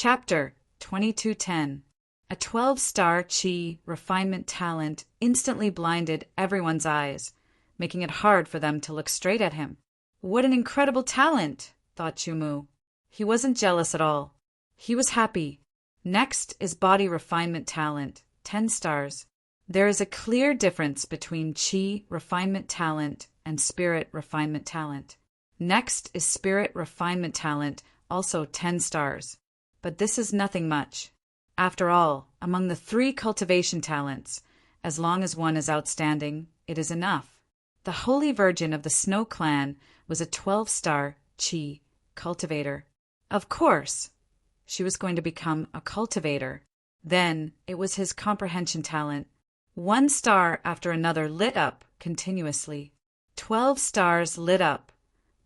Chapter 2210. A 12-star Chi refinement talent instantly blinded everyone's eyes, making it hard for them to look straight at him. What an incredible talent, thought Chumu. He wasn't jealous at all. He was happy. Next is body refinement talent, 10 stars. There is a clear difference between Chi refinement talent and spirit refinement talent. Next is spirit refinement talent, also 10 stars. But this is nothing much. After all, among the 3 cultivation talents, as long as one is outstanding, it is enough. The Holy Virgin of the Snow Clan was a 12-star Chi cultivator. Of course, she was going to become a cultivator. Then it was his comprehension talent. 1 star after another lit up continuously. 12 stars lit up,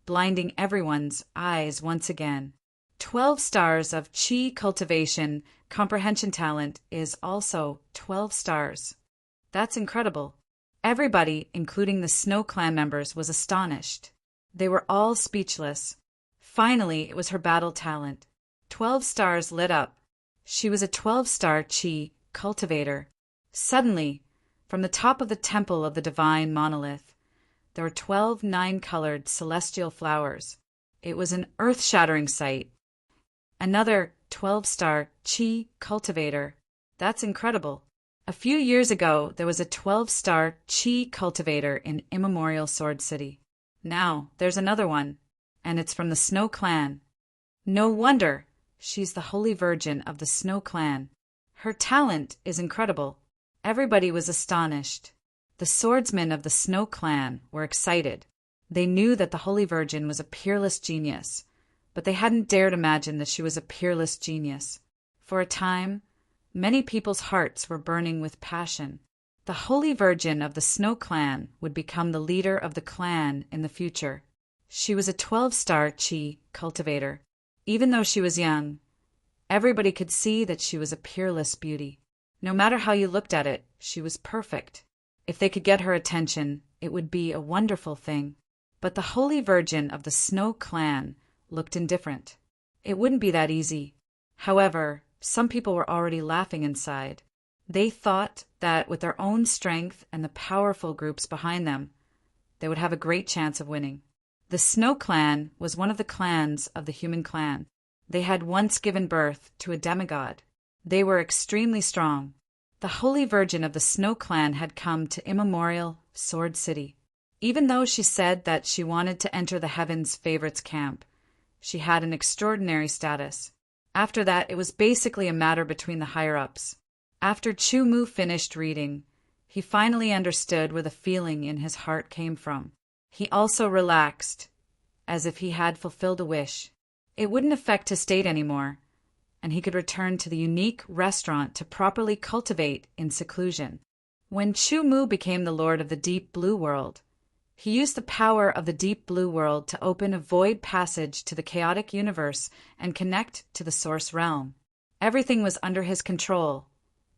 blinding everyone's eyes once again. 12 stars of Chi cultivation comprehension talent is also 12 stars. That's incredible. Everybody, including the Snow Clan members, was astonished. They were all speechless. Finally, it was her battle talent. 12 stars lit up. She was a 12-star Chi cultivator. Suddenly, from the top of the temple of the divine monolith, there were 12 9-colored celestial flowers. It was an earth-shattering sight. Another 12-star Chi cultivator. That's incredible. A few years ago, there was a 12-star Chi cultivator in Immemorial Sword City. Now, there's another one, and it's from the Snow Clan. No wonder, she's the Holy Virgin of the Snow Clan. Her talent is incredible. Everybody was astonished. The swordsmen of the Snow Clan were excited. They knew that the Holy Virgin was a peerless genius, but they hadn't dared imagine that she was a peerless genius. For a time, many people's hearts were burning with passion. The Holy Virgin of the Snow Clan would become the leader of the clan in the future. She was a 12-star Chi cultivator. Even though she was young, everybody could see that she was a peerless beauty. No matter how you looked at it, she was perfect. If they could get her attention, it would be a wonderful thing. But the Holy Virgin of the Snow Clan looked indifferent. It wouldn't be that easy. However, some people were already laughing inside. They thought that with their own strength and the powerful groups behind them, they would have a great chance of winning. The Snow Clan was one of the clans of the human clan. They had once given birth to a demigod. They were extremely strong. The Holy Virgin of the Snow Clan had come to Immemorial Sword City. Even though she said that she wanted to enter the Heaven's Favorites camp, she had an extraordinary status. After that, it was basically a matter between the higher-ups. After Chumu finished reading, he finally understood where the feeling in his heart came from. He also relaxed, as if he had fulfilled a wish. It wouldn't affect his state anymore, and he could return to the unique restaurant to properly cultivate in seclusion. When Chumu became the Lord of the Deep Blue World, he used the power of the Deep Blue World to open a void passage to the chaotic universe and connect to the Source Realm. Everything was under his control,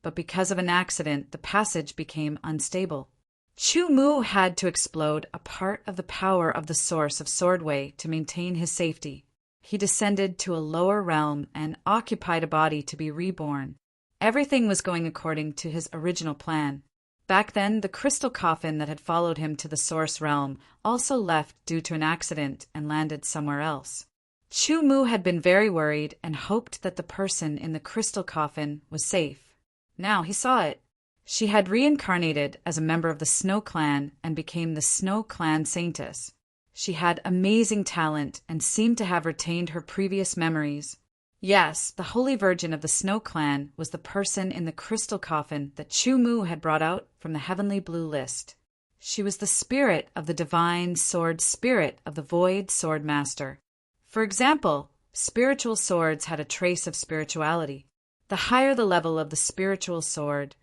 but because of an accident, the passage became unstable. Chumu had to explode a part of the power of the source of Swordway to maintain his safety. He descended to a lower realm and occupied a body to be reborn. Everything was going according to his original plan. Back then, the crystal coffin that had followed him to the Source Realm also left due to an accident and landed somewhere else. Chumu had been very worried and hoped that the person in the crystal coffin was safe. Now he saw it. She had reincarnated as a member of the Snow Clan and became the Snow Clan Saintess. She had amazing talent and seemed to have retained her previous memories. Yes, the Holy Virgin of the Snow Clan was the person in the crystal coffin that Chumu had brought out from the Heavenly Blue List. She was the spirit of the divine sword spirit of the Void Sword Master. For example, spiritual swords had a trace of spirituality. The higher the level of the spiritual sword,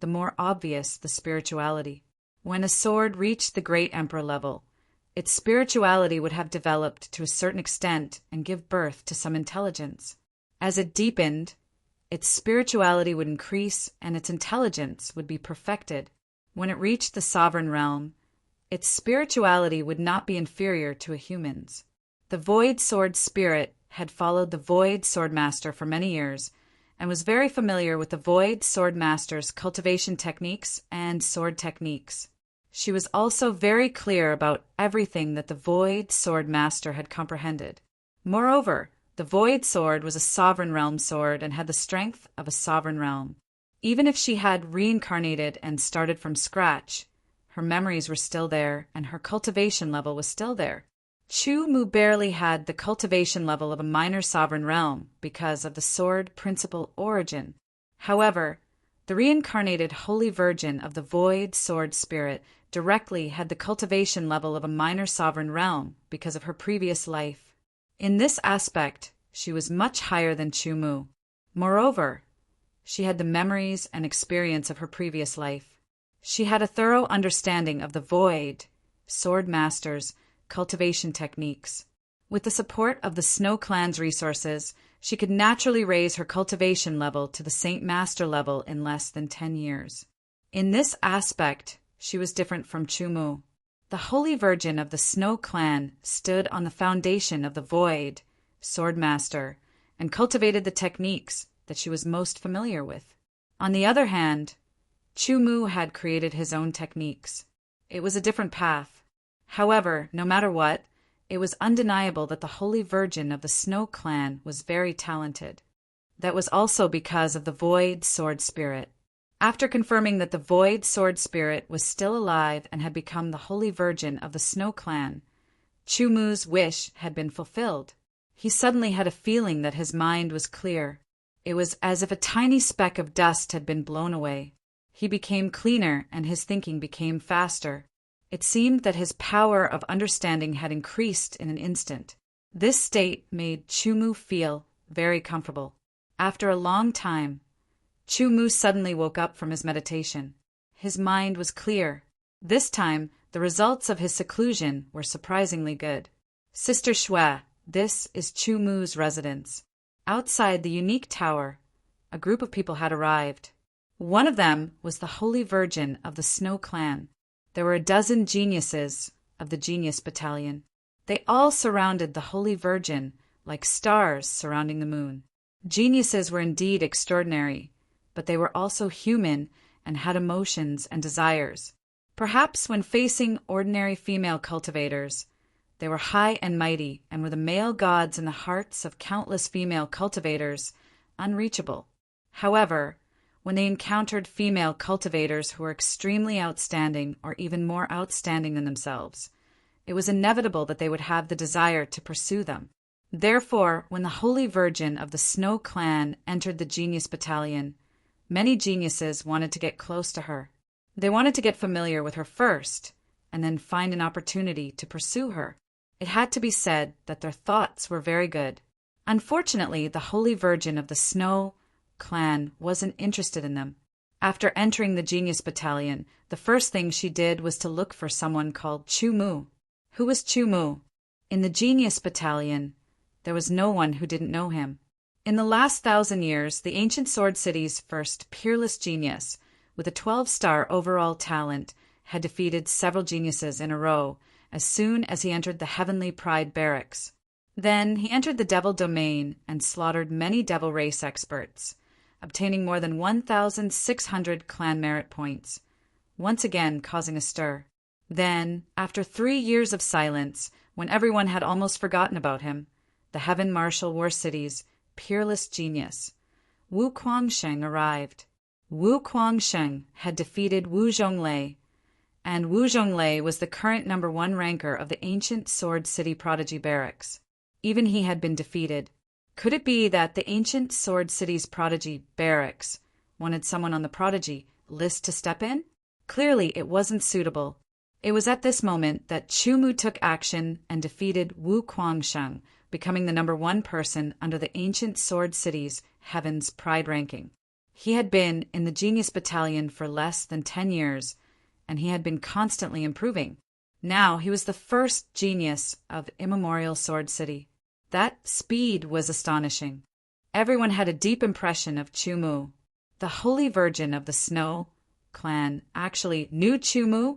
the more obvious the spirituality. When a sword reached the Great Emperor level, its spirituality would have developed to a certain extent and give birth to some intelligence. As it deepened, its spirituality would increase and its intelligence would be perfected. When it reached the sovereign realm, its spirituality would not be inferior to a human's. The Void Sword Spirit had followed the Void Swordmaster for many years and was very familiar with the Void Swordmaster's cultivation techniques and sword techniques. She was also very clear about everything that the Void Swordmaster had comprehended. Moreover, the Void Sword was a sovereign realm sword and had the strength of a sovereign realm. Even if she had reincarnated and started from scratch, her memories were still there and her cultivation level was still there. Chu Mu barely had the cultivation level of a minor sovereign realm because of the sword principle origin. However, the reincarnated Holy Virgin of the Void Sword Spirit directly had the cultivation level of a minor sovereign realm because of her previous life. In this aspect, she was much higher than Chu Mu. Moreover, she had the memories and experience of her previous life. She had a thorough understanding of the Void Sword Master's cultivation techniques. With the support of the Snow Clan's resources, she could naturally raise her cultivation level to the Saint Master level in less than 10 years. In this aspect, she was different from Chu Mu. The Holy Virgin of the Snow Clan stood on the foundation of the Void Sword Master and cultivated the techniques that she was most familiar with. On the other hand, Chu Mu had created his own techniques. It was a different path. However, no matter what, it was undeniable that the Holy Virgin of the Snow Clan was very talented. That was also because of the Void Sword Spirit. After confirming that the Void Sword Spirit was still alive and had become the Holy Virgin of the Snow Clan, Chu Mu's wish had been fulfilled. He suddenly had a feeling that his mind was clear. It was as if a tiny speck of dust had been blown away. He became cleaner and his thinking became faster. It seemed that his power of understanding had increased in an instant. This state made Chu Mu feel very comfortable. After a long time, Chu Mu suddenly woke up from his meditation. His mind was clear. This time, the results of his seclusion were surprisingly good. Sister Shui, this is Chu Mu's residence. Outside the unique tower, a group of people had arrived. One of them was the Holy Virgin of the Snow Clan. There were a dozen geniuses of the Genius Battalion. They all surrounded the Holy Virgin like stars surrounding the moon. Geniuses were indeed extraordinary, but they were also human and had emotions and desires. Perhaps when facing ordinary female cultivators, they were high and mighty and were the male gods in the hearts of countless female cultivators, unreachable. However, when they encountered female cultivators who were extremely outstanding or even more outstanding than themselves, it was inevitable that they would have the desire to pursue them. Therefore, when the Holy Virgin of the Snow Clan entered the Genius Battalion, many geniuses wanted to get close to her. They wanted to get familiar with her first, and then find an opportunity to pursue her. It had to be said that their thoughts were very good. Unfortunately, the Holy Virgin of the Snow Clan wasn't interested in them. After entering the Genius Battalion, the first thing she did was to look for someone called Chu Mu. Who was Chu Mu? In the Genius Battalion, there was no one who didn't know him. In the last 1,000 years, the ancient Sword City's first peerless genius, with a 12-star overall talent, had defeated several geniuses in a row as soon as he entered the Heavenly Pride Barracks. Then he entered the Devil Domain and slaughtered many Devil Race experts, obtaining more than 1,600 clan merit points, once again causing a stir. Then, after 3 years of silence, when everyone had almost forgotten about him, the Heaven Marshal War City's peerless genius, Wu Kuangsheng, arrived. Wu Kuangsheng had defeated Wu Zhonglei, and Wu Zhonglei was the current #1 ranker of the ancient Sword City Prodigy Barracks. Even he had been defeated. Could it be that the ancient Sword City's Prodigy Barracks wanted someone on the Prodigy list to step in? Clearly, it wasn't suitable. It was at this moment that Chu Mu took action and defeated Wu Kuangsheng, becoming the #1 person under the ancient Sword City's Heaven's Pride ranking. He had been in the Genius Battalion for less than 10 years, and he had been constantly improving. Now he was the first genius of Immemorial Sword City. That speed was astonishing. Everyone had a deep impression of Chu Mu. The Holy Virgin of the Snow Clan actually knew Chu Mu.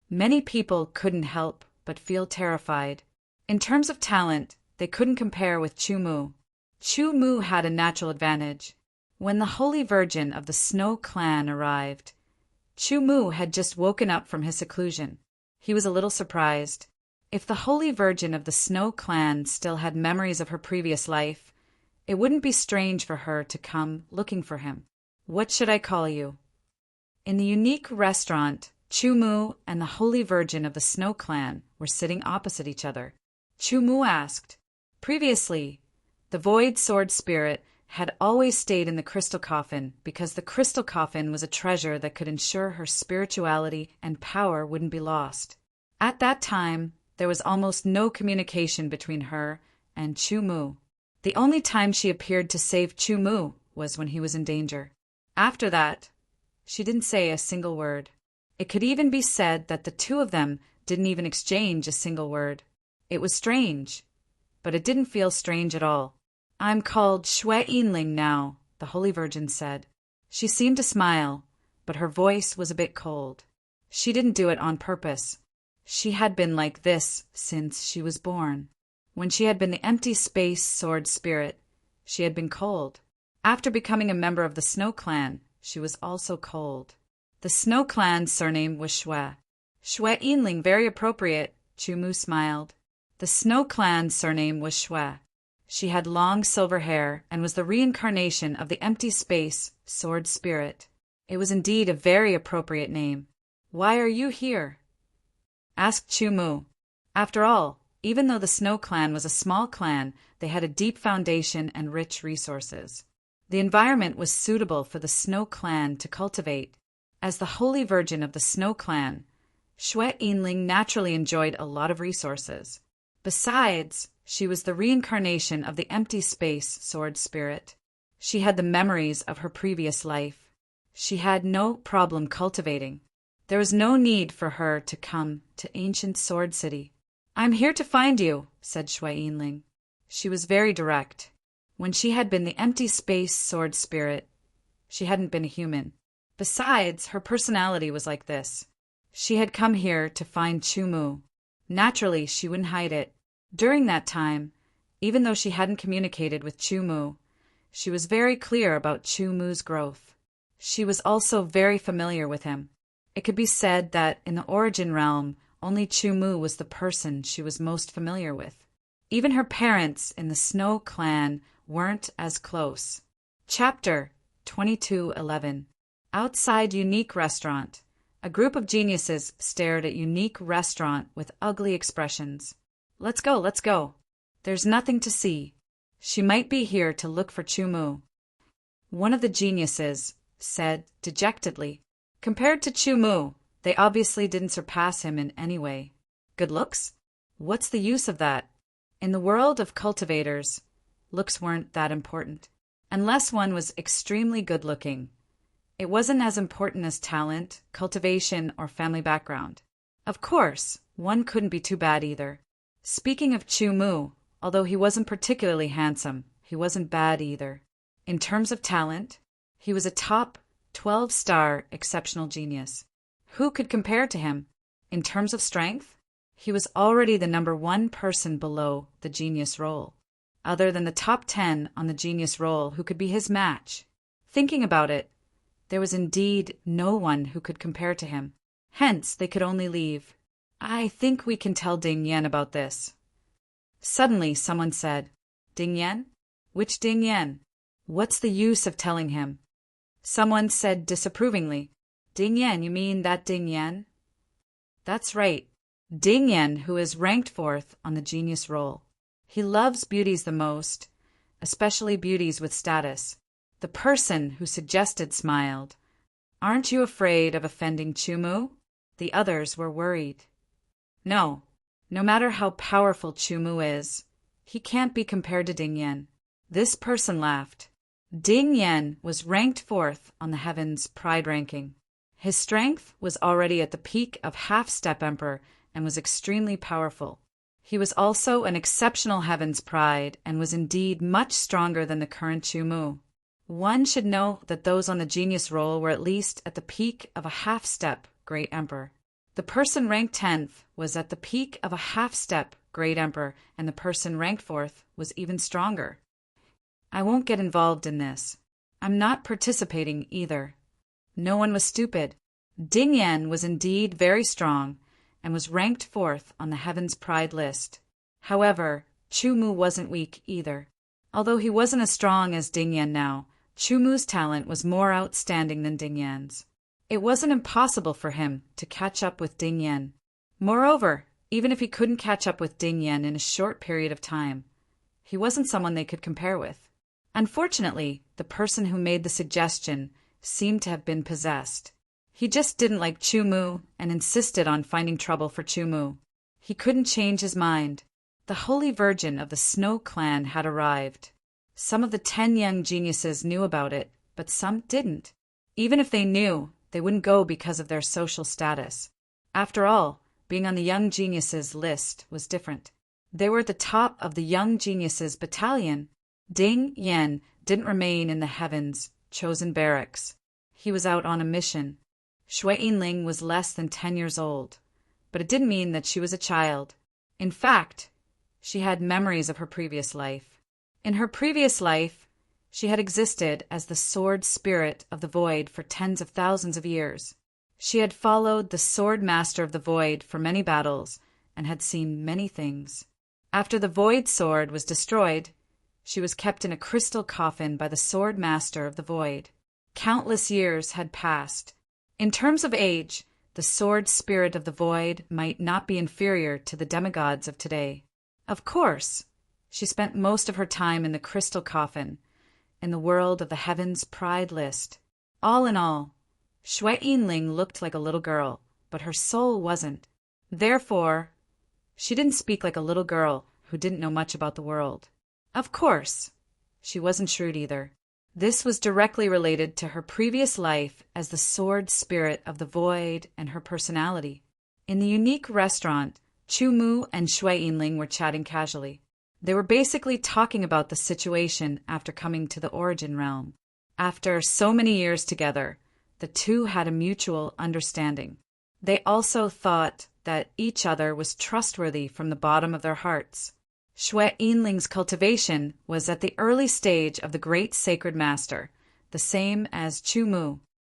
Many people couldn't help but feel terrified. In terms of talent, they couldn't compare with Chu Mu. Chu Mu had a natural advantage. When the Holy Virgin of the Snow Clan arrived, Chu Mu had just woken up from his seclusion. He was a little surprised. If the Holy Virgin of the Snow Clan still had memories of her previous life, it wouldn't be strange for her to come looking for him. What should I call you? In the unique restaurant, Chu Mu and the Holy Virgin of the Snow Clan were sitting opposite each other. Chu Mu asked. Previously, the Void Sword Spirit had always stayed in the crystal coffin because the crystal coffin was a treasure that could ensure her spirituality and power wouldn't be lost. At that time, there was almost no communication between her and Chu Mu. The only time she appeared to save Chu Mu was when he was in danger. After that, she didn't say a single word. It could even be said that the two of them didn't even exchange a single word. It was strange, but it didn't feel strange at all. I'm called Shui Yinling now, the Holy Virgin said. She seemed to smile, but her voice was a bit cold. She didn't do it on purpose. She had been like this since she was born. When she had been the empty space sword spirit, she had been cold. After becoming a member of the Snow Clan, she was also cold. The Snow Clan's surname was Shui. Shui Yinling, very appropriate, Chu Mu smiled. The Snow Clan's surname was Shui. She had long silver hair and was the reincarnation of the empty space sword spirit. It was indeed a very appropriate name. Why are you here? Asked Chu Mu. After all, even though the Snow Clan was a small clan, they had a deep foundation and rich resources. The environment was suitable for the Snow Clan to cultivate. As the Holy Virgin of the Snow Clan, Shui Yinling naturally enjoyed a lot of resources. Besides, she was the reincarnation of the empty space sword spirit. She had the memories of her previous life. She had no problem cultivating. There was no need for her to come to ancient Sword City. I'm here to find you, said Shui Yinling. She was very direct. When she had been the empty space sword spirit, she hadn't been a human. Besides, her personality was like this. She had come here to find Chu Mu. Naturally, she wouldn't hide it. During that time, even though she hadn't communicated with Chu Mu, she was very clear about Chu Mu's growth. She was also very familiar with him. It could be said that in the origin realm, only Chu Mu was the person she was most familiar with. Even her parents in the Snow Clan weren't as close. Chapter 22:11. Outside Unique Restaurant. A group of geniuses stared at Unique Restaurant with ugly expressions. Let's go, let's go. There's nothing to see. She might be here to look for Chu Mu. One of the geniuses said dejectedly. Compared to Chu Mu, they obviously didn't surpass him in any way. Good looks? What's the use of that? In the world of cultivators, looks weren't that important. Unless one was extremely good-looking. It wasn't as important as talent, cultivation, or family background. Of course, one couldn't be too bad either. Speaking of Chu Mu, although he wasn't particularly handsome, he wasn't bad either. In terms of talent, he was a top 12-star exceptional genius. Who could compare to him? In terms of strength, he was already the #1 person below the genius role, other than the top 10 on the genius role who could be his match. Thinking about it, there was indeed no one who could compare to him. Hence, they could only leave. I think we can tell Ding Yan about this. Suddenly, someone said, Ding Yan? Which Ding Yan? What's the use of telling him? Someone said disapprovingly, Ding Yan, you mean that Ding Yan? That's right. Ding Yan, who is ranked 4th on the genius roll. He loves beauties the most, especially beauties with status. The person who suggested smiled. Aren't you afraid of offending Chu Mu? The others were worried. No matter how powerful Chu Mu is, he can't be compared to Ding Yan. This person laughed. Ding Yan was ranked 4th on the Heaven's Pride ranking. His strength was already at the peak of Half-Step Emperor and was extremely powerful. He was also an exceptional Heaven's Pride and was indeed much stronger than the current Chu Mu. One should know that those on the genius roll were at least at the peak of a Half-Step Great Emperor. The person ranked 10th was at the peak of a half-step Great Emperor, and the person ranked 4th was even stronger. I won't get involved in this. I'm not participating either. No one was stupid. Ding Yan was indeed very strong and was ranked 4th on the Heaven's Pride list. However, Chu Mu wasn't weak either. Although he wasn't as strong as Ding Yan now, Chu Mu's talent was more outstanding than Ding Yan's. It wasn't impossible for him to catch up with Ding Yan. Moreover, even if he couldn't catch up with Ding Yan in a short period of time, he wasn't someone they could compare with. Unfortunately, the person who made the suggestion seemed to have been possessed. He just didn't like Chu Mu and insisted on finding trouble for Chu Mu. He couldn't change his mind. The Holy Virgin of the Snow Clan had arrived. Some of the 10 young geniuses knew about it, but some didn't. Even if they knew, they wouldn't go because of their social status. After all, being on the young geniuses list was different. They were at the top of the young geniuses battalion. Ding Yan didn't remain in the heavens, chosen barracks. He was out on a mission. Shui Yinling was less than 10 years old, but it didn't mean that she was a child. In fact, she had memories of her previous life. In her previous life, she had existed as the sword spirit of the void for tens of thousands of years. She had followed the sword master of the void for many battles and had seen many things. After the void sword was destroyed, she was kept in a crystal coffin by the sword master of the void. Countless years had passed. In terms of age, the sword spirit of the void might not be inferior to the demigods of today. Of course, she spent most of her time in the crystal coffin, in the world of the Heaven's Pride list. All in all, Shui Yinling looked like a little girl, but her soul wasn't. Therefore, she didn't speak like a little girl who didn't know much about the world. Of course, she wasn't shrewd either. This was directly related to her previous life as the sword spirit of the void and her personality. In the unique restaurant, Chu Mu and Shui Yinling were chatting casually. They were basically talking about the situation after coming to the origin realm. After so many years together, the two had a mutual understanding. They also thought that each other was trustworthy from the bottom of their hearts. Shui Yinling's cultivation was at the early stage of the great sacred master, the same as Chu Mu.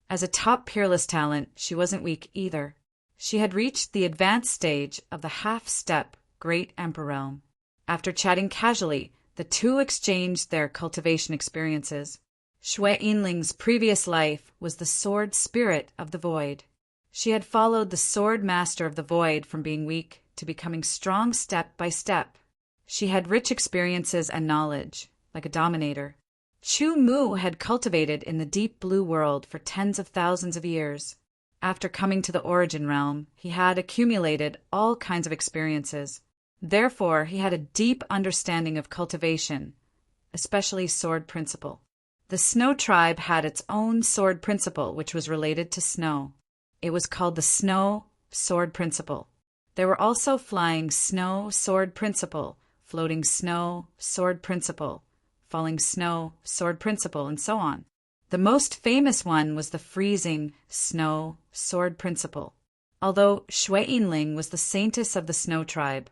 As a top peerless talent, she wasn't weak either. She had reached the advanced stage of the half-step great emperor realm. After chatting casually, the two exchanged their cultivation experiences. Shui Yinling's previous life was the sword spirit of the void. She had followed the sword master of the void from being weak to becoming strong step by step. She had rich experiences and knowledge, like a dominator. Chu Mu had cultivated in the deep blue world for tens of thousands of years. After coming to the origin realm, he had accumulated all kinds of experiences. Therefore, he had a deep understanding of cultivation, especially sword principle. The Snow tribe had its own sword principle, which was related to snow. It was called the Snow Sword Principle. There were also flying Snow Sword Principle, floating Snow Sword Principle, falling Snow Sword Principle, and so on. The most famous one was the freezing Snow Sword Principle. Although Shui Yinling was the saintess of the Snow tribe,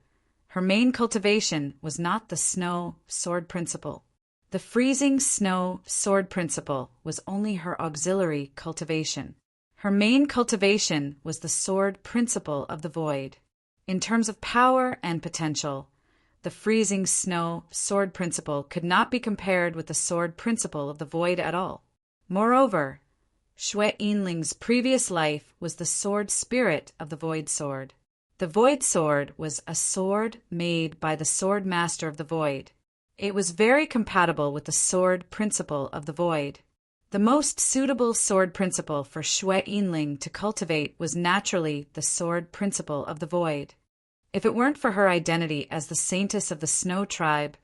her main cultivation was not the Snow Sword Principle. The freezing Snow Sword Principle was only her auxiliary cultivation. Her main cultivation was the Sword Principle of the Void. In terms of power and potential, the freezing Snow Sword Principle could not be compared with the Sword Principle of the Void at all. Moreover, Shui Yinling's previous life was the sword spirit of the Void Sword. The Void Sword was a sword made by the Sword Master of the Void. It was very compatible with the Sword Principle of the Void. The most suitable sword principle for Shui Yinling to cultivate was naturally the Sword Principle of the Void. If it weren't for her identity as the saintess of the Snow tribe,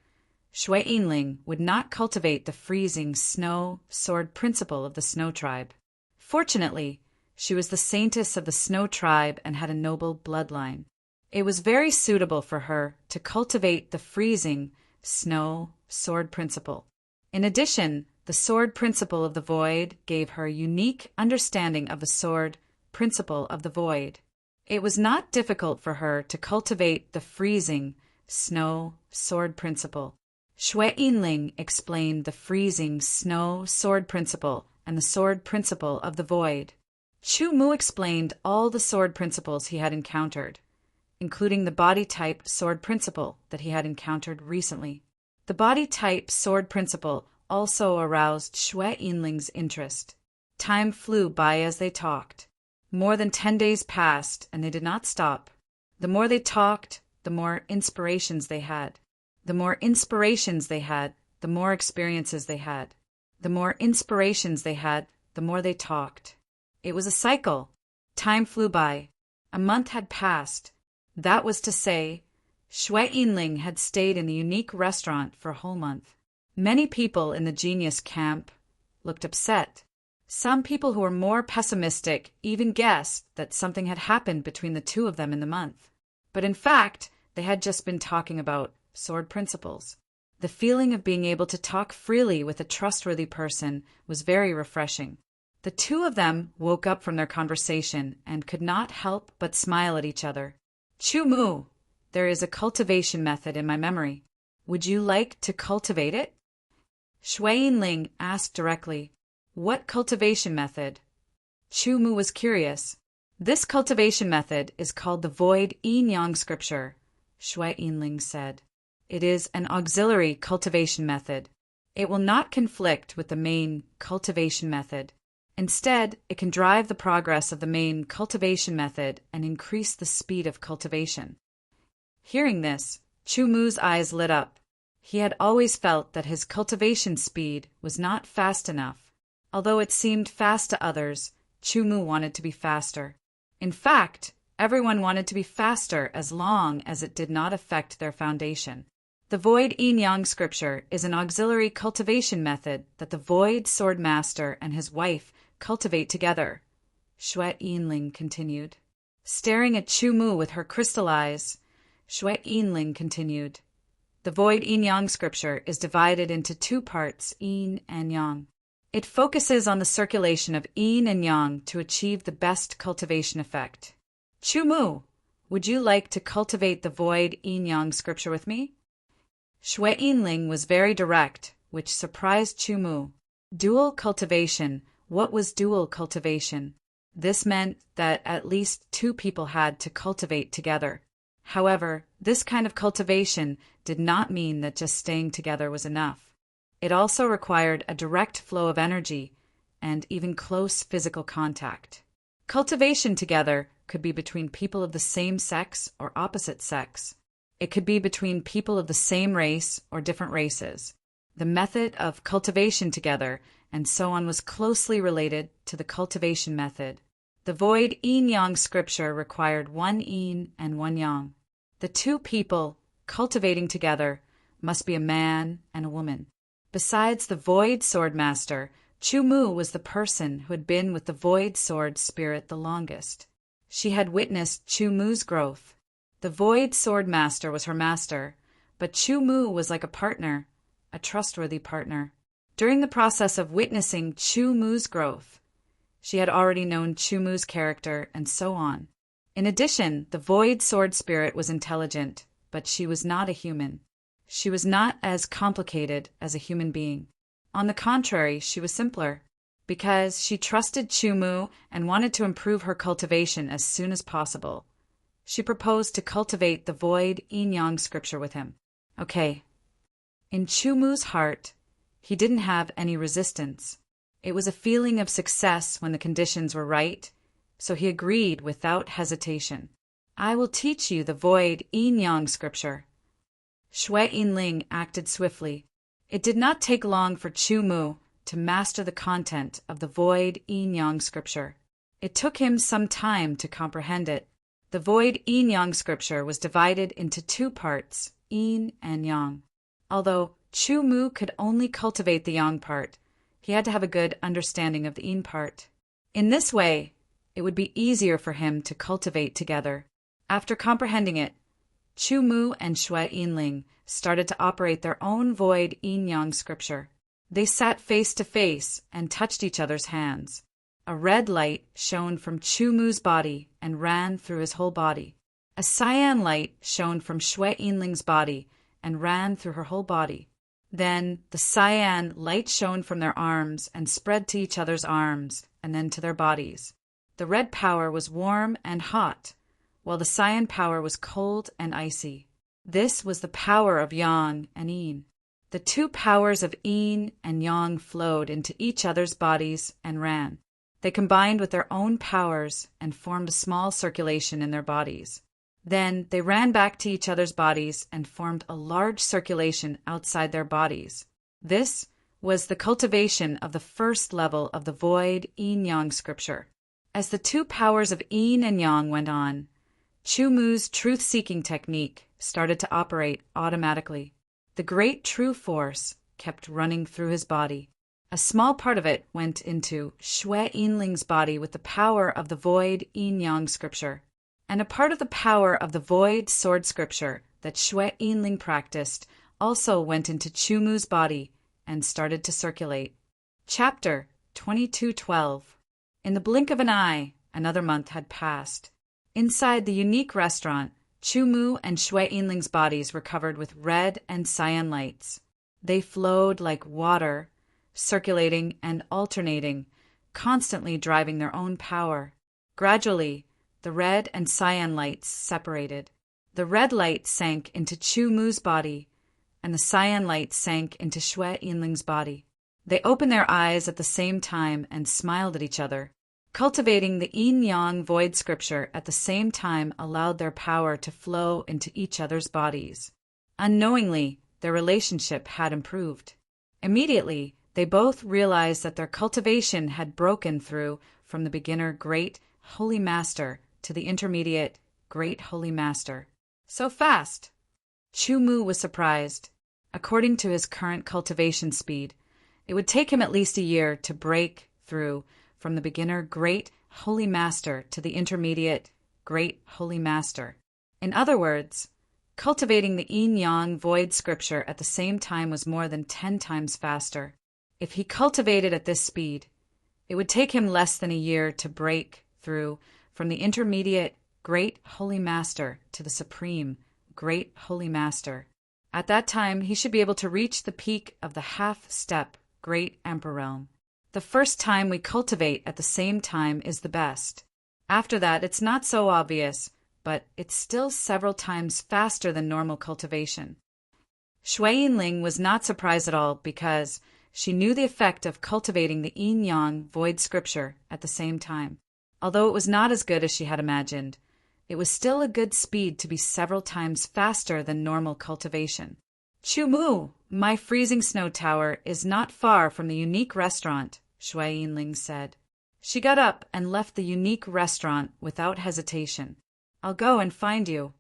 Shui Yinling would not cultivate the freezing Snow Sword Principle of the Snow tribe. Fortunately, she was the saintess of the Snow tribe and had a noble bloodline. It was very suitable for her to cultivate the freezing Snow Sword Principle. In addition, the Sword Principle of the Void gave her a unique understanding of the Sword Principle of the Void. It was not difficult for her to cultivate the freezing snow sword principle. Shui Yinling explained the freezing snow sword principle and the sword principle of the void. Chu Mu explained all the sword principles he had encountered, including the body-type sword principle that he had encountered recently. The body-type sword principle also aroused Shui Yinling's interest. Time flew by as they talked. More than 10 days passed, and they did not stop. The more they talked, the more inspirations they had. The more inspirations they had, the more experiences they had. The more inspirations they had, the more they talked. It was a cycle. Time flew by. A month had passed. That was to say, Shui Yinling had stayed in the unique restaurant for a whole month. Many people in the genius camp looked upset. Some people who were more pessimistic even guessed that something had happened between the two of them in the month. But in fact, they had just been talking about sword principles. The feeling of being able to talk freely with a trustworthy person was very refreshing. The two of them woke up from their conversation and could not help but smile at each other. Chu Mu, there is a cultivation method in my memory. Would you like to cultivate it? Shui Yinling asked directly, what cultivation method? Chu Mu was curious. This cultivation method is called the Void Yin-Yang Scripture, Shui Yinling said. It is an auxiliary cultivation method. It will not conflict with the main cultivation method. Instead, it can drive the progress of the main cultivation method and increase the speed of cultivation. Hearing this, Chu Mu's eyes lit up. He had always felt that his cultivation speed was not fast enough. Although it seemed fast to others, Chu Mu wanted to be faster. In fact, everyone wanted to be faster as long as it did not affect their foundation. The Void Yin-Yang Scripture is an auxiliary cultivation method that the Void Sword Master and his wife cultivate together, Shui Yinling continued. Staring at Chu Mu with her crystal eyes, Shui Yinling continued. The Void Yin-Yang Scripture is divided into two parts, Yin and Yang. It focuses on the circulation of Yin and Yang to achieve the best cultivation effect. Chu Mu, would you like to cultivate the Void Yin-Yang Scripture with me? Shui Yinling was very direct, which surprised Chu Mu. Dual cultivation. What was dual cultivation? This meant that at least two people had to cultivate together. However, this kind of cultivation did not mean that just staying together was enough. It also required a direct flow of energy and even close physical contact. Cultivation together could be between people of the same sex or opposite sex. It could be between people of the same race or different races. The method of cultivation together and so on was closely related to the cultivation method. The Void Yin-Yang Scripture required one Yin and one Yang. The two people cultivating together must be a man and a woman. Besides the Void Sword Master, Chu Mu was the person who had been with the Void Sword Spirit the longest. She had witnessed Chu Mu's growth. The Void Sword Master was her master, but Chu Mu was like a partner, a trustworthy partner. During the process of witnessing Chu Mu's growth, she had already known Chu Mu's character and so on. In addition, the Void Sword Spirit was intelligent, but she was not a human. She was not as complicated as a human being. On the contrary, she was simpler. Because she trusted Chu Mu and wanted to improve her cultivation as soon as possible, she proposed to cultivate the Void Yin-Yang Scripture with him. Okay. In Chu Mu's heart, he didn't have any resistance. It was a feeling of success when the conditions were right, so he agreed without hesitation. I will teach you the Void Yin-Yang Scripture. Shui Yinling acted swiftly. It did not take long for Chu Mu to master the content of the Void Yin-Yang Scripture. It took him some time to comprehend it. The Void Yin-Yang Scripture was divided into two parts, Yin and Yang. Although Chu Mu could only cultivate the Yang part, he had to have a good understanding of the Yin part. In this way, it would be easier for him to cultivate together. After comprehending it, Chu Mu and Shui Yinling started to operate their own Void Yin-Yang Scripture. They sat face to face and touched each other's hands. A red light shone from Chu Mu's body and ran through his whole body. A cyan light shone from Xue Yinling's body and ran through her whole body. Then the cyan light shone from their arms and spread to each other's arms and then to their bodies. The red power was warm and hot, while the cyan power was cold and icy. This was the power of Yang and Yin. The two powers of Yin and Yang flowed into each other's bodies and ran. They combined with their own powers and formed a small circulation in their bodies. Then they ran back to each other's bodies and formed a large circulation outside their bodies. This was the cultivation of the first level of the void yin-yang scripture. As the two powers of yin and yang went on, Chu Mu's truth-seeking technique started to operate automatically. The great true force kept running through his body. A small part of it went into Xue Yinling's body with the power of the void yin-yang scripture, and a part of the power of the void sword scripture that Xue Yinling practiced also went into Chu Mu's body and started to circulate. Chapter 2212. In the blink of an eye, another month had passed. Inside the unique restaurant, Chu Mu and Xue Yinling's bodies were covered with red and cyan lights. They flowed like water, circulating and alternating, constantly driving their own power. Gradually, the red and cyan lights separated. The red light sank into Chu Mu's body, and the cyan light sank into Xue Yinling's body. They opened their eyes at the same time and smiled at each other. Cultivating the yin-yang void scripture at the same time allowed their power to flow into each other's bodies. Unknowingly, their relationship had improved. Immediately, they both realized that their cultivation had broken through from the beginner Great Holy Master to the intermediate Great Holy Master. So fast! Chu Mu was surprised. According to his current cultivation speed, it would take him at least a year to break through from the beginner Great Holy Master to the intermediate Great Holy Master. In other words, cultivating the yin-yang void scripture at the same time was more than 10 times faster. If he cultivated at this speed, it would take him less than a year to break through from the intermediate Great Holy Master to the supreme Great Holy Master. At that time, he should be able to reach the peak of the half-step Great Emperor Realm. The first time we cultivate at the same time is the best. After that, it's not so obvious, but it's still several times faster than normal cultivation. Xue Yinling was not surprised at all because she knew the effect of cultivating the yin-yang void scripture at the same time. Although it was not as good as she had imagined, it was still a good speed to be several times faster than normal cultivation. Chu Mu, my freezing snow tower is not far from the unique restaurant, Xue Yinling said. She got up and left the unique restaurant without hesitation. I'll go and find you.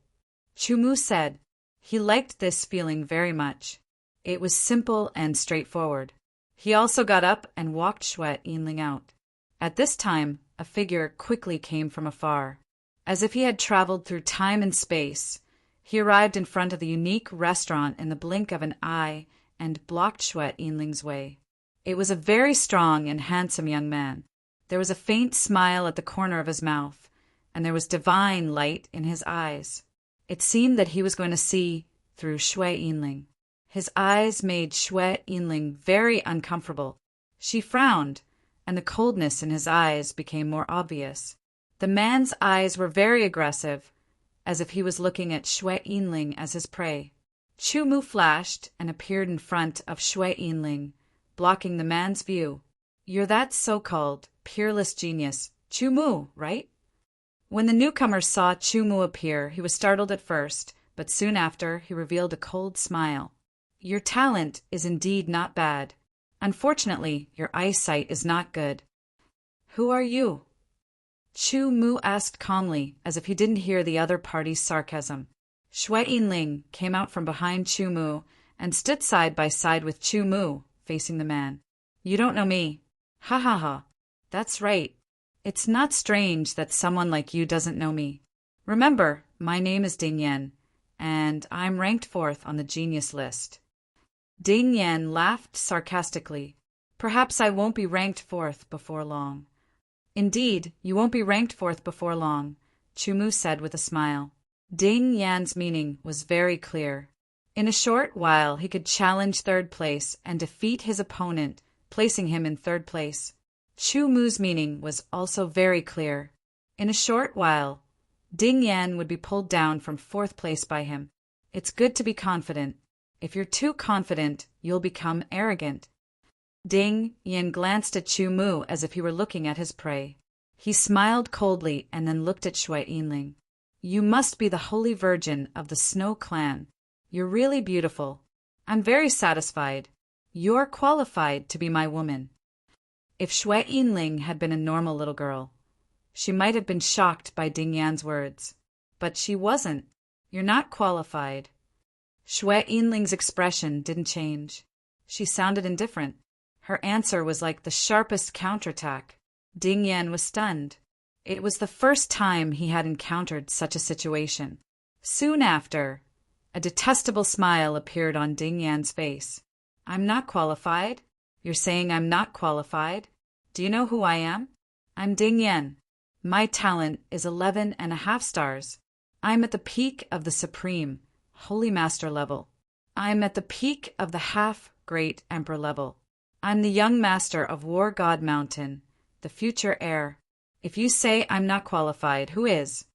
Chu Mu said. He liked this feeling very much. It was simple and straightforward. He also got up and walked Xue Yinling out. At this time, a figure quickly came from afar. As if he had traveled through time and space, he arrived in front of the unique restaurant in the blink of an eye and blocked Xue Yinling's way. It was a very strong and handsome young man. There was a faint smile at the corner of his mouth, and there was divine light in his eyes. It seemed that he was going to see through Xue Yinling. His eyes made Xue Yinling very uncomfortable. She frowned, and the coldness in his eyes became more obvious. The man's eyes were very aggressive, as if he was looking at Xue Yinling as his prey. Chu Mu flashed and appeared in front of Xue Yinling, blocking the man's view. You're that so-called peerless genius, Chu Mu, right? When the newcomer saw Chu Mu appear, he was startled at first, but soon after he revealed a cold smile. Your talent is indeed not bad. Unfortunately, your eyesight is not good. Who are you? Chu Mu asked calmly, as if he didn't hear the other party's sarcasm. Xue Yinling came out from behind Chu Mu and stood side by side with Chu Mu, facing the man. You don't know me. Ha ha ha. That's right. It's not strange that someone like you doesn't know me. Remember, my name is Ding Yan, and I'm ranked 4th on the genius list. Ding Yan laughed sarcastically. Perhaps I won't be ranked 4th before long. Indeed, you won't be ranked fourth before long, Chu Mu said with a smile. Ding Yan's meaning was very clear. In a short while he could challenge third place and defeat his opponent, placing him in third place. Chu Mu's meaning was also very clear. In a short while, Ding Yan would be pulled down from fourth place by him. It's good to be confident. If you're too confident, you'll become arrogant. Ding Yan glanced at Chu Mu as if he were looking at his prey. He smiled coldly and then looked at Shui Yinling. You must be the Holy Virgin of the Snow Clan. You're really beautiful. I'm very satisfied. You're qualified to be my woman. If Shui Yinling had been a normal little girl, she might have been shocked by Ding Yan's words. But she wasn't. You're not qualified. Shui Yinling's expression didn't change. She sounded indifferent. Her answer was like the sharpest counterattack. Ding Yan was stunned. It was the first time he had encountered such a situation. Soon after, a detestable smile appeared on Ding Yan's face. I'm not qualified? You're saying I'm not qualified? Do you know who I am? I'm Ding Yan. My talent is 11.5 stars. I'm at the peak of the supreme, Holy Master level. I'm at the peak of the half-great Emperor level. I'm the young master of War God Mountain, the future heir. If you say I'm not qualified, who is?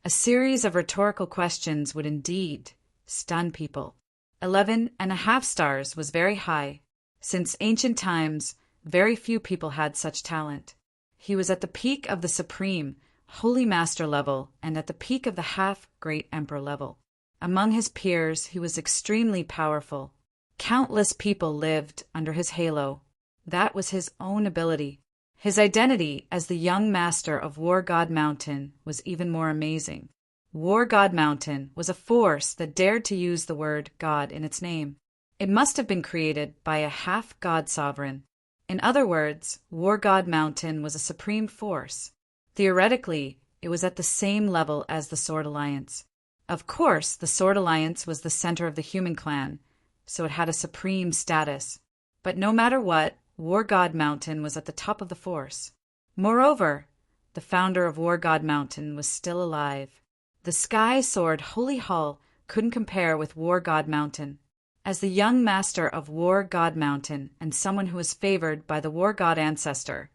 A series of rhetorical questions would indeed stun people. 11.5 stars was very high. Since ancient times, very few people had such talent. He was at the peak of the supreme, Holy Master level and at the peak of the half-great Emperor level. Among his peers, he was extremely powerful. Countless people lived under his halo. That was his own ability. His identity as the young master of War God Mountain was even more amazing. War God Mountain was a force that dared to use the word God in its name. It must have been created by a half-god sovereign. In other words, War God Mountain was a supreme force. Theoretically, it was at the same level as the Sword Alliance. Of course, the Sword Alliance was the center of the human clan, so it had a supreme status. But no matter what, War God Mountain was at the top of the force. Moreover, the founder of War God Mountain was still alive. The Sky Sword Holy Hall couldn't compare with War God Mountain. As the young master of War God Mountain and someone who was favored by the War God ancestor,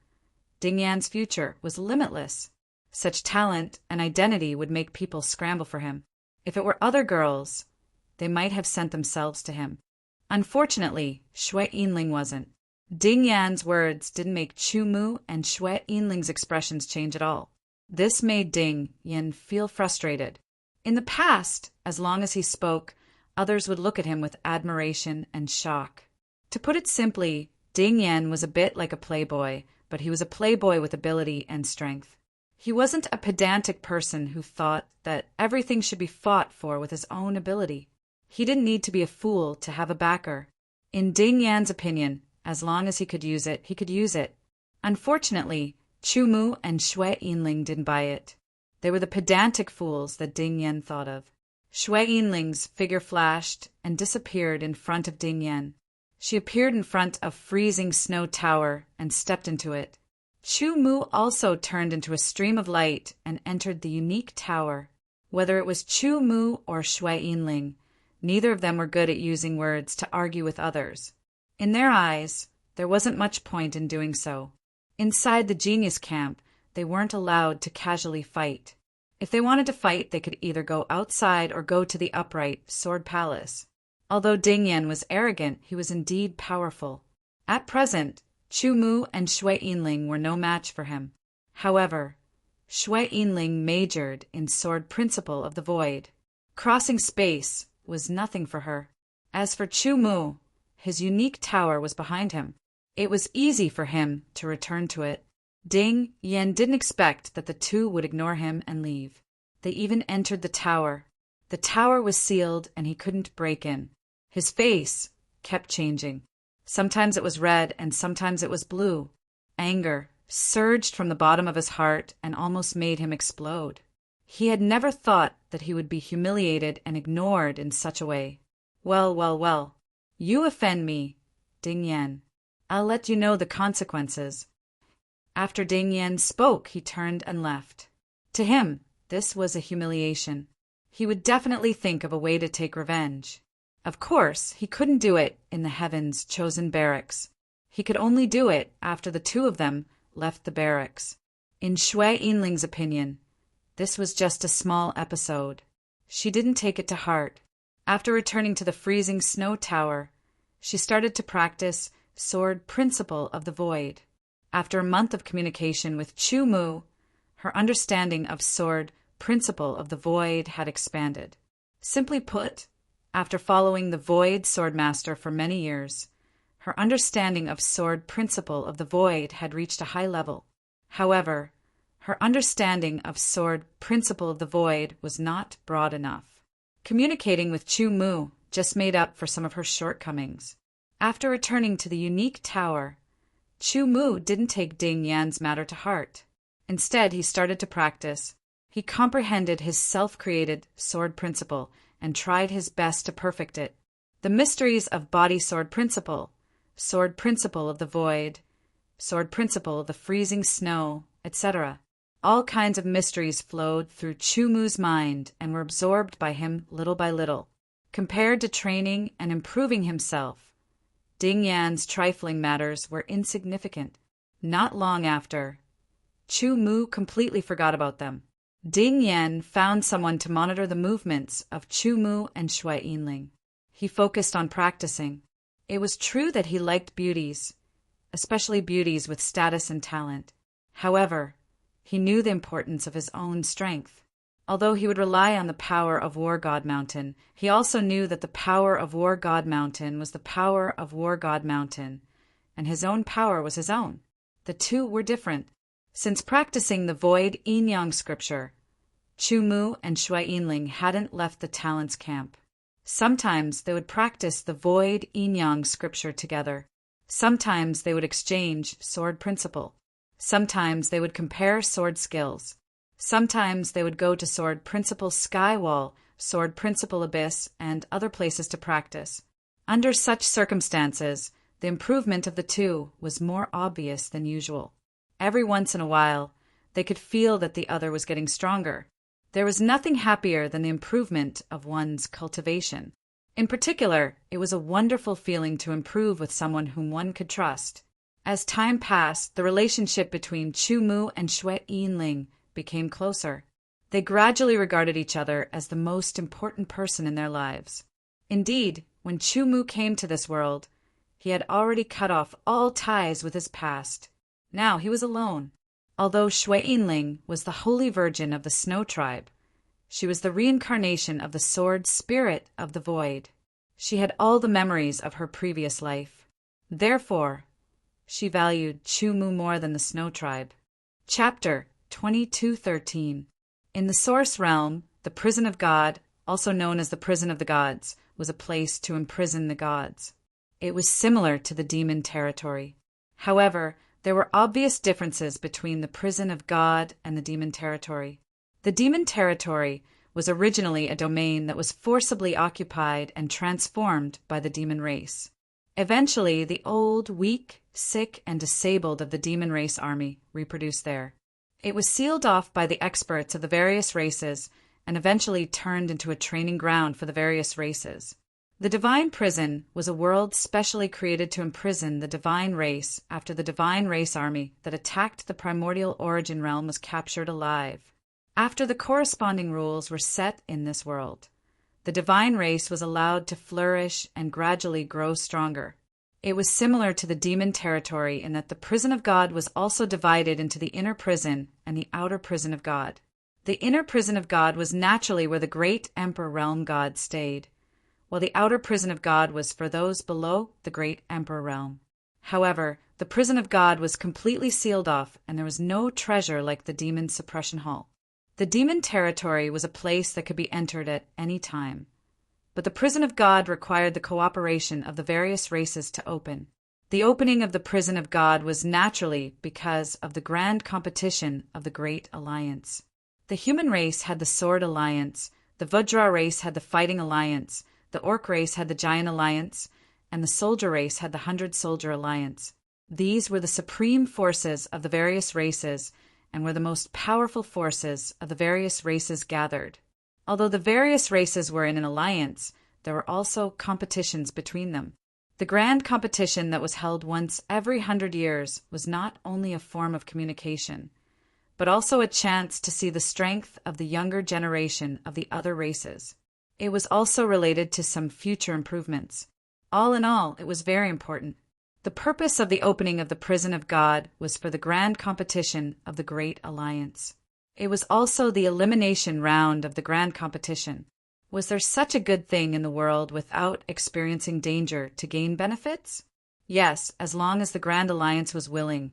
Ding Yan's future was limitless. Such talent and identity would make people scramble for him. If it were other girls, they might have sent themselves to him. Unfortunately, Shui Yinling wasn't. Ding Yan's words didn't make Chu-Mu and Shui Yinling's expressions change at all. This made Ding Yan feel frustrated. In the past, as long as he spoke, others would look at him with admiration and shock. To put it simply, Ding Yan was a bit like a playboy, but he was a playboy with ability and strength. He wasn't a pedantic person who thought that everything should be fought for with his own ability. He didn't need to be a fool to have a backer. In Ding Yan's opinion, as long as he could use it, he could use it. Unfortunately, Chu-Mu and Shui Yinling didn't buy it. They were the pedantic fools that Ding Yan thought of. Shui Yinling's figure flashed and disappeared in front of Ding Yan. She appeared in front of freezing snow tower and stepped into it. Chu-Mu also turned into a stream of light and entered the unique tower. Whether it was Chu-Mu or Shui Yinling, neither of them were good at using words to argue with others. In their eyes, there wasn't much point in doing so. Inside the genius camp, they weren't allowed to casually fight. If they wanted to fight, they could either go outside or go to the upright Sword Palace. Although Ding Yan was arrogant, he was indeed powerful. At present, Chu-Mu and Shui Yinling were no match for him. However, Shui Yinling majored in Sword Principle of the Void. Crossing space was nothing for her. As for Chu-Mu, his unique tower was behind him. It was easy for him to return to it. Ding Yan didn't expect that the two would ignore him and leave. They even entered the tower. The tower was sealed and he couldn't break in. His face kept changing. Sometimes it was red and sometimes it was blue. Anger surged from the bottom of his heart and almost made him explode. He had never thought that he would be humiliated and ignored in such a way. Well, well, well. You offend me, Ding Yan. I'll let you know the consequences. After Ding Yan spoke, he turned and left. To him, this was a humiliation. He would definitely think of a way to take revenge. Of course, he couldn't do it in the heaven's chosen barracks. He could only do it after the two of them left the barracks. In Shui Yinling's opinion, this was just a small episode. She didn't take it to heart. After returning to the freezing snow tower, she started to practice Sword Principle of the Void. After a month of communication with Chu Mu, her understanding of Sword Principle of the Void had expanded. Simply put, after following the Void Swordmaster for many years, her understanding of Sword Principle of the Void had reached a high level. However, her understanding of Sword Principle of the Void was not broad enough. Communicating with Chu Mu just made up for some of her shortcomings. After returning to the unique tower, Chu Mu didn't take Ding Yan's matter to heart. Instead, he started to practice. He comprehended his self-created sword principle and tried his best to perfect it. The mysteries of body sword principle of the void, sword principle of the freezing snow, etc. All kinds of mysteries flowed through Chu Mu's mind and were absorbed by him little by little. Compared to training and improving himself, Ding Yan's trifling matters were insignificant. Not long after, Chu Mu completely forgot about them. Ding Yan found someone to monitor the movements of Chu Mu and Shui Yinling. He focused on practicing. It was true that he liked beauties, especially beauties with status and talent. However, he knew the importance of his own strength. Although he would rely on the power of War God Mountain, he also knew that the power of War God Mountain was the power of War God Mountain, and his own power was his own. The two were different. Since practicing the Void Yin-Yang scripture, Chu Mu and Shui Yinling hadn't left the Talents camp. Sometimes they would practice the Void Yin-Yang scripture together. Sometimes they would exchange sword principle. Sometimes they would compare sword skills. Sometimes they would go to Sword Principle Skywall, Sword Principle Abyss, and other places to practice. Under such circumstances, the improvement of the two was more obvious than usual. Every once in a while, they could feel that the other was getting stronger. There was nothing happier than the improvement of one's cultivation. In particular, it was a wonderful feeling to improve with someone whom one could trust. As time passed, the relationship between Chu Mu and Shui Yinling became closer. They gradually regarded each other as the most important person in their lives. Indeed, when Chu Mu came to this world, he had already cut off all ties with his past. Now he was alone. Although Shui Yinling was the holy virgin of the Snow Tribe, she was the reincarnation of the sword spirit of the void. She had all the memories of her previous life. Therefore, she valued Chu Mu more than the Snow Tribe. Chapter 22:13. In the Source Realm, the Prison of God, also known as the Prison of the Gods, was a place to imprison the gods. It was similar to the demon territory. However, there were obvious differences between the Prison of God and the demon territory. The demon territory was originally a domain that was forcibly occupied and transformed by the demon race. Eventually, the old, weak, sick, and disabled of the demon race army reproduced there. It was sealed off by the experts of the various races and eventually turned into a training ground for the various races. The Divine Prison was a world specially created to imprison the divine race after the divine race army that attacked the primordial origin realm was captured alive. After the corresponding rules were set in this world, the divine race was allowed to flourish and gradually grow stronger. It was similar to the demon territory in that the prison of God was also divided into the inner prison and the outer prison of God. The inner prison of God was naturally where the great Emperor Realm God stayed, while the outer prison of God was for those below the great Emperor Realm. However, the prison of God was completely sealed off and there was no treasure like the demon suppression hall. The demon territory was a place that could be entered at any time. But the prison of God required the cooperation of the various races to open. The opening of the prison of God was naturally because of the grand competition of the Great Alliance. The human race had the Sword Alliance, the Vajra race had the Fighting Alliance, the Orc race had the Giant Alliance, and the Soldier race had the 100 Soldier Alliance. These were the supreme forces of the various races and were the most powerful forces of the various races gathered. Although the various races were in an alliance, there were also competitions between them. The grand competition that was held once every 100 years was not only a form of communication, but also a chance to see the strength of the younger generation of the other races. It was also related to some future improvements. All in all, it was very important. The purpose of the opening of the prison of God was for the grand competition of the Great Alliance. It was also the elimination round of the grand competition. Was there such a good thing in the world without experiencing danger to gain benefits? Yes, as long as the Grand Alliance was willing,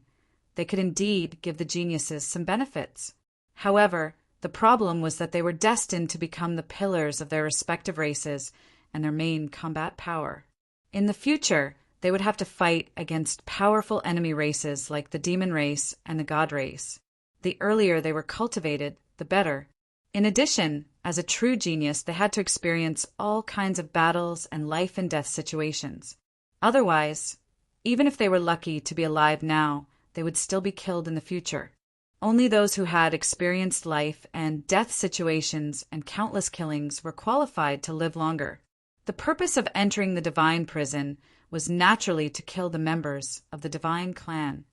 they could indeed give the geniuses some benefits. However, the problem was that they were destined to become the pillars of their respective races and their main combat power. In the future, they would have to fight against powerful enemy races like the demon race and the god race. The earlier they were cultivated, the better. In addition, as a true genius, they had to experience all kinds of battles and life and death situations. Otherwise, even if they were lucky to be alive now, they would still be killed in the future. Only those who had experienced life and death situations and countless killings were qualified to live longer. The purpose of entering the divine prison was naturally to kill the members of the divine clan.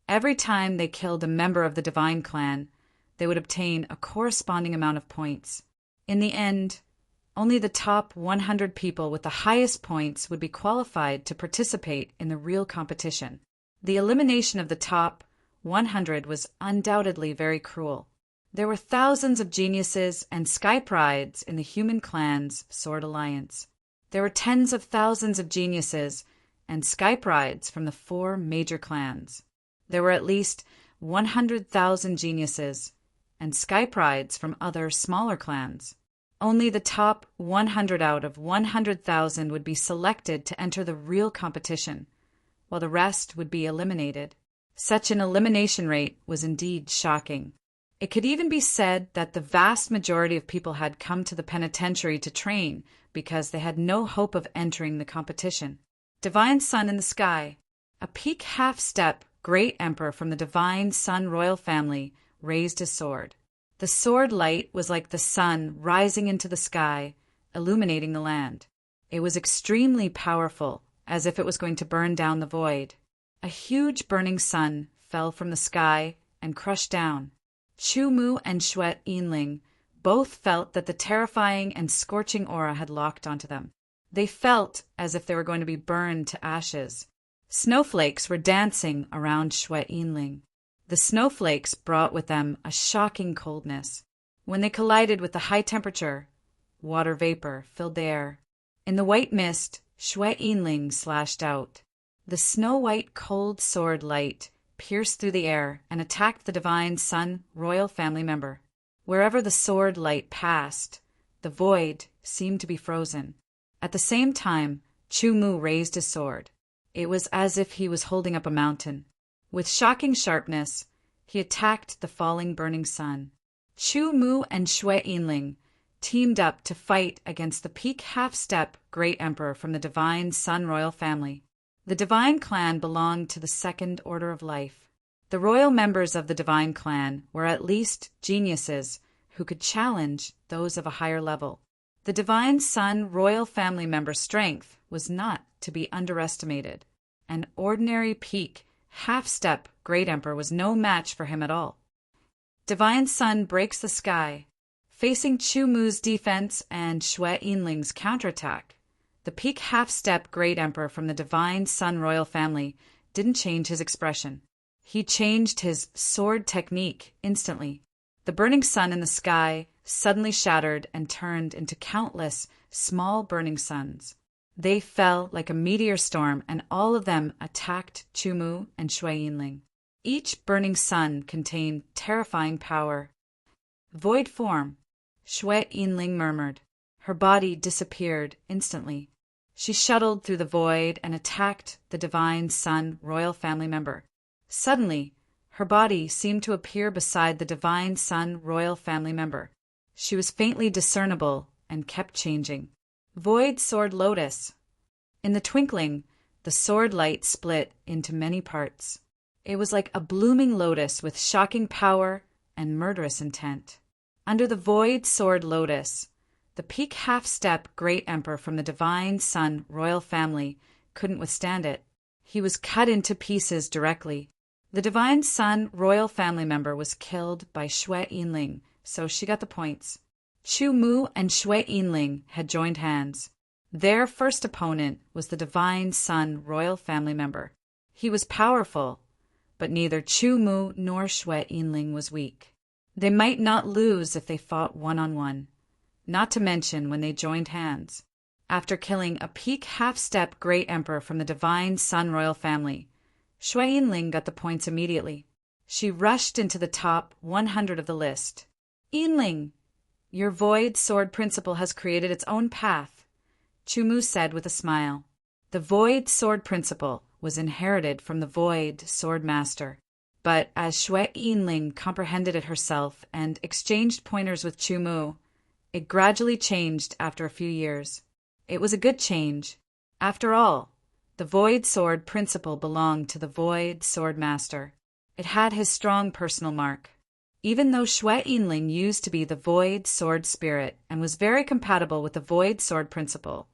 Every time they killed a member of the divine clan, they would obtain a corresponding amount of points. In the end, only the top 100 people with the highest points would be qualified to participate in the real competition. The elimination of the top 100 was undoubtedly very cruel. There were thousands of geniuses and sky prides in the human clan's Sword Alliance. There were tens of thousands of geniuses and sky prides from the 4 major clans. There were at least 100,000 geniuses and sky prides from other smaller clans. Only the top 100 out of 100,000 would be selected to enter the real competition, while the rest would be eliminated. Such an elimination rate was indeed shocking. It could even be said that the vast majority of people had come to the penitentiary to train because they had no hope of entering the competition. Divine Sun in the Sky, a peak half-step great emperor from the Divine Sun royal family, raised his sword. The sword light was like the sun rising into the sky, illuminating the land. It was extremely powerful, as if it was going to burn down the void. A huge burning sun fell from the sky and crushed down. Chu Mu and Xue Yinling both felt that the terrifying and scorching aura had locked onto them. They felt as if they were going to be burned to ashes. Snowflakes were dancing around Xue Yinling. The snowflakes brought with them a shocking coldness. When they collided with the high temperature, water vapor filled the air. In the white mist, Xue Yinling slashed out. The snow-white cold sword light pierced through the air and attacked the Divine Sun royal family member. Wherever the sword light passed, the void seemed to be frozen. At the same time, Chu Mu raised his sword. It was as if he was holding up a mountain. With shocking sharpness, he attacked the falling burning sun. Chu Mu and Xue Yinling teamed up to fight against the peak half-step great emperor from the Divine Sun royal family. The Divine Clan belonged to the second order of life. The royal members of the Divine Clan were at least geniuses who could challenge those of a higher level. The Divine Sun royal family member's strength was not to be underestimated. An ordinary peak half-step great emperor was no match for him at all. Divine Sun breaks the sky. Facing Chu Mu's defense and Xue Yinling's counterattack, the peak half-step great emperor from the Divine Sun royal family didn't change his expression. He changed his sword technique instantly. The burning sun in the sky suddenly shattered and turned into countless small burning suns. They fell like a meteor storm, and all of them attacked Chu Mu and Xue Yinling. Each burning sun contained terrifying power. Void form, Xue Yinling murmured. Her body disappeared instantly. She shuttled through the void and attacked the Divine Sun royal family member. Suddenly, her body seemed to appear beside the Divine Sun royal family member. She was faintly discernible and kept changing. Void Sword Lotus. In the twinkling, The sword light split into many parts. It was like a blooming lotus with shocking power and murderous intent. Under the void sword lotus, the peak half-step great emperor from the divine sun royal family couldn't withstand it. He was cut into pieces directly. The divine sun royal family member was killed by Xue Yinling, so she got the points. Chu Mu and Xue Yinling had joined hands. Their first opponent was the divine sun royal family member. He was powerful, but neither Chu Mu nor Xue Yinling was weak. They might not lose if they fought one-on-one, not to mention when they joined hands. After killing a peak half-step great emperor from the divine sun royal family, Xue Yinling got the points immediately. She rushed into the top 100 of the list. Yinling, your void sword principle has created its own path, Chu Mu said with a smile. The void sword principle was inherited from the void sword master. But as Xue Yinling comprehended it herself and exchanged pointers with Chu Mu, it gradually changed after a few years. It was a good change. After all, the void sword principle belonged to the void sword master. It had his strong personal mark. Even though Xue Yinling used to be the void sword spirit and was very compatible with the void sword principle,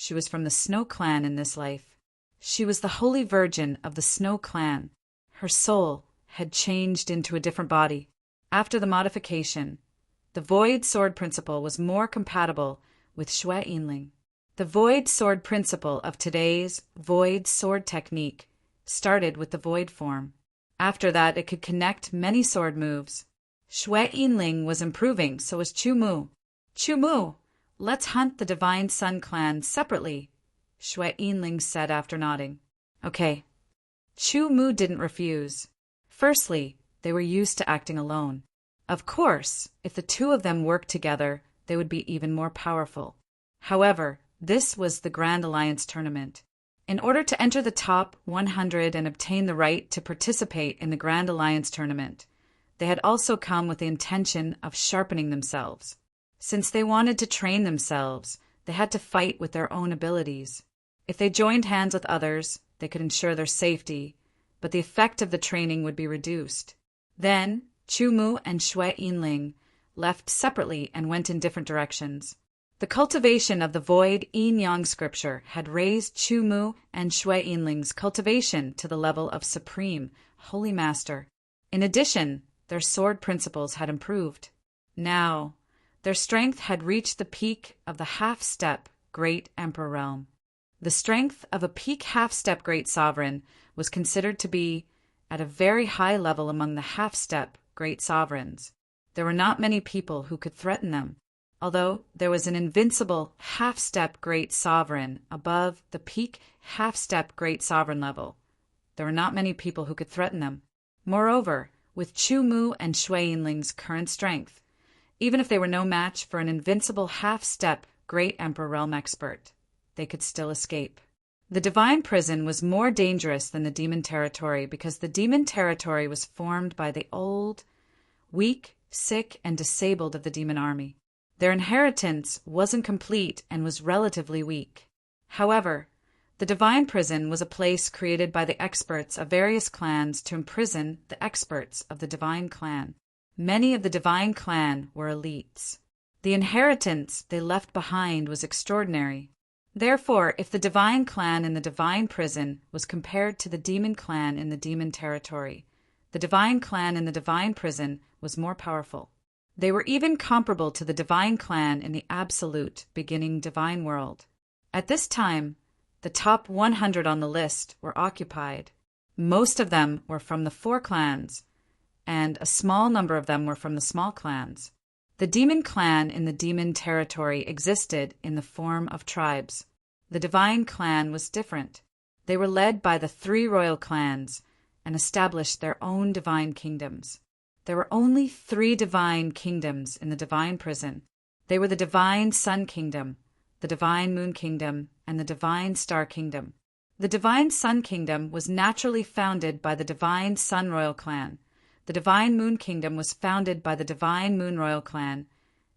she was from the Snow Clan in this life. She was the Holy Virgin of the Snow Clan. Her soul had changed into a different body. After the modification, the void sword principle was more compatible with Xue Yinling. The void sword principle of today's void sword technique started with the void form. After that, it could connect many sword moves. Xue Yinling was improving, so was Chu Mu. Chu Mu, let's hunt the Divine Sun Clan separately, Xue Yinling said after nodding. Okay. Chu Mu didn't refuse. Firstly, they were used to acting alone. Of course, if the two of them worked together, they would be even more powerful. However, this was the Grand Alliance tournament. In order to enter the top 100 and obtain the right to participate in the Grand Alliance tournament, they had also come with the intention of sharpening themselves. Since they wanted to train themselves, they had to fight with their own abilities. If they joined hands with others, they could ensure their safety, but the effect of the training would be reduced. Then, Chu Mu and Xue Yinling left separately and went in different directions. The cultivation of the void yin-yang scripture had raised Chu Mu and Xue Yinling's cultivation to the level of supreme, holy master. In addition, their sword principles had improved. Now, their strength had reached the peak of the half-step great emperor realm. The strength of a peak half-step great sovereign was considered to be at a very high level among the half-step great sovereigns. There were not many people who could threaten them. Although there was an invincible half-step great sovereign above the peak half-step great sovereign level, there were not many people who could threaten them. Moreover, with Chu Mu and Xue Yinling's current strength, even if they were no match for an invincible half-step great emperor realm expert, they could still escape. The divine prison was more dangerous than the demon territory because the demon territory was formed by the old, weak, sick, and disabled of the demon army. Their inheritance wasn't complete and was relatively weak. However, the divine prison was a place created by the experts of various clans to imprison the experts of the divine clan. Many of the divine clan were elites. The inheritance they left behind was extraordinary. Therefore, if the divine clan in the divine prison was compared to the demon clan in the demon territory, the divine clan in the divine prison was more powerful. They were even comparable to the divine clan in the absolute beginning divine world. At this time, the top 100 on the list were occupied. Most of them were from the 4 clans, and a small number of them were from the small clans. The demon clan in the demon territory existed in the form of tribes. The divine clan was different. They were led by the 3 royal clans and established their own divine kingdoms. There were only 3 divine kingdoms in the divine prison. They were the divine sun kingdom, the divine moon kingdom, and the divine star kingdom. The divine sun kingdom was naturally founded by the divine sun royal clan. The divine moon kingdom was founded by the divine moon royal clan,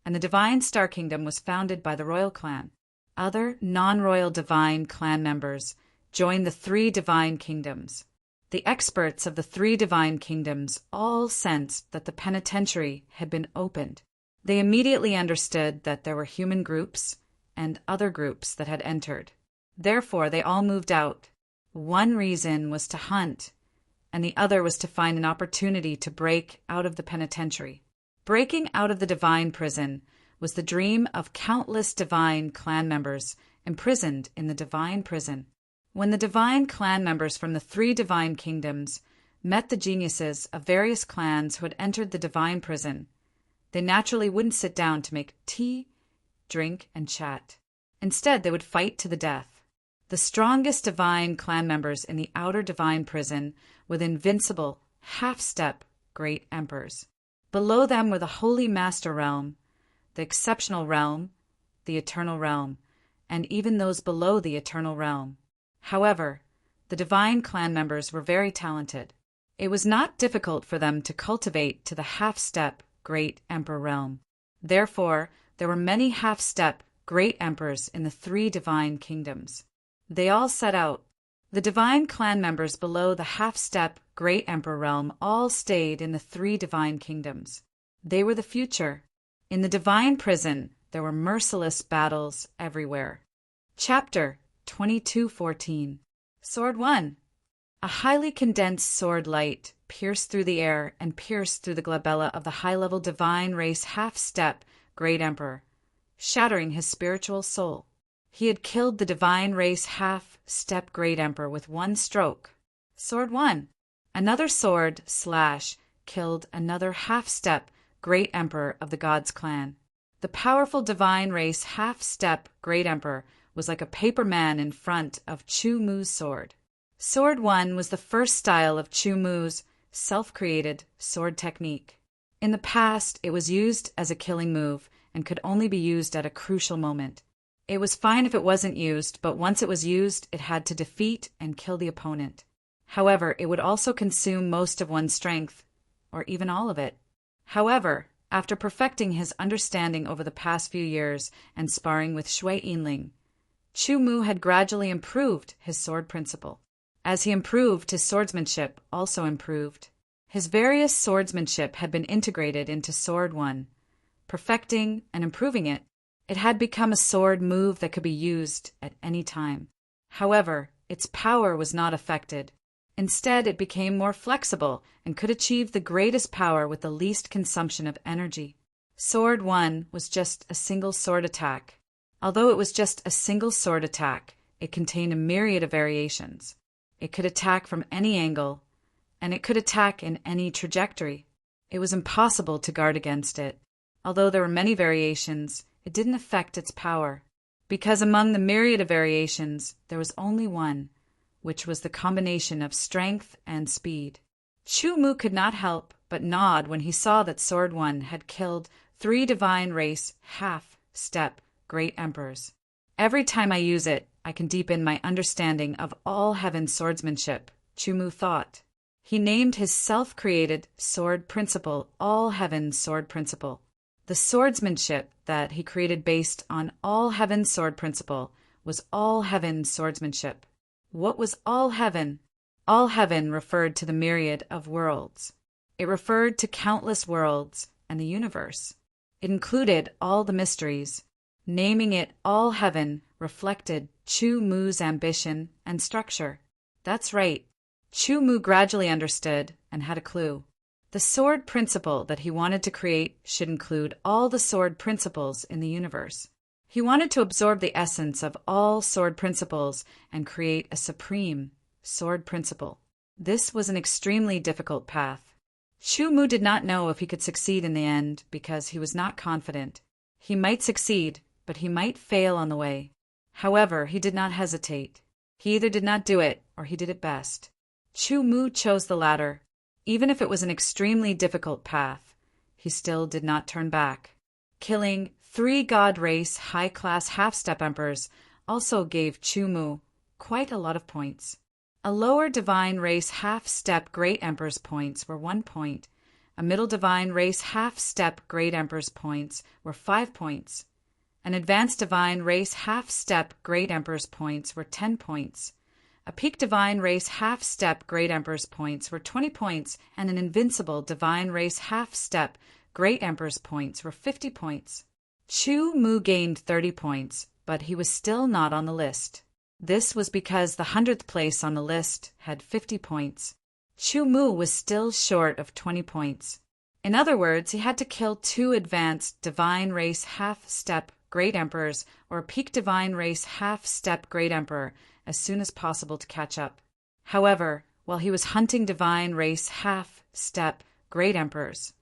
and the divine star kingdom was founded by the royal clan. Other non-royal divine clan members joined the three divine kingdoms. The experts of the three divine kingdoms all sensed that the penitentiary had been opened. They immediately understood that there were human groups and other groups that had entered. Therefore, they all moved out. One reason was to hunt, and the other was to find an opportunity to break out of the penitentiary. Breaking out of the divine prison was the dream of countless divine clan members imprisoned in the divine prison. When the divine clan members from the three divine kingdoms met the geniuses of various clans who had entered the divine prison, they naturally wouldn't sit down to make tea, drink, and chat. Instead, they would fight to the death. The strongest divine clan members in the outer divine prison were the invincible, half-step great emperors. Below them were the holy master realm, the exceptional realm, the eternal realm, and even those below the eternal realm. However, the divine clan members were very talented. It was not difficult for them to cultivate to the half-step great emperor realm. Therefore, there were many half-step great emperors in the three divine kingdoms. They all set out. The divine clan members below the half-step great emperor realm all stayed in the three divine kingdoms. They were the future. In the divine prison, there were merciless battles everywhere. Chapter 22:14. Sword 1. A highly condensed sword light pierced through the air and pierced through the glabella of the high-level divine race half-step great emperor, shattering his spiritual soul. He had killed the divine race half-step great emperor with one stroke. Sword 1. Another sword slash killed another half-step great emperor of the gods' clan. The powerful divine race half-step great emperor was like a paper man in front of Chu Mu's sword. Sword 1 was the first style of Chu Mu's self-created sword technique. In the past, it was used as a killing move and could only be used at a crucial moment. It was fine if it wasn't used, but once it was used, it had to defeat and kill the opponent. However, it would also consume most of one's strength, or even all of it. However, after perfecting his understanding over the past few years and sparring with Shui Yinling, Chu Mu had gradually improved his sword principle. As he improved, his swordsmanship also improved. His various swordsmanship had been integrated into Sword 1. Perfecting and improving it, it had become a sword move that could be used at any time. However, its power was not affected. Instead, it became more flexible and could achieve the greatest power with the least consumption of energy. Sword 1 was just a single sword attack. Although it was just a single sword attack, it contained a myriad of variations. It could attack from any angle, and it could attack in any trajectory. It was impossible to guard against it. Although there were many variations, it didn't affect its power. Because among the myriad of variations, there was only one, which was the combination of strength and speed. Chu Mu could not help but nod when he saw that Sword 1 had killed 3 divine race half-step great emperors. Every time I use it, I can deepen my understanding of all heaven's swordsmanship, Chu Mu thought. He named his self-created sword principle All Heaven's Sword Principle. The swordsmanship that he created based on All Heaven's Sword Principle was All Heaven's swordsmanship. What was all heaven? All heaven referred to the myriad of worlds. It referred to countless worlds and the universe. It included all the mysteries. Naming it All Heaven reflected Chu Mu's ambition and structure. That's right. Chu Mu gradually understood and had a clue. The sword principle that he wanted to create should include all the sword principles in the universe. He wanted to absorb the essence of all sword principles and create a supreme sword principle. This was an extremely difficult path. Chu Mu did not know if he could succeed in the end because he was not confident. He might succeed, but he might fail on the way. However, he did not hesitate. He either did not do it or he did it best. Chu Mu chose the latter. Even if it was an extremely difficult path, he still did not turn back. Killing 3 god race high-class half-step emperors also gave Chu Mu quite a lot of points. A lower divine race half-step great emperor's points were 1 point. A middle divine race half-step great emperor's points were 5 points. An advanced divine race half-step great emperor's points were 10 points. A peak divine race half-step Great Emperor's points were 20 points, and an invincible divine race half-step Great Emperor's points were 50 points. Chu Mu gained 30 points, but he was still not on the list. This was because the 100th place on the list had 50 points. Chu Mu was still short of 20 points. In other words, he had to kill 2 advanced divine race half-step Great Emperors or a peak divine race half-step Great Emperor as soon as possible to catch up. However, while he was hunting divine race half-step Great Emperors,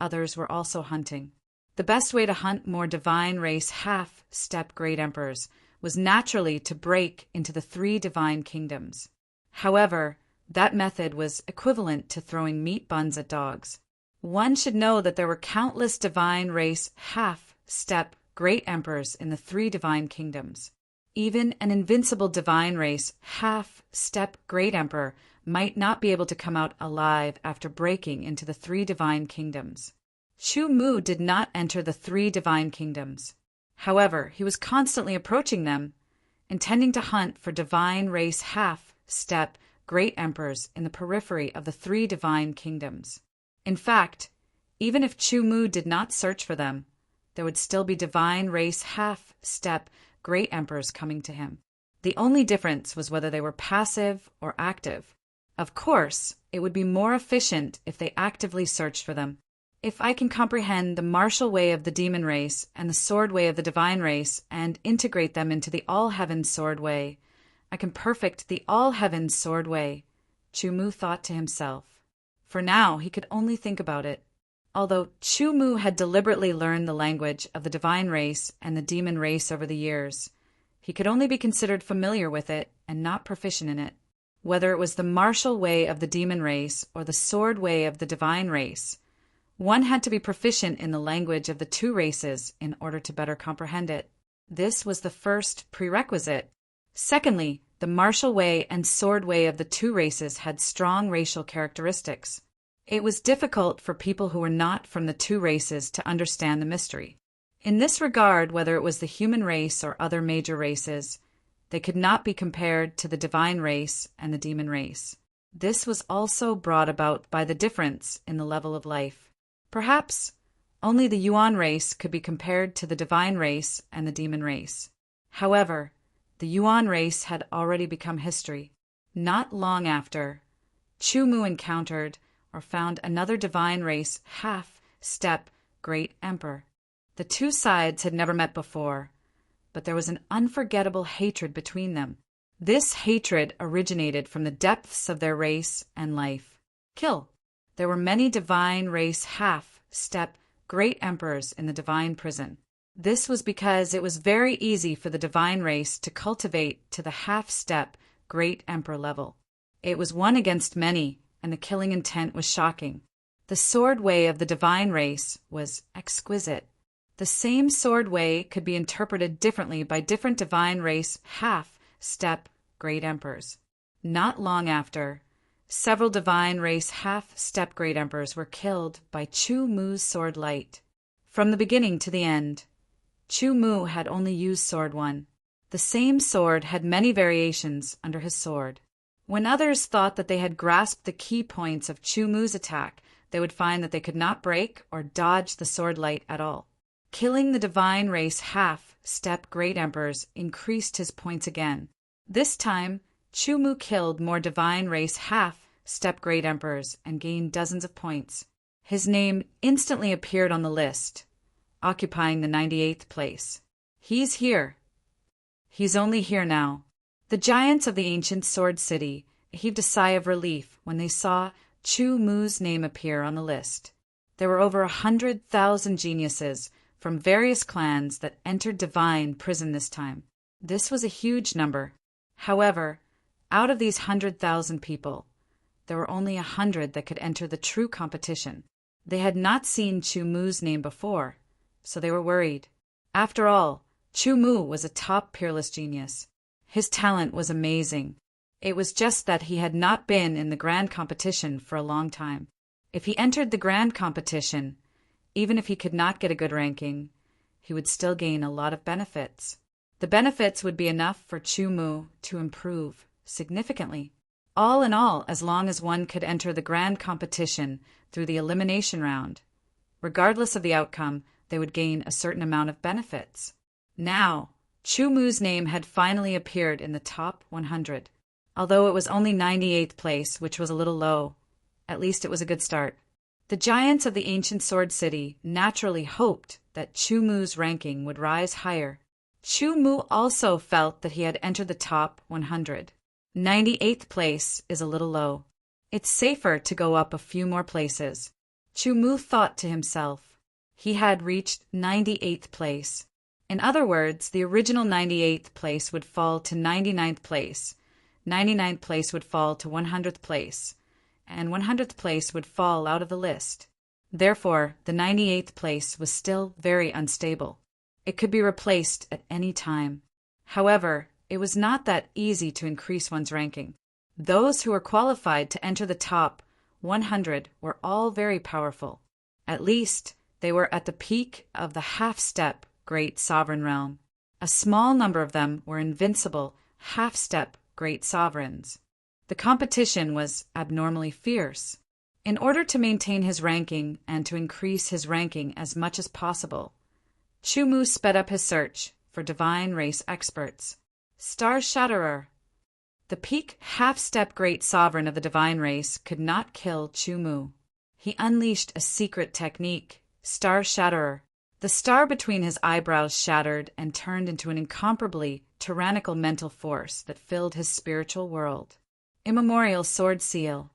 others were also hunting. The best way to hunt more divine race half-step Great Emperors was naturally to break into the 3 divine kingdoms. However, that method was equivalent to throwing meat buns at dogs. One should know that there were countless divine race half-step Great Emperors in the 3 divine kingdoms. Even an invincible divine race half-step Great Emperor might not be able to come out alive after breaking into the 3 divine kingdoms. Chu Mu did not enter the 3 divine kingdoms. However, he was constantly approaching them, intending to hunt for divine race half-step Great Emperors in the periphery of the 3 divine kingdoms. In fact, even if Chu Mu did not search for them, there would still be divine race half-step Great Emperors coming to him. The only difference was whether they were passive or active. Of course, it would be more efficient if they actively searched for them. If I can comprehend the martial way of the demon race and the sword way of the divine race and integrate them into the all-heavens sword way, I can perfect the all-heavens sword way, Chu Mu thought to himself. For now, he could only think about it. Although Chu Mu had deliberately learned the language of the divine race and the demon race over the years, he could only be considered familiar with it and not proficient in it. Whether it was the martial way of the demon race or the sword way of the divine race, one had to be proficient in the language of the 2 races in order to better comprehend it. This was the first prerequisite. Secondly, the martial way and sword way of the 2 races had strong racial characteristics. It was difficult for people who were not from the 2 races to understand the mystery. In this regard, whether it was the human race or other major races, they could not be compared to the divine race and the demon race. This was also brought about by the difference in the level of life. Perhaps only the Yuan race could be compared to the divine race and the demon race. However, the Yuan race had already become history. Not long after, Chu Mu encountered or found another divine race half-step Great Emperor. The 2 sides had never met before, but there was an unforgettable hatred between them. This hatred originated from the depths of their race and life. Kill. There were many divine race half-step Great Emperors in the divine prison. This was because it was very easy for the divine race to cultivate to the half-step Great Emperor level. It was 1 against many, and the killing intent was shocking. The sword way of the divine race was exquisite. The same sword way could be interpreted differently by different divine race half-step Great Emperors. Not long after, several divine race half-step Great Emperors were killed by Chu Mu's sword light. From the beginning to the end, Chu Mu had only used sword 1. The same sword had many variations under his sword. When others thought that they had grasped the key points of Chu Mu's attack, they would find that they could not break or dodge the sword light at all. Killing the divine race half-step Great Emperors increased his points again. This time, Chu Mu killed more divine race half-step Great Emperors and gained dozens of points. His name instantly appeared on the list, occupying the 98th place. He's here. He's only here now. The giants of the ancient sword city heaved a sigh of relief when they saw Chu Mu's name appear on the list. There were over 100,000 geniuses from various clans that entered divine prison this time. This was a huge number. However, out of these 100,000 people, there were only 100 that could enter the true competition. They had not seen Chu Mu's name before, so they were worried. After all, Chu Mu was a top peerless genius. His talent was amazing. It was just that he had not been in the grand competition for a long time. If he entered the grand competition, even if he could not get a good ranking, he would still gain a lot of benefits. The benefits would be enough for Chu Mu to improve significantly. All in all, as long as one could enter the grand competition through the elimination round, regardless of the outcome, they would gain a certain amount of benefits. Now, Chu Mu's name had finally appeared in the top 100. Although it was only 98th place, which was a little low, at least it was a good start. The giants of the ancient Sword City naturally hoped that Chu Mu's ranking would rise higher. Chu Mu also felt that he had entered the top 100. 98th place is a little low. It's safer to go up a few more places. Chu Mu thought to himself. He had reached 98th place. In other words, the original 98th place would fall to 99th place, 99th place would fall to 100th place, and 100th place would fall out of the list. Therefore, the 98th place was still very unstable. It could be replaced at any time. However, it was not that easy to increase one's ranking. Those who were qualified to enter the top 100 were all very powerful. At least, they were at the peak of the half-step great sovereign realm. A small number of them were invincible half-step great sovereigns. The competition was abnormally fierce. In order to maintain his ranking and to increase his ranking as much as possible, Chu Mu sped up his search for divine race experts. Star Shatterer. The peak half-step great sovereign of the divine race could not kill Chu Mu. He unleashed a secret technique, Star Shatterer. The star between his eyebrows shattered and turned into an incomparably tyrannical mental force that filled his spiritual world. Immemorial Sword Seal.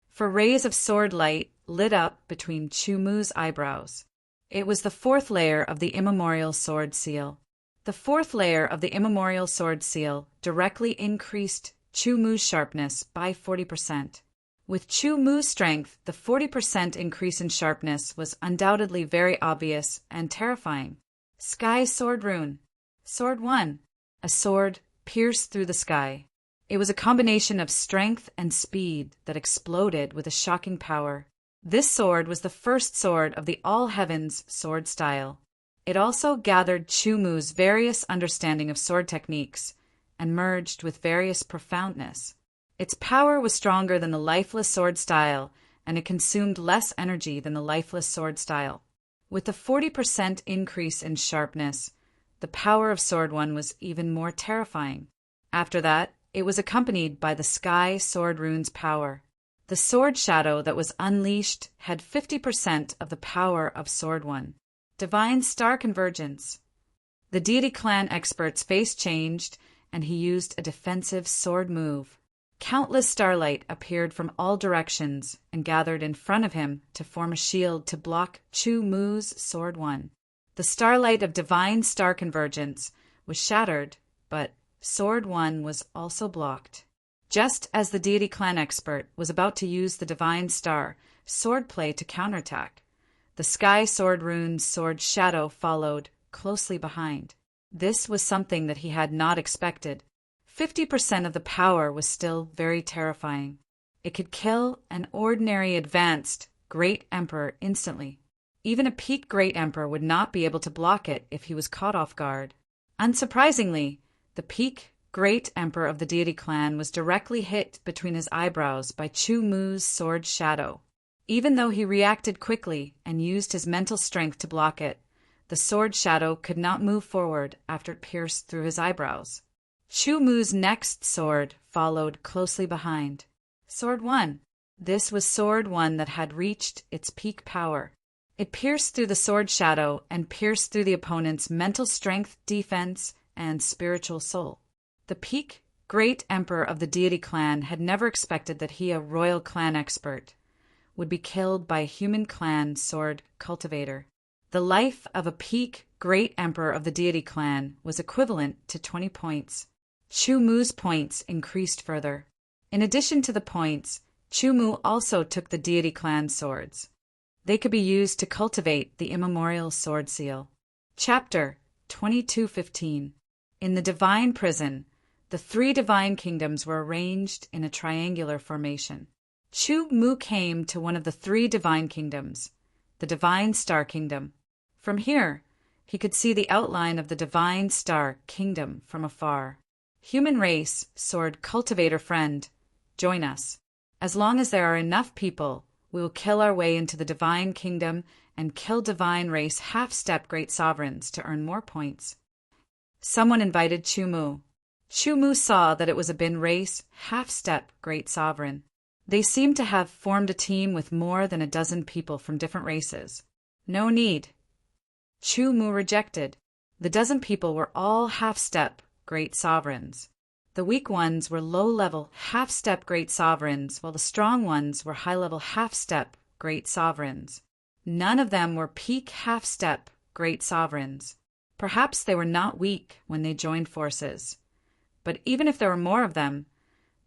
For rays of sword light lit up between Chu Mu's eyebrows. It was the fourth layer of the immemorial sword seal. The fourth layer of the immemorial sword seal directly increased Chu Mu's sharpness by 40%. With Chu Mu's strength, the 40% increase in sharpness was undoubtedly very obvious and terrifying. Sky Sword Rune. Sword 1. A sword pierced through the sky. It was a combination of strength and speed that exploded with a shocking power. This sword was the first sword of the All Heavens sword style. It also gathered Chu Mu's various understanding of sword techniques and merged with various profoundness. Its power was stronger than the lifeless sword style, and it consumed less energy than the lifeless sword style. With the 40% increase in sharpness, the power of Sword 1 was even more terrifying. After that, it was accompanied by the Sky Sword Rune's power. The sword shadow that was unleashed had 50% of the power of Sword 1. Divine Star Convergence. The deity clan expert's face changed, and he used a defensive sword move. Countless starlight appeared from all directions and gathered in front of him to form a shield to block Chu Mu's Sword 1. The starlight of Divine Star Convergence was shattered, but Sword 1 was also blocked. Just as the deity clan expert was about to use the Divine Star swordplay to counterattack, the Sky Sword Rune's sword shadow followed closely behind. This was something that he had not expected. 50% of the power was still very terrifying. It could kill an ordinary advanced Great Emperor instantly. Even a peak Great Emperor would not be able to block it if he was caught off guard. Unsurprisingly, the peak Great Emperor of the deity clan was directly hit between his eyebrows by Chu Mu's sword shadow. Even though he reacted quickly and used his mental strength to block it, the sword shadow could not move forward after it pierced through his eyebrows. Chu Mu's next sword followed closely behind. Sword 1. This was Sword 1 that had reached its peak power. It pierced through the sword shadow and pierced through the opponent's mental strength, defense, and spiritual soul. The peak Great Emperor of the deity clan had never expected that he, a royal clan expert, would be killed by a human clan sword cultivator. The life of a peak Great Emperor of the deity clan was equivalent to 20 points. Chu Mu's points increased further. In addition to the points, Chu Mu also took the deity clan swords. They could be used to cultivate the immemorial sword seal. Chapter 22:15. In the divine prison, the three divine kingdoms were arranged in a triangular formation. Chu Mu came to one of the three divine kingdoms, the Divine Star Kingdom. From here, he could see the outline of the Divine Star Kingdom from afar. Human race, soared cultivator friend, join us. As long as there are enough people, we will kill our way into the divine kingdom and kill divine race half-step great sovereigns to earn more points. Someone invited Chumu. Chumu saw that it was a bin race, half-step great sovereign. They seemed to have formed a team with more than a dozen people from different races. No need. Chumu rejected. The dozen people were all half-step great sovereigns. The weak ones were low-level half-step great sovereigns, while the strong ones were high-level half-step great sovereigns. None of them were peak half-step great sovereigns. Perhaps they were not weak when they joined forces. But even if there were more of them,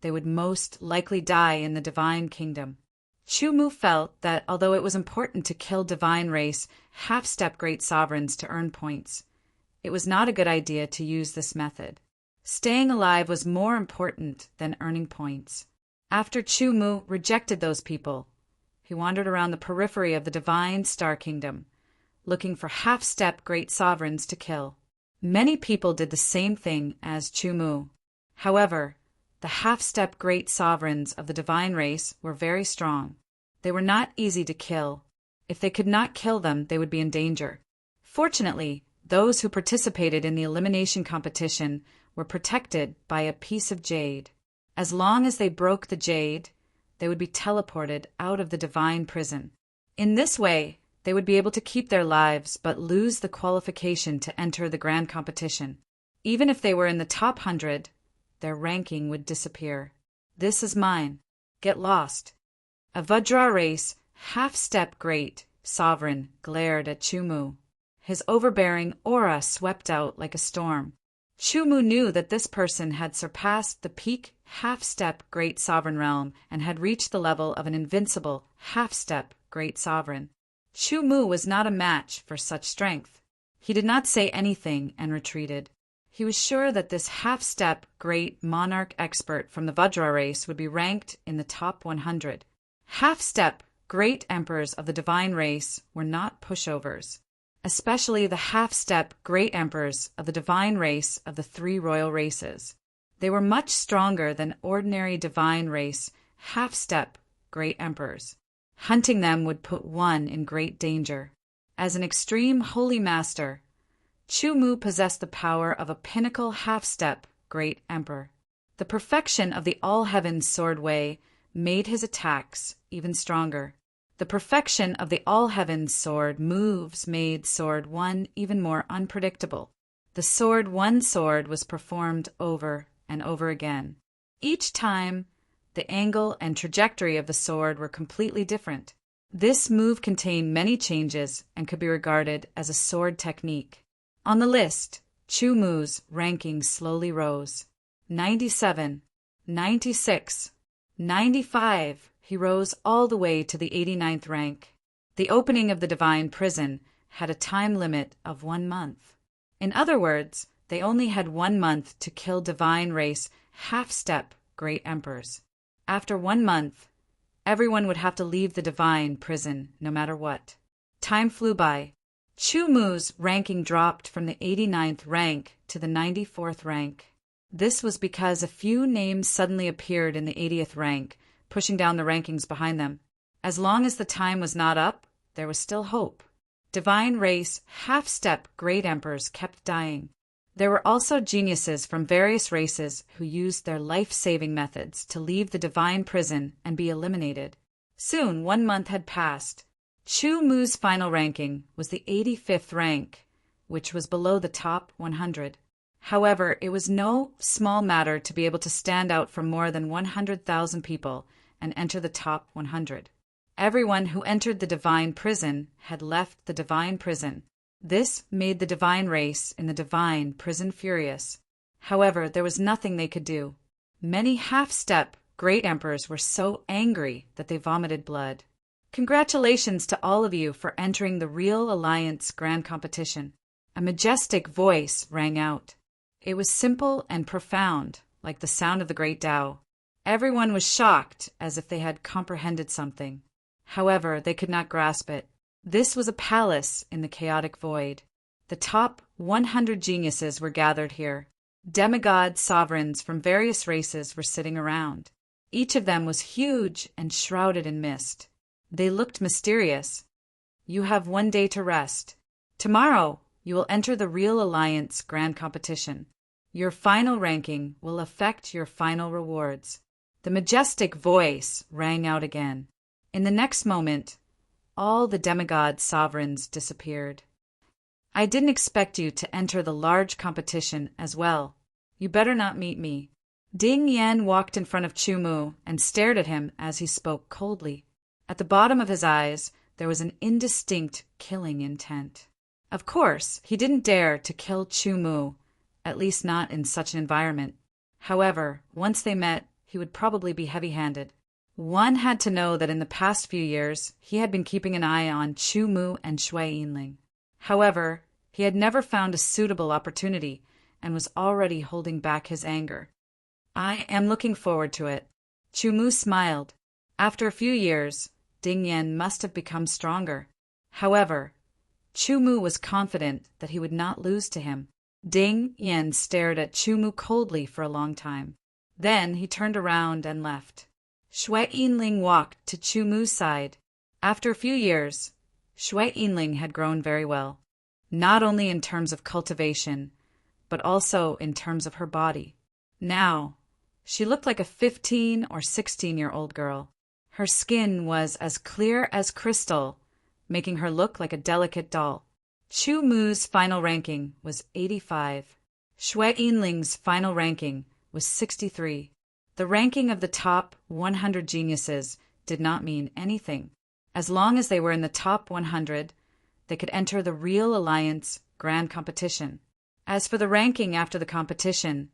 they would most likely die in the divine kingdom. Chumu felt that although it was important to kill divine race half-step great sovereigns to earn points, it was not a good idea to use this method. Staying alive was more important than earning points. After Chumu rejected those people, he wandered around the periphery of the divine star kingdom, looking for half-step great sovereigns to kill. Many people did the same thing as Chumu. However, the half-step great sovereigns of the divine race were very strong. They were not easy to kill. If they could not kill them, they would be in danger. Fortunately, those who participated in the elimination competition were protected by a piece of jade. As long as they broke the jade, they would be teleported out of the divine prison. In this way, they would be able to keep their lives but lose the qualification to enter the grand competition. Even if they were in the top 100, their ranking would disappear. This is mine. Get lost. A Vajra race, half-step great sovereign glared at Chumu. His overbearing aura swept out like a storm. Chumu knew that this person had surpassed the peak half-step great sovereign realm and had reached the level of an invincible half-step great sovereign. Chumu was not a match for such strength. He did not say anything and retreated. He was sure that this half-step great monarch expert from the Vajra race would be ranked in the top 100. Half-step great emperors of the divine race were not pushovers, especially the half-step great emperors of the divine race of the 3 royal races. They were much stronger than ordinary divine race half-step great emperors. Hunting them would put one in great danger. As an extreme holy master, Chumu possessed the power of a pinnacle half-step great emperor. The perfection of the all-heavens sword way made his attacks even stronger. The perfection of the all-heavens sword moves made sword 1 even more unpredictable. The sword 1 sword was performed over and over again. Each time, the angle and trajectory of the sword were completely different. This move contained many changes and could be regarded as a sword technique. On the list, Chumu's ranking slowly rose. 97, 96, 95. He rose all the way to the 89th rank. The opening of the divine prison had a time limit of 1 month. In other words, they only had 1 month to kill divine race half-step great emperors. After 1 month, everyone would have to leave the divine prison no matter what. Time flew by. Chumu's ranking dropped from the 89th rank to the 94th rank. This was because a few names suddenly appeared in the 80th rank, pushing down the rankings behind them. As long as the time was not up, there was still hope. Divine race half-step great emperors kept dying. There were also geniuses from various races who used their life-saving methods to leave the divine prison and be eliminated. Soon 1 month had passed. Chumu's final ranking was the 85th rank, which was below the top 100. However, it was no small matter to be able to stand out from more than 100,000 people and enter the top 100. Everyone who entered the divine prison had left the divine prison. This made the divine race in the divine prison furious. However, there was nothing they could do. Many half-step great emperors were so angry that they vomited blood. Congratulations to all of you for entering the Real Alliance Grand Competition. A majestic voice rang out. It was simple and profound, like the sound of the great Tao. Everyone was shocked, as if they had comprehended something. However, they could not grasp it. This was a palace in the chaotic void. The top 100 geniuses were gathered here. Demigod sovereigns from various races were sitting around. Each of them was huge and shrouded in mist. They looked mysterious. You have 1 day to rest. Tomorrow, you will enter the Real Alliance Grand Competition. Your final ranking will affect your final rewards. The majestic voice rang out again. In the next moment, all the demigod sovereigns disappeared. I didn't expect you to enter the large competition as well. You better not meet me. Ding Yan walked in front of Chu Mu and stared at him as he spoke coldly. At the bottom of his eyes, there was an indistinct killing intent. Of course, he didn't dare to kill Chu Mu, at least not in such an environment. However, once they met, he would probably be heavy-handed. One had to know that in the past few years, he had been keeping an eye on Chu Mu and Shui Yinling. However, he had never found a suitable opportunity and was already holding back his anger. I am looking forward to it. Chu Mu smiled. After a few years, Ding Yan must have become stronger. However, Chu Mu was confident that he would not lose to him. Ding Yan stared at Chu Mu coldly for a long time. Then he turned around and left. Shui Yinling walked to Chu Mu's side. After a few years, Shui Yinling had grown very well, not only in terms of cultivation, but also in terms of her body. Now, she looked like a 15 or 16-year-old girl. Her skin was as clear as crystal, making her look like a delicate doll. Chu Mu's final ranking was 85. Shui Yinling's final ranking was 63. The ranking of the top 100 geniuses did not mean anything. As long as they were in the top 100, they could enter the Real Alliance Grand Competition. As for the ranking after the competition,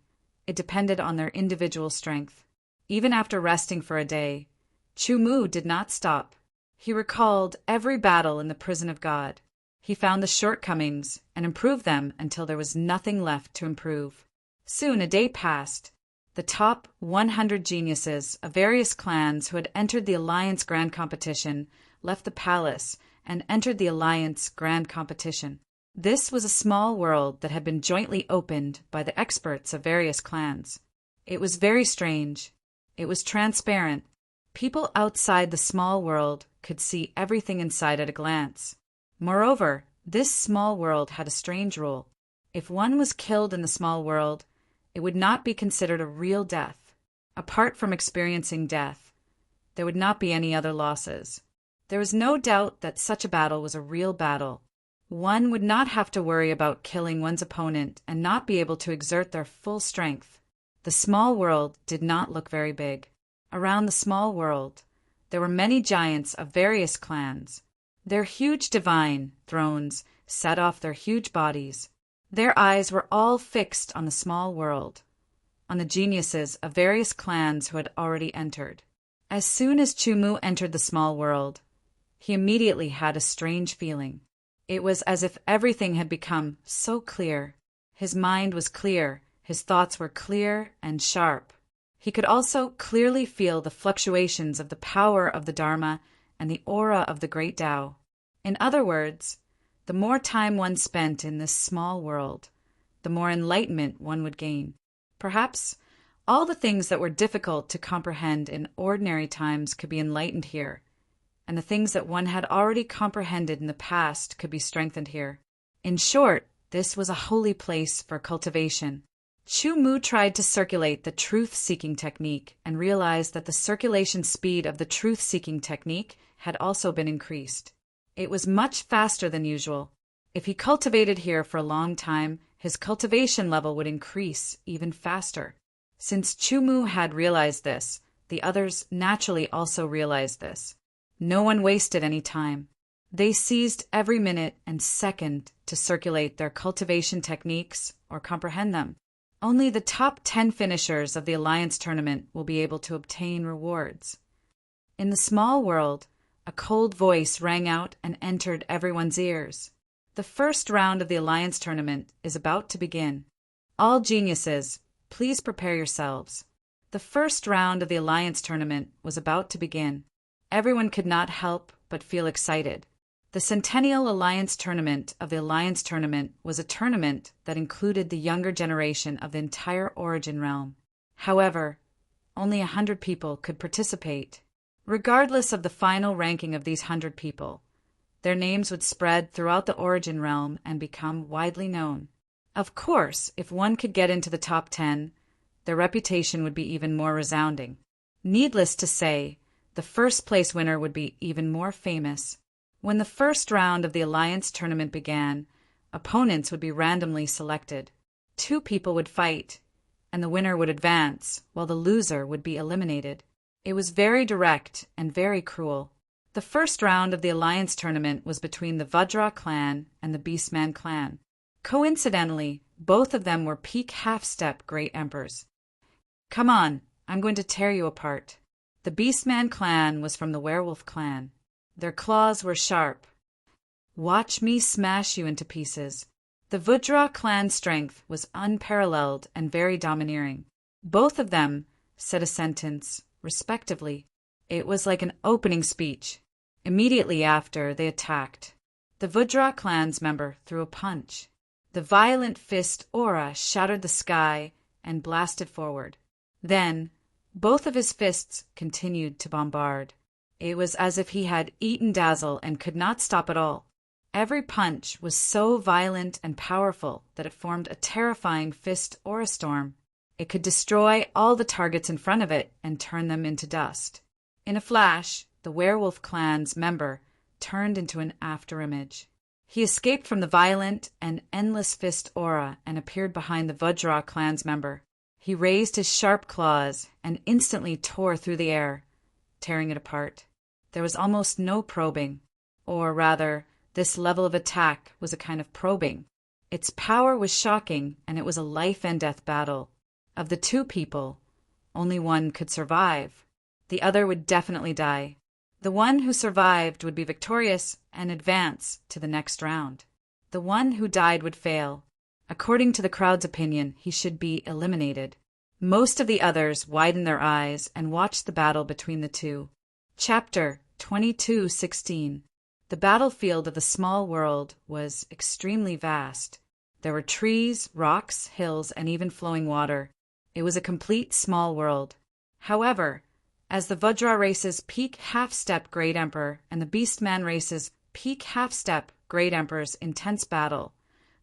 it depended on their individual strength. Even after resting for a day, Chu Mu did not stop. He recalled every battle in the Prison of God. He found the shortcomings and improved them until there was nothing left to improve. Soon a day passed. The top 100 geniuses of various clans who had entered the Alliance Grand Competition left the palace and entered the Alliance Grand Competition. This was a small world that had been jointly opened by the experts of various clans. It was very strange. It was transparent. People outside the small world could see everything inside at a glance. Moreover, this small world had a strange rule. If one was killed in the small world, it would not be considered a real death. Apart from experiencing death, there would not be any other losses. There was no doubt that such a battle was a real battle. One would not have to worry about killing one's opponent and not be able to exert their full strength. The small world did not look very big. Around the small world, there were many giants of various clans. Their huge divine thrones set off their huge bodies. Their eyes were all fixed on the small world, on the geniuses of various clans who had already entered. As soon as Chu Mu entered the small world, he immediately had a strange feeling. It was as if everything had become so clear. His mind was clear, his thoughts were clear and sharp. He could also clearly feel the fluctuations of the power of the Dharma and the aura of the Great Tao. In other words, the more time one spent in this small world, the more enlightenment one would gain. Perhaps all the things that were difficult to comprehend in ordinary times could be enlightened here, and the things that one had already comprehended in the past could be strengthened here. In short, this was a holy place for cultivation. Chu Mu tried to circulate the truth-seeking technique and realized that the circulation speed of the truth-seeking technique had also been increased. It was much faster than usual. If he cultivated here for a long time, his cultivation level would increase even faster. Since Chu Mu had realized this, the others naturally also realized this. No one wasted any time. They seized every minute and second to circulate their cultivation techniques or comprehend them. Only the top 10 finishers of the Alliance tournament will be able to obtain rewards. In the small world, a cold voice rang out and entered everyone's ears. The first round of the Alliance tournament is about to begin. All geniuses, please prepare yourselves. The first round of the Alliance tournament was about to begin. Everyone could not help but feel excited. The Centennial Alliance Tournament of the Alliance Tournament was a tournament that included the younger generation of the entire Origin realm. However, only 100 people could participate. Regardless of the final ranking of these 100 people, their names would spread throughout the Origin realm and become widely known. Of course, if one could get into the top 10, their reputation would be even more resounding. Needless to say, the first place winner would be even more famous. When the first round of the Alliance tournament began, opponents would be randomly selected. 2 people would fight, and the winner would advance, while the loser would be eliminated. It was very direct and very cruel. The first round of the Alliance tournament was between the Vajra clan and the Beastman clan. Coincidentally, both of them were peak half-step Great Emperors. Come on, I'm going to tear you apart. The Beastman clan was from the Werewolf clan. Their claws were sharp. Watch me smash you into pieces. The Vajra clan strength was unparalleled and very domineering. Both of them said a sentence, respectively. It was like an opening speech. Immediately after, they attacked. The Vajra clan's member threw a punch. The violent fist aura shattered the sky and blasted forward. Then, both of his fists continued to bombard. It was as if he had eaten Dazzle and could not stop at all. Every punch was so violent and powerful that it formed a terrifying fist aura storm. It could destroy all the targets in front of it and turn them into dust. In a flash, the Werewolf clan's member turned into an afterimage. He escaped from the violent and endless fist aura and appeared behind the Vajra clan's member. He raised his sharp claws and instantly tore through the air, tearing it apart. There was almost no probing, or rather, this level of attack was a kind of probing. Its power was shocking, and it was a life-and-death battle. Of the 2 people, only one could survive. The other would definitely die. The one who survived would be victorious and advance to the next round. The one who died would fail. According to the crowd's opinion, he should be eliminated. Most of the others widened their eyes and watched the battle between the 2. Chapter 22:16. The battlefield of the small world was extremely vast. There were trees, rocks, hills, and even flowing water. It was a complete small world. However, as the Vajra race's peak half-step Great Emperor and the Beastman race's peak half-step Great Emperor's intense battle,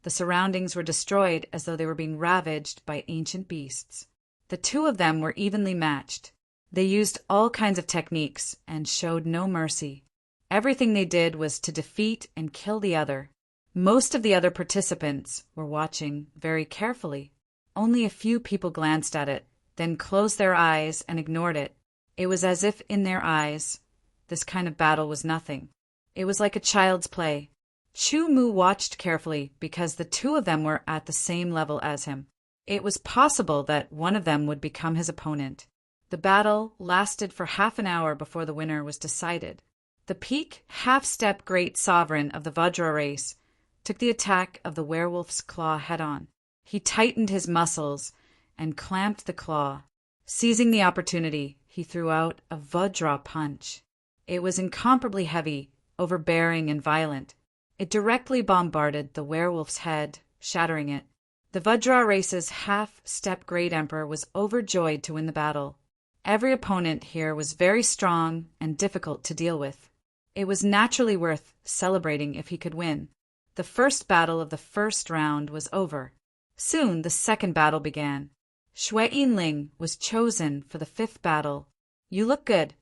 the surroundings were destroyed as though they were being ravaged by ancient beasts. The 2 of them were evenly matched. They used all kinds of techniques and showed no mercy. Everything they did was to defeat and kill the other. Most of the other participants were watching very carefully. Only a few people glanced at it, then closed their eyes and ignored it. It was as if in their eyes, this kind of battle was nothing. It was like a child's play. Chu Mu watched carefully because the 2 of them were at the same level as him. It was possible that one of them would become his opponent. The battle lasted for half an hour before the winner was decided. The peak half-step Great Sovereign of the Vajra race took the attack of the werewolf's claw head-on. He tightened his muscles and clamped the claw. Seizing the opportunity, he threw out a Vajra punch. It was incomparably heavy, overbearing, and violent. It directly bombarded the werewolf's head, shattering it. The Vajra race's half-step Great Emperor was overjoyed to win the battle. Every opponent here was very strong and difficult to deal with. It was naturally worth celebrating if he could win. The first battle of the first round was over. Soon the second battle began. Xue Yinling was chosen for the 5th battle. You look good.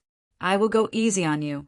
I will go easy on you.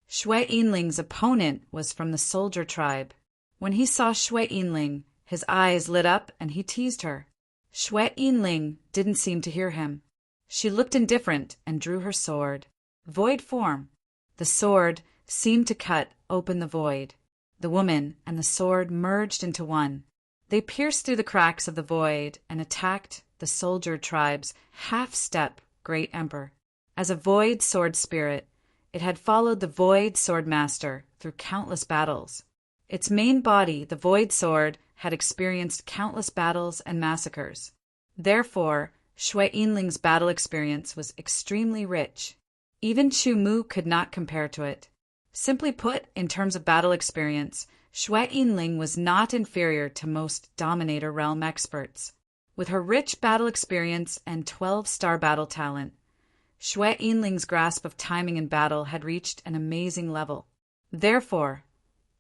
Xue Yinling's opponent was from the soldier tribe. When he saw Xue Yinling, his eyes lit up and he teased her. Xue Yinling didn't seem to hear him. She looked indifferent and drew her sword. Void form. The sword seemed to cut open the void. The woman and the sword merged into one. They pierced through the cracks of the void and attacked the soldier tribe's half-step Great Emperor. As a void sword spirit, it had followed the void sword master through countless battles. Its main body, the void sword, had experienced countless battles and massacres. Therefore, Xue Yinling's battle experience was extremely rich. Even Chu Mu could not compare to it. Simply put, in terms of battle experience, Xue Yinling was not inferior to most Dominator Realm experts. With her rich battle experience and 12-star battle talent, Xue Yinling's grasp of timing in battle had reached an amazing level. Therefore,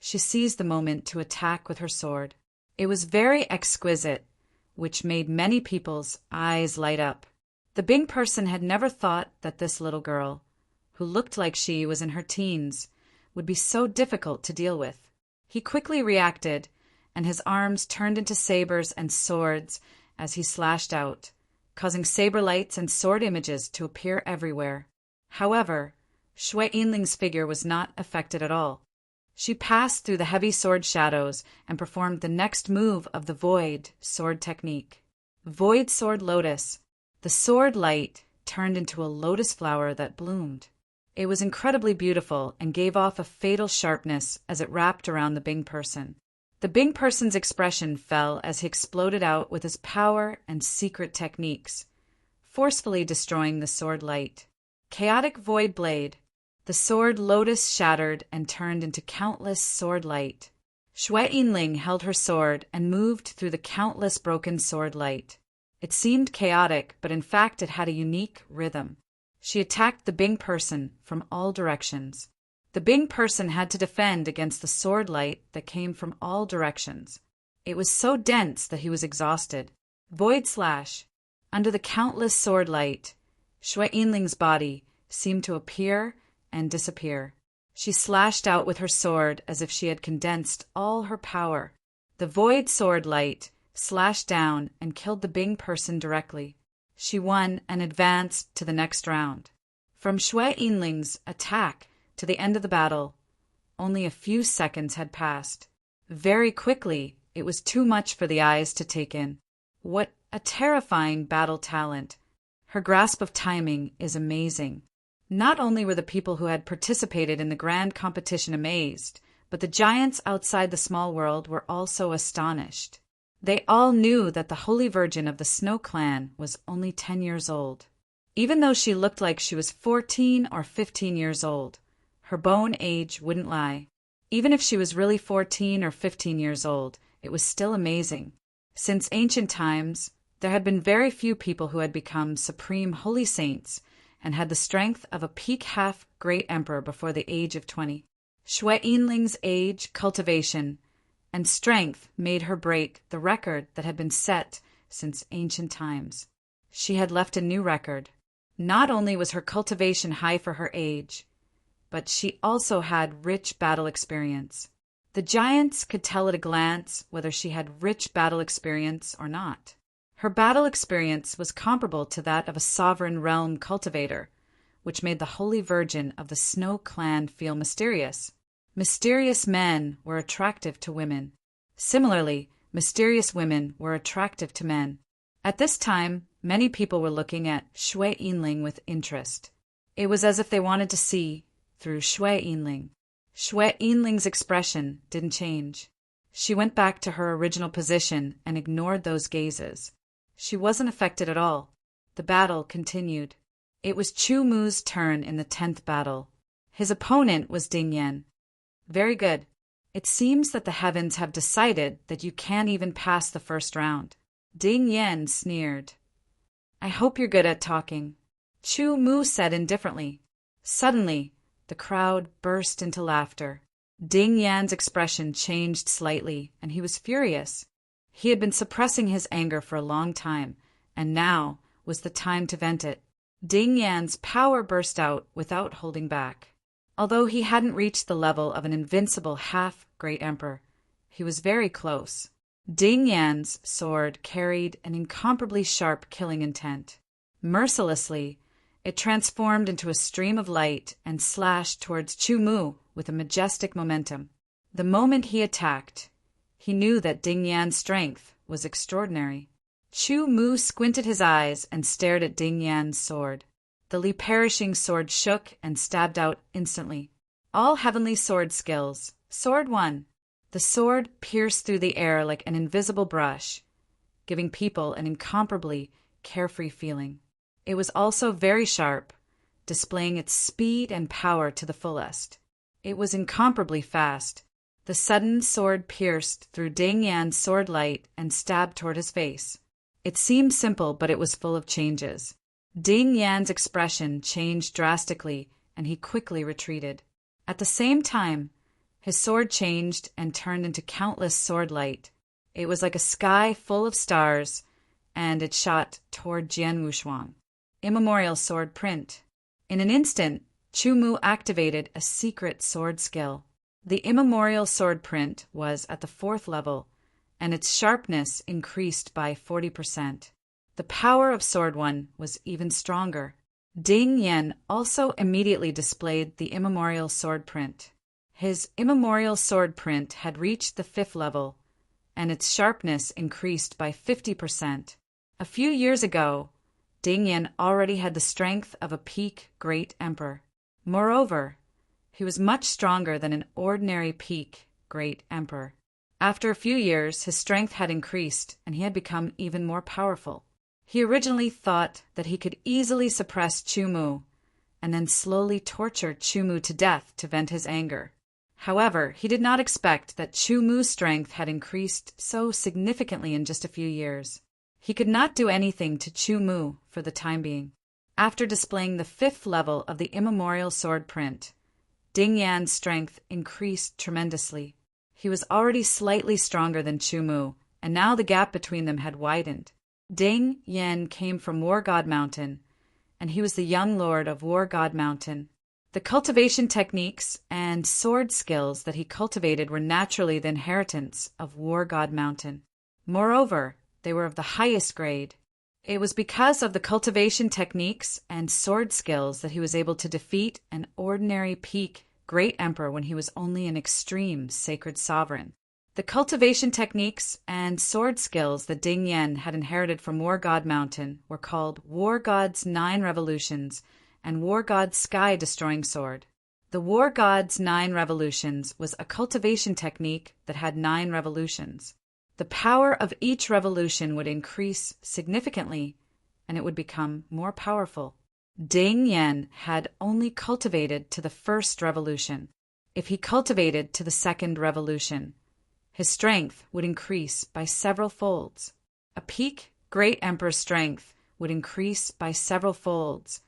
she seized the moment to attack with her sword. It was very exquisite, which made many people's eyes light up. The Bing person had never thought that this little girl, who looked like she was in her teens, would be so difficult to deal with. He quickly reacted, and his arms turned into sabers and swords as he slashed out, causing saber lights and sword images to appear everywhere. However, Xue Yinling's figure was not affected at all. She passed through the heavy sword shadows and performed the next move of the Void sword technique. Void Sword Lotus. The sword light turned into a lotus flower that bloomed. It was incredibly beautiful and gave off a fatal sharpness as it wrapped around the Bing person. The Bing person's expression fell as he exploded out with his power and secret techniques, forcefully destroying the sword light. Chaotic Void Blade. The sword lotus shattered and turned into countless sword light. Xue Yinling held her sword and moved through the countless broken sword light. It seemed chaotic, but in fact it had a unique rhythm. She attacked the Bing person from all directions. The Bing person had to defend against the sword light that came from all directions. It was so dense that he was exhausted. Void Slash. Under the countless sword light, Xue Yinling's body seemed to appear and disappear. She slashed out with her sword as if she had condensed all her power. The Void Sword Light slashed down and killed the Bing person directly. She won and advanced to the next round. From Xue Yinling's attack to the end of the battle, only a few seconds had passed. Very quickly, it was too much for the eyes to take in. What a terrifying battle talent! Her grasp of timing is amazing. Not only were the people who had participated in the grand competition amazed, but the giants outside the small world were also astonished. They all knew that the Holy Virgin of the Snow Clan was only 10 years old. Even though she looked like she was 14 or 15 years old, her bone age wouldn't lie. Even if she was really 14 or 15 years old, it was still amazing. Since ancient times, there had been very few people who had become supreme holy saints and had the strength of a peak half-great emperor before the age of 20. Xue Yinling's age, cultivation, and strength made her break the record that had been set since ancient times. She had left a new record. Not only was her cultivation high for her age, but she also had rich battle experience. The giants could tell at a glance whether she had rich battle experience or not. Her battle experience was comparable to that of a sovereign realm cultivator, which made the Holy Virgin of the Snow Clan feel mysterious. Mysterious men were attractive to women. Similarly, mysterious women were attractive to men. At this time, many people were looking at Xue Yinling with interest. It was as if they wanted to see through Xue Yinling. Xue Yinling's expression didn't change. She went back to her original position and ignored those gazes. She wasn't affected at all. The battle continued. It was Chu Mu's turn in the 10th battle. His opponent was Ding Yan. Very good. It seems that the heavens have decided that you can't even pass the first round. Ding Yan sneered. I hope you're good at talking. Chu Mu said indifferently. Suddenly, the crowd burst into laughter. Ding Yan's expression changed slightly, and he was furious. He had been suppressing his anger for a long time, and now was the time to vent it. Ding Yan's power burst out without holding back. Although he hadn't reached the level of an invincible half-great emperor, he was very close. Ding Yan's sword carried an incomparably sharp killing intent. Mercilessly, it transformed into a stream of light and slashed towards Chu Mu with a majestic momentum. The moment he attacked, he knew that Ding Yan's strength was extraordinary. Chu Mu squinted his eyes and stared at Ding Yan's sword. The perishing sword shook and stabbed out instantly. All heavenly sword skills. Sword 1. The sword pierced through the air like an invisible brush, giving people an incomparably carefree feeling. It was also very sharp, displaying its speed and power to the fullest. It was incomparably fast. The sudden sword pierced through Ding Yan's sword light and stabbed toward his face. It seemed simple, but it was full of changes. Ding Yan's expression changed drastically, and he quickly retreated. At the same time, his sword changed and turned into countless sword light. It was like a sky full of stars, and it shot toward Jian Wushuang. Immemorial sword print. In an instant, Chu Mu activated a secret sword skill. The immemorial sword print was at the 4th level, and its sharpness increased by 40%. The power of Sword One was even stronger. Ding Yan also immediately displayed the immemorial sword print. His immemorial sword print had reached the 5th level, and its sharpness increased by 50%. A few years ago, Ding Yan already had the strength of a peak great emperor. Moreover, he was much stronger than an ordinary peak great emperor. After a few years, his strength had increased, and he had become even more powerful. He originally thought that he could easily suppress Chu Mu, and then slowly torture Chu Mu to death to vent his anger. However, he did not expect that Chu Mu's strength had increased so significantly in just a few years. He could not do anything to Chu Mu for the time being. After displaying the 5th level of the immemorial sword print, Ding Yan's strength increased tremendously. He was already slightly stronger than Chu Mu, and now the gap between them had widened. Ding Yan came from War God Mountain, and he was the young lord of War God Mountain. The cultivation techniques and sword skills that he cultivated were naturally the inheritance of War God Mountain. Moreover, they were of the highest grade. It was because of the cultivation techniques and sword skills that he was able to defeat an ordinary peak great emperor when he was only an extreme sacred sovereign. The cultivation techniques and sword skills that Ding Yan had inherited from War God Mountain were called War God's 9 Revolutions and War God's Sky Destroying Sword. The War God's 9 Revolutions was a cultivation technique that had 9 revolutions. The power of each revolution would increase significantly, and it would become more powerful. Ding Yan had only cultivated to the 1st revolution. If he cultivated to the 2nd revolution, his strength would increase by several folds. A peak great emperor's strength would increase by several folds,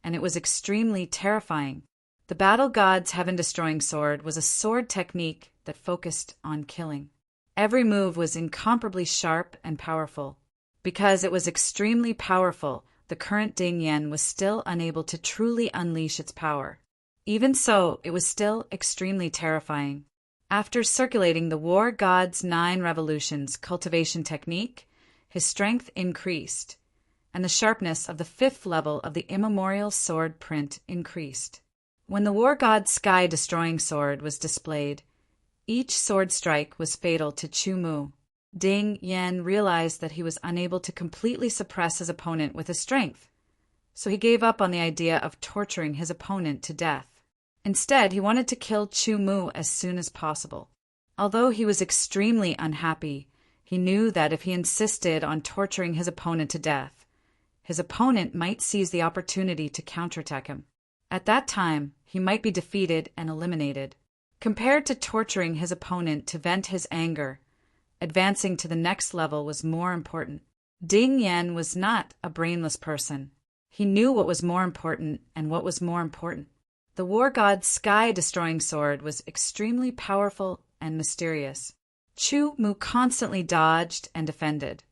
and it was extremely terrifying. The Battle God's Heaven-Destroying Sword was a sword technique that focused on killing. Every move was incomparably sharp and powerful. Because it was extremely powerful, the current Ding Yan was still unable to truly unleash its power. Even so, it was still extremely terrifying. After circulating the War God's 9 Revolutions cultivation technique, his strength increased, and the sharpness of the 5th level of the immemorial sword print increased. When the War God's Sky Destroying Sword was displayed, each sword strike was fatal to Chu Mu. Ding Yan realized that he was unable to completely suppress his opponent with his strength, so he gave up on the idea of torturing his opponent to death. Instead, he wanted to kill Chu Mu as soon as possible. Although he was extremely unhappy, he knew that if he insisted on torturing his opponent to death, his opponent might seize the opportunity to counterattack him. At that time, he might be defeated and eliminated. Compared to torturing his opponent to vent his anger, advancing to the next level was more important. Ding Yan was not a brainless person. He knew what was more important and what was more important. The War God's Sky-Destroying Sword was extremely powerful and mysterious. Chu Mu constantly dodged and defended,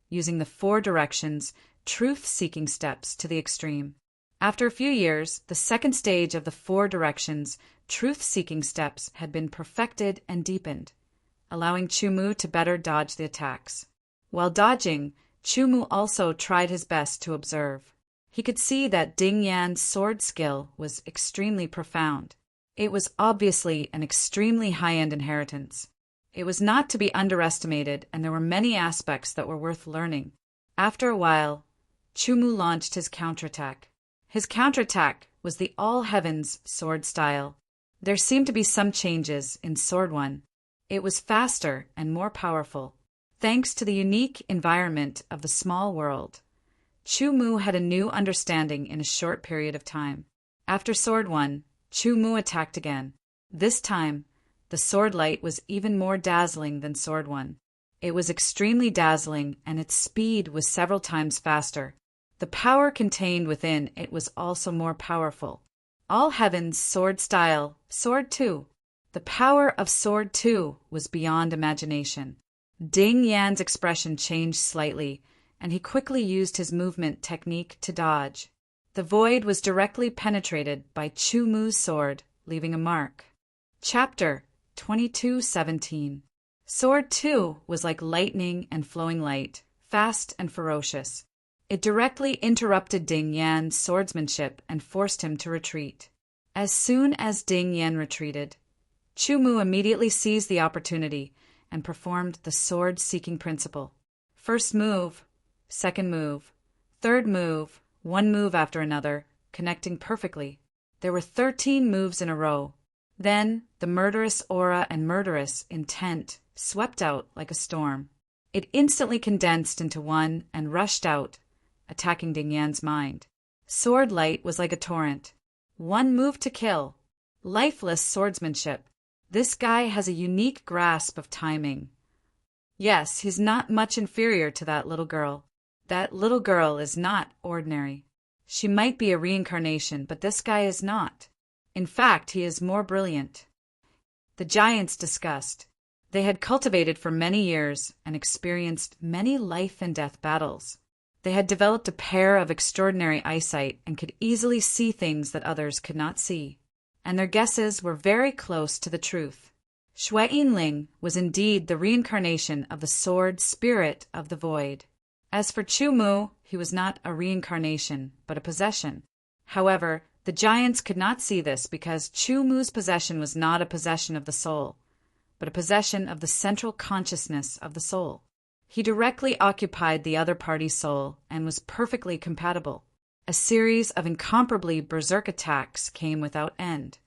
using the 4 directions, truth-seeking steps to the extreme. After a few years, the 2nd stage of the 4 directions, truth-seeking steps, had been perfected and deepened, allowing Chu Mu to better dodge the attacks. While dodging, Chu Mu also tried his best to observe. He could see that Ding Yan's sword skill was extremely profound. It was obviously an extremely high-end inheritance. It was not to be underestimated, and there were many aspects that were worth learning. After a while, Chu Mu launched his counterattack. His counterattack was the All Heavens sword style. There seemed to be some changes in Sword One. It was faster and more powerful. Thanks to the unique environment of the small world, Chu Mu had a new understanding in a short period of time. After Sword One, Chu Mu attacked again. This time, the sword light was even more dazzling than Sword 1. It was extremely dazzling, and its speed was several times faster. The power contained within it was also more powerful. All Heaven's sword style, Sword 2. The power of Sword 2 was beyond imagination. Ding Yan's expression changed slightly, and he quickly used his movement technique to dodge. The void was directly penetrated by Chu Mu's sword, leaving a mark. Chapter 22:17. Sword 2 was like lightning and flowing light, fast and ferocious. It directly interrupted Ding Yan's swordsmanship and forced him to retreat. As soon as Ding Yan retreated, Chu Mu immediately seized the opportunity and performed the sword-seeking principle. First move, second move, third move, one move after another, connecting perfectly. There were 13 moves in a row. Then the murderous aura and murderous intent swept out like a storm. It instantly condensed into one and rushed out, attacking Ding Yan's mind. Sword light was like a torrent. One move to kill. Lifeless swordsmanship. This guy has a unique grasp of timing. Yes, he's not much inferior to that little girl. That little girl is not ordinary. She might be a reincarnation, but this guy is not. In fact, he is more brilliant. The giants discussed. They had cultivated for many years and experienced many life and death battles. They had developed a pair of extraordinary eyesight and could easily see things that others could not see. And their guesses were very close to the truth. Shui Yinling was indeed the reincarnation of the sword spirit of the void. As for Chu Mu, he was not a reincarnation, but a possession. However, the giants could not see this because Chu Mu's possession was not a possession of the soul, but a possession of the central consciousness of the soul. He directly occupied the other party's soul and was perfectly compatible. A series of incomparably berserk attacks came without end.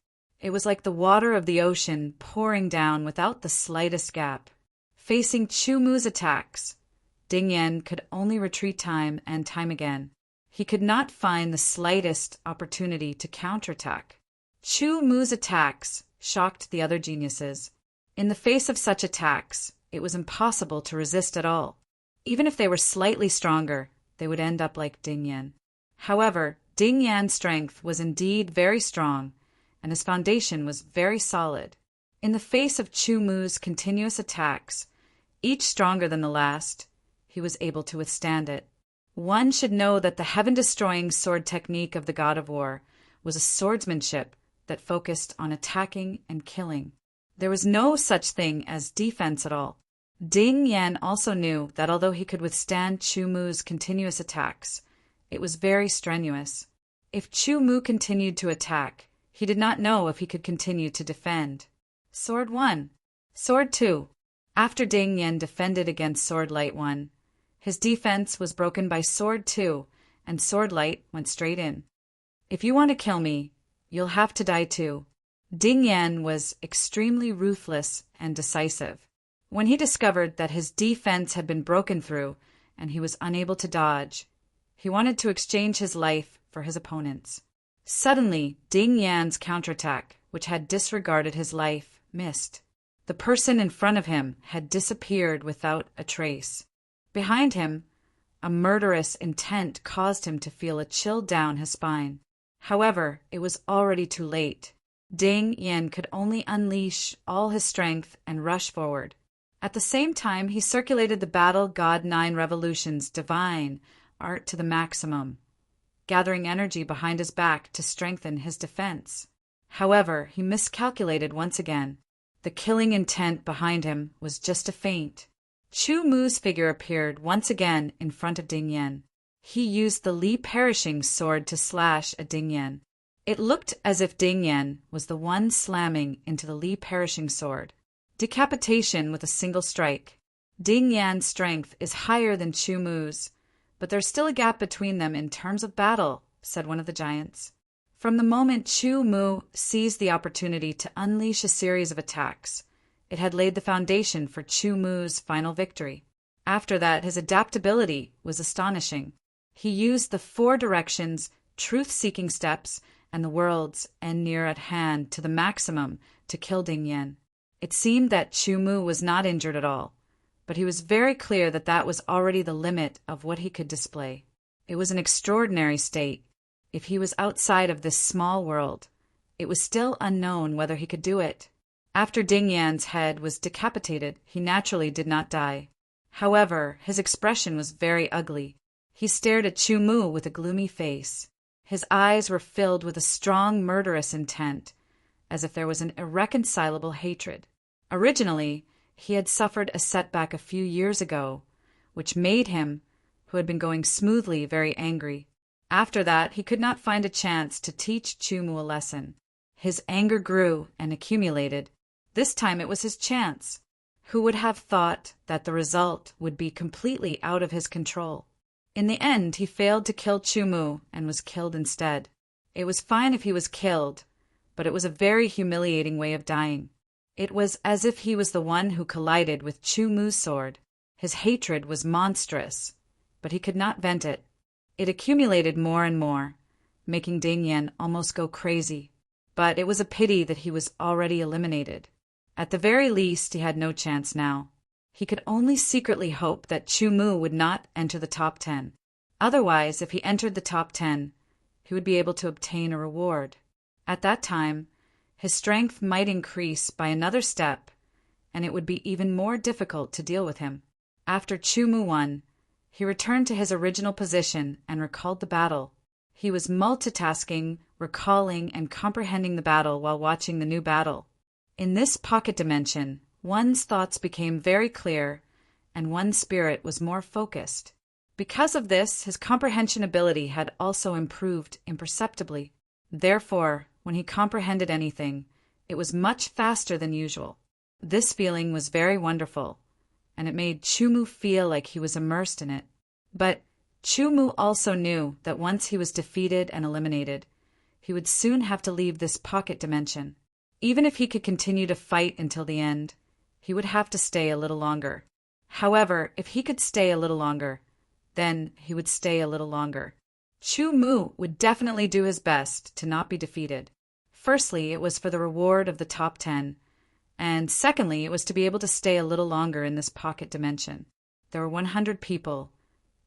It was like the water of the ocean pouring down without the slightest gap. Facing Chu Mu's attacks, Ding Yan could only retreat time and time again. He could not find the slightest opportunity to counterattack. Chu Mu's attacks shocked the other geniuses. In the face of such attacks, it was impossible to resist at all. Even if they were slightly stronger, they would end up like Ding Yan. However, Ding Yan's strength was indeed very strong, and his foundation was very solid. In the face of Chu Mu's continuous attacks, each stronger than the last, he was able to withstand it. One should know that the heaven-destroying sword technique of the god of war was a swordsmanship that focused on attacking and killing. There was no such thing as defense at all. Ding Yan also knew that although he could withstand Chu Mu's continuous attacks, it was very strenuous. If Chu Mu continued to attack, he did not know if he could continue to defend. Sword 1. Sword 2. After Ding Yan defended against Sword Light 1, his defense was broken by Sword 2, and Sword Light went straight in. If you want to kill me, you'll have to die too. Ding Yan was extremely ruthless and decisive. When he discovered that his defense had been broken through and he was unable to dodge, he wanted to exchange his life for his opponent's. Suddenly, Ding Yan's counterattack, which had disregarded his life, missed. The person in front of him had disappeared without a trace. Behind him, a murderous intent caused him to feel a chill down his spine. However, it was already too late. Ding Yan could only unleash all his strength and rush forward. At the same time, he circulated the Battle God 9 Revolution's divine art to the maximum, gathering energy behind his back to strengthen his defense. However, he miscalculated once again. The killing intent behind him was just a feint. Chu Mu's figure appeared once again in front of Ding Yan. He used the Li Perishing sword to slash at Ding Yan. It looked as if Ding Yan was the one slamming into the Li Perishing sword. Decapitation with a single strike. Ding Yan's strength is higher than Chu Mu's, but there's still a gap between them in terms of battle, said one of the giants. From the moment Chu Mu seized the opportunity to unleash a series of attacks, it had laid the foundation for Chu Mu's final victory. After that, his adaptability was astonishing. He used the 4 directions, truth-seeking steps, and the world's end near at hand to the maximum to kill Ding Yan. It seemed that Chu Mu was not injured at all, but he was very clear that that was already the limit of what he could display. It was an extraordinary state. If he was outside of this small world, it was still unknown whether he could do it. After Ding Yan's head was decapitated, he naturally did not die. However, his expression was very ugly. He stared at Chu Mu with a gloomy face. His eyes were filled with a strong murderous intent, as if there was an irreconcilable hatred. Originally, he had suffered a setback a few years ago, which made him, who had been going smoothly, very angry. After that, he could not find a chance to teach Chu Mu a lesson. His anger grew and accumulated. This time it was his chance. Who would have thought that the result would be completely out of his control? In the end, he failed to kill Chu Mu and was killed instead. It was fine if he was killed, but it was a very humiliating way of dying. It was as if he was the one who collided with Chu Mu's sword. His hatred was monstrous, but he could not vent it. It accumulated more and more, making Ding Yan almost go crazy. But it was a pity that he was already eliminated. At the very least, he had no chance now. He could only secretly hope that Chu Mu would not enter the top 10. Otherwise, if he entered the top 10, he would be able to obtain a reward. At that time, his strength might increase by another step, and it would be even more difficult to deal with him. After Chu Mu won, he returned to his original position and recalled the battle. He was multitasking, recalling, and comprehending the battle while watching the new battle. In this pocket dimension, one's thoughts became very clear, and one's spirit was more focused. Because of this, his comprehension ability had also improved imperceptibly. Therefore, when he comprehended anything, it was much faster than usual. This feeling was very wonderful, and it made Chu Mu feel like he was immersed in it. But Chu Mu also knew that once he was defeated and eliminated, he would soon have to leave this pocket dimension. Even if he could continue to fight until the end, he would have to stay a little longer. However, if he could stay a little longer, then he would stay a little longer. Chu Mu would definitely do his best to not be defeated. Firstly, it was for the reward of the top 10, and secondly, it was to be able to stay a little longer in this pocket dimension. There were 100 people,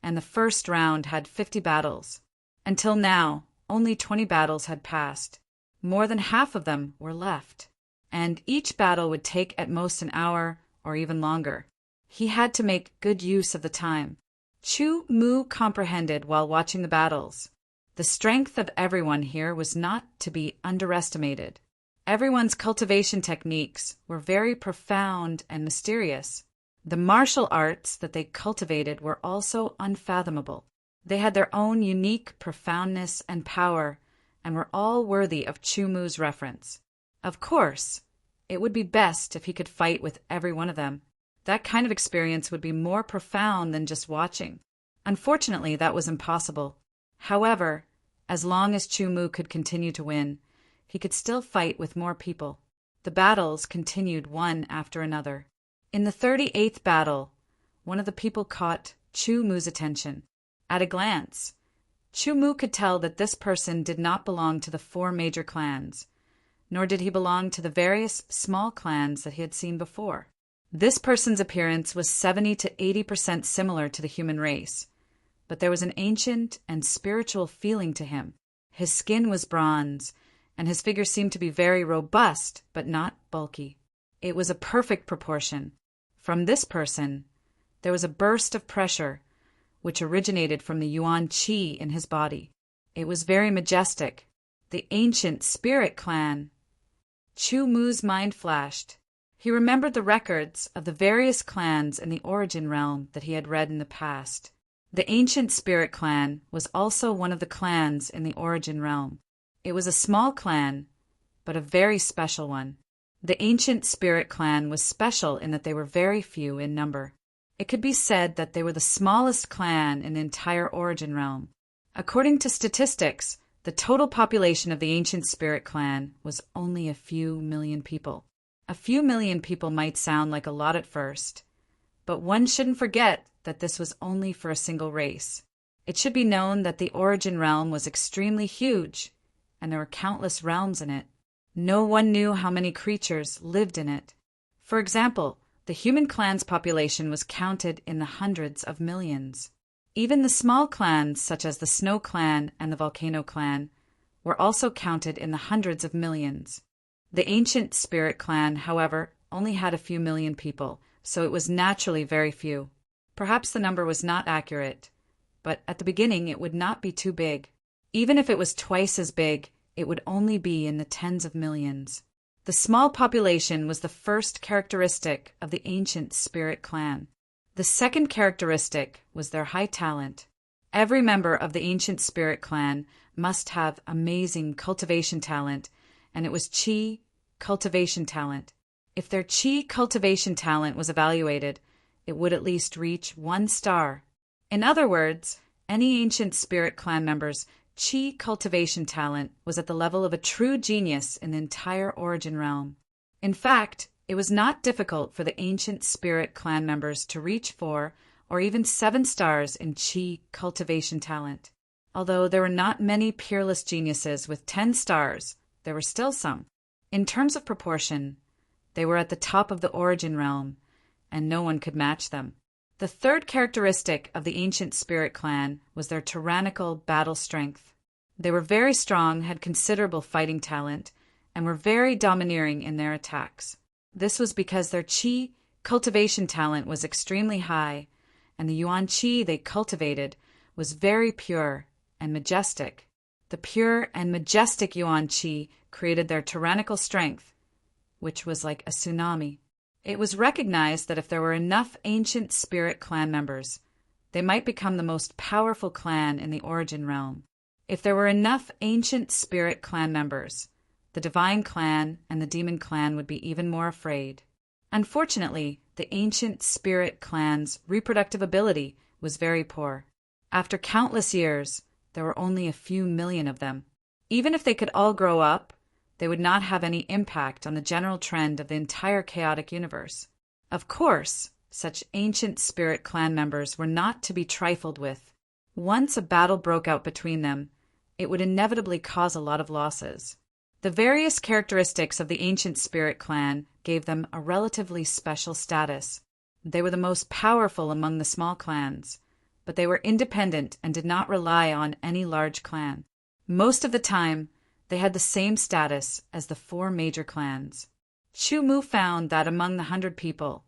and the first round had 50 battles. Until now, only 20 battles had passed. More than half of them were left, and each battle would take at most an hour or even longer. He had to make good use of the time. Chu Mu comprehended while watching the battles. The strength of everyone here was not to be underestimated. Everyone's cultivation techniques were very profound and mysterious. The martial arts that they cultivated were also unfathomable. They had their own unique profoundness and power, and were all worthy of Chu Mu's reference. Of course, it would be best if he could fight with every one of them. That kind of experience would be more profound than just watching. Unfortunately, that was impossible. However, as long as Chu Mu could continue to win, he could still fight with more people. The battles continued one after another. In the 38th battle, one of the people caught Chu Mu's attention. At a glance, Chu Mu could tell that this person did not belong to the 4 major clans, nor did he belong to the various small clans that he had seen before. This person's appearance was 70 to 80% similar to the human race, but there was an ancient and spiritual feeling to him. His skin was bronze, and his figure seemed to be very robust, but not bulky. It was a perfect proportion. From this person, there was a burst of pressure, which originated from the Yuan Qi in his body. It was very majestic. The ancient spirit clan. Chu Mu's mind flashed. He remembered the records of the various clans in the origin realm that he had read in the past. The ancient spirit clan was also one of the clans in the origin realm. It was a small clan, but a very special one. The ancient spirit clan was special in that they were very few in number. It could be said that they were the smallest clan in the entire origin realm. According to statistics, the total population of the ancient spirit clan was only a few million people. A few million people might sound like a lot at first, but one shouldn't forget that this was only for a single race. It should be known that the origin realm was extremely huge, and there were countless realms in it. No one knew how many creatures lived in it. For example, the human clan's population was counted in the hundreds of millions. Even the small clans, such as the Snow Clan and the Volcano Clan, were also counted in the hundreds of millions. The ancient Spirit Clan, however, only had a few million people, so it was naturally very few. Perhaps the number was not accurate, but at the beginning it would not be too big. Even if it was twice as big, it would only be in the tens of millions. The small population was the first characteristic of the ancient Spirit Clan. The second characteristic was their high talent. Every member of the ancient Spirit Clan must have amazing cultivation talent, and it was Chi cultivation talent. If their Chi cultivation talent was evaluated, it would at least reach 1 star. In other words, any ancient Spirit Clan member's Chi cultivation talent was at the level of a true genius in the entire Origin Realm. In fact, it was not difficult for the ancient Spirit Clan members to reach 4 or even 7 stars in Chi cultivation talent. Although there were not many peerless geniuses with 10 stars, there were still some. In terms of proportion, they were at the top of the Origin Realm, and no one could match them. The third characteristic of the ancient Spirit Clan was their tyrannical battle strength. They were very strong, had considerable fighting talent, and were very domineering in their attacks. This was because their Chi cultivation talent was extremely high, and the Yuan Chi they cultivated was very pure and majestic. The pure and majestic Yuan Chi created their tyrannical strength, which was like a tsunami. It was recognized that if there were enough ancient Spirit Clan members, they might become the most powerful clan in the Origin Realm. If there were enough ancient Spirit Clan members, the Divine Clan and the Demon Clan would be even more afraid. Unfortunately, the ancient Spirit Clan's reproductive ability was very poor. After countless years, there were only a few million of them. Even if they could all grow up, they would not have any impact on the general trend of the entire chaotic universe. Of course, such ancient Spirit Clan members were not to be trifled with. Once a battle broke out between them, it would inevitably cause a lot of losses. The various characteristics of the ancient Spirit Clan gave them a relatively special status. They were the most powerful among the small clans, but they were independent and did not rely on any large clan. Most of the time, they had the same status as the 4 major clans. Chu Mu found that among the 100 people,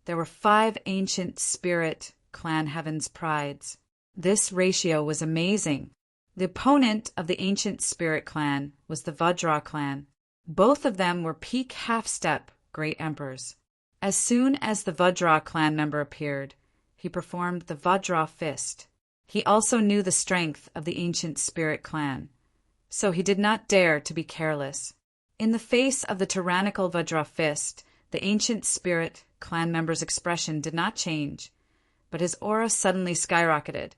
there were 5 ancient Spirit Clan Heaven's Prides. This ratio was amazing. The opponent of the ancient Spirit Clan was the Vajra Clan. Both of them were peak half-step Great Emperors. As soon as the Vajra Clan member appeared, he performed the Vajra Fist. He also knew the strength of the ancient Spirit Clan, so he did not dare to be careless. In the face of the tyrannical Vajra Fist, the ancient Spirit Clan member's expression did not change, but his aura suddenly skyrocketed,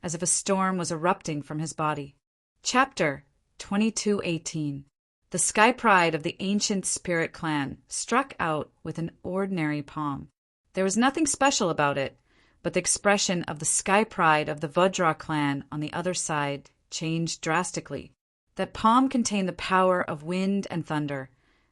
as if a storm was erupting from his body. Chapter 2218. The Sky Pride of the ancient Spirit Clan struck out with an ordinary palm. There was nothing special about it, but the expression of the Sky Pride of the Vajra Clan on the other side changed drastically. That palm contained the power of wind and thunder,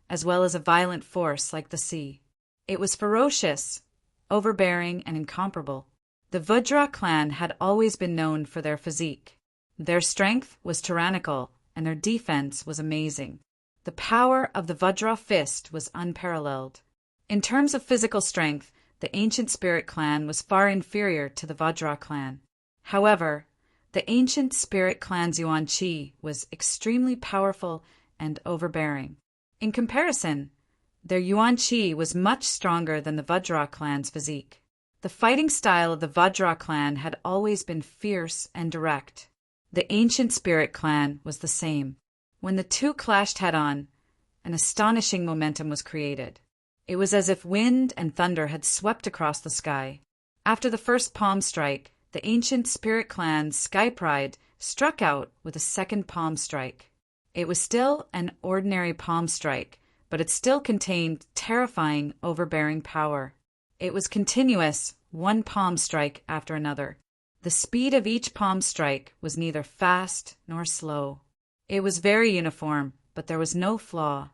as well as a violent force like the sea. It was ferocious, overbearing, and incomparable. The Vajra Clan had always been known for their physique. Their strength was tyrannical, and their defense was amazing. The power of the Vajra Fist was unparalleled. In terms of physical strength, the ancient Spirit Clan was far inferior to the Vajra Clan. However, the ancient Spirit Clan's Yuan Chi was extremely powerful and overbearing. In comparison, their Yuan Chi was much stronger than the Vajra Clan's physique. The fighting style of the Vajra Clan had always been fierce and direct. The ancient Spirit Clan was the same. When the two clashed head-on, an astonishing momentum was created. It was as if wind and thunder had swept across the sky. After the first palm strike, the ancient Spirit Clan's Sky Pride struck out with a second palm strike. It was still an ordinary palm strike, but it still contained terrifying, overbearing power. It was continuous, one palm strike after another. The speed of each palm strike was neither fast nor slow. It was very uniform, but there was no flaw.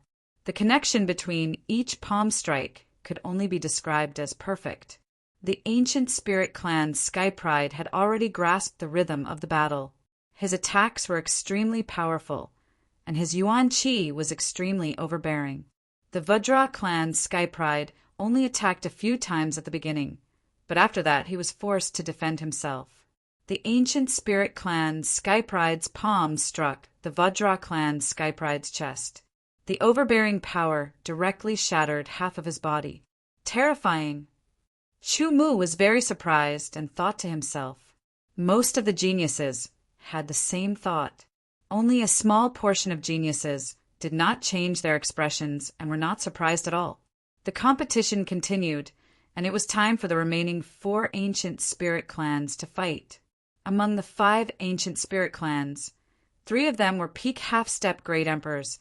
The connection between each palm strike could only be described as perfect. The ancient spirit clan Sky Pride had already grasped the rhythm of the battle. His attacks were extremely powerful, and his Yuan Qi was extremely overbearing. The Vajra clan Sky Pride only attacked a few times at the beginning, but after that he was forced to defend himself. The ancient spirit clan Sky Pride's palm struck the Vajra clan Sky Pride's chest. The overbearing power directly shattered half of his body. Terrifying! Chu Mu was very surprised and thought to himself. Most of the geniuses had the same thought. Only a small portion of geniuses did not change their expressions and were not surprised at all. The competition continued, and it was time for the remaining 4 ancient spirit clans to fight. Among the 5 ancient spirit clans, 3 of them were peak half-step Great Emperors,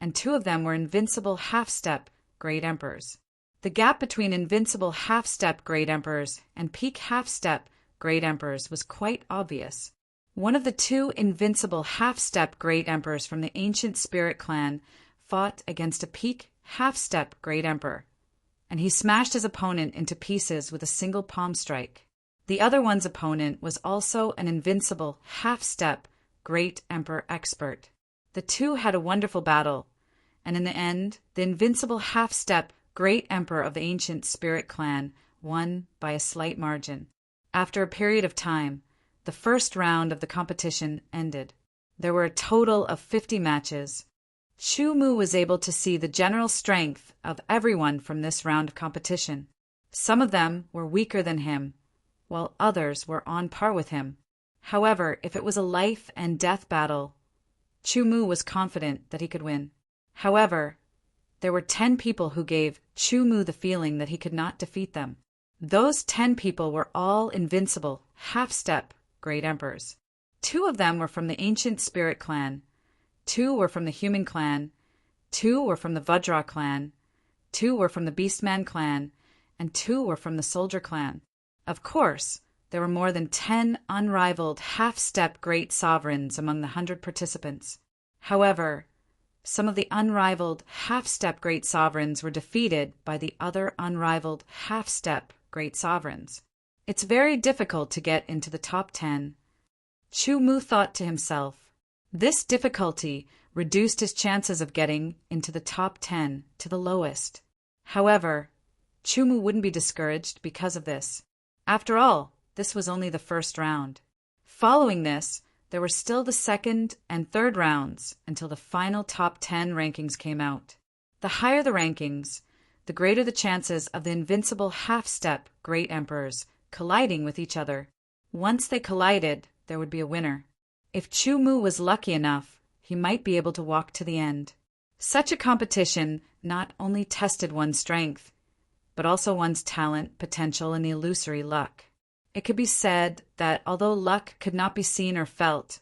and 2 of them were invincible half-step Great Emperors. The gap between invincible half-step Great Emperors and peak half-step Great Emperors was quite obvious. One of the 2 invincible half-step Great Emperors from the ancient spirit clan fought against a peak half-step Great Emperor, and he smashed his opponent into pieces with a single palm strike. The other one's opponent was also an invincible half-step Great Emperor expert. The 2 had a wonderful battle, and in the end, the invincible half-step Great Emperor of the ancient spirit clan won by a slight margin. After a period of time, the first round of the competition ended. There were a total of 50 matches. Chu Mu was able to see the general strength of everyone from this round of competition. Some of them were weaker than him, while others were on par with him. However, if it was a life and death battle, Chu Mu was confident that he could win. However, there were 10 people who gave Chu Mu the feeling that he could not defeat them. Those 10 people were all invincible, half-step Great Emperors. 2 of them were from the ancient spirit clan, 2 were from the human clan, 2 were from the Vajra clan, 2 were from the Beastman clan, and 2 were from the Soldier clan. Of course, there were more than 10 unrivaled half-step great sovereigns among the 100 participants. However, some of the unrivaled half-step great sovereigns were defeated by the other unrivaled half-step great sovereigns. It's very difficult to get into the top 10. Chu Mu thought to himself. This difficulty reduced his chances of getting into the top 10 to the lowest. However, Chu Mu wouldn't be discouraged because of this. After all, this was only the first round. Following this, there were still the second and third rounds until the final top 10 rankings came out. The higher the rankings, the greater the chances of the invincible half-step Great Emperors colliding with each other. Once they collided, there would be a winner. If Chu Mu was lucky enough, he might be able to walk to the end. Such a competition not only tested one's strength, but also one's talent, potential, and the illusory luck. It could be said that although luck could not be seen or felt,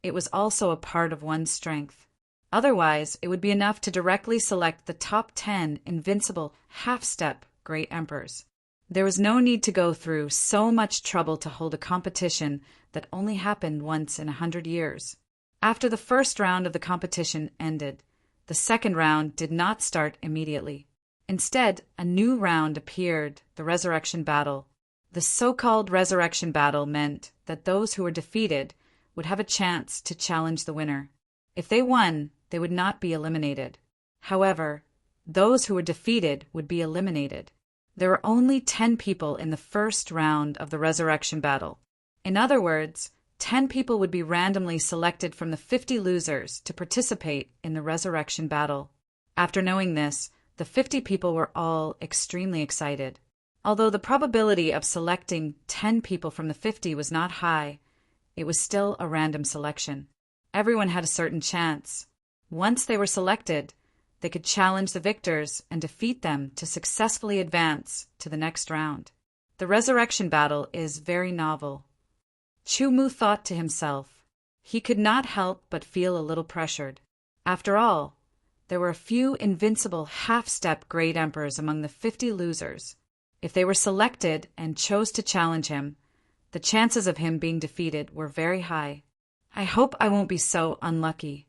it was also a part of one's strength. Otherwise, it would be enough to directly select the top 10 invincible half-step Great Emperors. There was no need to go through so much trouble to hold a competition that only happened once in 100 years. After the first round of the competition ended, the second round did not start immediately. Instead, a new round appeared, the Resurrection Battle. The so-called Resurrection Battle meant that those who were defeated would have a chance to challenge the winner. If they won, they would not be eliminated. However, those who were defeated would be eliminated. There were only 10 people in the first round of the Resurrection Battle. In other words, 10 people would be randomly selected from the 50 losers to participate in the Resurrection Battle. After knowing this, the 50 people were all extremely excited. Although the probability of selecting 10 people from the 50 was not high, it was still a random selection. Everyone had a certain chance. Once they were selected, they could challenge the victors and defeat them to successfully advance to the next round. The Resurrection Battle is very novel. Chu Mu thought to himself. He could not help but feel a little pressured. After all, there were a few invincible half-step Great Emperors among the 50 losers. If they were selected and chose to challenge him, the chances of him being defeated were very high. I hope I won't be so unlucky.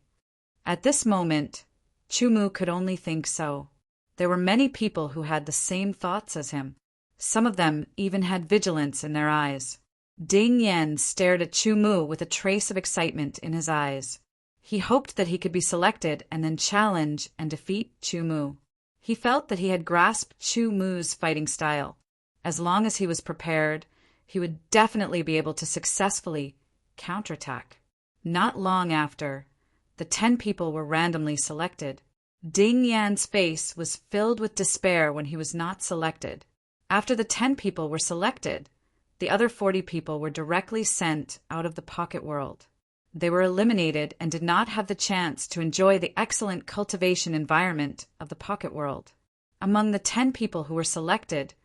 At this moment, Chumu could only think so. There were many people who had the same thoughts as him. Some of them even had vigilance in their eyes. Ding Yan stared at Chumu with a trace of excitement in his eyes. He hoped that he could be selected and then challenge and defeat Chumu. He felt that he had grasped Chumu's fighting style. As long as he was prepared, he would definitely be able to successfully counterattack. Not long after, the 10 people were randomly selected. Ding Yan's face was filled with despair when he was not selected. After the 10 people were selected, the other 40 people were directly sent out of the pocket world. They were eliminated and did not have the chance to enjoy the excellent cultivation environment of the pocket world. Among the 10 people who were selected,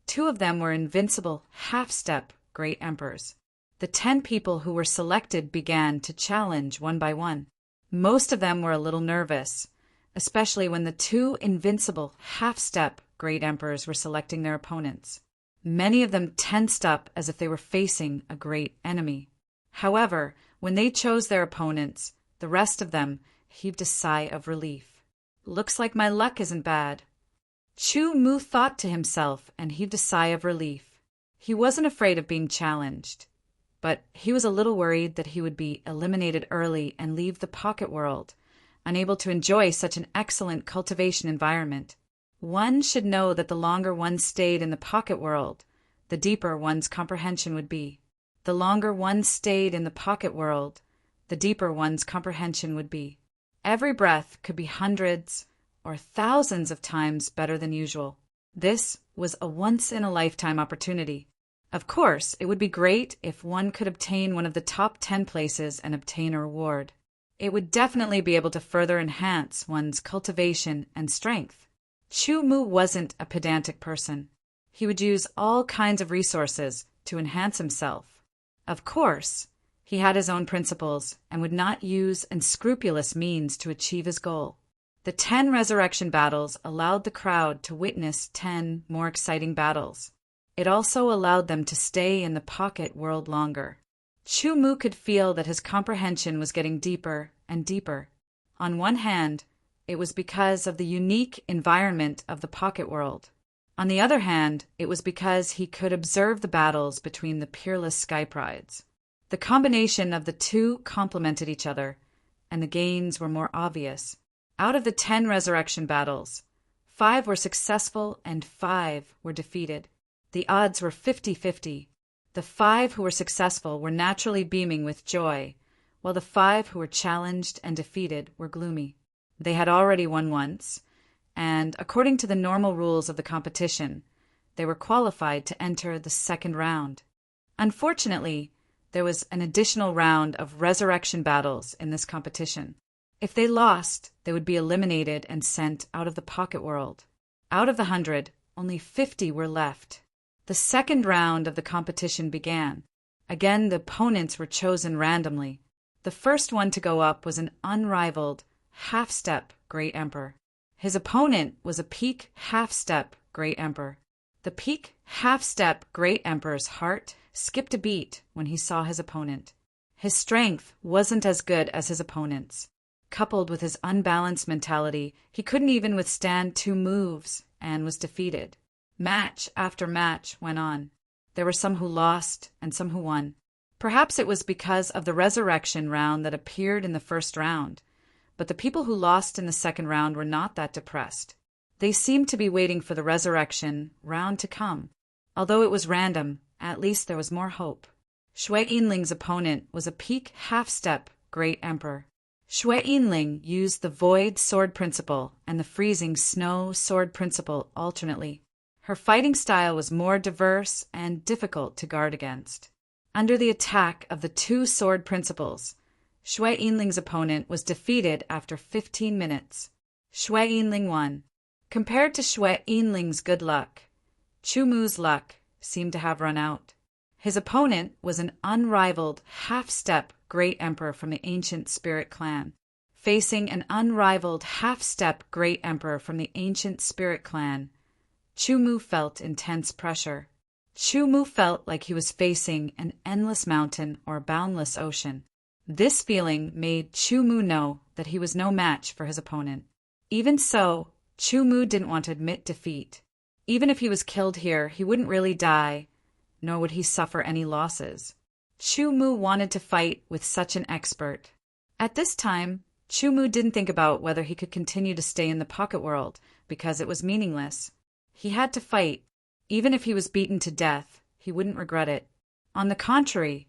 2 of them were invincible half-step great emperors. The 10 people who were selected began to challenge one by one. Most of them were a little nervous, especially when the 2 invincible half-step great emperors were selecting their opponents. Many of them tensed up as if they were facing a great enemy. However, when they chose their opponents, the rest of them heaved a sigh of relief. "Looks like my luck isn't bad." Chumu thought to himself and heaved a sigh of relief. He wasn't afraid of being challenged, but he was a little worried that he would be eliminated early and leave the pocket world, unable to enjoy such an excellent cultivation environment. One should know that the longer one stayed in the pocket world, the deeper one's comprehension would be. The longer one stayed in the pocket world, the deeper one's comprehension would be. Every breath could be hundreds or thousands of times better than usual. This was a once-in-a-lifetime opportunity. Of course, it would be great if one could obtain one of the top 10 places and obtain a reward. It would definitely be able to further enhance one's cultivation and strength. Chumu wasn't a pedantic person. He would use all kinds of resources to enhance himself. Of course, he had his own principles and would not use unscrupulous means to achieve his goal. The 10 resurrection battles allowed the crowd to witness 10 more exciting battles. It also allowed them to stay in the pocket world longer. Chumu could feel that his comprehension was getting deeper and deeper. On one hand, it was because of the unique environment of the pocket world. On the other hand, it was because he could observe the battles between the peerless sky prides. The combination of the 2 complemented each other, and the gains were more obvious. Out of the 10 resurrection battles, 5 were successful and 5 were defeated. The odds were 50-50. The 5 who were successful were naturally beaming with joy, while the 5 who were challenged and defeated were gloomy. They had already won once, and according to the normal rules of the competition, they were qualified to enter the second round. Unfortunately, there was an additional round of resurrection battles in this competition. If they lost, they would be eliminated and sent out of the pocket world. Out of the 100, only 50 were left. The second round of the competition began. Again, the opponents were chosen randomly. The first one to go up was an unrivaled half-step great emperor. His opponent was a peak half-step great emperor. The peak half-step great emperor's heart skipped a beat when he saw his opponent. His strength wasn't as good as his opponent's. Coupled with his unbalanced mentality, he couldn't even withstand 2 moves and was defeated. Match after match went on. There were some who lost and some who won. Perhaps it was because of the resurrection round that appeared in the first round. But the people who lost in the second round were not that depressed. They seemed to be waiting for the resurrection round to come. Although it was random, at least there was more hope. Shui Yinling's opponent was a peak half-step great emperor. Shui Yinling used the void sword principle and the freezing snow sword principle alternately. Her fighting style was more diverse and difficult to guard against. Under the attack of the 2 sword principles, Shui Yinling's opponent was defeated after 15 minutes. Shui Yinling won. Compared to Shui Yinling's good luck, Chumu's luck seemed to have run out. His opponent was an unrivaled half-step great emperor from the ancient spirit clan. Facing an unrivaled half-step great emperor from the ancient spirit clan, Chumu felt intense pressure. Chumu felt like he was facing an endless mountain or boundless ocean. This feeling made Chu Mu know that he was no match for his opponent. Even so, Chu Mu didn't want to admit defeat. Even if he was killed here, he wouldn't really die, nor would he suffer any losses. Chu Mu wanted to fight with such an expert. At this time, Chu Mu didn't think about whether he could continue to stay in the pocket world, because it was meaningless. He had to fight. Even if he was beaten to death, he wouldn't regret it. On the contrary,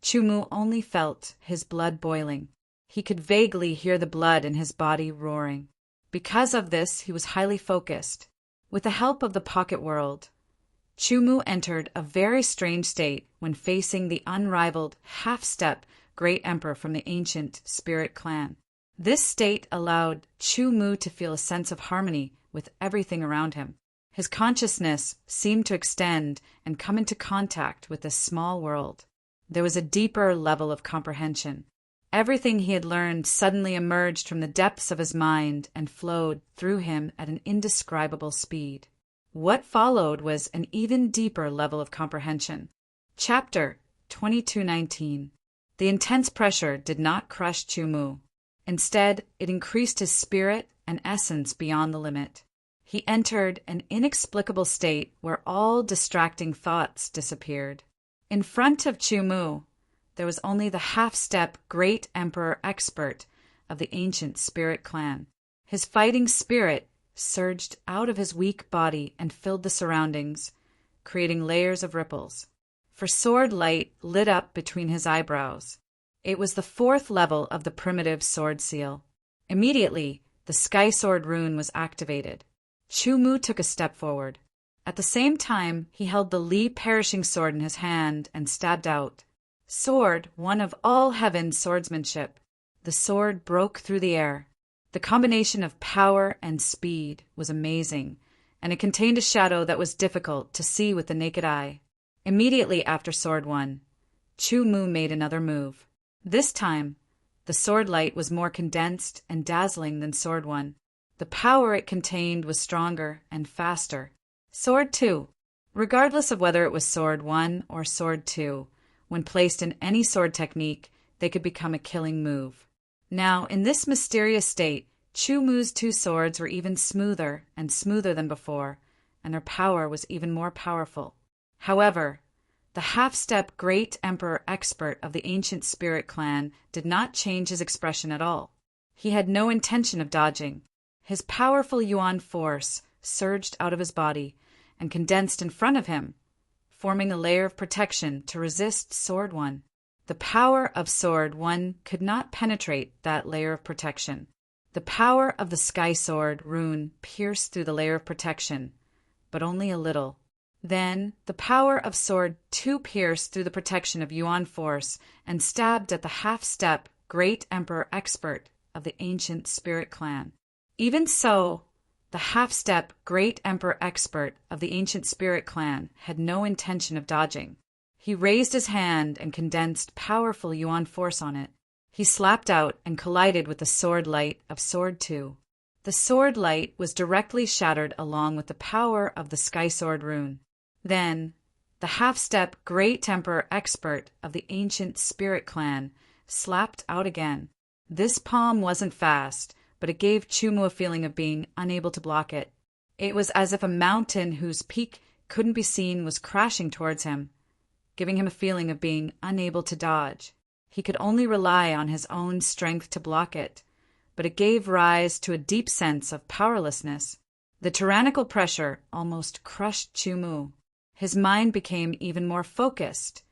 Chu Mu only felt his blood boiling. He could vaguely hear the blood in his body roaring. Because of this, he was highly focused. With the help of the pocket world, Chu Mu entered a very strange state when facing the unrivaled half-step great emperor from the ancient spirit clan. This state allowed Chu Mu to feel a sense of harmony with everything around him. His consciousness seemed to extend and come into contact with this small world. There was a deeper level of comprehension. Everything he had learned suddenly emerged from the depths of his mind and flowed through him at an indescribable speed. What followed was an even deeper level of comprehension. Chapter 2219. The intense pressure did not crush Chu Mu. Instead, it increased his spirit and essence beyond the limit. He entered an inexplicable state where all distracting thoughts disappeared. In front of Chu Mu, there was only the half-step great emperor expert of the ancient spirit clan. His fighting spirit surged out of his weak body and filled the surroundings, creating layers of ripples. For sword light lit up between his eyebrows. It was the fourth level of the primitive sword seal. Immediately, the sky sword rune was activated. Chu Mu took a step forward. At the same time, he held the Li perishing sword in his hand and stabbed out. Sword, one of all heaven's swordsmanship. The sword broke through the air. The combination of power and speed was amazing, and it contained a shadow that was difficult to see with the naked eye. Immediately after Sword 1, Chu Mu made another move. This time, the sword light was more condensed and dazzling than Sword 1. The power it contained was stronger and faster. Sword 2. Regardless of whether it was Sword 1 or Sword 2, when placed in any sword technique, they could become a killing move. Now, in this mysterious state, Chu Mu's two swords were even smoother and smoother than before, and their power was even more powerful. However, the half-step great emperor expert of the ancient spirit clan did not change his expression at all. He had no intention of dodging. His powerful Yuan force surged out of his body and condensed in front of him, forming a layer of protection to resist Sword 1. The power of Sword 1 could not penetrate that layer of protection. The power of the Sky Sword rune pierced through the layer of protection, but only a little. Then the power of Sword 2 pierced through the protection of Yuan force and stabbed at the half-step great emperor expert of the ancient spirit clan. Even so, the half-step great emperor expert of the ancient spirit clan had no intention of dodging. He raised his hand and condensed powerful Yuan force on it. He slapped out and collided with the sword light of Sword 2. The sword light was directly shattered along with the power of the Sky Sword rune. Then, the half-step great emperor expert of the ancient spirit clan slapped out again. This palm wasn't fast, but it gave Chu Mu a feeling of being unable to block it. It was as if a mountain whose peak couldn't be seen was crashing towards him, giving him a feeling of being unable to dodge. He could only rely on his own strength to block it, but it gave rise to a deep sense of powerlessness. The tyrannical pressure almost crushed Chu Mu. His mind became even more focused,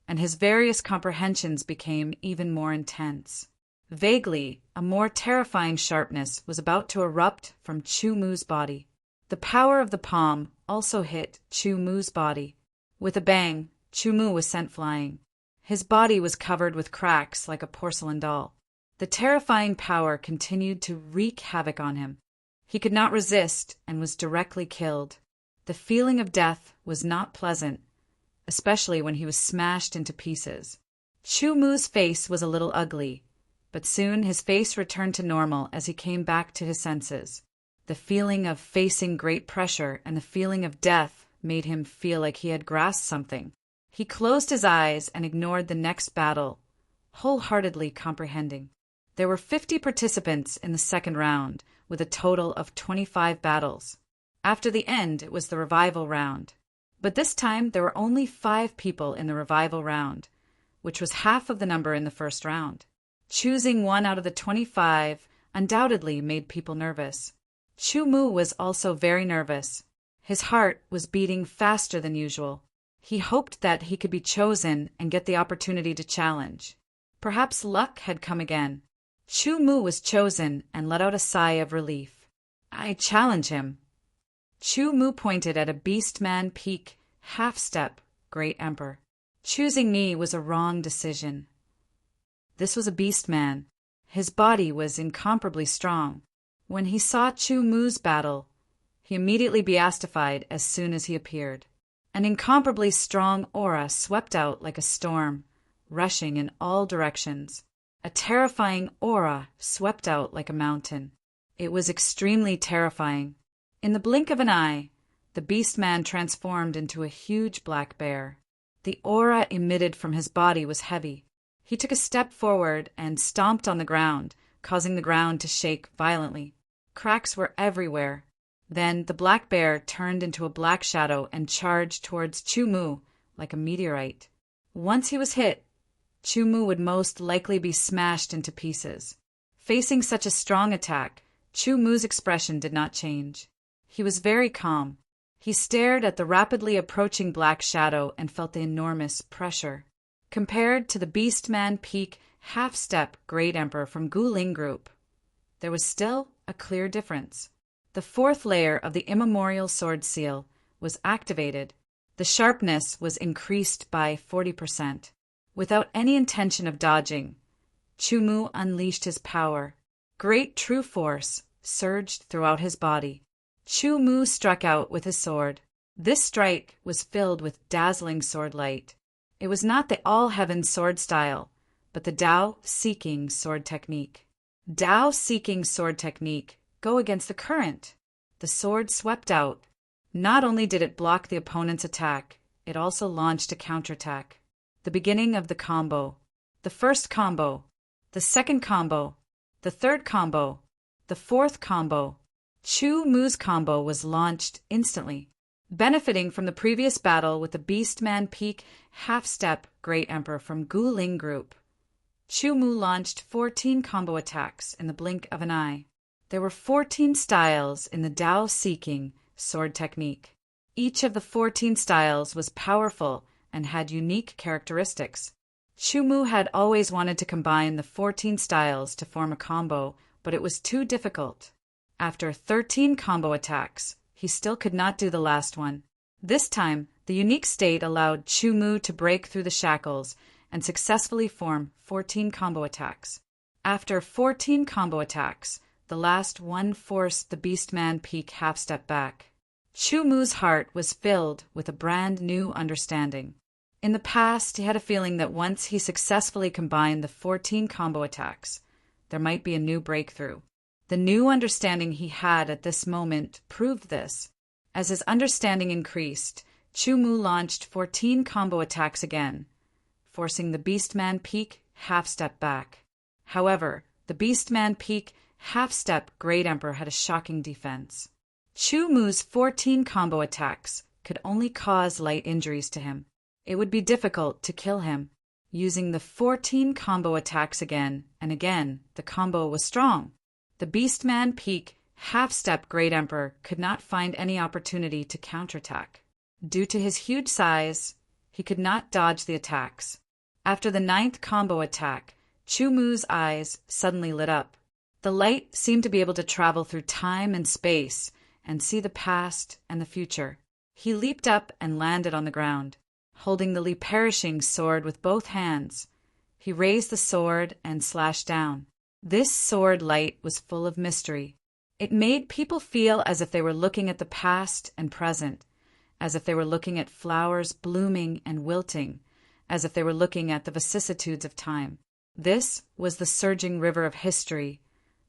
and his various comprehensions became even more intense. Vaguely, a more terrifying sharpness was about to erupt from Chu Mu's body. The power of the palm also hit Chu Mu's body. With a bang, Chu Mu was sent flying. His body was covered with cracks like a porcelain doll. The terrifying power continued to wreak havoc on him. He could not resist and was directly killed. The feeling of death was not pleasant, especially when he was smashed into pieces. Chu Mu's face was a little ugly, but soon his face returned to normal as he came back to his senses. The feeling of facing great pressure and the feeling of death made him feel like he had grasped something. He closed his eyes and ignored the next battle, wholeheartedly comprehending. There were 50 participants in the second round, with a total of 25 battles. After the end, it was the revival round. But this time, there were only 5 people in the revival round, which was half of the number in the first round. Choosing one out of the 25 undoubtedly made people nervous. Chu Mu was also very nervous. His heart was beating faster than usual. He hoped that he could be chosen and get the opportunity to challenge. Perhaps luck had come again. Chu Mu was chosen and let out a sigh of relief. I challenge him. Chu Mu pointed at a Beastman Peak half-step Great Emperor. Choosing me was a wrong decision. This was a Beastman. His body was incomparably strong. When he saw Chu Mu's battle, he immediately beastified as soon as he appeared. An incomparably strong aura swept out like a storm, rushing in all directions. A terrifying aura swept out like a mountain. It was extremely terrifying. In the blink of an eye, the Beastman transformed into a huge black bear. The aura emitted from his body was heavy. He took a step forward and stomped on the ground, causing the ground to shake violently. Cracks were everywhere. Then the black bear turned into a black shadow and charged towards Chu Mu like a meteorite. Once he was hit, Chu Mu would most likely be smashed into pieces. Facing such a strong attack, Chu Mu's expression did not change. He was very calm. He stared at the rapidly approaching black shadow and felt the enormous pressure. Compared to the Beastman Peak half-step Great Emperor from Guling Group, there was still a clear difference. The 4th layer of the immemorial sword seal was activated. The sharpness was increased by 40%. Without any intention of dodging, Chu Mu unleashed his power. Great true force surged throughout his body. Chu Mu struck out with his sword. This strike was filled with dazzling sword light. It was not the all-heaven sword style, but the Tao-seeking sword technique. Tao-seeking sword technique go against the current. The sword swept out. Not only did it block the opponent's attack, it also launched a counterattack. The beginning of the combo. The first combo. The second combo. The third combo. The fourth combo. Chu Mu's combo was launched instantly. Benefiting from the previous battle with the Beastman Peak half-step Great Emperor from Guling Group, Chu Mu launched 14 combo attacks in the blink of an eye. There were 14 styles in the Tao-seeking sword technique. Each of the 14 styles was powerful and had unique characteristics. Chu Mu had always wanted to combine the 14 styles to form a combo, but it was too difficult. After 13 combo attacks, he still could not do the last one. This time, the unique state allowed Chu Mu to break through the shackles and successfully form 14 combo attacks. After 14 combo attacks, the last one forced the Beastman Peak half-step back. Chu Mu's heart was filled with a brand new understanding. In the past, he had a feeling that once he successfully combined the 14 combo attacks, there might be a new breakthrough. The new understanding he had at this moment proved this. As his understanding increased, Chu Mu launched 14 combo attacks again, forcing the Beastman Peak half-step back. However, the Beastman Peak half-step Great Emperor had a shocking defense. Chu Mu's 14 combo attacks could only cause light injuries to him. It would be difficult to kill him. Using the 14 combo attacks again and again, the combo was strong. The Beastman Peak half-step Great Emperor could not find any opportunity to counterattack. Due to his huge size, he could not dodge the attacks. After the 9th combo attack, Chu Mu's eyes suddenly lit up. The light seemed to be able to travel through time and space and see the past and the future. He leaped up and landed on the ground. Holding the perishing sword with both hands, he raised the sword and slashed down. This sword light was full of mystery. It made people feel as if they were looking at the past and present, as if they were looking at flowers blooming and wilting, as if they were looking at the vicissitudes of time. This was the surging river of history,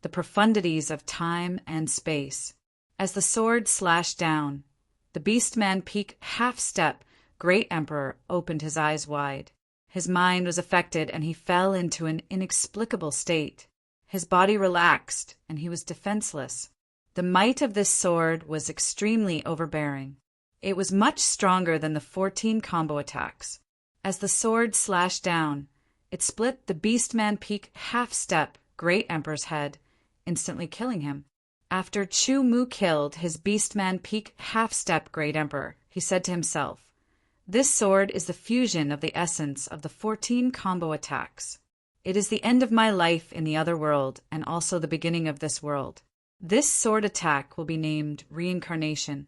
the profundities of time and space. As the sword slashed down, the Beastman Peak half-step Great Emperor opened his eyes wide. His mind was affected and he fell into an inexplicable state. His body relaxed and he was defenseless. The might of this sword was extremely overbearing. It was much stronger than the 14 combo attacks. As the sword slashed down, it split the Beastman Peak half-step Great Emperor's head, instantly killing him. After Chu Mu killed his Beastman Peak half-step Great Emperor, he said to himself, "This sword is the fusion of the essence of the 14 combo attacks. It is the end of my life in the other world and also the beginning of this world. This sword attack will be named Reincarnation."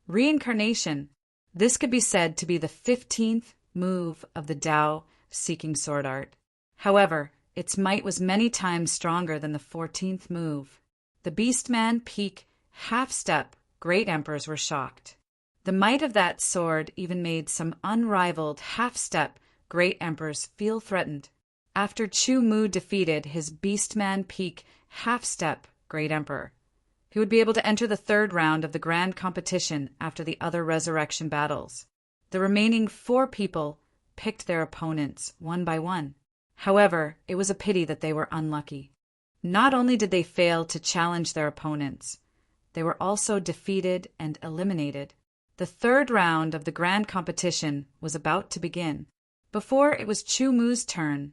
Reincarnation. This could be said to be the 15th move of the Tao Seeking Sword Art. However, its might was many times stronger than the 14th move. The Beastman Peak half-step Great Emperors were shocked. The might of that sword even made some unrivaled half-step Great Emperors feel threatened. After Chu Mu defeated his Beastman Peak half-step Great Emperor, he would be able to enter the third round of the grand competition after the other resurrection battles. The remaining 4 people picked their opponents one by one. However, it was a pity that they were unlucky. Not only did they fail to challenge their opponents, they were also defeated and eliminated. The third round of the grand competition was about to begin. Before it was Chu Mu's turn,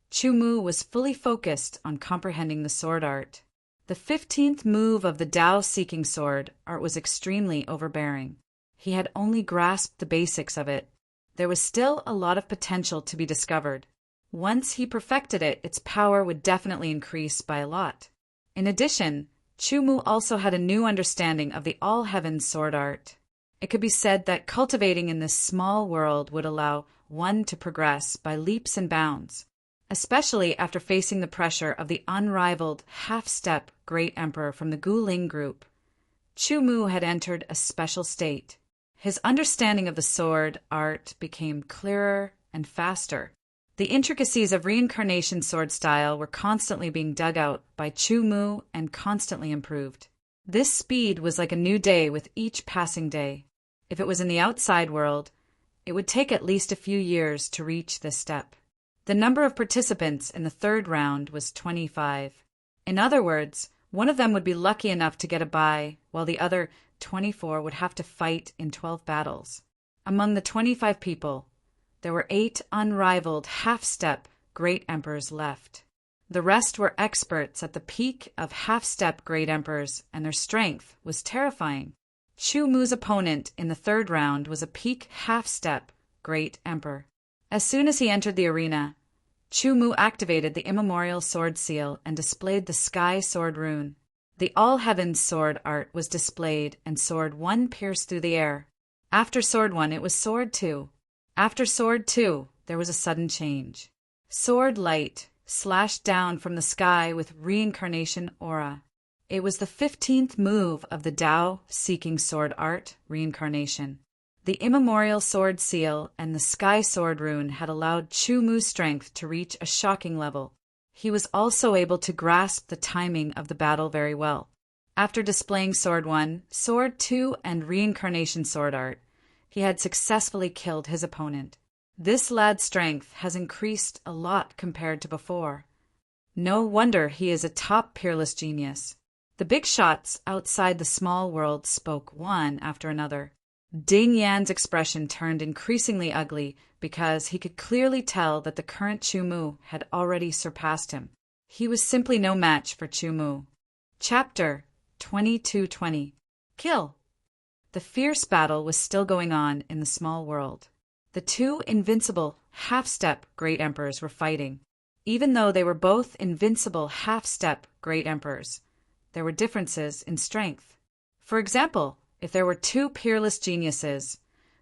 Chu Mu was fully focused on comprehending the sword art. The 15th move of the Tao-seeking sword art was extremely overbearing. He had only grasped the basics of it. There was still a lot of potential to be discovered. Once he perfected it, its power would definitely increase by a lot. In addition, Chu Mu also had a new understanding of the all-heavens sword art. It could be said that cultivating in this small world would allow one to progress by leaps and bounds, especially after facing the pressure of the unrivaled half-step Great Emperor from the Guling group. Chu Mu had entered a special state. His understanding of the sword art became clearer and faster. The intricacies of reincarnation sword style were constantly being dug out by Chu Mu and constantly improved. This speed was like a new day with each passing day. If it was in the outside world, it would take at least a few years to reach this step. The number of participants in the third round was 25. In other words, one of them would be lucky enough to get a bye, while the other 24 would have to fight in 12 battles. Among the 25 people, there were 8 unrivaled half-step Great Emperors left. The rest were experts at the peak of half-step Great Emperors, and their strength was terrifying. Chu Mu's opponent in the third round was a peak half-step Great Emperor. As soon as he entered the arena, Chu Mu activated the immemorial sword seal and displayed the sky sword rune. The all-heavens sword art was displayed, and sword 1 pierced through the air. After sword 1, it was sword 2. After sword 2, there was a sudden change. Sword light slashed down from the sky with reincarnation aura. It was the 15th move of the Tao-seeking sword art, reincarnation. The immemorial sword seal and the sky sword rune had allowed Chu Mu's strength to reach a shocking level. He was also able to grasp the timing of the battle very well. After displaying sword 1, sword 2, and reincarnation sword art, he had successfully killed his opponent. This lad's strength has increased a lot compared to before. No wonder he is a top peerless genius. The big shots outside the small world spoke one after another. Ding Yan's expression turned increasingly ugly because he could clearly tell that the current Chu Mu had already surpassed him. He was simply no match for Chu Mu. Chapter 2220. Kill. The fierce battle was still going on in the small world. The 2 invincible half-step Great Emperors were fighting. Even though they were both invincible half-step Great Emperors, there were differences in strength. For example, if there were 2 peerless geniuses,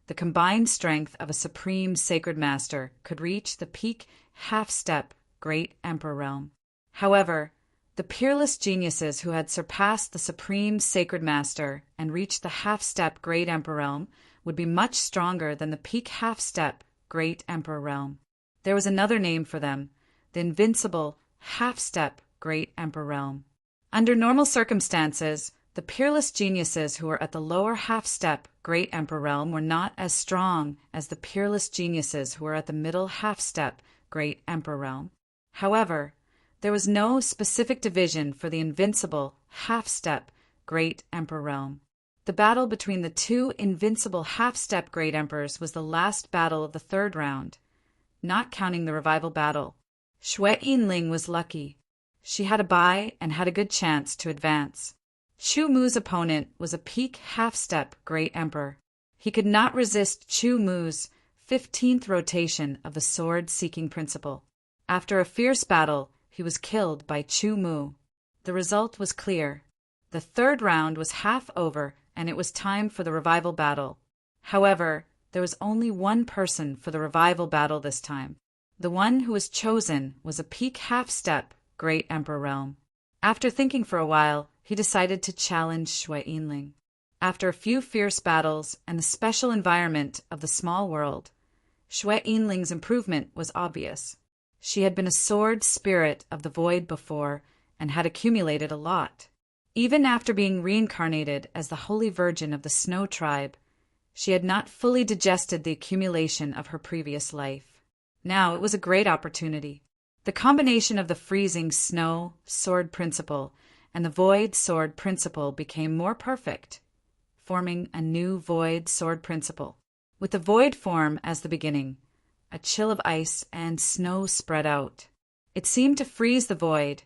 the combined strength of a supreme sacred master could reach the peak half-step Great Emperor realm. However, the peerless geniuses who had surpassed the supreme sacred master and reached the half-step Great Emperor realm would be much stronger than the peak half-step Great Emperor realm. There was another name for them, the invincible half-step Great Emperor realm. Under normal circumstances, The peerless geniuses who were at the lower half-step Great Emperor realm were not as strong as the peerless geniuses who were at the middle half-step Great Emperor realm. However, there was no specific division for the invincible half-step Great Emperor realm. The battle between the two invincible half-step Great Emperors was the last battle of the third round, not counting the revival battle. Shui Yinling was lucky. She had a bye and had a good chance to advance. Chu Mu's opponent was a peak half-step Great Emperor. He could not resist Chu Mu's 15th rotation of the sword-seeking principle. After a fierce battle, he was killed by Chu Mu. The result was clear. The third round was half over, and it was time for the revival battle. However, there was only one person for the revival battle this time. The one who was chosen was a peak half-step Great Emperor realm. After thinking for a while, he decided to challenge Shui Yinling. After a few fierce battles and the special environment of the small world, Shui Yinling's improvement was obvious. She had been a sword spirit of the void before and had accumulated a lot. Even after being reincarnated as the Holy Virgin of the Snow Tribe, she had not fully digested the accumulation of her previous life. Now it was a great opportunity. The combination of the freezing snow sword principle and the void sword principle became more perfect, forming a new void sword principle. With the void form as the beginning, a chill of ice and snow spread out. It seemed to freeze the void,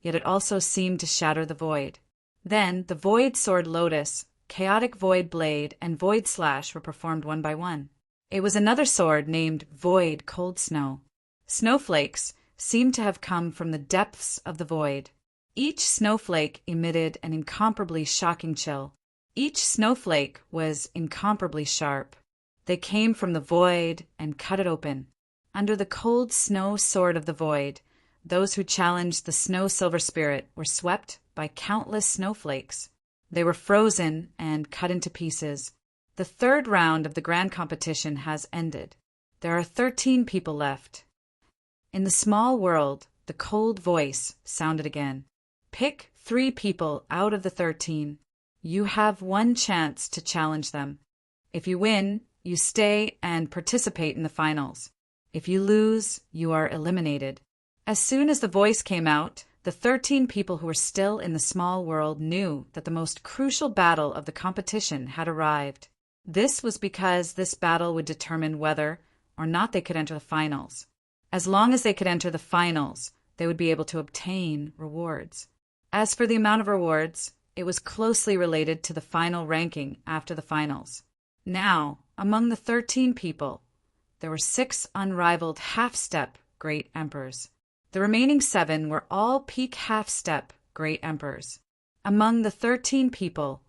yet it also seemed to shatter the void. Then the void sword lotus, chaotic void blade, and void slash were performed one by one. It was another sword named Void Cold Snow. Snowflakes seemed to have come from the depths of the void. Each snowflake emitted an incomparably shocking chill. Each snowflake was incomparably sharp. They came from the void and cut it open. Under the cold snow sword of the void, those who challenged the snow silver spirit were swept by countless snowflakes. They were frozen and cut into pieces. The third round of the grand competition has ended. There are 13 people left. In the small world, the cold voice sounded again. Pick 3 people out of the 13. You have one chance to challenge them. If you win, you stay and participate in the finals. If you lose, you are eliminated. As soon as the voice came out, the 13 people who were still in the small world knew that the most crucial battle of the competition had arrived. This was because this battle would determine whether or not they could enter the finals. As long as they could enter the finals, they would be able to obtain rewards. As for the amount of rewards, it was closely related to the final ranking after the finals. Now, among the 13 people, there were 6 unrivaled half-step Great Emperors. The remaining 7 were all peak half-step Great Emperors. Among the 13 people,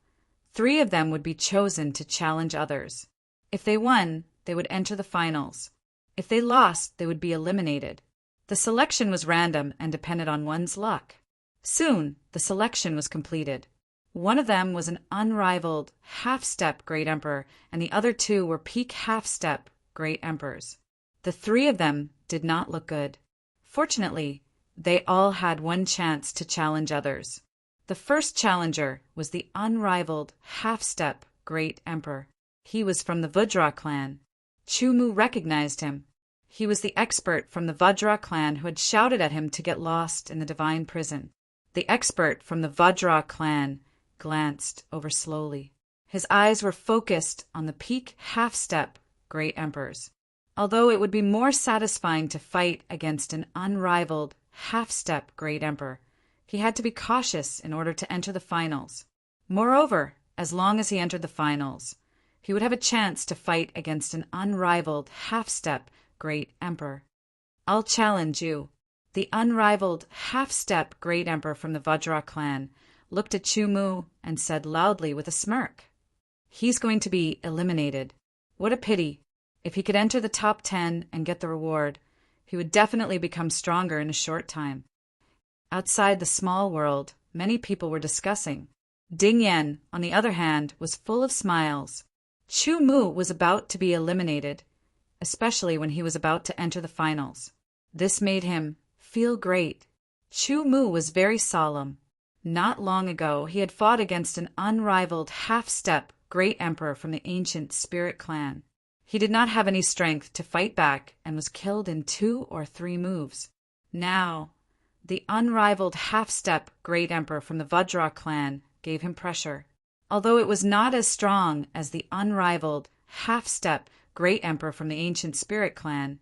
3 of them would be chosen to challenge others. If they won, they would enter the finals. If they lost, they would be eliminated. The selection was random and depended on one's luck. Soon, the selection was completed. One of them was an unrivaled half-step Great Emperor, and the other 2 were peak half-step Great Emperors. The 3 of them did not look good. Fortunately, they all had one chance to challenge others. The first challenger was the unrivaled half-step Great Emperor. He was from the Vajra clan. Chu Mu recognized him. He was the expert from the Vajra clan who had shouted at him to get lost in the divine prison. The expert from the Vajra clan glanced over slowly. His eyes were focused on the peak half-step Great Emperors. Although it would be more satisfying to fight against an unrivaled half-step Great Emperor, he had to be cautious in order to enter the finals. Moreover, as long as he entered the finals, he would have a chance to fight against an unrivaled half-step Great Emperor. I'll challenge you. The unrivaled half-step Great Emperor from the Vajra clan looked at Chu Mu and said loudly with a smirk, "He's going to be eliminated. What a pity. If he could enter the top 10 and get the reward, he would definitely become stronger in a short time." Outside the small world, many people were discussing. Ding Yan, on the other hand, was full of smiles. Chu Mu was about to be eliminated, especially when he was about to enter the finals. This made him feel great. Chu Mu was very solemn. Not long ago, he had fought against an unrivaled half-step great emperor from the ancient spirit clan. He did not have any strength to fight back and was killed in 2 or 3 moves. Now, the unrivaled half-step great emperor from the Vajra clan gave him pressure. Although it was not as strong as the unrivaled half-step great emperor from the ancient spirit clan,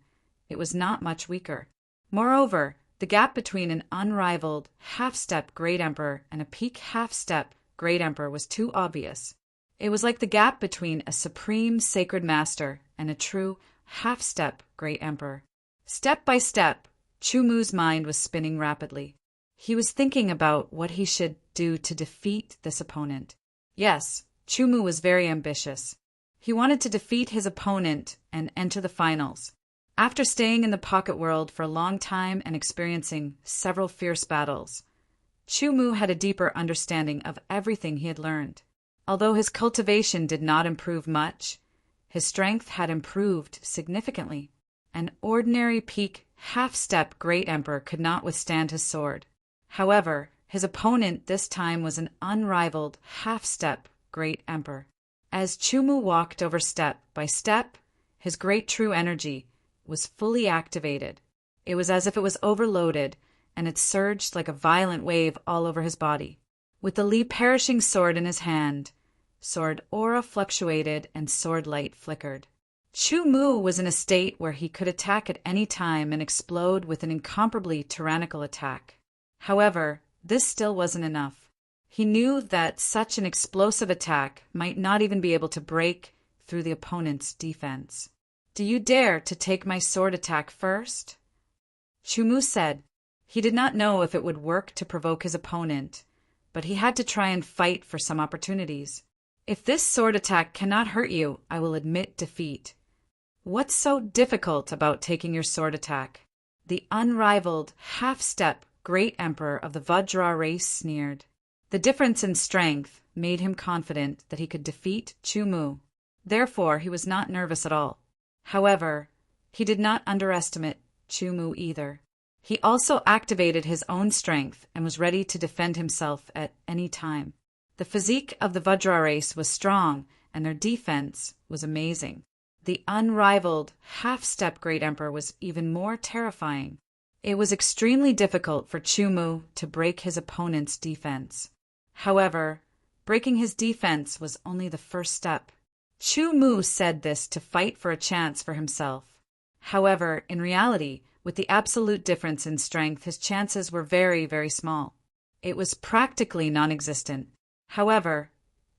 it was not much weaker. Moreover, the gap between an unrivaled half-step great emperor and a peak half-step great emperor was too obvious. It was like the gap between a supreme sacred master and a true half-step great emperor. Step by step, Chu Mu's mind was spinning rapidly. He was thinking about what he should do to defeat this opponent. Yes, Chu Mu was very ambitious. He wanted to defeat his opponent and enter the finals. After staying in the pocket world for a long time and experiencing several fierce battles, Chu Mu had a deeper understanding of everything he had learned. Although his cultivation did not improve much, his strength had improved significantly. An ordinary peak half-step great emperor could not withstand his sword. However, his opponent this time was an unrivaled half-step great emperor. As Chu Mu walked over step by step, his great true energy was fully activated. It was as if it was overloaded, and it surged like a violent wave all over his body. With the Li perishing sword in his hand, sword aura fluctuated and sword light flickered. Chu Mu was in a state where he could attack at any time and explode with an incomparably tyrannical attack. However, this still wasn't enough. He knew that such an explosive attack might not even be able to break through the opponent's defense. "Do you dare to take my sword attack first?" Chu Mu said. He did not know if it would work to provoke his opponent, but he had to try and fight for some opportunities. "If this sword attack cannot hurt you, I will admit defeat." "What's so difficult about taking your sword attack?" The unrivaled half-step great emperor of the Vajra race sneered. The difference in strength made him confident that he could defeat Chu Mu. Therefore, he was not nervous at all. However, he did not underestimate Chu Mu either. He also activated his own strength and was ready to defend himself at any time. The physique of the Vajra race was strong, and their defense was amazing. The unrivaled half-step great emperor was even more terrifying. It was extremely difficult for Chu Mu to break his opponent's defense. However, breaking his defense was only the first step. Chu Mu said this to fight for a chance for himself. However, in reality, with the absolute difference in strength, his chances were very, very small. It was practically non-existent. However,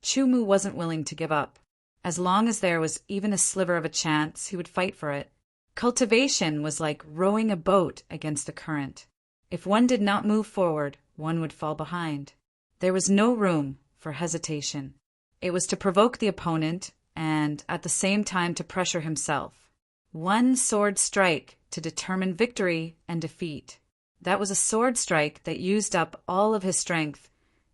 Chu Mu wasn't willing to give up. As long as there was even a sliver of a chance, he would fight for it. Cultivation was like rowing a boat against the current. If one did not move forward, one would fall behind. There was no room for hesitation. It was to provoke the opponent and, at the same time, to pressure himself. One sword strike to determine victory and defeat. That was a sword strike that used up all of his strength,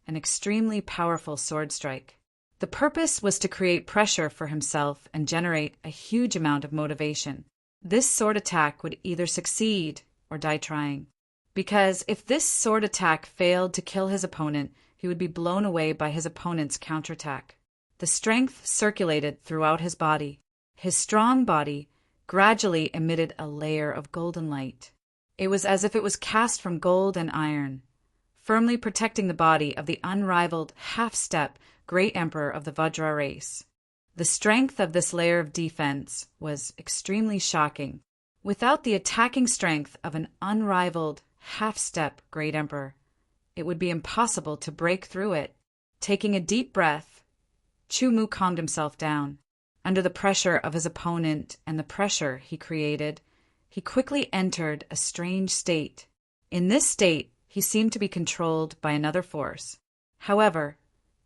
an extremely powerful sword strike. The purpose was to create pressure for himself and generate a huge amount of motivation. This sword attack would either succeed or die trying. Because if this sword attack failed to kill his opponent, he would be blown away by his opponent's counterattack. The strength circulated throughout his body. His strong body gradually emitted a layer of golden light. It was as if it was cast from gold and iron, firmly protecting the body of the unrivaled half-step great emperor of the Vajra race. The strength of this layer of defense was extremely shocking. Without the attacking strength of an unrivaled half-step great emperor, it would be impossible to break through it. Taking a deep breath, Chu Mu calmed himself down. Under the pressure of his opponent and the pressure he created, he quickly entered a strange state. In this state, he seemed to be controlled by another force. However,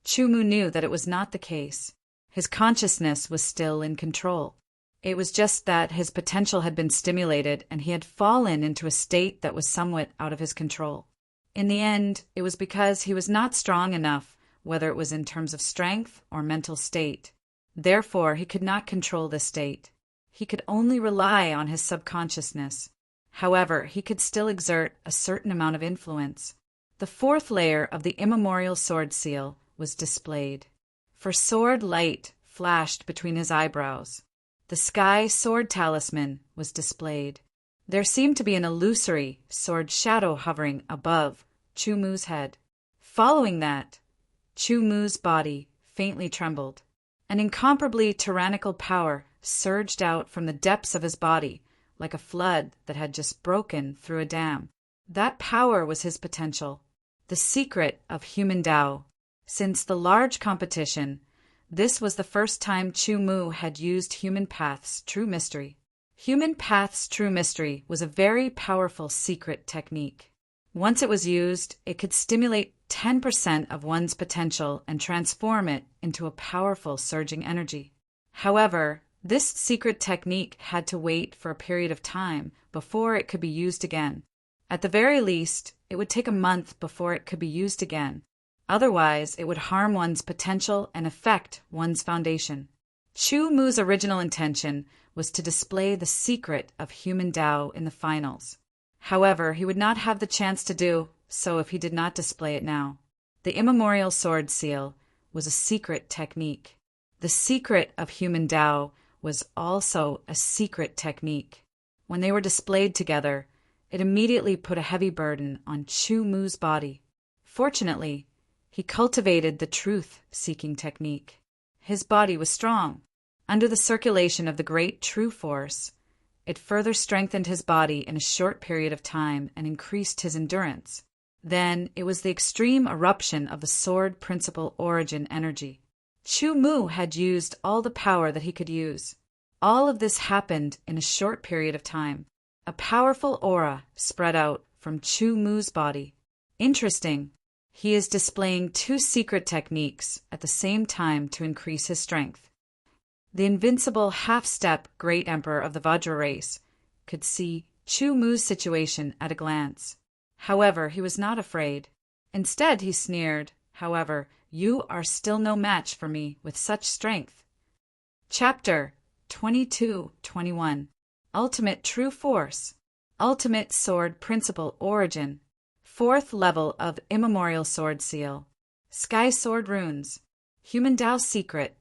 Chu Mu knew that it was not the case. His consciousness was still in control. It was just that his potential had been stimulated and he had fallen into a state that was somewhat out of his control. In the end, it was because he was not strong enough, whether it was in terms of strength or mental state. Therefore, he could not control this state. He could only rely on his subconsciousness. However, he could still exert a certain amount of influence. The fourth layer of the immemorial sword seal was displayed. For sword light flashed between his eyebrows. The sky sword talisman was displayed. There seemed to be an illusory sword shadow hovering above Chu Mu's head. Following that, Chu Mu's body faintly trembled. An incomparably tyrannical power surged out from the depths of his body like a flood that had just broken through a dam. That power was his potential, the secret of human Tao. Since the large competition, this was the first time Chu Mu had used Human Path's True Mystery. Human Path's True Mystery was a very powerful secret technique. Once it was used, it could stimulate 10% of one's potential and transform it into a powerful surging energy. However, this secret technique had to wait for a period of time before it could be used again. At the very least, it would take a month before it could be used again. Otherwise, it would harm one's potential and affect one's foundation. Chu Mu's original intention was to display the secret of human Tao in the finals. However, he would not have the chance to do so if he did not display it now. The immemorial sword seal was a secret technique. The secret of human Tao was also a secret technique. When they were displayed together, it immediately put a heavy burden on Chu Mu's body. Fortunately, he cultivated the truth-seeking technique. His body was strong. Under the circulation of the great true force, it further strengthened his body in a short period of time and increased his endurance. Then it was the extreme eruption of the sword principle origin energy. Chu Mu had used all the power that he could use. All of this happened in a short period of time. A powerful aura spread out from Chu Mu's body. Interesting. He is displaying two secret techniques at the same time to increase his strength. The invincible half-step Great Emperor of the Vajra race could see Chu Mu's situation at a glance. However, he was not afraid. Instead, he sneered, "However, you are still no match for me with such strength." Chapter 22-21 Ultimate True Force. Ultimate Sword Principle Origin. Fourth level of Immemorial Sword Seal. Sky Sword Runes. Human Tao Secret.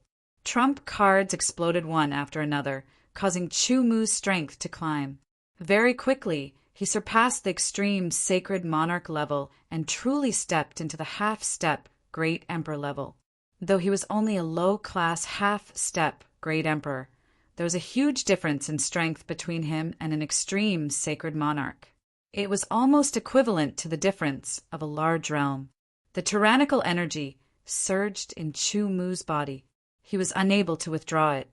Trump cards exploded one after another, causing Chu Mu's strength to climb. Very quickly, he surpassed the extreme Sacred Monarch level and truly stepped into the half-step Great Emperor level. Though he was only a low-class half-step Great Emperor, there was a huge difference in strength between him and an extreme Sacred Monarch. It was almost equivalent to the difference of a large realm. The tyrannical energy surged in Chu Mu's body. He was unable to withdraw it.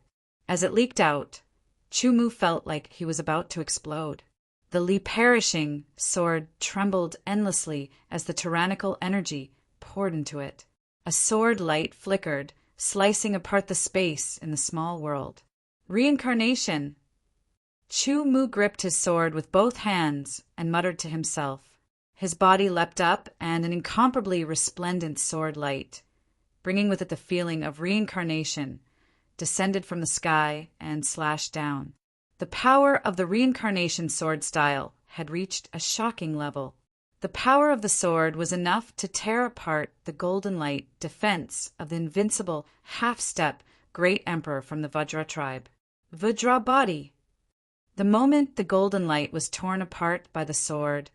As it leaked out, Chu Mu felt like he was about to explode. The perishing sword trembled endlessly as the tyrannical energy poured into it. A sword light flickered, slicing apart the space in the small world. Reincarnation. Chu Mu gripped his sword with both hands and muttered to himself. His body leapt up, and an incomparably resplendent sword light, bringing with it the feeling of reincarnation, descended from the sky and slashed down. The power of the reincarnation sword style had reached a shocking level. The power of the sword was enough to tear apart the golden light defense of the invincible half-step Great Emperor from the Vajra tribe. Vajra body. The moment the golden light was torn apart by the sword,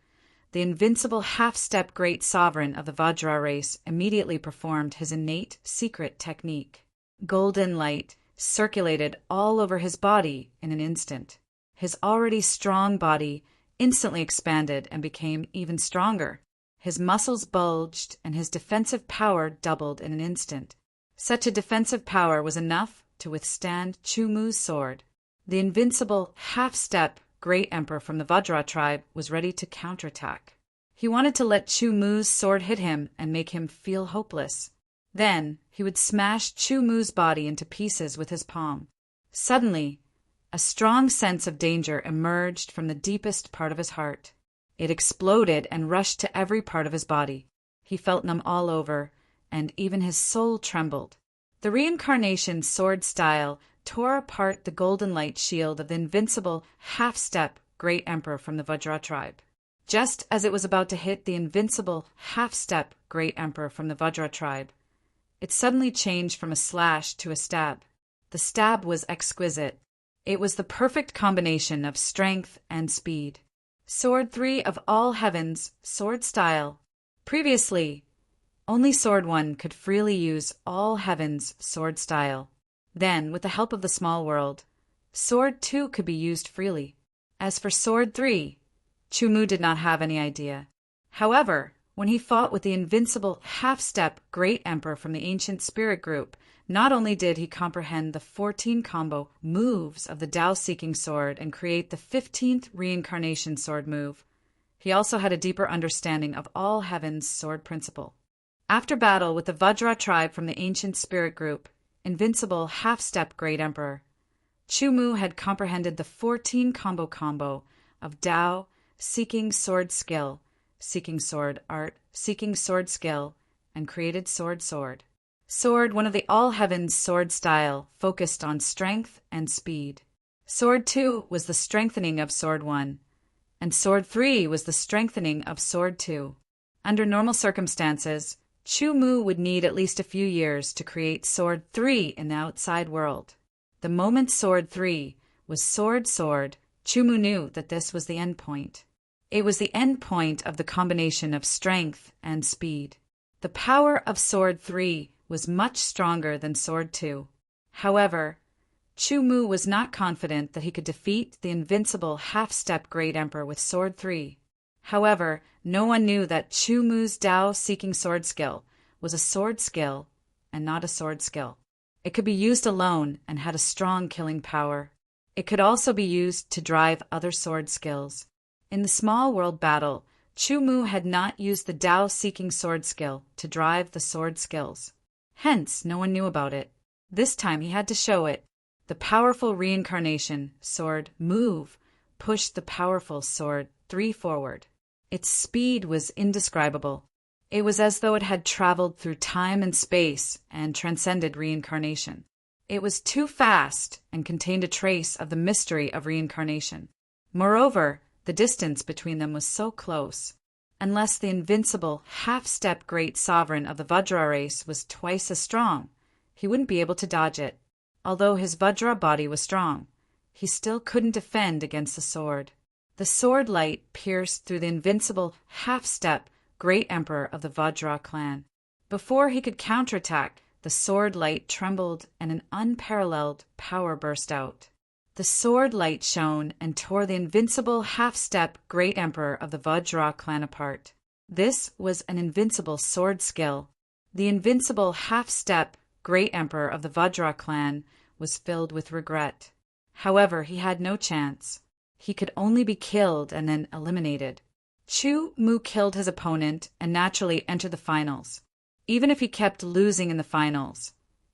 the invincible half-step Great Sovereign of the Vajra race immediately performed his innate secret technique. Golden light circulated all over his body in an instant. His already strong body instantly expanded and became even stronger. His muscles bulged and his defensive power doubled in an instant. Such a defensive power was enough to withstand Chu Mu's sword. The invincible half-step Great Emperor from the Vajra tribe was ready to counterattack. He wanted to let Chu Mu's sword hit him and make him feel hopeless. Then he would smash Chu Mu's body into pieces with his palm. Suddenly, a strong sense of danger emerged from the deepest part of his heart. It exploded and rushed to every part of his body. He felt numb all over, and even his soul trembled. The reincarnation sword style tore apart the golden light shield of the invincible half-step Great Emperor from the Vajra tribe. Just as it was about to hit the invincible half-step Great Emperor from the Vajra tribe, it suddenly changed from a slash to a stab. The stab was exquisite. It was the perfect combination of strength and speed. Sword 3 of all heavens, sword style. Previously, only Sword 1 could freely use all heavens sword style. Then, with the help of the small world, Sword 2 could be used freely. As for Sword 3, Chumu did not have any idea. However, when he fought with the invincible half-step Great Emperor from the ancient spirit group, not only did he comprehend the 14 combo moves of the Tao-seeking sword and create the 15th reincarnation sword move, he also had a deeper understanding of all heaven's sword principle. After battle with the Vajra tribe from the ancient spirit group, invincible half-step Great Emperor, Chumu had comprehended the 14 combo of Tao, seeking sword skill, seeking sword art, seeking sword skill, and created sword. Sword, one of the all heavens sword style, focused on strength and speed. Sword 2 was the strengthening of Sword 1, and Sword 3 was the strengthening of Sword 2. Under normal circumstances, Chumu would need at least a few years to create Sword 3 in the outside world. The moment Sword 3 was sword, Chumu knew that this was the end point. It was the end point of the combination of strength and speed. The power of Sword 3 was much stronger than Sword 2. However, Chumu was not confident that he could defeat the invincible half-step Great Emperor with Sword 3. However, no one knew that Chumu's Tao-seeking sword skill was a sword skill and not a sword skill. It could be used alone and had a strong killing power. It could also be used to drive other sword skills. In the small world battle, Chumu had not used the Tao-seeking sword skill to drive the sword skills. Hence, no one knew about it. This time he had to show it. The powerful reincarnation sword move pushed the powerful Sword 3 forward. Its speed was indescribable. It was as though it had traveled through time and space and transcended reincarnation. It was too fast and contained a trace of the mystery of reincarnation. Moreover, the distance between them was so close. Unless the invincible half-step great sovereign of the Vajra race was twice as strong, he wouldn't be able to dodge it. Although his Vajra body was strong, he still couldn't defend against the sword. The sword light pierced through the invincible half-step Great Emperor of the Vajra clan. Before he could counterattack, the sword light trembled and an unparalleled power burst out. The sword light shone and tore the invincible half-step Great Emperor of the Vajra clan apart. This was an invincible sword skill. The invincible half-step Great Emperor of the Vajra clan was filled with regret. However, he had no chance. He could only be killed and then eliminated. Chumu killed his opponent and naturally entered the finals. Even if he kept losing in the finals,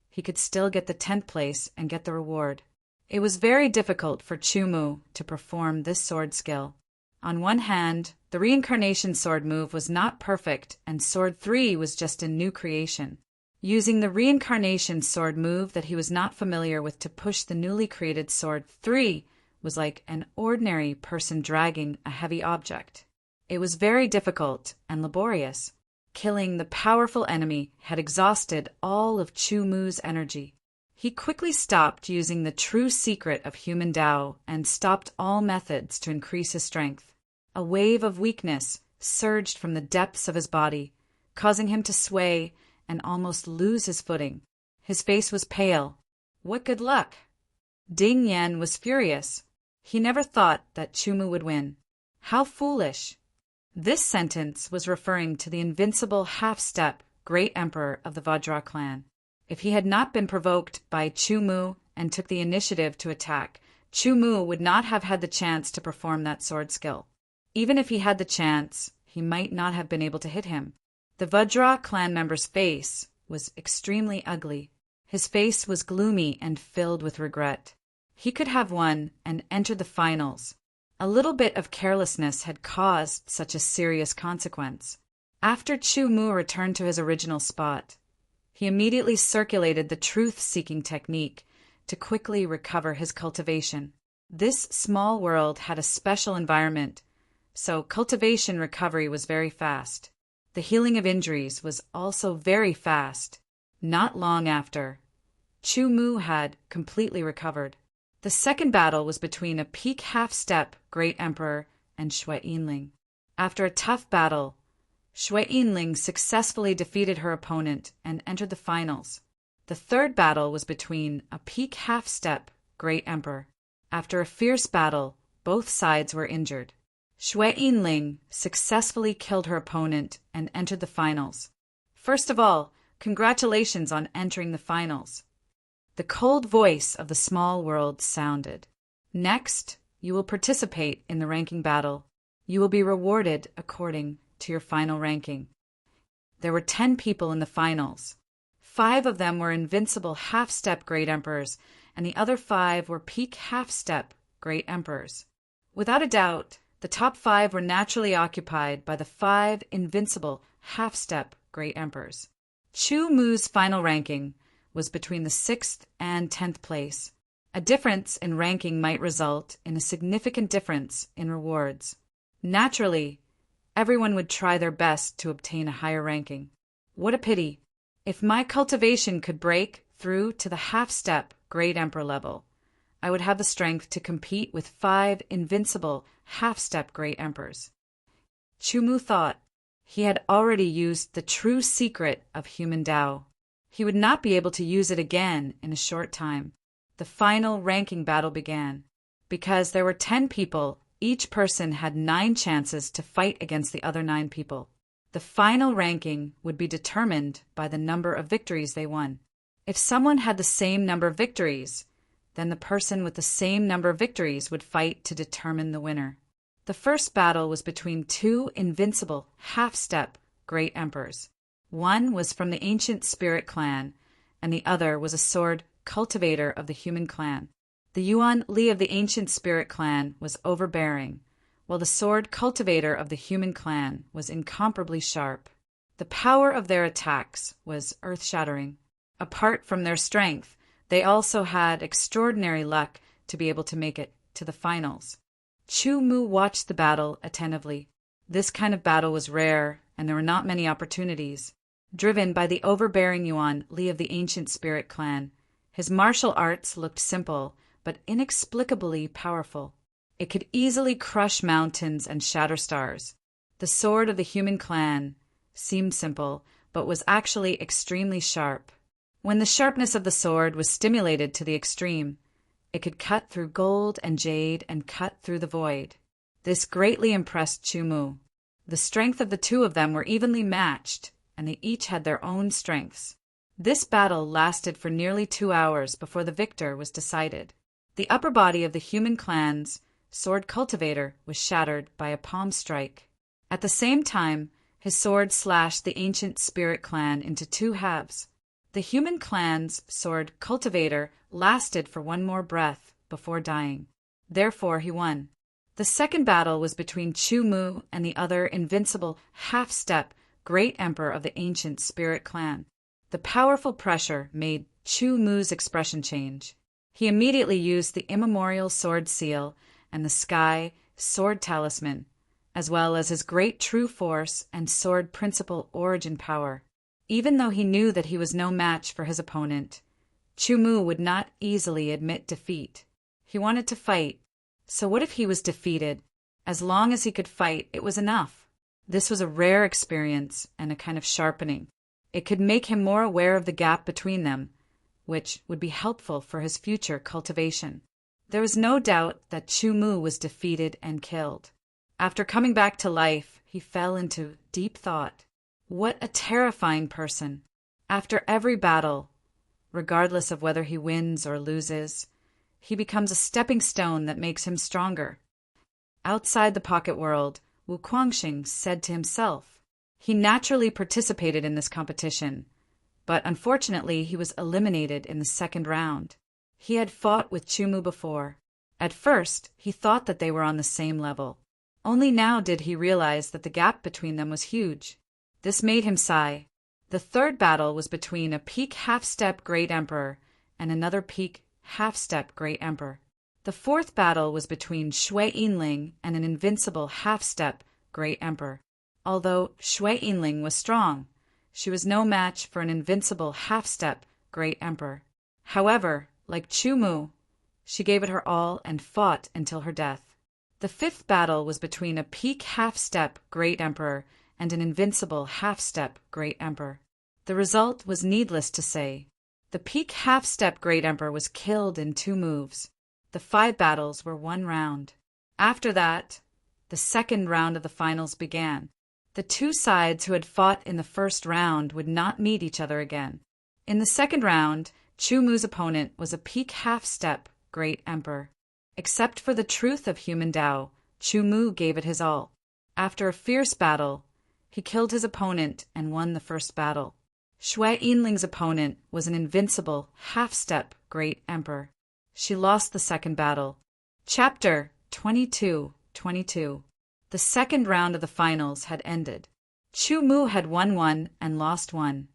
he could still get the 10th place and get the reward. It was very difficult for Chumu to perform this sword skill. On one hand, the reincarnation sword move was not perfect and Sword 3 was just a new creation. Using the reincarnation sword move that he was not familiar with to push the newly created Sword 3 was like an ordinary person dragging a heavy object. It was very difficult and laborious. Killing the powerful enemy had exhausted all of Chumu's energy. He quickly stopped using the true secret of human Tao and stopped all methods to increase his strength. A wave of weakness surged from the depths of his body, causing him to sway and almost lose his footing. His face was pale. What good luck! Ding Yan was furious. He never thought that Chumu would win. How foolish! This sentence was referring to the invincible half-step Great Emperor of the Vajra clan. If he had not been provoked by Chumu and took the initiative to attack, Chumu would not have had the chance to perform that sword skill. Even if he had the chance, he might not have been able to hit him. The Vajra clan member's face was extremely ugly. His face was gloomy and filled with regret. He could have won and entered the finals. A little bit of carelessness had caused such a serious consequence. After Chumu returned to his original spot, he immediately circulated the truth-seeking technique to quickly recover his cultivation. This small world had a special environment so cultivation recovery was very fast. The healing of injuries was also very fast. Not long after, Chu Mu had completely recovered. The second battle was between a peak half-step Great Emperor and Shui Yinling. After a tough battle, Shui Yinling successfully defeated her opponent and entered the finals. The third battle was between a peak half-step Great Emperor. After a fierce battle, both sides were injured. Shui Yinling successfully killed her opponent and entered the finals. First of all, congratulations on entering the finals. The cold voice of the small world sounded. Next, you will participate in the ranking battle. You will be rewarded according to your final ranking. There were 10 people in the finals. 5 of them were invincible half-step Great Emperors, and the other 5 were peak half-step Great Emperors. Without a doubt, the top 5 were naturally occupied by the 5 invincible half-step Great Emperors. Chu Mu's final ranking was between the 6th and 10th place. A difference in ranking might result in a significant difference in rewards. Naturally, everyone would try their best to obtain a higher ranking. What a pity! If my cultivation could break through to the half-step Great Emperor level, I would have the strength to compete with 5 invincible half-step Great Emperors. Chu Mu thought he had already used the true secret of human Tao. He would not be able to use it again in a short time. The final ranking battle began. Because there were 10 people, each person had 9 chances to fight against the other 9 people. The final ranking would be determined by the number of victories they won. If someone had the same number of victories, then the person with the same number of victories would fight to determine the winner. The first battle was between 2 invincible half-step Great Emperors. One was from the ancient spirit clan, and the other was a sword cultivator of the human clan. The Yuan Li of the ancient spirit clan was overbearing, while the sword cultivator of the human clan was incomparably sharp. The power of their attacks was earth-shattering. Apart from their strength, they also had extraordinary luck to be able to make it to the finals. Chu Mu watched the battle attentively. This kind of battle was rare, and there were not many opportunities. Driven by the overbearing Yuan Li of the ancient spirit clan, his martial arts looked simple, but inexplicably powerful. It could easily crush mountains and shatter stars. The sword of the human clan seemed simple, but was actually extremely sharp. When the sharpness of the sword was stimulated to the extreme, it could cut through gold and jade and cut through the void. This greatly impressed Chu Mu. The strength of the two of them were evenly matched, and they each had their own strengths. This battle lasted for nearly 2 hours before the victor was decided. The upper body of the human clan's sword cultivator was shattered by a palm strike. At the same time, his sword slashed the ancient spirit clan into 2 halves. The human clan's sword cultivator lasted for 1 more breath before dying. Therefore, he won. The second battle was between Chu Mu and the other invincible half-step Great Emperor of the ancient spirit clan. The powerful pressure made Chu Mu's expression change. He immediately used the immemorial sword seal and the sky sword talisman, as well as his great true force and sword principle origin power. Even though he knew that he was no match for his opponent, Chu Mu would not easily admit defeat. He wanted to fight. So what if he was defeated? As long as he could fight, it was enough. This was a rare experience and a kind of sharpening. It could make him more aware of the gap between them, which would be helpful for his future cultivation. There was no doubt that Chu Mu was defeated and killed. After coming back to life, he fell into deep thought. What a terrifying person! After every battle, regardless of whether he wins or loses, he becomes a stepping stone that makes him stronger. Outside the pocket world, Wu Guangxing said to himself. He naturally participated in this competition, but unfortunately he was eliminated in the second round. He had fought with Chu Mu before. At first, he thought that they were on the same level. Only now did he realize that the gap between them was huge. This made him sigh. The third battle was between a peak half-step Great Emperor and another peak half-step Great Emperor. The fourth battle was between Shui Yinling and an invincible half-step Great Emperor. Although Shui Yinling was strong, she was no match for an invincible half-step Great Emperor. However, like Chu Mu, she gave it her all and fought until her death. The fifth battle was between a peak half-step Great Emperor and an invincible half-step Great Emperor. The result was needless to say. The peak half-step Great Emperor was killed in 2 moves. The 5 battles were 1 round. After that, the second round of the finals began. The 2 sides who had fought in the first round would not meet each other again. In the second round, Chu Mu's opponent was a peak half-step Great Emperor. Except for the truth of human Tao, Chu Mu gave it his all. After a fierce battle, he killed his opponent and won the first battle. Shui Yinling's opponent was an invincible half-step Great Emperor. She lost the second battle. Chapter 22:22. The second round of the finals had ended. Chu Mu had won 1 and lost 1,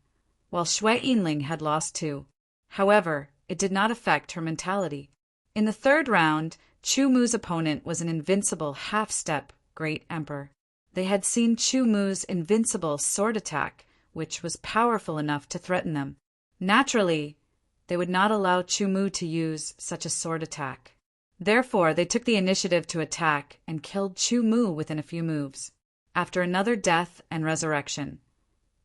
while Shui Yinling had lost 2. However, it did not affect her mentality. In the third round, Chu Mu's opponent was an invincible half-step Great Emperor. They had seen Chu Mu's invincible sword attack, which was powerful enough to threaten them. Naturally, they would not allow Chu Mu to use such a sword attack. Therefore, they took the initiative to attack and killed Chu Mu within a few moves. After another death and resurrection,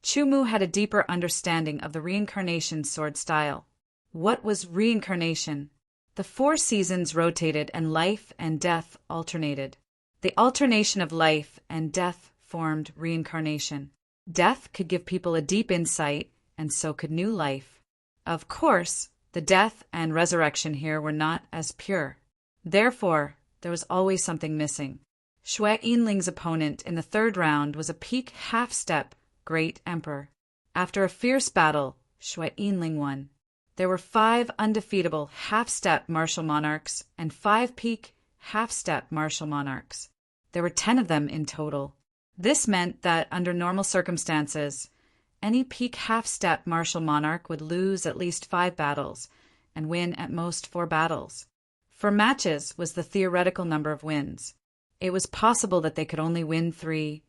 Chu Mu had a deeper understanding of the reincarnation sword style. What was reincarnation? The 4 seasons rotated and life and death alternated. The alternation of life and death formed reincarnation. Death could give people a deep insight, and so could new life. Of course, the death and resurrection here were not as pure. Therefore, there was always something missing. Shui Yinling's opponent in the third round was a peak half-step Great Emperor. After a fierce battle, Shui Yinling won. There were 5 undefeatable half-step martial monarchs and 5 peak half-step martial monarchs. There were 10 of them in total. This meant that under normal circumstances, any peak half-step martial monarch would lose at least 5 battles and win at most 4 battles. 4 matches was the theoretical number of wins. It was possible that they could only win 3,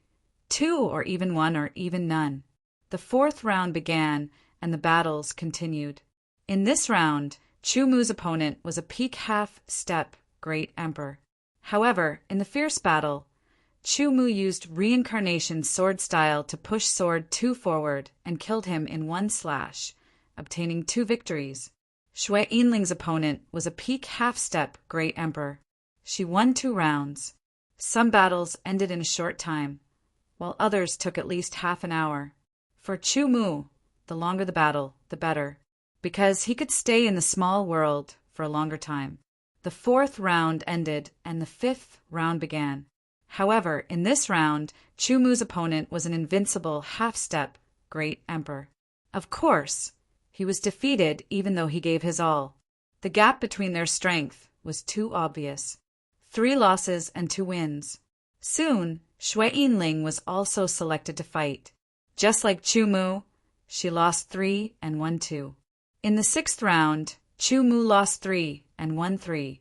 2, or even 1, or even none. The fourth round began, and the battles continued. In this round, Chu Mu's opponent was a peak half-step Great Emperor. However, in the fierce battle, Chu Mu used reincarnation sword style to push sword 2 forward and killed him in 1 slash, obtaining 2 victories. Shui Yinling's opponent was a peak half-step Great Emperor. She won 2 rounds. Some battles ended in a short time, while others took at least half an hour. For Chu Mu, the longer the battle, the better, because he could stay in the small world for a longer time. The 4th round ended, and the 5th round began. However, in this round, Chu Mu's opponent was an invincible half-step Great Emperor. Of course, he was defeated even though he gave his all. The gap between their strength was too obvious. 3 losses and 2 wins. Soon, Shui Yinling was also selected to fight. Just like Chu Mu, she lost 3 and won 2. In the 6th round, Chu Mu lost 3 and won 3,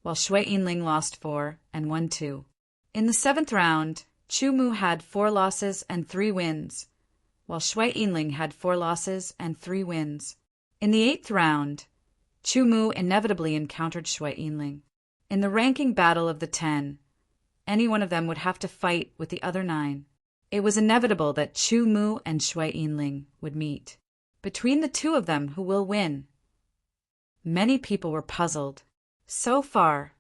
while Shui Yinling lost 4 and won 2. In the 7th round, Chu Mu had 4 losses and 3 wins, while Shui Yinling had 4 losses and 3 wins. In the 8th round, Chu Mu inevitably encountered Shui Yinling. In the ranking battle of the 10, any one of them would have to fight with the other 9. It was inevitable that Chu Mu and Shui Yinling would meet. Between the 2 of them, who will win? Many people were puzzled. So far,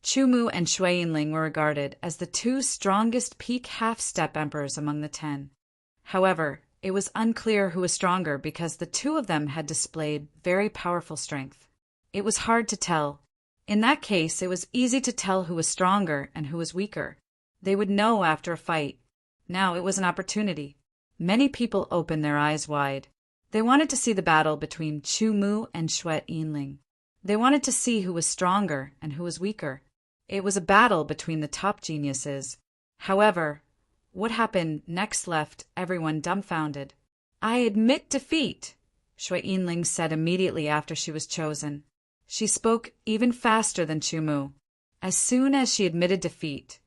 Chu Mu and Shui Yinling were regarded as the 2 strongest peak half-step emperors among the 10. However, it was unclear who was stronger because the 2 of them had displayed very powerful strength. It was hard to tell. In that case, it was easy to tell who was stronger and who was weaker. They would know after a fight. Now it was an opportunity. Many people opened their eyes wide. They wanted to see the battle between Chu Mu and Shui Yinling. They wanted to see who was stronger and who was weaker. It was a battle between the top geniuses. However, what happened next left everyone dumbfounded. "I admit defeat," Shui Yinling said immediately after she was chosen. She spoke even faster than Chumu. As soon as she admitted defeat,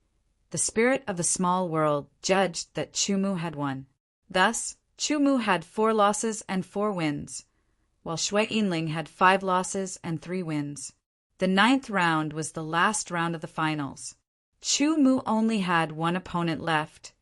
the spirit of the small world judged that Chumu had won. Thus, Chumu had 4 losses and 4 wins, while Shui Yinling had 5 losses and 3 wins. The 9th round was the last round of the finals. Chumu only had one opponent left,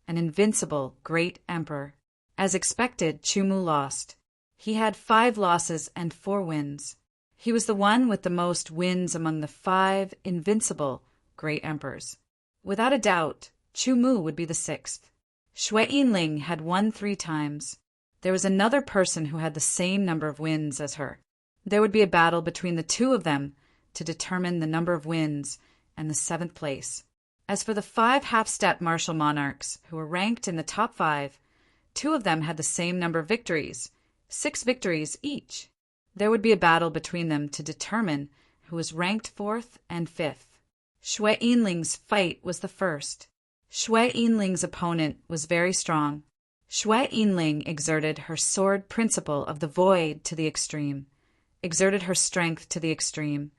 an invincible Great Emperor. As expected, Chumu lost. He had 5 losses and 4 wins. He was the one with the most wins among the 5 invincible Great Emperors. Without a doubt, Chumu would be the 6th. Shui Yinling had won 3 times. There was another person who had the same number of wins as her. There would be a battle between the 2 of them to determine the number of wins and the 7th place. As for the 5 half-step martial monarchs who were ranked in the top 5, 2 of them had the same number of victories, 6 victories each. There would be a battle between them to determine who was ranked 4th and 5th. Shui Yinling's fight was the first. Shui Yinling's opponent was very strong. Shui Yinling exerted her sword principle of the void to the extreme, exerted her strength to the extreme,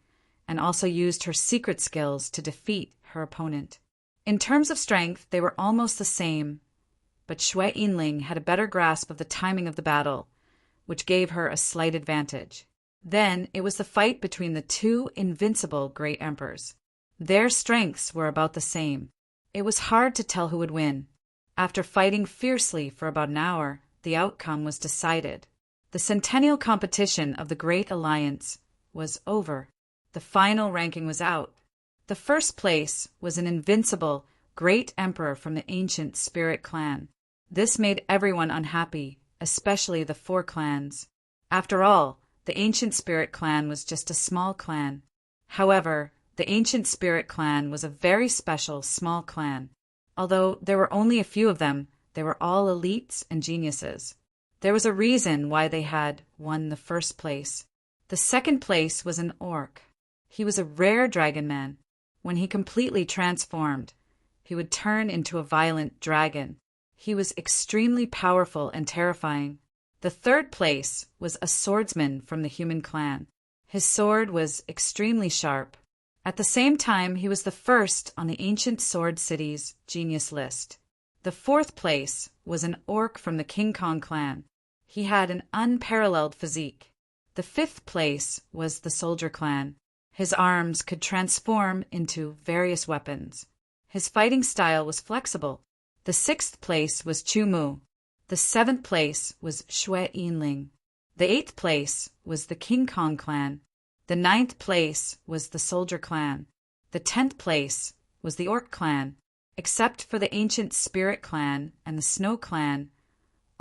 and also used her secret skills to defeat her opponent. In terms of strength, they were almost the same, but Shui Yinling had a better grasp of the timing of the battle, which gave her a slight advantage. Then it was the fight between the 2 invincible Great Emperors. Their strengths were about the same. It was hard to tell who would win. After fighting fiercely for about an hour, the outcome was decided. The centennial competition of the Great Alliance was over. The final ranking was out. The first place was an invincible Great Emperor from the ancient Spirit clan. This made everyone unhappy, especially the 4 clans. After all, the ancient Spirit clan was just a small clan. However, the ancient Spirit clan was a very special small clan. Although there were only a few of them, they were all elites and geniuses. There was a reason why they had won the first place. The second place was an orc. He was a rare dragon man. When he completely transformed, he would turn into a violent dragon. He was extremely powerful and terrifying. The third place was a swordsman from the human clan. His sword was extremely sharp. At the same time, he was the first on the ancient sword city's genius list. The 4th place was an orc from the King Kong clan. He had an unparalleled physique. The 5th place was the soldier clan. His arms could transform into various weapons. His fighting style was flexible. The 6th place was Chumu. The 7th place was Shui Yinling. The 8th place was the King Kong clan. The 9th place was the soldier clan. The 10th place was the orc clan. Except for the ancient Spirit clan and the Snow clan,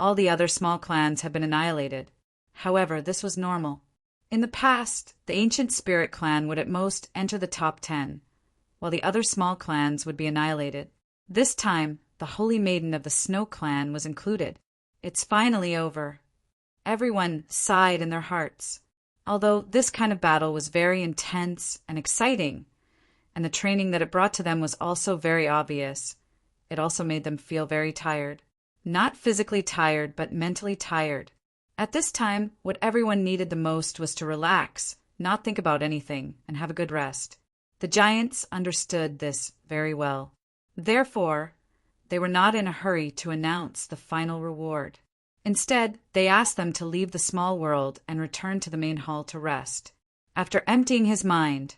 all the other small clans had been annihilated. However, this was normal. In the past, the ancient Spirit clan would at most enter the top 10, while the other small clans would be annihilated. This time, the Holy Maiden of the Snow clan was included. It's finally over. Everyone sighed in their hearts. Although this kind of battle was very intense and exciting, and the training that it brought to them was also very obvious, it also made them feel very tired. Not physically tired, but mentally tired. At this time, what everyone needed the most was to relax, not think about anything, and have a good rest. The giants understood this very well. Therefore, they were not in a hurry to announce the final reward. Instead, they asked them to leave the small world and return to the main hall to rest. After emptying his mind,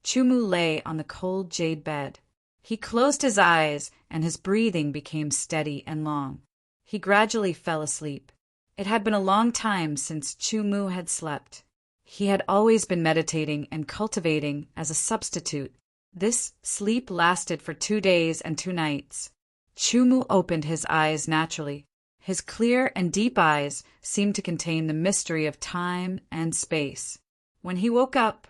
Chumu lay on the cold jade bed. He closed his eyes and his breathing became steady and long. He gradually fell asleep. It had been a long time since Chumu had slept. He had always been meditating and cultivating as a substitute. This sleep lasted for 2 days and 2 nights. Chumu opened his eyes naturally. His clear and deep eyes seemed to contain the mystery of time and space. When he woke up,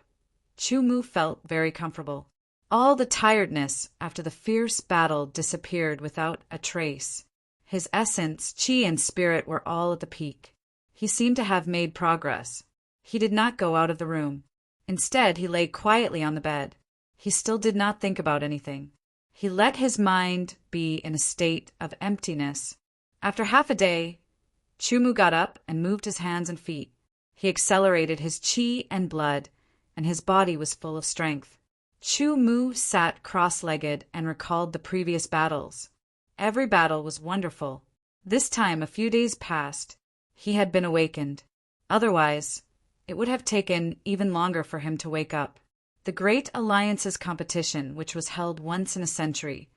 Chumu felt very comfortable. All the tiredness after the fierce battle disappeared without a trace. His essence, chi, and spirit were all at the peak. He seemed to have made progress. He did not go out of the room. Instead, he lay quietly on the bed. He still did not think about anything. He let his mind be in a state of emptiness. After half a day, Chumu got up and moved his hands and feet. He accelerated his chi and blood and his body was full of strength. Chu Mu sat cross-legged and recalled the previous battles. Every battle was wonderful. This time, a few days passed. He had been awakened. Otherwise, it would have taken even longer for him to wake up. The Great Alliance's competition, which was held once in a century,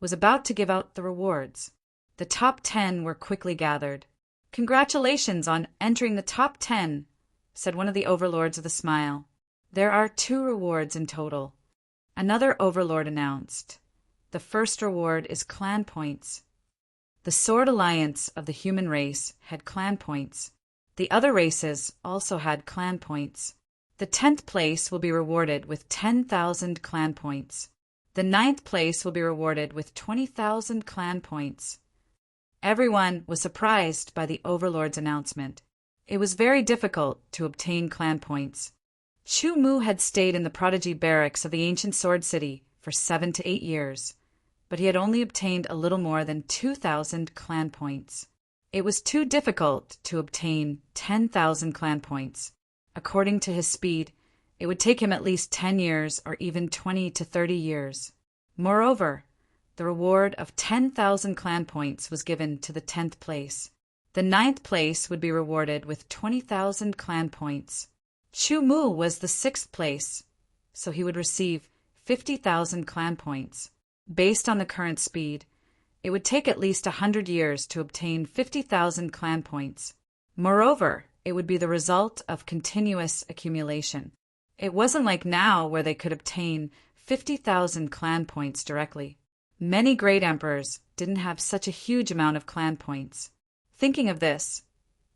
was about to give out the rewards. The top 10 were quickly gathered. "Congratulations on entering the top 10, said one of the overlords with a smile. "There are 2 rewards in total," another overlord announced. "The first reward is clan points." The Sword Alliance of the human race had clan points. The other races also had clan points. The 10th place will be rewarded with 10,000 clan points. The 9th place will be rewarded with 20,000 clan points. Everyone was surprised by the overlord's announcement. It was very difficult to obtain clan points. Chu Mu had stayed in the prodigy barracks of the ancient sword city for 7 to 8 years, but he had only obtained a little more than 2,000 clan points. It was too difficult to obtain 10,000 clan points. According to his speed, it would take him at least 10 years or even 20 to 30 years. Moreover, the reward of 10,000 clan points was given to the 10th place. The 9th place would be rewarded with 20,000 clan points. Chu Mu was the 6th place, so he would receive 50,000 clan points. Based on the current speed, it would take at least 100 years to obtain 50,000 clan points. Moreover, it would be the result of continuous accumulation. It wasn't like now where they could obtain 50,000 clan points directly. Many great emperors didn't have such a huge amount of clan points. Thinking of this,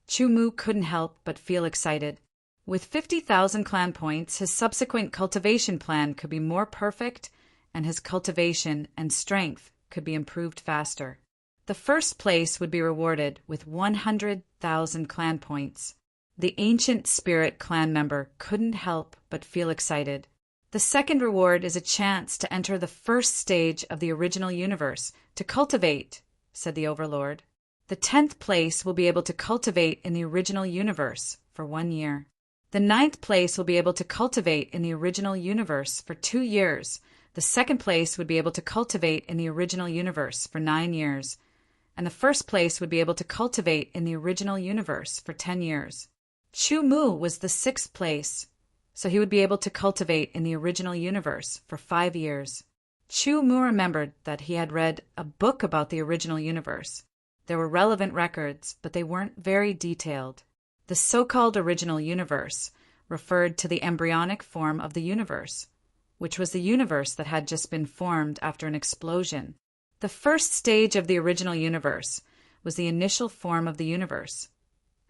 Chu Mu couldn't help but feel excited. With 50,000 clan points, his subsequent cultivation plan could be more perfect, and his cultivation and strength could be improved faster. The first place would be rewarded with 100,000 clan points. The ancient spirit clan member couldn't help but feel excited. The second reward is a chance to enter the first stage of the original universe, to cultivate, said the overlord. The 10th place will be able to cultivate in the original universe for 1 year. The 9th place will be able to cultivate in the original universe for 2 years. The 2nd place would be able to cultivate in the original universe for 9 years. And the 1st place would be able to cultivate in the original universe for 10 years. Chu Mu was the 6th place, so he would be able to cultivate in the original universe for 5 years. Chu Mu remembered that he had read a book about the original universe. There were relevant records, but they weren't very detailed. The so-called original universe referred to the embryonic form of the universe, which was the universe that had just been formed after an explosion. The first stage of the original universe was the initial form of the universe,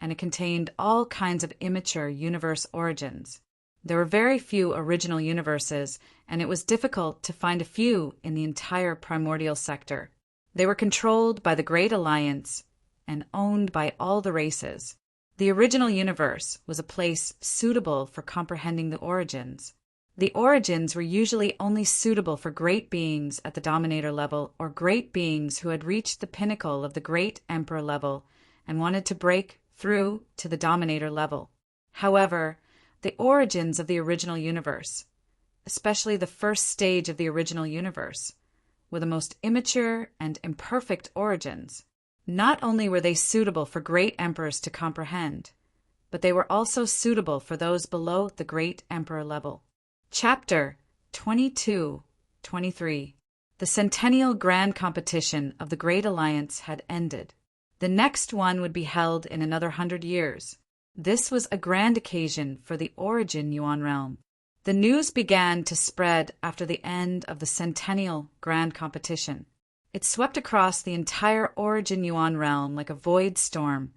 and it contained all kinds of immature universe origins. There were very few original universes, and it was difficult to find a few in the entire primordial sector. They were controlled by the Great Alliance and owned by all the races. The original universe was a place suitable for comprehending the origins. The origins were usually only suitable for great beings at the Dominator level or great beings who had reached the pinnacle of the Great Emperor level and wanted to break through to the Dominator level. However, the origins of the original universe, especially the first stage of the original universe, were the most immature and imperfect origins. Not only were they suitable for great emperors to comprehend, but they were also suitable for those below the Great Emperor level. Chapter 22-23. The Centennial Grand Competition of the Great Alliance had ended. The next one would be held in another 100 years. This was a grand occasion for the Origin Yuan realm. The news began to spread after the end of the Centennial Grand Competition. It swept across the entire Origin Yuan realm like a void storm,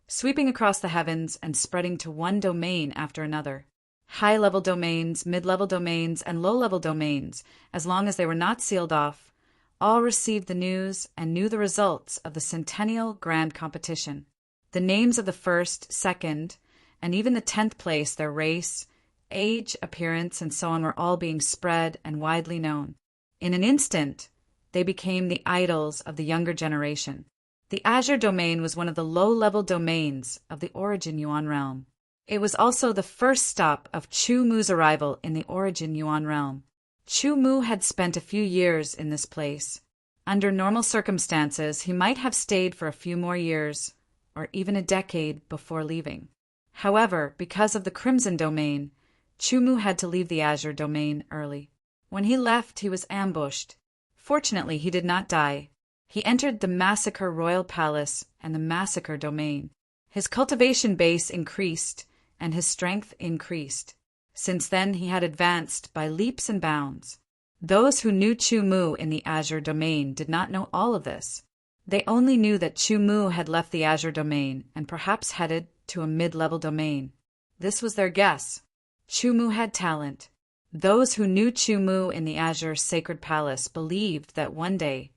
sweeping across the heavens and spreading to one domain after another. High-level domains, mid-level domains, and low-level domains, as long as they were not sealed off, all received the news and knew the results of the Centennial Grand Competition. The names of the first, second, and even the 10th place, their race, age, appearance, and so on were all being spread and widely known. In an instant, they became the idols of the younger generation. The Azure domain was one of the low-level domains of the Origin Yuan realm. It was also the first stop of Chu Mu's arrival in the Origin Yuan realm. Chu Mu had spent a few years in this place. Under normal circumstances, he might have stayed for a few more years, or even a decade before leaving. However, because of the Crimson Domain, Chu Mu had to leave the Azure Domain early. When he left, he was ambushed. Fortunately, he did not die. He entered the Massacre Royal Palace and the Massacre Domain. His cultivation base increased, and his strength increased. Since then, he had advanced by leaps and bounds. Those who knew Chu Mu in the Azure Domain did not know all of this. They only knew that Chu Mu had left the Azure Domain and perhaps headed to a mid-level domain. This was their guess. Chu Mu had talent. Those who knew Chu Mu in the Azure Sacred Palace believed that one day,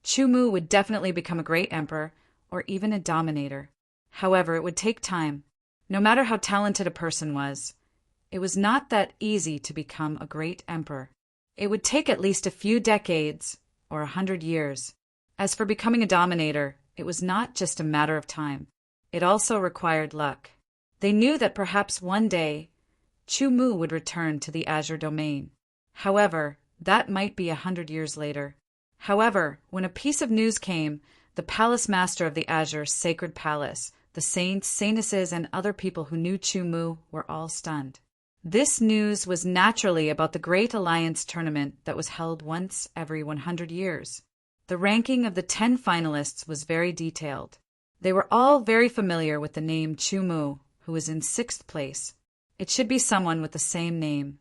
Chu Mu would definitely become a great emperor or even a dominator. However, it would take time. No matter how talented a person was, it was not that easy to become a great emperor. It would take at least a few decades or 100 years. As for becoming a dominator, it was not just a matter of time. It also required luck. They knew that perhaps one day, Chu Mu would return to the Azure Domain. However, that might be 100 years later. However, when a piece of news came, the palace master of the Azure Sacred Palace, the saints, saintesses, and other people who knew Chu Mu were all stunned. This news was naturally about the Great Alliance tournament that was held once every 100 years. The ranking of the 10 finalists was very detailed. They were all very familiar with the name Chu Mu, who was in 6th place. It should be someone with the same name.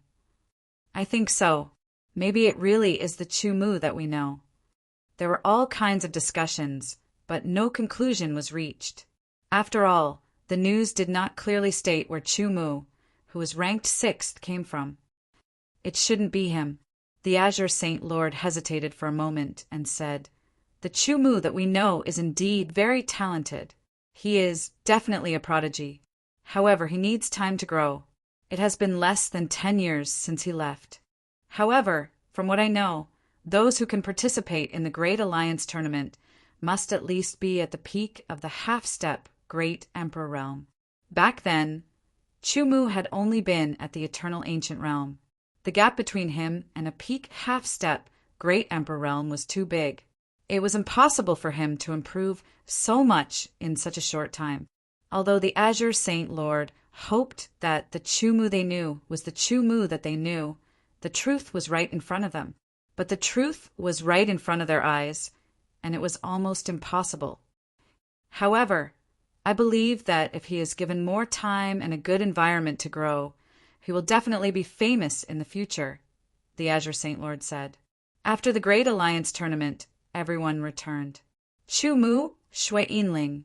I think so. Maybe it really is the Chu Mu that we know. There were all kinds of discussions, but no conclusion was reached. After all, the news did not clearly state where Chu Mu, who was ranked 6th, came from. It shouldn't be him. The Azure Saint Lord hesitated for a moment and said, "The Chu Mu that we know is indeed very talented. He is definitely a prodigy. However, he needs time to grow. It has been less than 10 years since he left. However, from what I know, those who can participate in the Great Alliance tournament must at least be at the peak of the half-step Great Emperor realm." Back then, Chu Mu had only been at the Eternal Ancient Realm. The gap between him and a peak half-step Great Emperor realm was too big. It was impossible for him to improve so much in such a short time. Although the Azure Saint Lord hoped that the Chu Mu they knew was the Chu Mu that they knew, the truth was right in front of them. But the truth was right in front of their eyes, and it was almost impossible. However, I believe that if he is given more time and a good environment to grow, he will definitely be famous in the future, the Azure Saint Lord said. After the Great Alliance tournament, everyone returned. Chu Mu, Shui Yinling,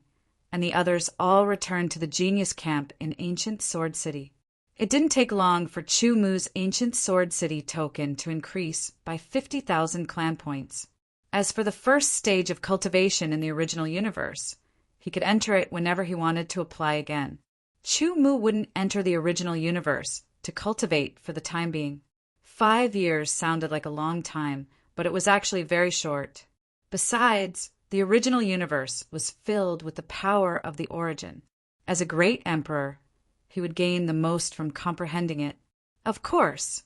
and the others all returned to the Genius Camp in Ancient Sword City. It didn't take long for Chu Mu's Ancient Sword City token to increase by 50,000 clan points. As for the first stage of cultivation in the original universe, he could enter it whenever he wanted to apply again. Chu Mu wouldn't enter the original universe to cultivate for the time being. 5 years sounded like a long time, but it was actually very short. Besides, the original universe was filled with the power of the origin. As a great emperor, he would gain the most from comprehending it. Of course,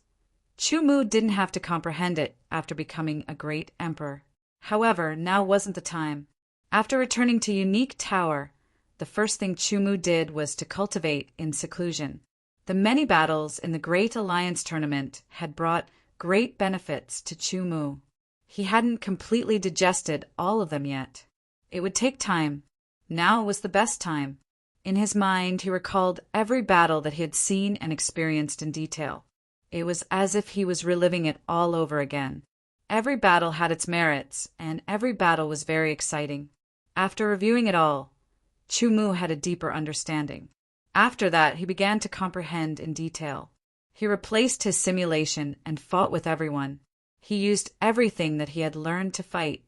Chu Mu didn't have to comprehend it after becoming a great emperor. However, now wasn't the time. After returning to Unique Tower, the first thing Chu Mu did was to cultivate in seclusion. The many battles in the Great Alliance tournament had brought great benefits to Chu Mu. He hadn't completely digested all of them yet. It would take time. Now was the best time. In his mind, he recalled every battle that he had seen and experienced in detail. It was as if he was reliving it all over again. Every battle had its merits, and every battle was very exciting. After reviewing it all, Chu Mu had a deeper understanding. After that, he began to comprehend in detail. He replaced his simulation and fought with everyone. He used everything that he had learned to fight.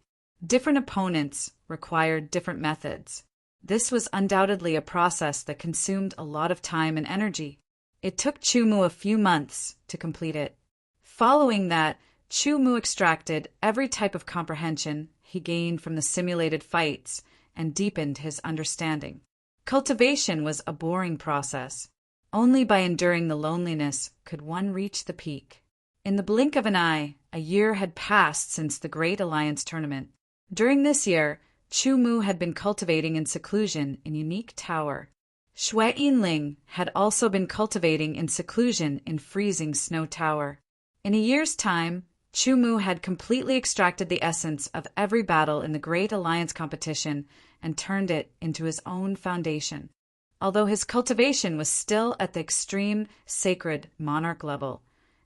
Different opponents required different methods. This was undoubtedly a process that consumed a lot of time and energy. It took Chu Mu a few months to complete it. Following that, Chu Mu extracted every type of comprehension he gained from the simulated fights and deepened his understanding. Cultivation was a boring process. Only by enduring the loneliness could one reach the peak. In the blink of an eye, a year had passed since the Great Alliance tournament. During this year, Chu Mu had been cultivating in seclusion in unique tower. Xue Yinling had also been cultivating in seclusion in freezing snow tower. In a year's time, Chu Mu had completely extracted the essence of every battle in the Great Alliance competition and turned it into his own foundation. Although his cultivation was still at the extreme sacred monarch level,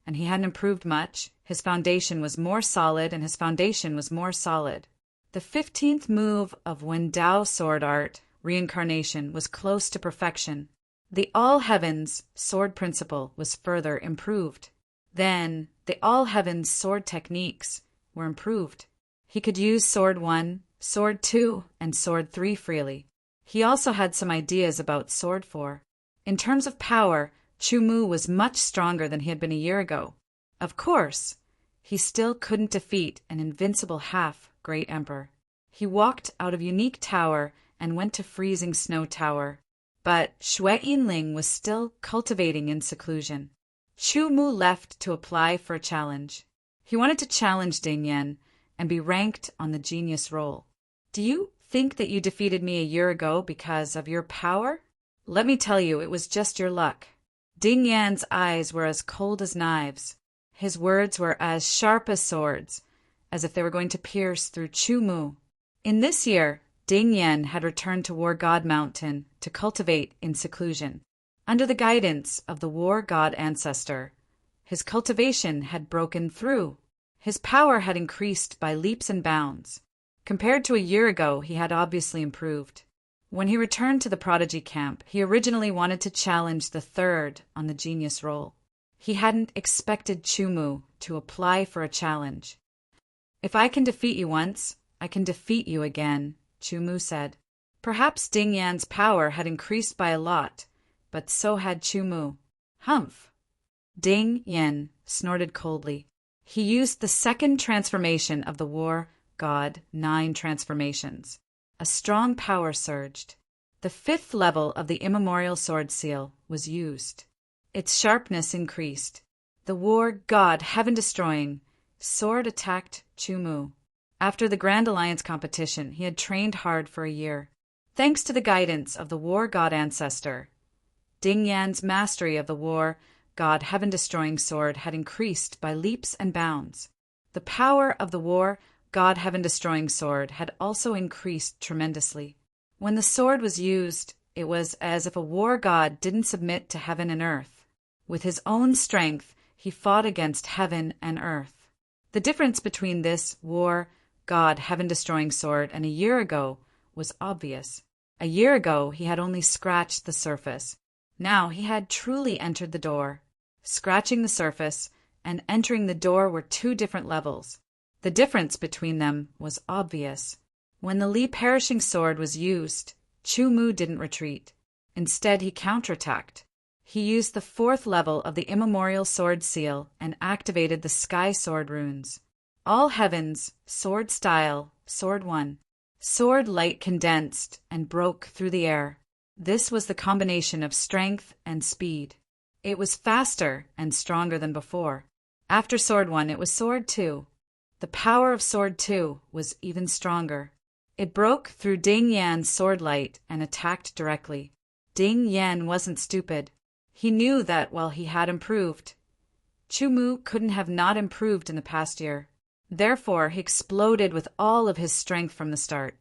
and he hadn't improved much, his foundation was more solid and his foundation was more solid. The 15th move of Wen Dao sword art, reincarnation, was close to perfection. The All Heavens sword principle was further improved. Then, the All Heavens sword techniques were improved. He could use Sword 1, Sword 2, and Sword 3 freely. He also had some ideas about Sword 4. In terms of power, Chu Mu was much stronger than he had been a year ago. Of course, he still couldn't defeat an invincible half-great emperor. He walked out of Unique Tower and went to Freezing Snow Tower. But Xue Yinling was still cultivating in seclusion. Chu Mu left to apply for a challenge. He wanted to challenge Ding Yan and be ranked on the genius roll. Do you think that you defeated me a year ago because of your power? Let me tell you, it was just your luck. Ding Yan's eyes were as cold as knives. His words were as sharp as swords, as if they were going to pierce through Chu Mu. In this year, Ding Yan had returned to War God Mountain to cultivate in seclusion. Under the guidance of the War God Ancestor, his cultivation had broken through. His power had increased by leaps and bounds. Compared to a year ago, he had obviously improved. When he returned to the prodigy camp, he originally wanted to challenge the third on the genius roll. He hadn't expected Chu Mu to apply for a challenge. If I can defeat you once, I can defeat you again, Chu Mu said. Perhaps Ding Yan's power had increased by a lot, but so had Chu Mu. Humph! Ding Yan snorted coldly. He used the second transformation of the War God 9 transformations. A strong power surged. The 5th level of the immemorial sword seal was used. Its sharpness increased. The War God Heaven-destroying sword attacked Chu Mu. After the Grand Alliance competition, he had trained hard for a year. Thanks to the guidance of the War God Ancestor, Ding Yan's mastery of the War God Heaven-destroying sword had increased by leaps and bounds. The power of the War God Heaven-destroying sword had also increased tremendously. When the sword was used, it was as if a war god didn't submit to heaven and earth. With his own strength, he fought against heaven and earth. The difference between this War God Heaven-destroying sword and a year ago was obvious. A year ago, he had only scratched the surface. Now he had truly entered the door. Scratching the surface and entering the door were two different levels. The difference between them was obvious. When the Li Perishing Sword was used, Chu Mu didn't retreat. Instead, he counterattacked. He used the 4th level of the Immemorial Sword Seal and activated the Sky Sword runes. All Heavens, Sword Style, Sword 1. Sword light condensed and broke through the air. This was the combination of strength and speed. It was faster and stronger than before. After Sword 1, it was Sword 2. The power of Sword 2 was even stronger. It broke through Ding Yan's sword light and attacked directly. Ding Yan wasn't stupid. He knew that while he had improved, Chu Mu couldn't have not improved in the past year. Therefore, he exploded with all of his strength from the start,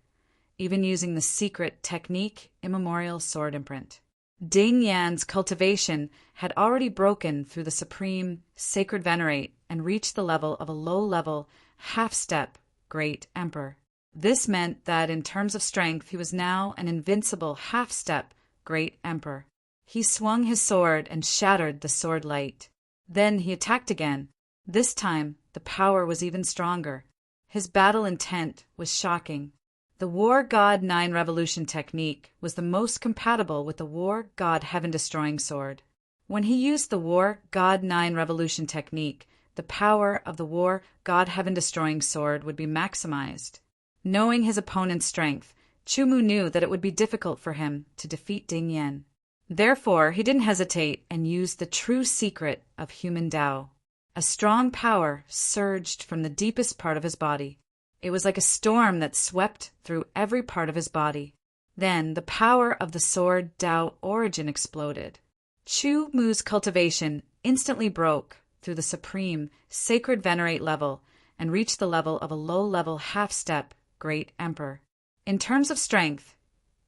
even using the secret technique immemorial sword imprint. Ding Yan's cultivation had already broken through the supreme sacred venerate and reached the level of a low-level, half-step great emperor. This meant that in terms of strength, he was now an invincible half-step great emperor. He swung his sword and shattered the sword light. Then he attacked again. This time, the power was even stronger. His battle intent was shocking. The War God 9 Revolution technique was the most compatible with the War God Heaven-destroying sword. When he used the War God 9 Revolution technique, the power of the War God Heaven-destroying sword would be maximized. Knowing his opponent's strength, Chu Mu knew that it would be difficult for him to defeat Ding Yan. Therefore, he didn't hesitate and used the true secret of human Tao. A strong power surged from the deepest part of his body. It was like a storm that swept through every part of his body. Then the power of the sword Tao origin exploded. Chu Mu's cultivation instantly broke through the supreme, sacred venerate level and reached the level of a low-level half-step great emperor. In terms of strength,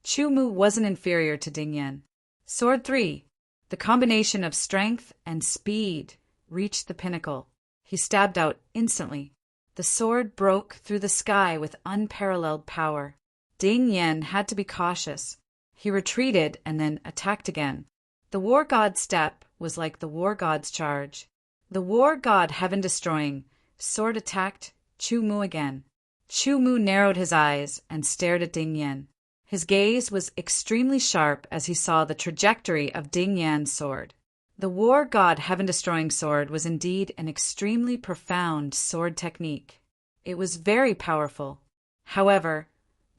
Chu Mu wasn't inferior to Ding Yan. Sword 3. The combination of strength and speed reached the pinnacle. He stabbed out instantly. The sword broke through the sky with unparalleled power. Ding Yan had to be cautious. He retreated and then attacked again. The war god's step was like the war god's charge. The war god heaven-destroying sword attacked Chu Mu again. Chu Mu narrowed his eyes and stared at Ding Yan. His gaze was extremely sharp as he saw the trajectory of Ding Yan's sword. The war god heaven-destroying sword was indeed an extremely profound sword technique. It was very powerful. However,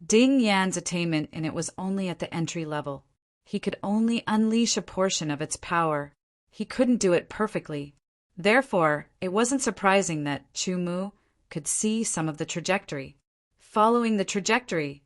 Ding Yan's attainment in it was only at the entry level. He could only unleash a portion of its power. He couldn't do it perfectly. Therefore, it wasn't surprising that Chu Mu could see some of the trajectory. Following the trajectory,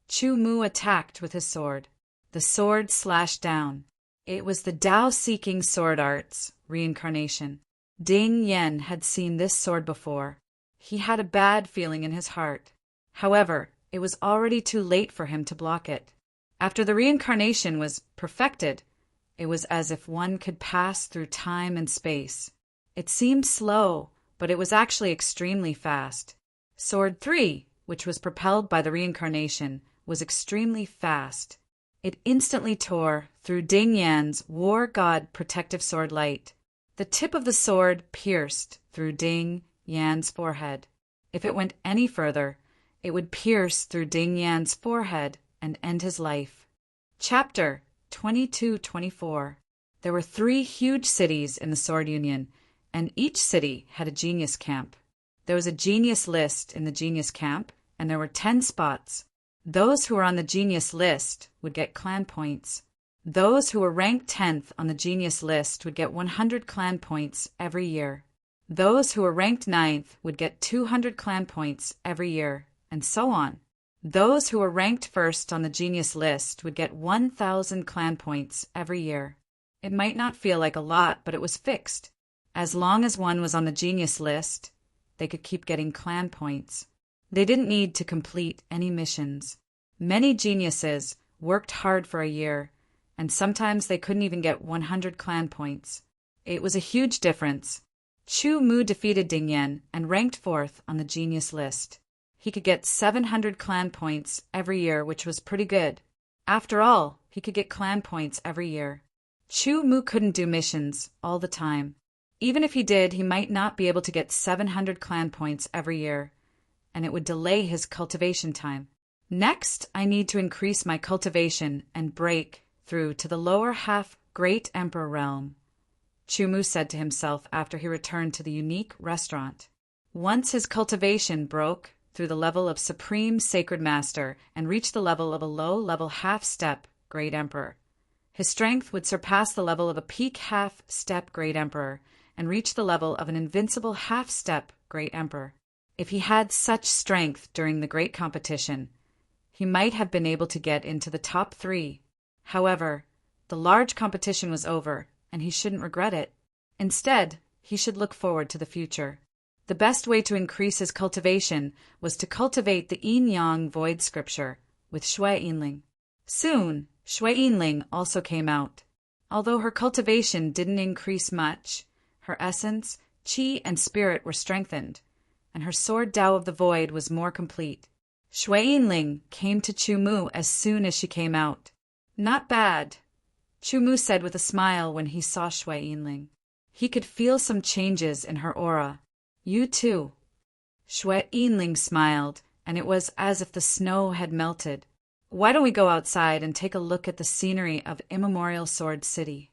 Chu Mu attacked with his sword. The sword slashed down. It was the Tao-seeking sword art's reincarnation. Ding Yan had seen this sword before. He had a bad feeling in his heart. However, it was already too late for him to block it. After the reincarnation was perfected, it was as if one could pass through time and space. It seemed slow, but it was actually extremely fast. Sword 3, which was propelled by the reincarnation, was extremely fast. It instantly tore through Ding Yan's war god protective sword light. The tip of the sword pierced through Ding Yan's forehead. If it went any further, it would pierce through Ding Yan's forehead and end his life. Chapter 22-24. There were 3 huge cities in the Sword Union, and each city had a genius camp. There was a genius list in the genius camp, and there were 10 spots. Those who were on the genius list would get clan points. Those who were ranked 10th on the genius list would get 100 clan points every year. Those who were ranked 9th would get 200 clan points every year, and so on. Those who were ranked first on the genius list would get 1,000 clan points every year. It might not feel like a lot, but it was fixed. As long as one was on the genius list, they could keep getting clan points. They didn't need to complete any missions. Many geniuses worked hard for a year, and sometimes they couldn't even get 100 clan points. It was a huge difference. Chu Mu defeated Ding Yan and ranked 4th on the genius list. He could get 700 clan points every year, which was pretty good. After all, he could get clan points every year. Chu Mu couldn't do missions all the time. Even if he did, he might not be able to get 700 clan points every year, and it would delay his cultivation time. Next, I need to increase my cultivation and break through to the lower half Great Emperor realm, Chu Mu said to himself after he returned to the unique restaurant. Once his cultivation broke through the level of Supreme Sacred Master and reached the level of a low-level half-step Great Emperor, his strength would surpass the level of a peak half-step Great Emperor and reach the level of an invincible half-step Great Emperor. If he had such strength during the great competition, he might have been able to get into the top 3. However, the large competition was over, and he shouldn't regret it. Instead, he should look forward to the future. The best way to increase his cultivation was to cultivate the Yin-Yang Void Scripture with Shui Yinling. Soon, Shui Yinling also came out. Although her cultivation didn't increase much, her essence, qi, and spirit were strengthened, and her sword Tao of the Void was more complete. Shui Yinling came to Chu Mu as soon as she came out. Not bad, Chu Mu said with a smile when he saw Shui Yinling. He could feel some changes in her aura. You too. Shui Yinling smiled, and it was as if the snow had melted. Why don't we go outside and take a look at the scenery of Immemorial Sword City?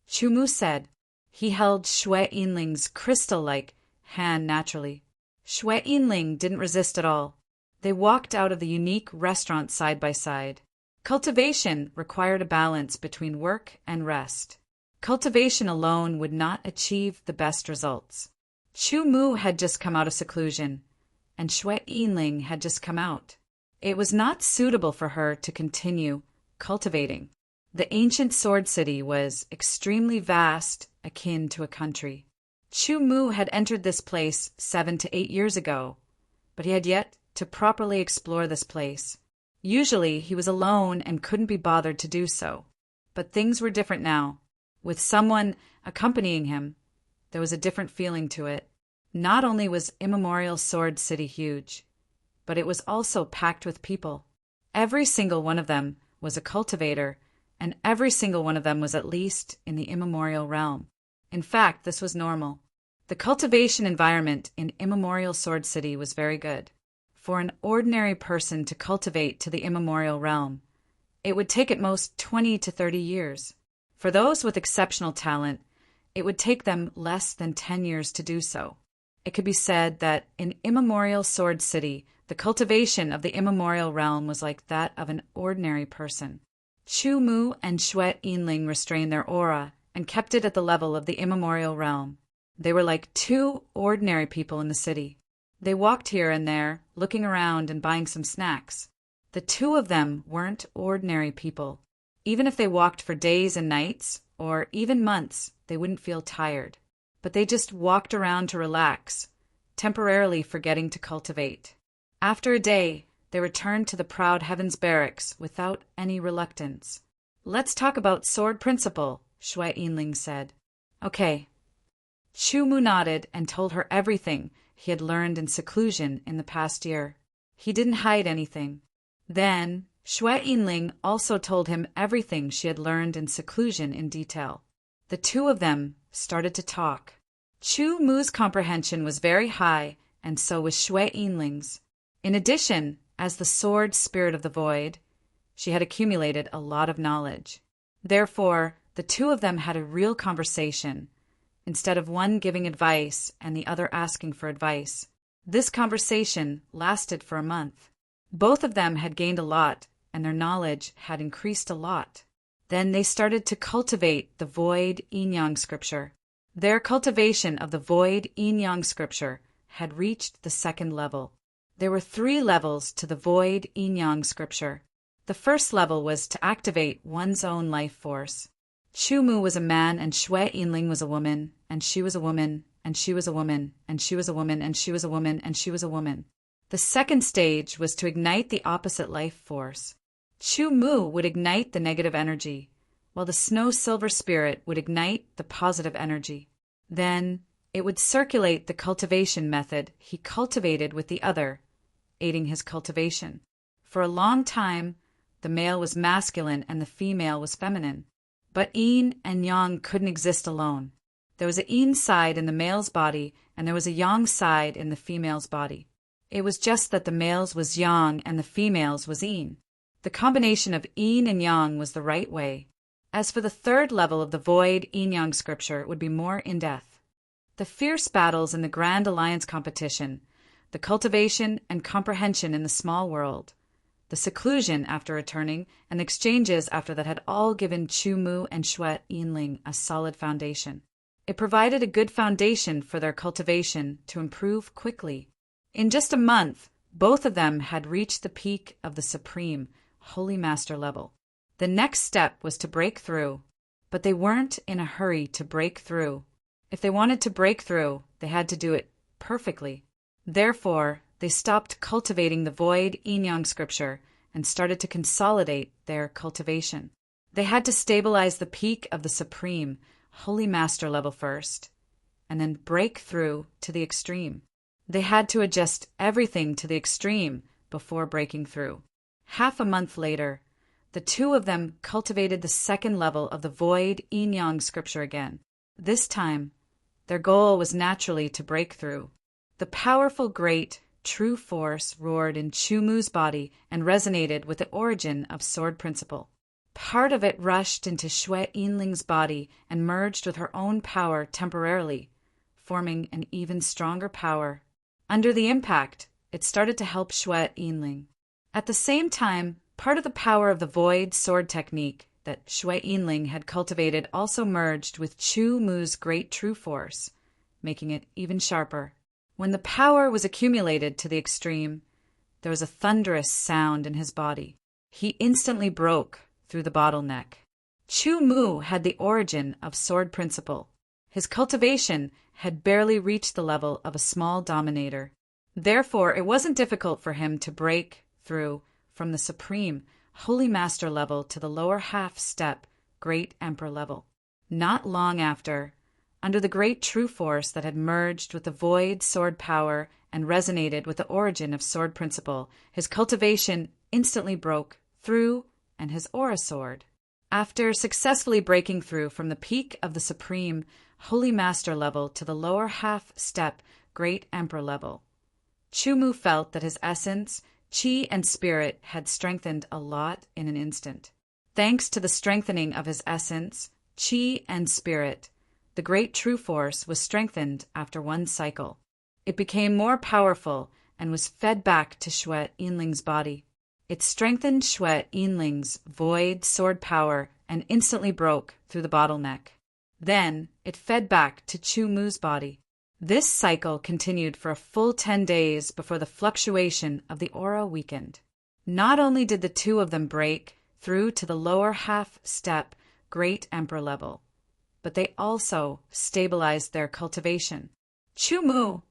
Chu Mu said. He held Shui Yinling's crystal-like hand naturally. Shui Yinling didn't resist at all. They walked out of the unique restaurant side by side. Cultivation required a balance between work and rest. Cultivation alone would not achieve the best results. Chu Mu had just come out of seclusion, and Xue Yinling had just come out. It was not suitable for her to continue cultivating. The ancient sword city was extremely vast, akin to a country. Chu Mu had entered this place 7 to 8 years ago, but he had yet to properly explore this place. Usually he was alone and couldn't be bothered to do so. But things were different now. With someone accompanying him, there was a different feeling to it. Not only was Immemorial Sword City huge, but it was also packed with people. Every single one of them was a cultivator, and every single one of them was at least in the immemorial realm. In fact, this was normal. The cultivation environment in Immemorial Sword City was very good. For an ordinary person to cultivate to the immemorial realm, it would take at most 20 to 30 years. For those with exceptional talent, it would take them less than 10 years to do so. It could be said that in Immemorial Sword City, the cultivation of the immemorial realm was like that of an ordinary person. Chu Mu and Xue Yinling restrained their aura and kept it at the level of the immemorial realm. They were like two ordinary people in the city. They walked here and there, looking around and buying some snacks. The two of them weren't ordinary people. Even if they walked for days and nights, or even months, they wouldn't feel tired. But they just walked around to relax, temporarily forgetting to cultivate. After a day, they returned to the Proud Heavens barracks without any reluctance. "Let's talk about sword principle," Xue Yinling said. "Okay." Chu Mu nodded and told her everything he had learned in seclusion in the past year. He didn't hide anything. Then, Xue Yinling also told him everything she had learned in seclusion in detail. The two of them started to talk. Chu Mu's comprehension was very high, and so was Xue Yinling's. In addition, as the sword spirit of the void, she had accumulated a lot of knowledge. Therefore, the two of them had a real conversation, instead of one giving advice and the other asking for advice. This conversation lasted for a month. Both of them had gained a lot, and their knowledge had increased a lot. Then they started to cultivate the void yin-yang scripture. Their cultivation of the void yin-yang scripture had reached the second level. There were 3 levels to the void yin-yang scripture. The first level was to activate one's own life force. Chu Mu was a man, and Xue Yinling was a woman, and she was a woman, and she was a woman, and she was a woman, and she was a woman, and she was a woman. The second stage was to ignite the opposite life force. Chu Mu would ignite the negative energy, while the snow silver spirit would ignite the positive energy. Then it would circulate the cultivation method he cultivated with the other, aiding his cultivation. For a long time, the male was masculine and the female was feminine. But yin and yang couldn't exist alone. There was a yin side in the male's body, and there was a yang side in the female's body. It was just that the male's was yang and the female's was yin. The combination of yin and yang was the right way. As for the third level of the void yin-yang scripture, it would be more in-depth. The fierce battles in the Grand Alliance competition, the cultivation and comprehension in the small world, the seclusion after returning, and the exchanges after that had all given Chu Mu and Xue Yinling a solid foundation. It provided a good foundation for their cultivation to improve quickly. In just a month, both of them had reached the peak of the supreme, Holy Master level. The next step was to break through, but they weren't in a hurry to break through. If they wanted to break through, they had to do it perfectly. Therefore, they stopped cultivating the void yin-yang scripture and started to consolidate their cultivation. They had to stabilize the peak of the supreme, Holy Master level first, and then break through to the extreme. They had to adjust everything to the extreme before breaking through. Half a month later, the two of them cultivated the second level of the void yin-yang scripture again. This time, their goal was naturally to break through. The powerful, great, true force roared in Chu Mu's body and resonated with the origin of sword principle. Part of it rushed into Xue Yinling's body and merged with her own power temporarily, forming an even stronger power. Under the impact, it started to help Xue Yinling. At the same time, Part of the power of the void sword technique that Shui Yinling had cultivated also merged with Chu Mu's great true force, making it even sharper. When the power was accumulated to the extreme, there was a thunderous sound in his body. He instantly broke through the bottleneck. Chu Mu had the origin of sword principle. His cultivation had barely reached the level of a small dominator. Therefore, it wasn't difficult for him to break through from the supreme holy master level to the lower half step great emperor level. Not long after, under the great true force that had merged with the void sword power and resonated with the origin of sword principle, his cultivation instantly broke through and his aura soared. After successfully breaking through from the peak of the supreme holy master level to the lower half step great emperor level, Chu Mu felt that his essence, chi, and spirit had strengthened a lot in an instant. Thanks to the strengthening of his essence, chi, and spirit, the great true force was strengthened after one cycle. It became more powerful and was fed back to Shui Yinling's body. It strengthened Shui Yinling's void sword power and instantly broke through the bottleneck. Then it fed back to Chu Mu's body. This cycle continued for a full 10 days before the fluctuation of the aura weakened. Not only did the two of them break through to the lower half step great emperor level, but they also stabilized their cultivation. Chu Mu,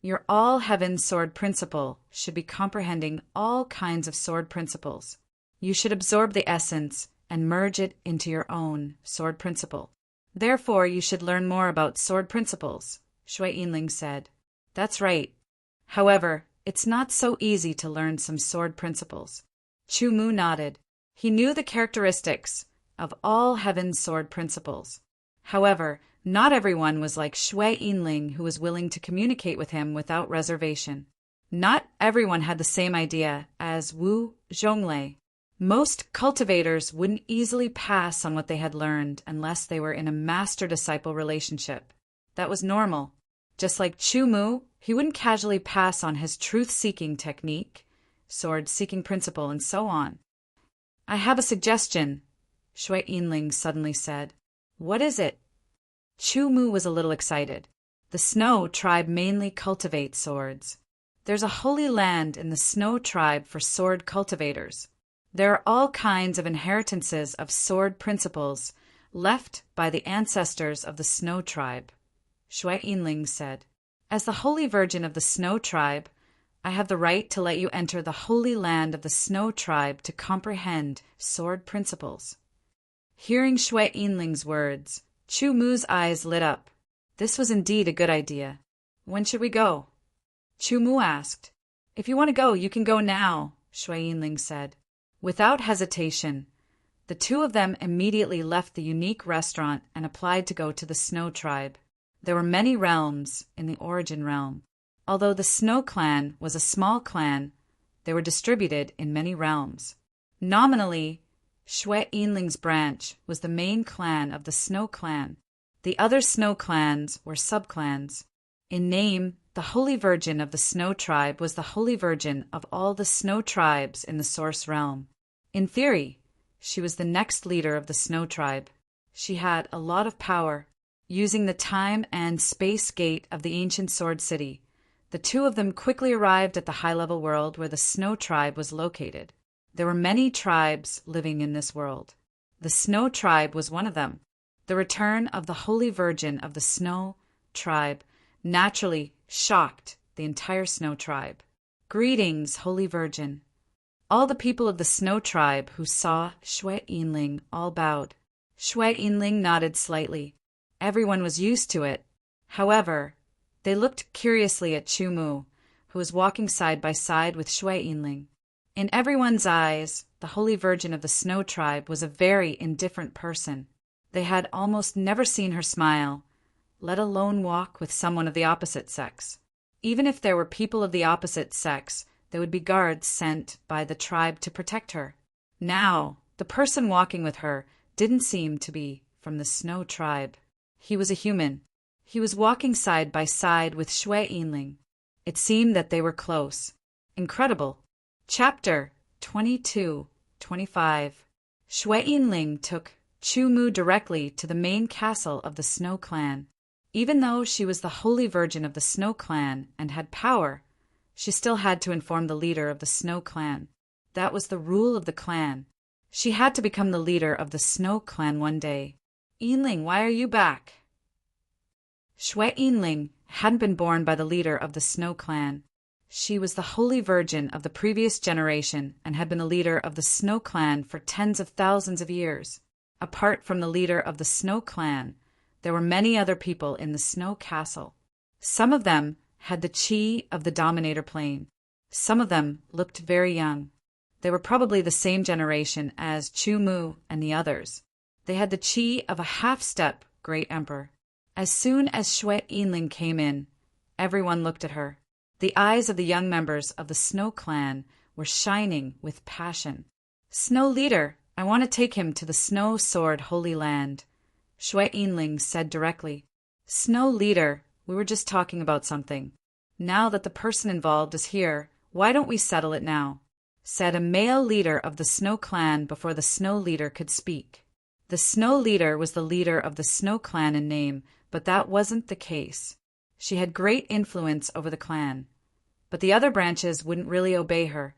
your all-heaven sword principle should be comprehending all kinds of sword principles. You should absorb the essence and merge it into your own sword principle. Therefore, you should learn more about sword principles, Shui Yinling said. That's right. However, it's not so easy to learn some sword principles. Chu Mu nodded. He knew the characteristics of all heaven's sword principles. However, not everyone was like Shui Yinling, who was willing to communicate with him without reservation. Not everyone had the same idea as Wu Zhonglei. Most cultivators wouldn't easily pass on what they had learned unless they were in a master-disciple relationship. That was normal. Just like Chu Mu, he wouldn't casually pass on his truth-seeking technique, sword-seeking principle, and so on. I have a suggestion, Shui Yinling suddenly said. What is it? Chu Mu was a little excited. The Snow tribe mainly cultivates swords. There's a holy land in the Snow tribe for sword cultivators. There are all kinds of inheritances of sword principles left by the ancestors of the Snow tribe, Shui Yinling said. As the Holy Virgin of the Snow tribe, I have the right to let you enter the holy land of the Snow tribe to comprehend sword principles. Hearing Shui Yinling's words, Chu Mu's eyes lit up. This was indeed a good idea. When should we go? Chu Mu asked. If you want to go, you can go now, Shui Yinling said. Without hesitation, the two of them immediately left the unique restaurant and applied to go to the Snow tribe. There were many realms in the Origin realm. Although the Snow clan was a small clan, they were distributed in many realms. Nominally, Shui Yinling's branch was the main clan of the Snow clan. The other Snow clans were subclans. In name, the Holy Virgin of the Snow tribe was the Holy Virgin of all the Snow tribes in the Source realm. In theory, she was the next leader of the Snow tribe. She had a lot of power. Using the time and space gate of the ancient Sword City, the two of them quickly arrived at the high-level world where the Snow tribe was located. There were many tribes living in this world. The Snow tribe was one of them. The return of the Holy Virgin of the Snow tribe naturally shocked the entire Snow tribe. Greetings, Holy Virgin. All the people of the Snow tribe who saw Shui Yinling all bowed. Shui Yinling nodded slightly. Everyone was used to it. However, they looked curiously at Chu Mu, who was walking side by side with Shui Yinling. In everyone's eyes, the Holy Virgin of the Snow tribe was a very indifferent person. They had almost never seen her smile, let alone walk with someone of the opposite sex. Even if there were people of the opposite sex, there would be guards sent by the tribe to protect her. Now, the person walking with her didn't seem to be from the Snow tribe. He was a human. He was walking side by side with Shui Yinling. It seemed that they were close. Incredible. Chapter 22. 25. Shui Yinling took Chu Mu directly to the main castle of the Snow Clan. Even though she was the Holy Virgin of the Snow Clan and had power, she still had to inform the leader of the Snow Clan. That was the rule of the clan. She had to become the leader of the Snow Clan one day. Yinling, why are you back? Shui Yinling hadn't been born by the leader of the Snow Clan. She was the Holy Virgin of the previous generation and had been the leader of the Snow Clan for tens of thousands of years. Apart from the leader of the Snow Clan, there were many other people in the Snow Castle. Some of them had the chi of the Dominator Plane. Some of them looked very young. They were probably the same generation as Chu Mu and the others. They had the chi of a half-step Great Emperor. As soon as Shui Yinling came in, everyone looked at her. The eyes of the young members of the Snow Clan were shining with passion. Snow Leader, I want to take him to the Snow Sword Holy Land, Shui Yinling said directly. Snow Leader, we were just talking about something. Now that the person involved is here, why don't we settle it now? Said a male leader of the Snow Clan before the Snow Leader could speak. The Snow Leader was the leader of the Snow Clan in name, but that wasn't the case. She had great influence over the clan. But the other branches wouldn't really obey her,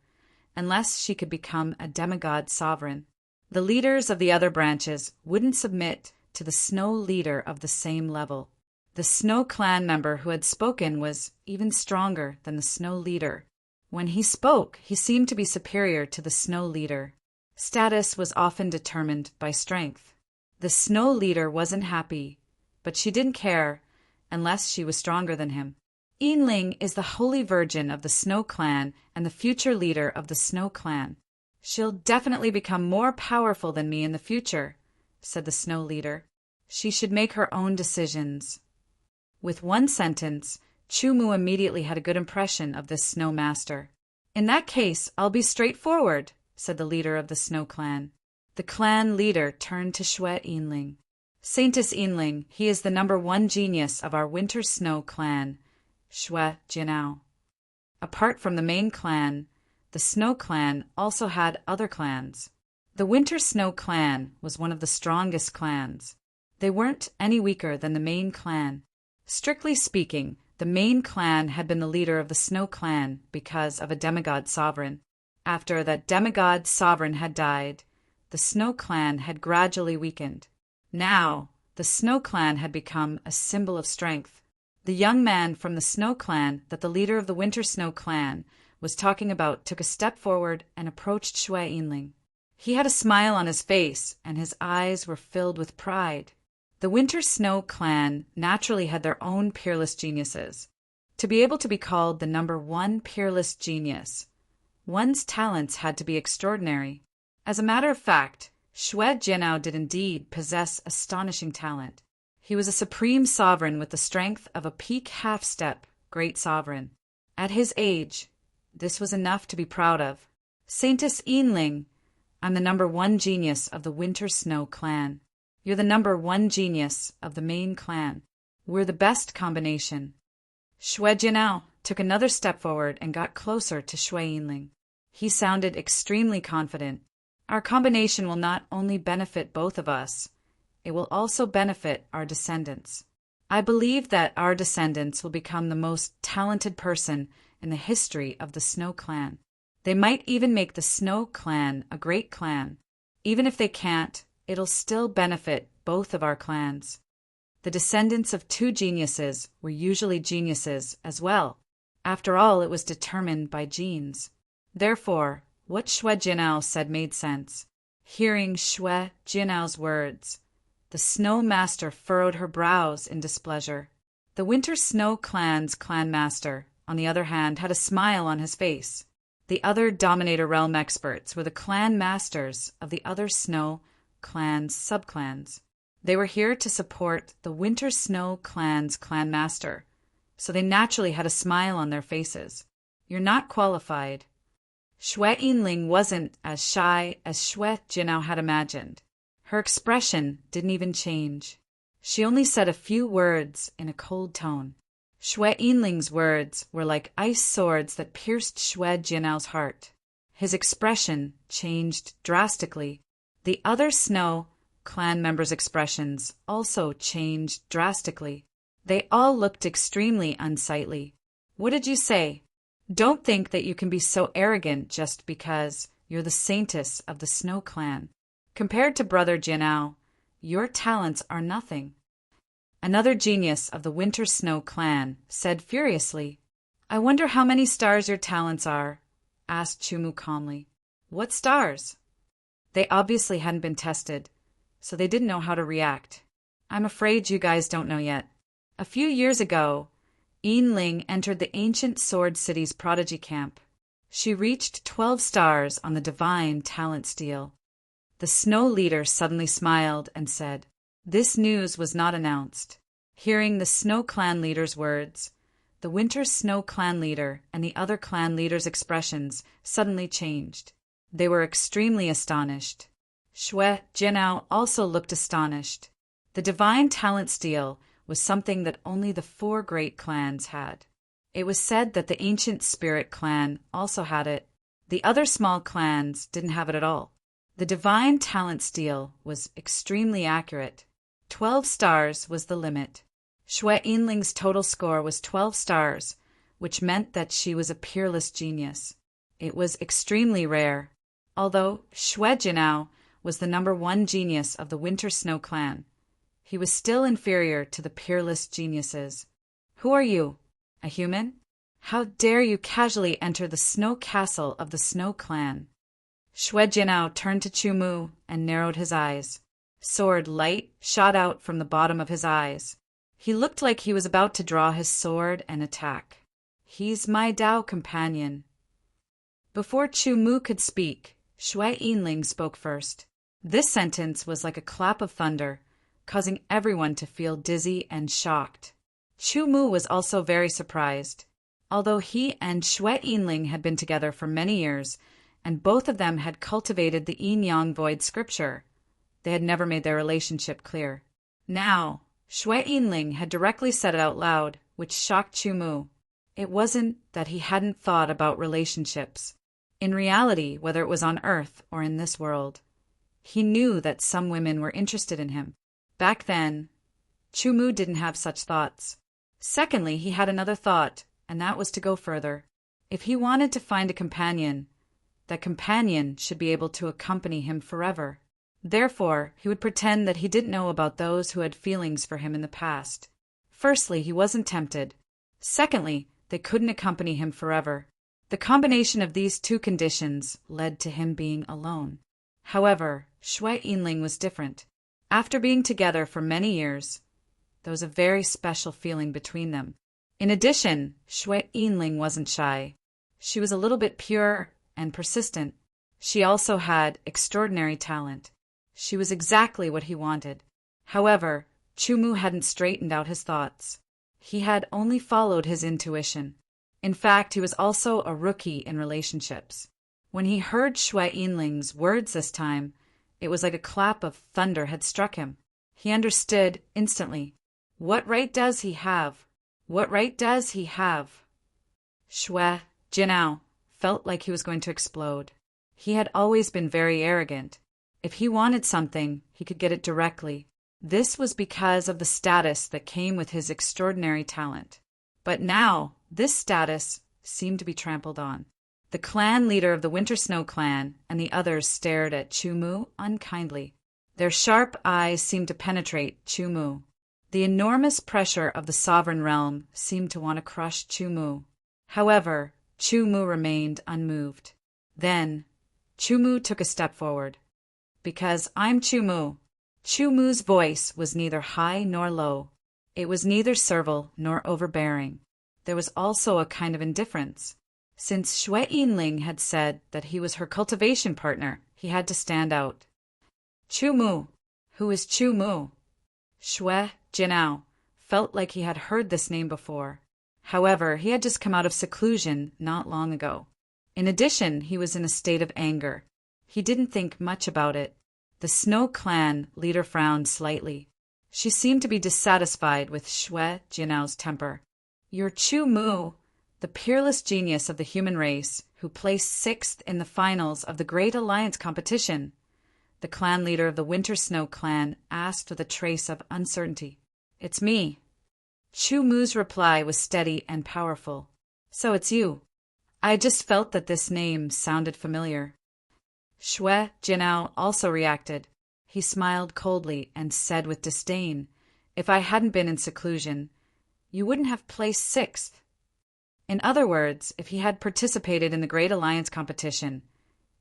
unless she could become a demigod sovereign. The leaders of the other branches wouldn't submit to the Snow Leader of the same level. The Snow Clan member who had spoken was even stronger than the Snow Leader. When he spoke, he seemed to be superior to the Snow Leader. Status was often determined by strength. The Snow Leader wasn't happy, but she didn't care unless she was stronger than him. Yinling is the Holy Virgin of the Snow Clan and the future leader of the Snow Clan. She'll definitely become more powerful than me in the future, said the Snow Leader. She should make her own decisions. With one sentence, Chu Mu immediately had a good impression of this Snow Master. In that case, I'll be straightforward, said the leader of the Snow Clan. The clan leader turned to Shui Yinling. Saintess Yinling, he is the #1 genius of our Winter Snow Clan, Shui Jinao. Apart from the main clan, the Snow Clan also had other clans. The Winter Snow Clan was one of the strongest clans. They weren't any weaker than the main clan. Strictly speaking, the main clan had been the leader of the Snow Clan because of a demigod sovereign. After that demigod sovereign had died, the Snow Clan had gradually weakened. Now, the Snow Clan had become a symbol of strength. The young man from the Snow Clan that the leader of the Winter Snow Clan was talking about took a step forward and approached Shui Yinling. He had a smile on his face, and his eyes were filled with pride. The Winter Snow Clan naturally had their own peerless geniuses. To be able to be called the #1 peerless genius, one's talents had to be extraordinary. As a matter of fact, Shui Jinao did indeed possess astonishing talent. He was a supreme sovereign with the strength of a peak half-step great sovereign. At his age, this was enough to be proud of. Saintess Yinling, I'm the #1 genius of the Winter Snow Clan. You're the #1 genius of the main clan. We're the best combination. Shui Jinao took another step forward and got closer to Shui Yinling. He sounded extremely confident. Our combination will not only benefit both of us, it will also benefit our descendants. I believe that our descendants will become the most talented person in the history of the Snow Clan. They might even make the Snow Clan a great clan. Even if they can't, it'll still benefit both of our clans. The descendants of 2 geniuses were usually geniuses as well. After all, it was determined by genes. Therefore, what Shui Jinao said made sense. Hearing Shui Jinao's words, the Snow Master furrowed her brows in displeasure. The Winter Snow Clan's clan master, on the other hand, had a smile on his face. The other Dominator Realm experts were the clan masters of the other Snow Clan's subclans. They were here to support the Winter Snow Clan's clan master, so they naturally had a smile on their faces. You're not qualified. Shui Yinling wasn't as shy as Shui Jinao had imagined. Her expression didn't even change. She only said a few words in a cold tone. Shui Yinling's words were like ice swords that pierced Shui Jinao's heart. His expression changed drastically. The other Snow clan members' expressions also changed drastically. They all looked extremely unsightly. What did you say? Don't think that you can be so arrogant just because you're the saintess of the Snow clan. Compared to Brother Jinao, your talents are nothing. Another genius of the Winter Snow clan said furiously, I wonder how many stars your talents are, asked Chumu calmly. What stars? They obviously hadn't been tested, so they didn't know how to react. I'm afraid you guys don't know yet. A few years ago, Yinling entered the ancient Sword City's prodigy camp. She reached 12 stars on the divine talent steel. The Snow leader suddenly smiled and said, This news was not announced. Hearing the Snow clan leader's words, the Winter Snow clan leader and the other clan leaders' expressions suddenly changed. They were extremely astonished. Shui Jinao also looked astonished. The divine talent steel was something that only the 4 great clans had. It was said that the ancient spirit clan also had it. The other small clans didn't have it at all. The divine talent steel was extremely accurate. 12 stars was the limit. Shui Yinling's total score was 12 stars, which meant that she was a peerless genius. It was extremely rare. Although Shui Jinao was the #1 genius of the Winter Snow clan, he was still inferior to the peerless geniuses. Who are you? A human? How dare you casually enter the snow castle of the Snow clan? Shui Jinao turned to Chumu and narrowed his eyes. Sword light shot out from the bottom of his eyes. He looked like he was about to draw his sword and attack. He's my Dao companion. Before Chumu could speak, Shui Yinling spoke first. This sentence was like a clap of thunder, causing everyone to feel dizzy and shocked. Chumu was also very surprised. Although he and Shui Yinling had been together for many years, and both of them had cultivated the yin-yang void scripture, they had never made their relationship clear. Now, Shui Yinling had directly said it out loud, which shocked Chumu. It wasn't that he hadn't thought about relationships. In reality, whether it was on Earth or in this world, he knew that some women were interested in him. Back then, Chumu didn't have such thoughts. Secondly, he had another thought, and that was to go further. If he wanted to find a companion, that companion should be able to accompany him forever. Therefore, he would pretend that he didn't know about those who had feelings for him in the past. Firstly, he wasn't tempted. Secondly, they couldn't accompany him forever. The combination of these 2 conditions led to him being alone. However, Shui Yinling was different. After being together for many years, there was a very special feeling between them. In addition, Shui Yinling wasn't shy. She was a little bit pure and persistent. She also had extraordinary talent. She was exactly what he wanted. However, Chumu hadn't straightened out his thoughts. He had only followed his intuition. In fact, he was also a rookie in relationships. When he heard Shui Yinling's words this time, it was like a clap of thunder had struck him. He understood instantly. What right does he have? What right does he have? Shui Jinao felt like he was going to explode. He had always been very arrogant. If he wanted something, he could get it directly. This was because of the status that came with his extraordinary talent. But now, this status seemed to be trampled on. The clan leader of the Winter Snow clan and the others stared at Chumu unkindly. Their sharp eyes seemed to penetrate Chumu. The enormous pressure of the sovereign realm seemed to want to crush Chumu. However, Chumu remained unmoved. Then, Chumu took a step forward. Because I'm Chumu. Chumu's voice was neither high nor low. It was neither servile nor overbearing. There was also a kind of indifference. Since Shui Yinling had said that he was her cultivation partner, he had to stand out. Chumu. Who is Chumu? Shui Jinao felt like he had heard this name before. However, he had just come out of seclusion not long ago. In addition, he was in a state of anger. He didn't think much about it. The Snow clan leader frowned slightly. She seemed to be dissatisfied with Shui Jinao's temper. You're Chumu, the peerless genius of the human race, who placed 6th in the finals of the Great Alliance competition. The clan leader of the Winter Snow clan asked with a trace of uncertainty. "It's me." Chu Mu's reply was steady and powerful. "So it's you. I just felt that this name sounded familiar." Shui Jinao also reacted. He smiled coldly and said with disdain, "If I hadn't been in seclusion, you wouldn't have placed 6th. In other words, if he had participated in the Great Alliance competition,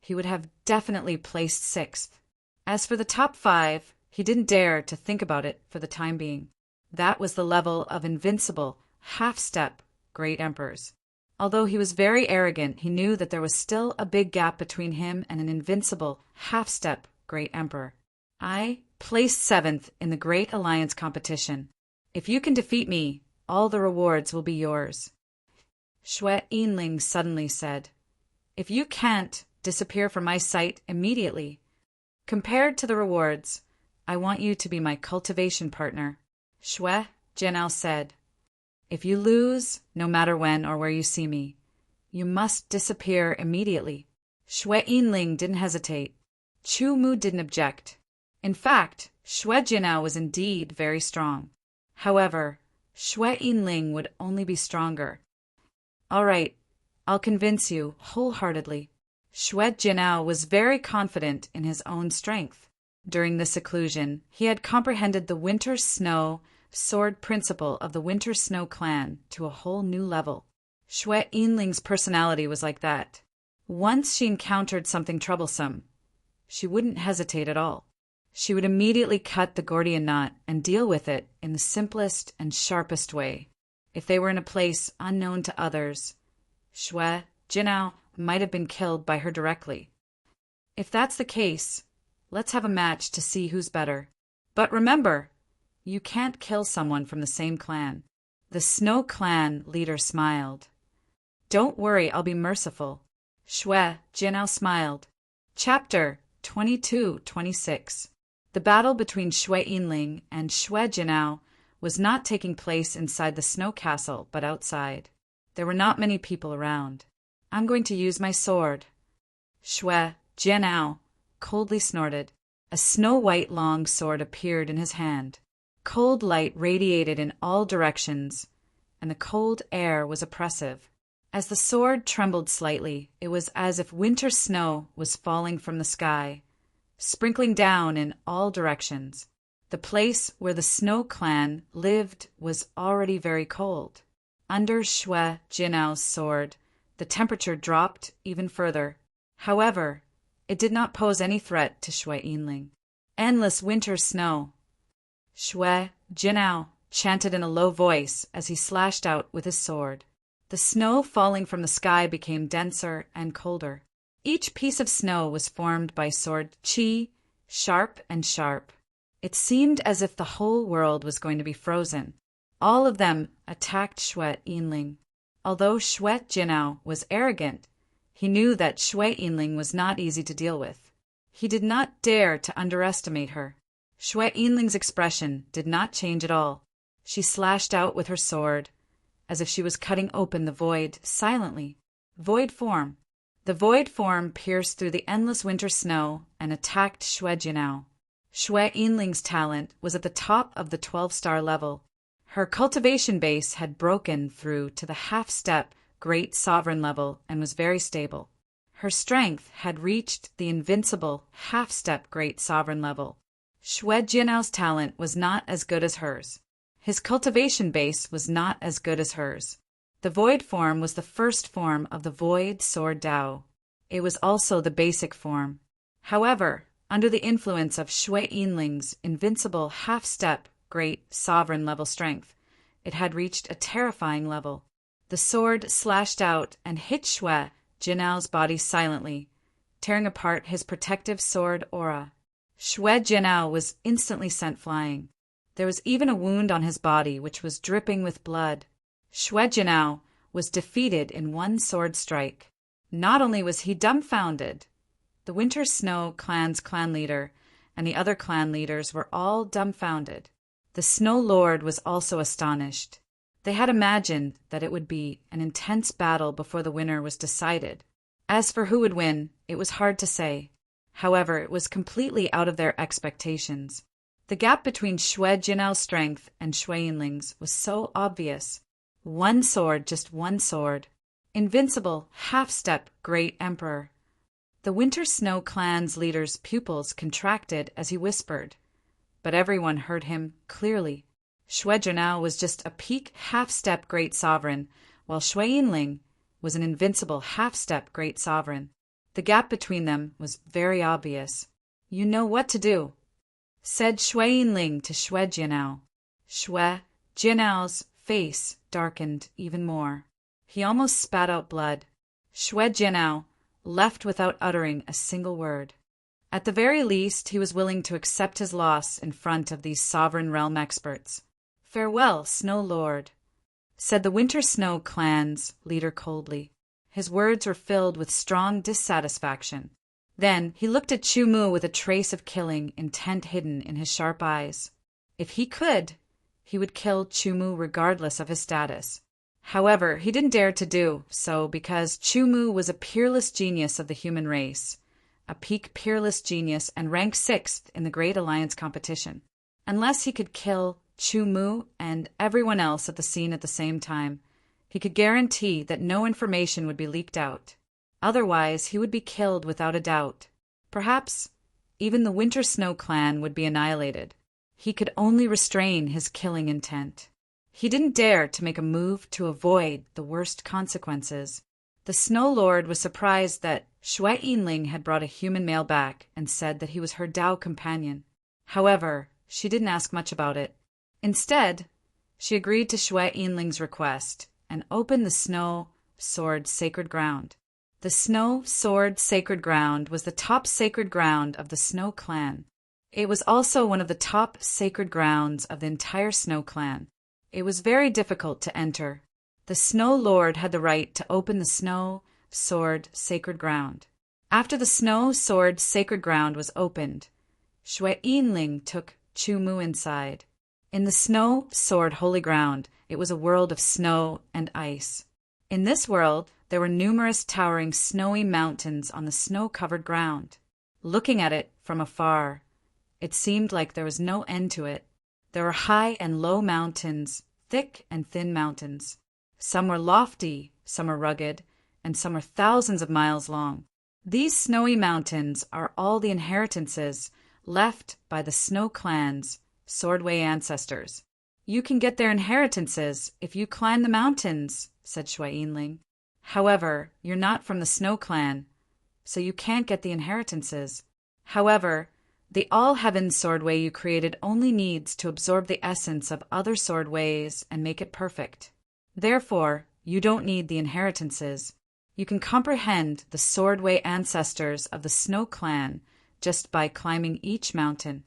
he would have definitely placed 6th. As for the top 5, he didn't dare to think about it for the time being. That was the level of invincible, half-step great emperors. Although he was very arrogant, he knew that there was still a big gap between him and an invincible, half-step great emperor. "I placed 7th in the Great Alliance competition. If you can defeat me, all the rewards will be yours." Shui Yinling suddenly said, "If you can't disappear from my sight immediately, compared to the rewards, I want you to be my cultivation partner." Shui Jinao said, "If you lose, no matter when or where you see me, you must disappear immediately." Shui Yinling didn't hesitate. Chu Mu didn't object. In fact, Shui Jinao was indeed very strong. However, Shui Yinling would only be stronger. "All right, I'll convince you wholeheartedly." Shui Jinao was very confident in his own strength. During the seclusion, he had comprehended the Winter Snow sword principle of the Winter Snow clan to a whole new level. Shui Yinling's personality was like that. Once she encountered something troublesome, she wouldn't hesitate at all. She would immediately cut the Gordian knot and deal with it in the simplest and sharpest way. If they were in a place unknown to others, Shui Jinao might have been killed by her directly. If that's the case, let's have a match to see who's better. But remember, you can't kill someone from the same clan. The Snow clan leader smiled. "Don't worry, I'll be merciful." Shui Jinao smiled. Chapter 22-26. The battle between Shui Yinling and Shui Jinao was not taking place inside the snow castle, but outside. There were not many people around. "I'm going to use my sword." Shui Jinao coldly snorted. A snow-white long sword appeared in his hand. Cold light radiated in all directions, and the cold air was oppressive. As the sword trembled slightly, it was as if winter snow was falling from the sky, sprinkling down in all directions. The place where the Snow clan lived was already very cold. Under Shui Jinao's sword, the temperature dropped even further. However, it did not pose any threat to Shui Yinling. Endless winter snow. Shui Jinao chanted in a low voice as he slashed out with his sword. The snow falling from the sky became denser and colder. Each piece of snow was formed by sword qi, sharp and sharp. It seemed as if the whole world was going to be frozen. All of them attacked Shui Yinling. Although Shui Jinao was arrogant, he knew that Shui Yinling was not easy to deal with. He did not dare to underestimate her. Shui Yinling's expression did not change at all. She slashed out with her sword, as if she was cutting open the void silently. Void form. The void form pierced through the endless winter snow and attacked Shui Jinao. Shui Yinling's talent was at the top of the 12-star level. Her cultivation base had broken through to the half-step great sovereign level and was very stable. Her strength had reached the invincible half-step great sovereign level. Shui Jinao's talent was not as good as hers. His cultivation base was not as good as hers. The void form was the first form of the void sword Dao. It was also the basic form. However, under the influence of Shui Yinling's invincible half-step great sovereign level strength, it had reached a terrifying level. The sword slashed out and hit Shui Jinao's body silently, tearing apart his protective sword aura. Shui Jinao was instantly sent flying. There was even a wound on his body which was dripping with blood. Shui Jinao was defeated in one sword strike. Not only was he dumbfounded, the Winter Snow clan's clan leader and the other clan leaders were all dumbfounded. The Snow Lord was also astonished. They had imagined that it would be an intense battle before the winner was decided. As for who would win, it was hard to say. However, it was completely out of their expectations. The gap between Xue Jinao's strength and Shui Yinling's was so obvious. One sword, just one sword. Invincible, half-step great emperor. The Winter Snow Clan's leader's pupils contracted as he whispered, but everyone heard him clearly. Xue Jinao was just a peak half-step great sovereign, while Shui Yinling was an invincible half-step great sovereign. The gap between them was very obvious. "You know what to do," said Shui Yinling to Xue Jinao. Xue Jinao's face darkened even more. He almost spat out blood. Xue Jinao left without uttering a single word. At the very least, he was willing to accept his loss in front of these sovereign realm experts. "Farewell, Snow Lord," said the Winter Snow Clan's leader coldly. His words were filled with strong dissatisfaction. Then he looked at Chu Mu with a trace of killing intent hidden in his sharp eyes. If he could, he would kill Chu Mu regardless of his status. However, he didn't dare to do so because Chu Mu was a peerless genius of the human race, a peak peerless genius and ranked 6th in the Great Alliance competition. Unless he could kill Chu Mu and everyone else at the scene at the same time, he could guarantee that no information would be leaked out. Otherwise, he would be killed without a doubt. Perhaps even the Winter Snow Clan would be annihilated. He could only restrain his killing intent. He didn't dare to make a move to avoid the worst consequences. The Snow Lord was surprised that Shui Yinling had brought a human male back and said that he was her Dao companion. However, she didn't ask much about it. Instead, she agreed to Shui Yinling's request and opened the Snow Sword Sacred Ground. The Snow Sword Sacred Ground was the top sacred ground of the Snow Clan. It was also one of the top sacred grounds of the entire Snow Clan. It was very difficult to enter. The Snow Lord had the right to open the Snow Sword Sacred Ground. After the Snow Sword Sacred Ground was opened, Shui Yinling took Chu Mu inside. In the Snow Sword Holy Ground, it was a world of snow and ice. In this world, there were numerous towering snowy mountains on the snow-covered ground. Looking at it from afar, it seemed like there was no end to it. There were high and low mountains, thick and thin mountains. Some were lofty, some were rugged, and some were thousands of miles long. These snowy mountains are all the inheritances left by the Snow Clan's Swordway ancestors. "You can get their inheritances if you climb the mountains," said Shui Yinling. "However, you're not from the Snow Clan, so you can't get the inheritances. However, the All-Heaven Swordway you created only needs to absorb the essence of other swordways and make it perfect. Therefore, you don't need the inheritances. You can comprehend the Swordway ancestors of the Snow Clan just by climbing each mountain."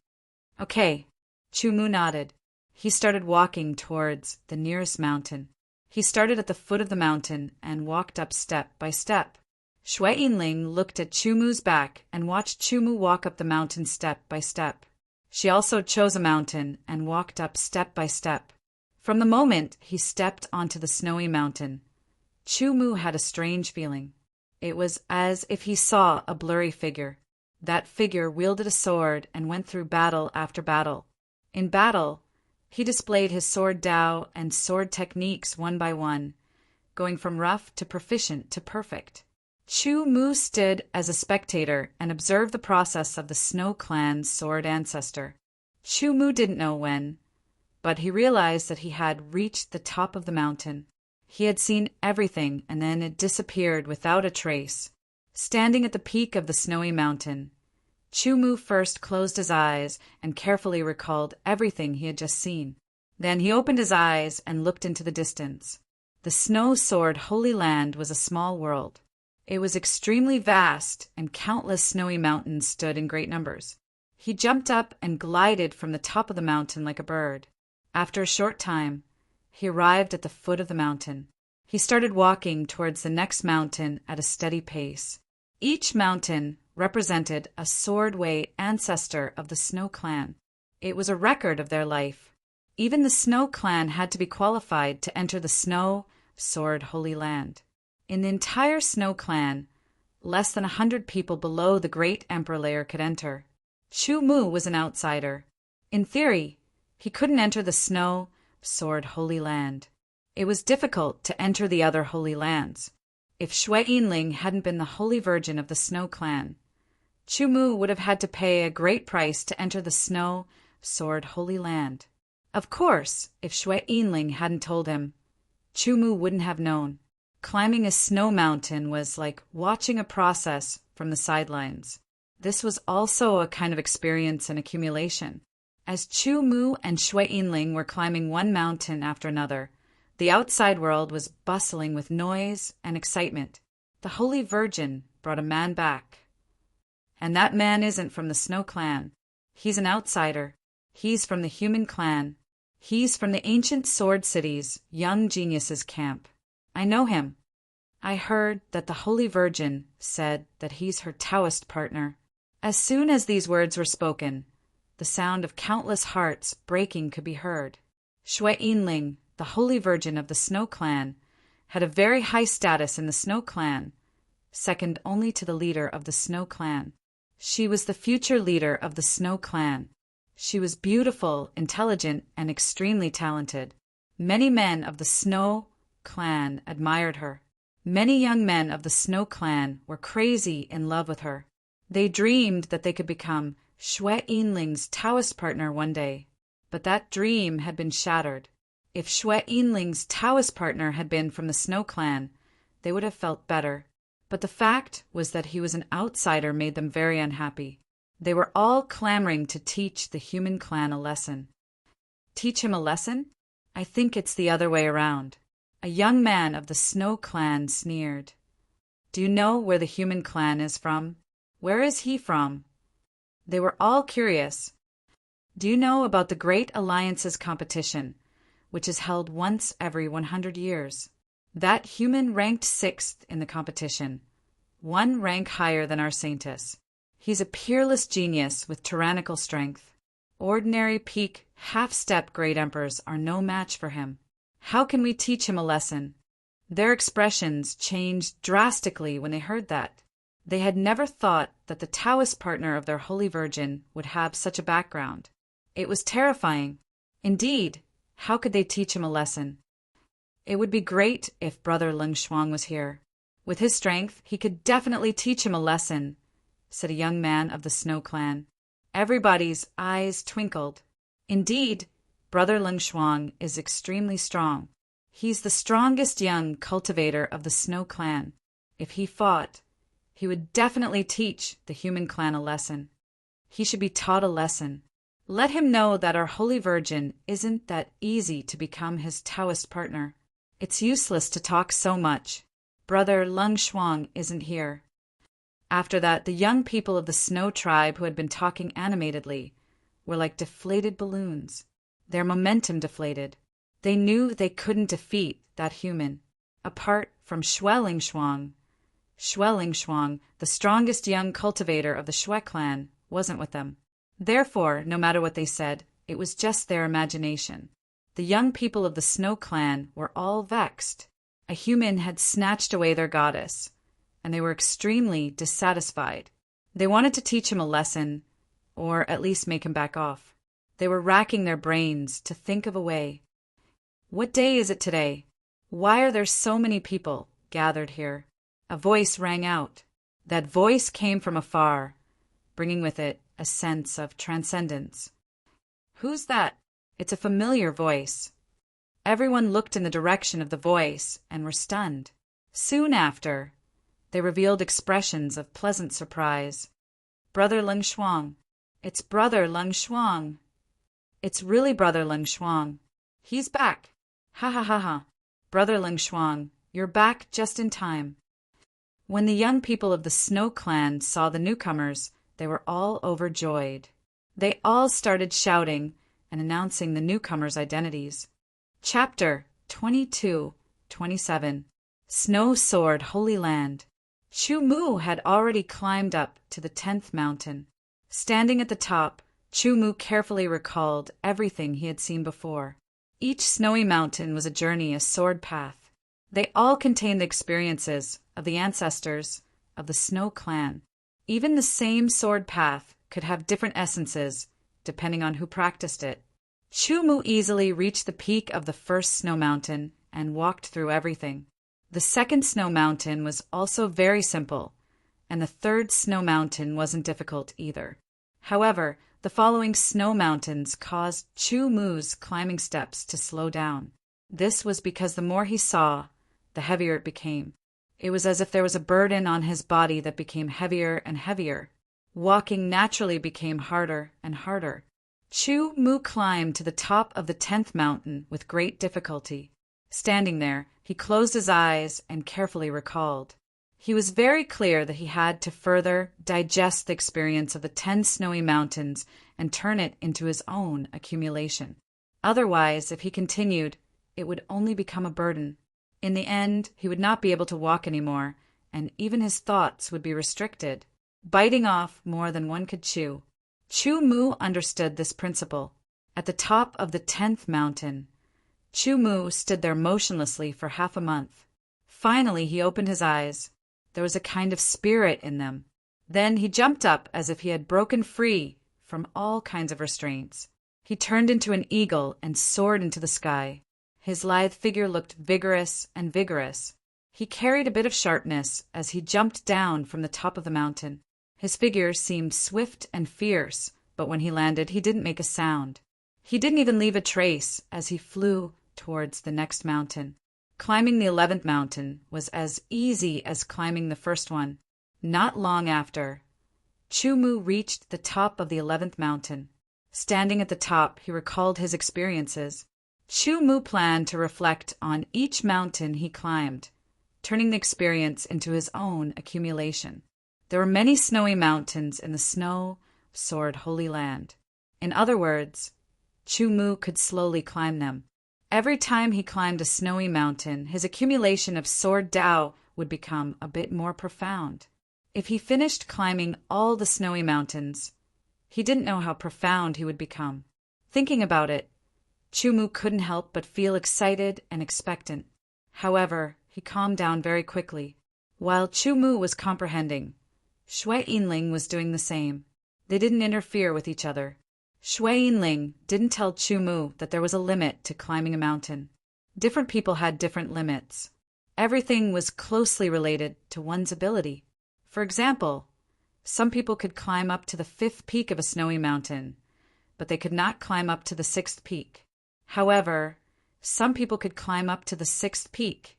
"Okay." Chu Mu nodded. He started walking towards the nearest mountain. He started at the foot of the mountain and walked up step by step. Shui Yinling looked at Chu Mu's back and watched Chu Mu walk up the mountain step by step. She also chose a mountain and walked up step by step. From the moment he stepped onto the snowy mountain, Chu Mu had a strange feeling. It was as if he saw a blurry figure. That figure wielded a sword and went through battle after battle. In battle, he displayed his sword Dao and sword techniques one by one, going from rough to proficient to perfect. Chu Mu stood as a spectator and observed the process of the Snow Clan's sword ancestor. Chu Mu didn't know when, but he realized that he had reached the top of the mountain. He had seen everything, and then it disappeared without a trace. Standing at the peak of the snowy mountain, Chu Mu first closed his eyes and carefully recalled everything he had just seen. Then he opened his eyes and looked into the distance. The Snow Sword Holy Land was a small world. It was extremely vast, and countless snowy mountains stood in great numbers. He jumped up and glided from the top of the mountain like a bird. After a short time, he arrived at the foot of the mountain. He started walking towards the next mountain at a steady pace. Each mountain represented a swordway ancestor of the Snow Clan. It was a record of their life. Even the Snow Clan had to be qualified to enter the Snow Sword Holy Land. In the entire Snow Clan, less than 100 people below the Great Emperor layer could enter. Chu Mu was an outsider. In theory, he couldn't enter the Snow Sword Holy Land. It was difficult to enter the other Holy Lands. If Xue Yinling hadn't been the Holy Virgin of the Snow Clan, Chu Mu would have had to pay a great price to enter the Snow Sword Holy Land. Of course, if Xue Yinling hadn't told him, Chu Mu wouldn't have known. Climbing a snow mountain was like watching a process from the sidelines. This was also a kind of experience and accumulation. As Chu Mu and Xue Yinling were climbing one mountain after another, the outside world was bustling with noise and excitement. The Holy Virgin brought a man back. And that man isn't from the Snow Clan. He's an outsider. He's from the Human Clan. He's from the ancient Sword City's Young Geniuses camp. I know him. I heard that the Holy Virgin said that he's her Taoist partner. As soon as these words were spoken, the sound of countless hearts breaking could be heard. Xue Yinling, the Holy Virgin of the Snow Clan, had a very high status in the Snow Clan, second only to the leader of the Snow Clan. She was the future leader of the Snow Clan. She was beautiful, intelligent, and extremely talented. Many men of the Snow Clan admired her. Many young men of the Snow Clan were crazy in love with her. They dreamed that they could become Xue Yinling's Taoist partner one day. But that dream had been shattered. If Xue Yinling's Taoist partner had been from the Snow Clan, they would have felt better. But the fact was that he was an outsider made them very unhappy. They were all clamoring to teach the Human Clan a lesson. Teach him a lesson? I think it's the other way around. A young man of the Snow Clan sneered. Do you know where the Human Clan is from? Where is he from? They were all curious. Do you know about the Great Alliances competition, which is held once every 100 years? That human ranked 6th in the competition, one rank higher than our Saintess. He's a peerless genius with tyrannical strength. Ordinary peak, half-step great emperors are no match for him. How can we teach him a lesson? Their expressions changed drastically when they heard that. They had never thought that the Taoist partner of their Holy Virgin would have such a background. It was terrifying. Indeed, how could they teach him a lesson? It would be great if Brother Leng Shuang was here. With his strength, he could definitely teach him a lesson, said a young man of the Snow Clan. Everybody's eyes twinkled. Indeed, Brother Leng Shuang is extremely strong. He's the strongest young cultivator of the Snow Clan. If he fought, he would definitely teach the Human Clan a lesson. He should be taught a lesson. Let him know that our Holy Virgin isn't that easy to become his Taoist partner. It's useless to talk so much. Brother Leng Shuang isn't here. After that, the young people of the Snow Tribe who had been talking animatedly were like deflated balloons. Their momentum deflated. They knew they couldn't defeat that human. Apart from Xue Lingshuang, the strongest young cultivator of the Xue clan, wasn't with them. Therefore, no matter what they said, it was just their imagination. The young people of the Snow Clan were all vexed. A human had snatched away their goddess, and they were extremely dissatisfied. They wanted to teach him a lesson, or at least make him back off. They were racking their brains to think of a way. What day is it today? Why are there so many people gathered here? A voice rang out. That voice came from afar, bringing with it a sense of transcendence. Who's that? It's a familiar voice. Everyone looked in the direction of the voice and were stunned. Soon after, they revealed expressions of pleasant surprise. Brother Leng Shuang. It's Brother Leng Shuang. It's really Brother Leng Shuang. He's back. Ha ha ha ha. Brother Leng Shuang, you're back just in time. When the young people of the Snow Clan saw the newcomers, they were all overjoyed. They all started shouting and announcing the newcomers' identities. Chapter 22-27 Snow Sword Holy Land. Chu Mu had already climbed up to the 10th mountain. Standing at the top, Chu carefully recalled everything he had seen before. Each snowy mountain was a journey, a sword path. They all contained the experiences of the ancestors of the Snow Clan. Even the same sword path could have different essences depending on who practiced it. Chu easily reached the peak of the first snow mountain and walked through everything. The second snow mountain was also very simple, and the third snow mountain wasn't difficult either. However, the following snow mountains caused Chu climbing steps to slow down. This was because the more he saw, the heavier it became. It was as if there was a burden on his body that became heavier and heavier. Walking naturally became harder and harder. Chu climbed to the top of the 10th mountain with great difficulty. Standing there, he closed his eyes and carefully recalled. He was very clear that he had to further digest the experience of the 10 snowy mountains and turn it into his own accumulation. Otherwise, if he continued, it would only become a burden. In the end, he would not be able to walk anymore, and even his thoughts would be restricted, biting off more than one could chew. Chu understood this principle. At the top of the 10th mountain, Chu stood there motionlessly for half a month. Finally, he opened his eyes. There was a kind of spirit in them. Then he jumped up as if he had broken free from all kinds of restraints. He turned into an eagle and soared into the sky. His lithe figure looked vigorous and vigorous. He carried a bit of sharpness as he jumped down from the top of the mountain. His figure seemed swift and fierce, but when he landed, he didn't make a sound. He didn't even leave a trace as he flew towards the next mountain. Climbing the 11th mountain was as easy as climbing the first one. Not long after, Chu reached the top of the 11th mountain. Standing at the top, he recalled his experiences. Chu planned to reflect on each mountain he climbed, turning the experience into his own accumulation. There were many snowy mountains in the snow-sword Holy Land. In other words, Chu could slowly climb them. Every time he climbed a snowy mountain, his accumulation of sword Tao would become a bit more profound. If he finished climbing all the snowy mountains, he didn't know how profound he would become. Thinking about it, Chu couldn't help but feel excited and expectant. However, he calmed down very quickly. While Chu was comprehending, Shui Yinling was doing the same. They didn't interfere with each other. Shui Yinling didn't tell Chu that there was a limit to climbing a mountain. Different people had different limits. Everything was closely related to one's ability. For example, some people could climb up to the 5th peak of a snowy mountain, but they could not climb up to the 6th peak. However, some people could climb up to the 6th peak,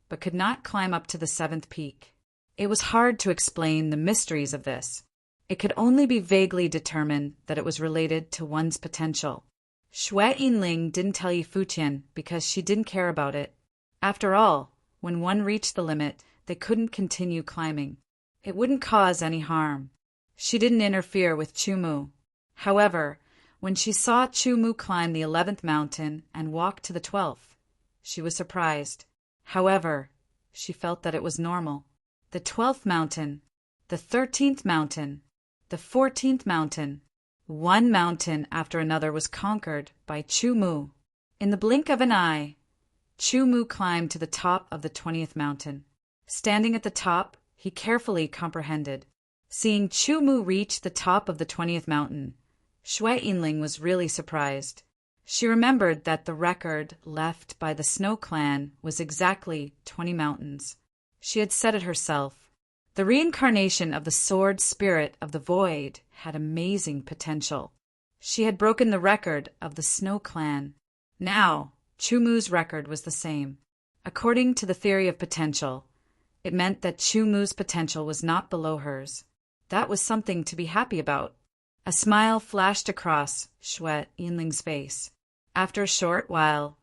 but could not climb up to the 7th peak. It was hard to explain the mysteries of this. It could only be vaguely determined that it was related to one's potential. Shui Yinling didn't tell Yi Fuqian because she didn't care about it. After all, when one reached the limit, they couldn't continue climbing. It wouldn't cause any harm. She didn't interfere with Chu. However, when she saw Chu climb the 11th mountain and walk to the 12th, she was surprised. However, she felt that it was normal. The 12th mountain, the 13th mountain, the 14th mountain. One mountain after another was conquered by Chu. In the blink of an eye, Chu climbed to the top of the 20th mountain. Standing at the top, he carefully comprehended. Seeing Chu reach the top of the 20th mountain, Shui Yinling was really surprised. She remembered that the record left by the Snow Clan was exactly 20 mountains. She had said it herself. The reincarnation of the sword spirit of the void had amazing potential. She had broken the record of the Snow Clan. Now, Chumu's record was the same. According to the theory of potential, it meant that Chumu's potential was not below hers. That was something to be happy about. A smile flashed across Shui Yinling's face. After a short while,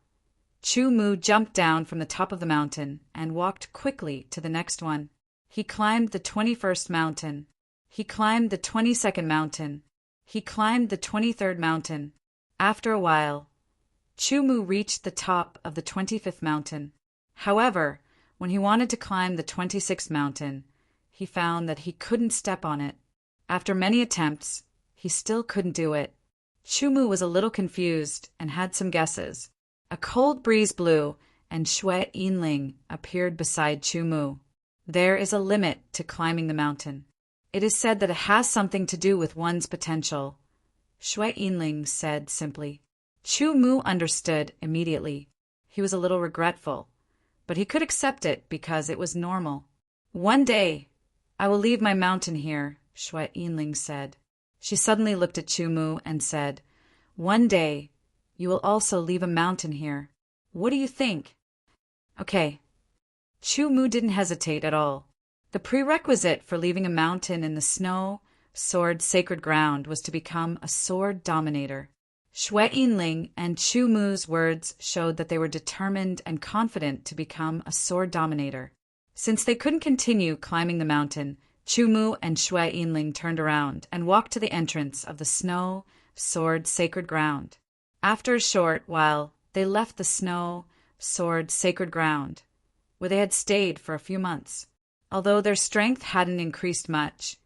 Chu jumped down from the top of the mountain and walked quickly to the next one. He climbed the 21st mountain. He climbed the 22nd mountain. He climbed the 23rd mountain. After a while, Chu reached the top of the 25th mountain. However, when he wanted to climb the 26th mountain, he found that he couldn't step on it. After many attempts, he still couldn't do it. Chumu was a little confused and had some guesses. A cold breeze blew, and Xue Yinling appeared beside Chumu. There is a limit to climbing the mountain. It is said that it has something to do with one's potential, Xue Yinling said simply. Chumu understood immediately. He was a little regretful, but he could accept it because it was normal. One day, I will leave my mountain here, Xue Yinling said. She suddenly looked at Chumu and said, One day, you will also leave a mountain here. What do you think? Okay. Chumu didn't hesitate at all. The prerequisite for leaving a mountain in the snow, sword sacred ground was to become a sword dominator. Xue Yinling and Chumu's words showed that they were determined and confident to become a sword dominator. Since they couldn't continue climbing the mountain, Chumu and Xue Yinling turned around and walked to the entrance of the snow, sword sacred ground. After a short while, they left the snow, sword sacred ground, where they had stayed for a few months. Although their strength hadn't increased much,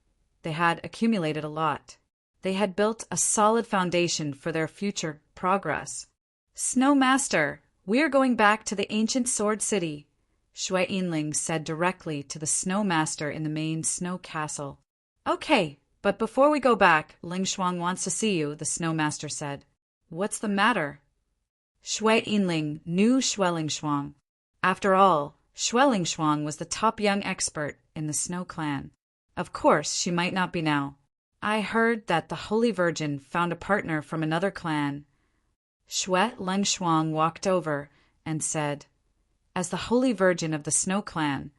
they had accumulated a lot. They had built a solid foundation for their future progress. Snow Master, we are going back to the ancient sword city, Xue Yinling said directly to the Snow Master in the main snow castle. Okay, but before we go back, Ling Shuang wants to see you, the Snow Master said. What's the matter? Xue Yinling knew Xue Ling Shuang. After all, Xue Ling Shuang was the top young expert in the Snow Clan. Of course, she might not be now. I heard that the Holy Virgin found a partner from another clan. Xue Ling Shuang walked over and said, As the Holy Virgin of the Snow Clan,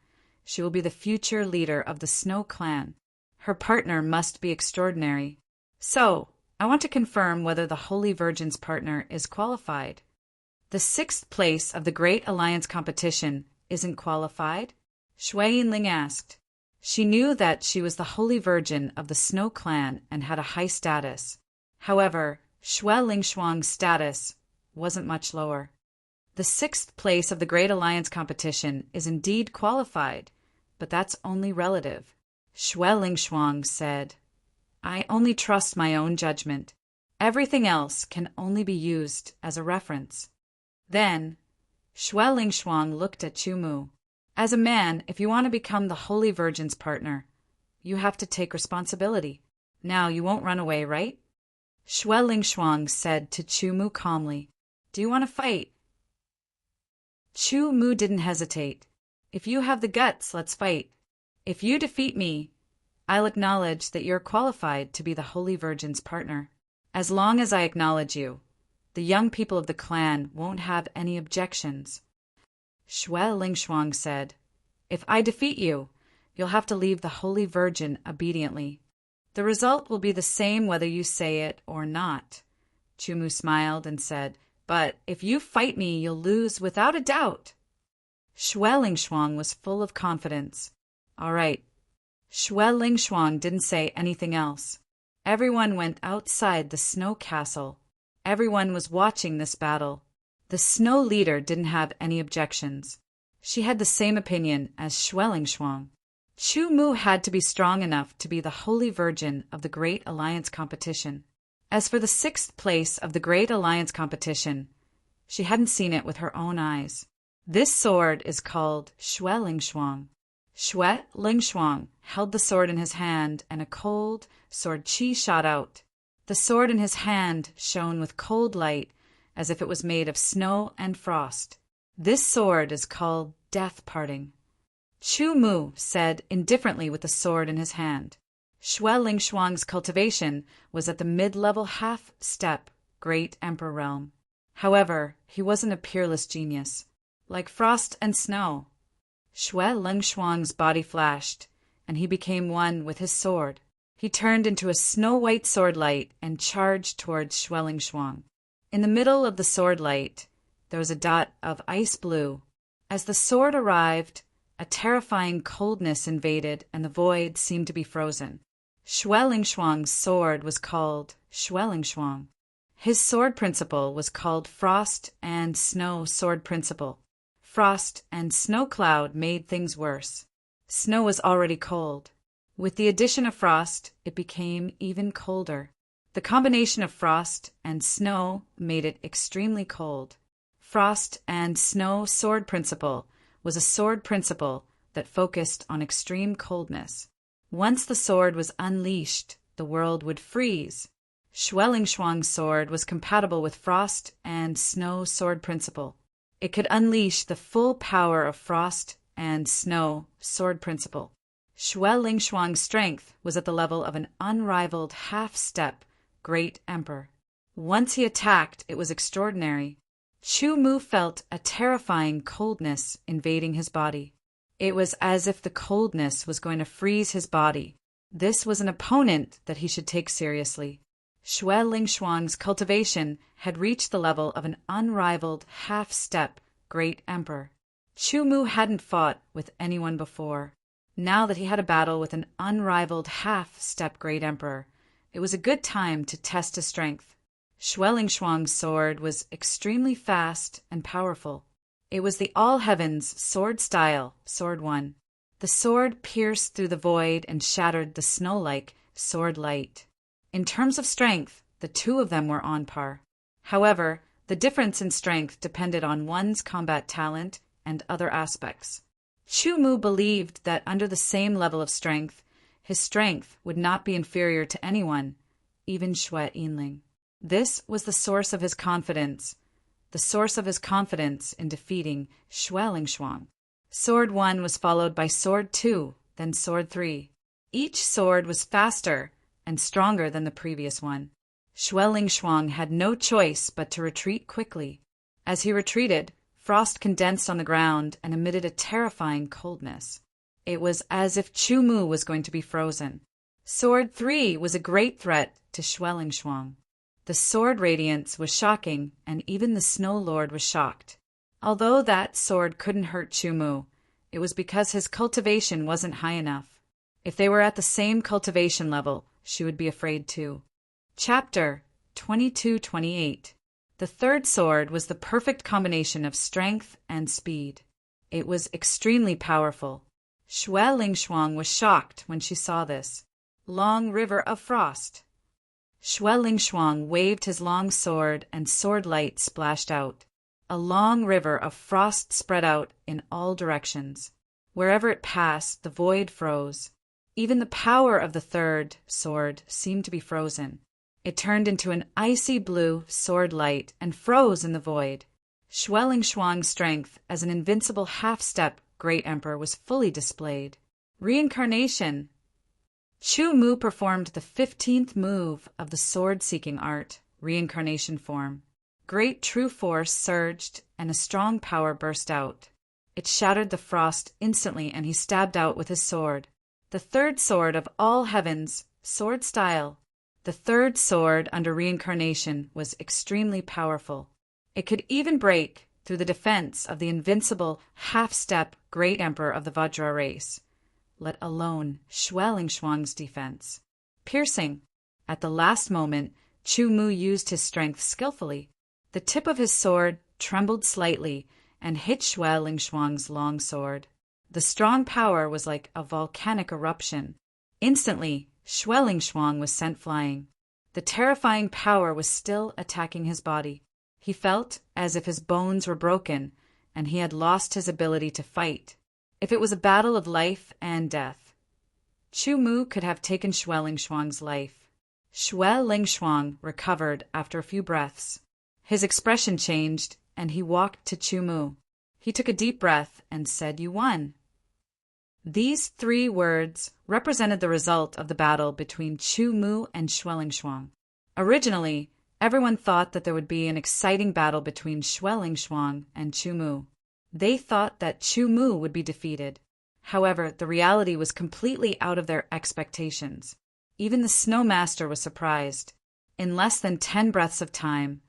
she will be the future leader of the Snow Clan. Her partner must be extraordinary. So, I want to confirm whether the Holy Virgin's partner is qualified. The 6th place of the Great Alliance competition isn't qualified? Xue Yinling asked. She knew that she was the Holy Virgin of the Snow Clan and had a high status. However, Xue Ling Shuang's status wasn't much lower. The 6th place of the Great Alliance competition is indeed qualified, but that's only relative. Xue Ling Shuang said, I only trust my own judgment. Everything else can only be used as a reference. Then, Xue Ling Shuang looked at Chumu. As a man, if you want to become the Holy Virgin's partner, you have to take responsibility. Now you won't run away, right? Xue Ling Shuang said to Chumu calmly, Do you want to fight? Chumu didn't hesitate. If you have the guts, let's fight. If you defeat me, I'll acknowledge that you're qualified to be the Holy Virgin's partner. As long as I acknowledge you, the young people of the clan won't have any objections. Xue Ling Shuang said, If I defeat you, you'll have to leave the Holy Virgin obediently. The result will be the same whether you say it or not. Chumu smiled and said, But if you fight me, you'll lose without a doubt. Xue Ling Shuang was full of confidence. All right. Xue Ling Shuang didn't say anything else. Everyone went outside the snow castle. Everyone was watching this battle. The snow leader didn't have any objections. She had the same opinion as Xue Ling Shuang. Chumu had to be strong enough to be the Holy Virgin of the Great Alliance competition. As for the 6th place of the Great Alliance competition, she hadn't seen it with her own eyes. This sword is called Xue Ling Shuang. Xue Ling Shuang held the sword in his hand and a cold sword qi shot out. The sword in his hand shone with cold light as if it was made of snow and frost. This sword is called Death Parting. Chumu said indifferently with the sword in his hand. Xue Ling Shuang's cultivation was at the mid-level half-step Great Emperor realm. However, he wasn't a peerless genius. Like frost and snow, Xue Ling Shuang's body flashed, and he became one with his sword. He turned into a snow-white sword light and charged towards Xue Ling Shuang. In the middle of the sword light, there was a dot of ice blue. As the sword arrived, a terrifying coldness invaded and the void seemed to be frozen. Xue Ling Shuang's sword was called Xue Ling Shuang. His sword principle was called Frost and Snow Sword Principle. Frost and snow cloud made things worse. Snow was already cold. With the addition of frost, it became even colder. The combination of frost and snow made it extremely cold. Frost and Snow Sword Principle was a sword principle that focused on extreme coldness. Once the sword was unleashed, the world would freeze. Schwellingschuang's sword was compatible with Frost and Snow Sword Principle. It could unleash the full power of Frost and Snow Sword Principle. Schwellingschuang's strength was at the level of an unrivaled half-step Great Emperor. Once he attacked, it was extraordinary. Chu Mu felt a terrifying coldness invading his body. It was as if the coldness was going to freeze his body. This was an opponent that he should take seriously. Schwellingschuang's cultivation had reached the level of an unrivaled half-step Great Emperor. Chu Mu hadn't fought with anyone before. Now that he had a battle with an unrivaled half-step Great Emperor, it was a good time to test his strength. Schwellingschuang's sword was extremely fast and powerful. It was the All Heavens sword style, Sword 1. The sword pierced through the void and shattered the snow-like Sword Light. In terms of strength, the two of them were on par. However, the difference in strength depended on one's combat talent and other aspects. Chu Mu believed that under the same level of strength, his strength would not be inferior to anyone, even Xue Yinling. This was the source of his confidence, in defeating Schwellingschuang. Sword 1 was followed by Sword 2, then Sword 3. Each sword was faster and stronger than the previous one. Schwellingschuang had no choice but to retreat quickly. As he retreated, frost condensed on the ground and emitted a terrifying coldness. It was as if Chu Mu was going to be frozen. Sword 3 was a great threat to Schwellingschuang. The sword radiance was shocking, and even the Snow Lord was shocked. Although that sword couldn't hurt Chu Mu, it was because his cultivation wasn't high enough. If they were at the same cultivation level, she would be afraid too. Chapter 22-28. The third sword was the perfect combination of strength and speed. It was extremely powerful. Schwellingschuang was shocked when she saw this. Long River of Frost. Schwellingschuang waved his long sword and sword light splashed out. A long river of frost spread out in all directions. Wherever it passed, the void froze. Even the power of the third sword seemed to be frozen. It turned into an icy blue sword light and froze in the void. Schwellingschuang's strength as an invincible half-step Great Emperor was fully displayed. Reincarnation. Chu Mu performed the 15th move of the sword-seeking art, reincarnation form. Great true force surged, and a strong power burst out. It shattered the frost instantly, and he stabbed out with his sword. The third sword of all heavens, sword style. The third sword under reincarnation was extremely powerful. It could even break through the defense of the invincible half-step Great Emperor of the Vajra race, let alone Schwellingschuang's defense. Piercing. At the last moment, Chu Mu used his strength skillfully. The tip of his sword trembled slightly and hit Schwellingschuang's long sword. The strong power was like a volcanic eruption. Instantly, Schwellingschuang was sent flying. The terrifying power was still attacking his body. He felt as if his bones were broken, and he had lost his ability to fight. If it was a battle of life and death, Chu Mu could have taken Schwellingschuang's life. Schwellingschuang recovered after a few breaths. His expression changed, and he walked to Chu Mu. He took a deep breath and said, "You won." These 3 words represented the result of the battle between Chu Mu and Schwellingschuang. Originally, everyone thought that there would be an exciting battle between Schwellingschuang and Chu Mu. They thought that Chu Mu would be defeated. However, the reality was completely out of their expectations. Even the Snow Master was surprised. In less than 10 breaths of time,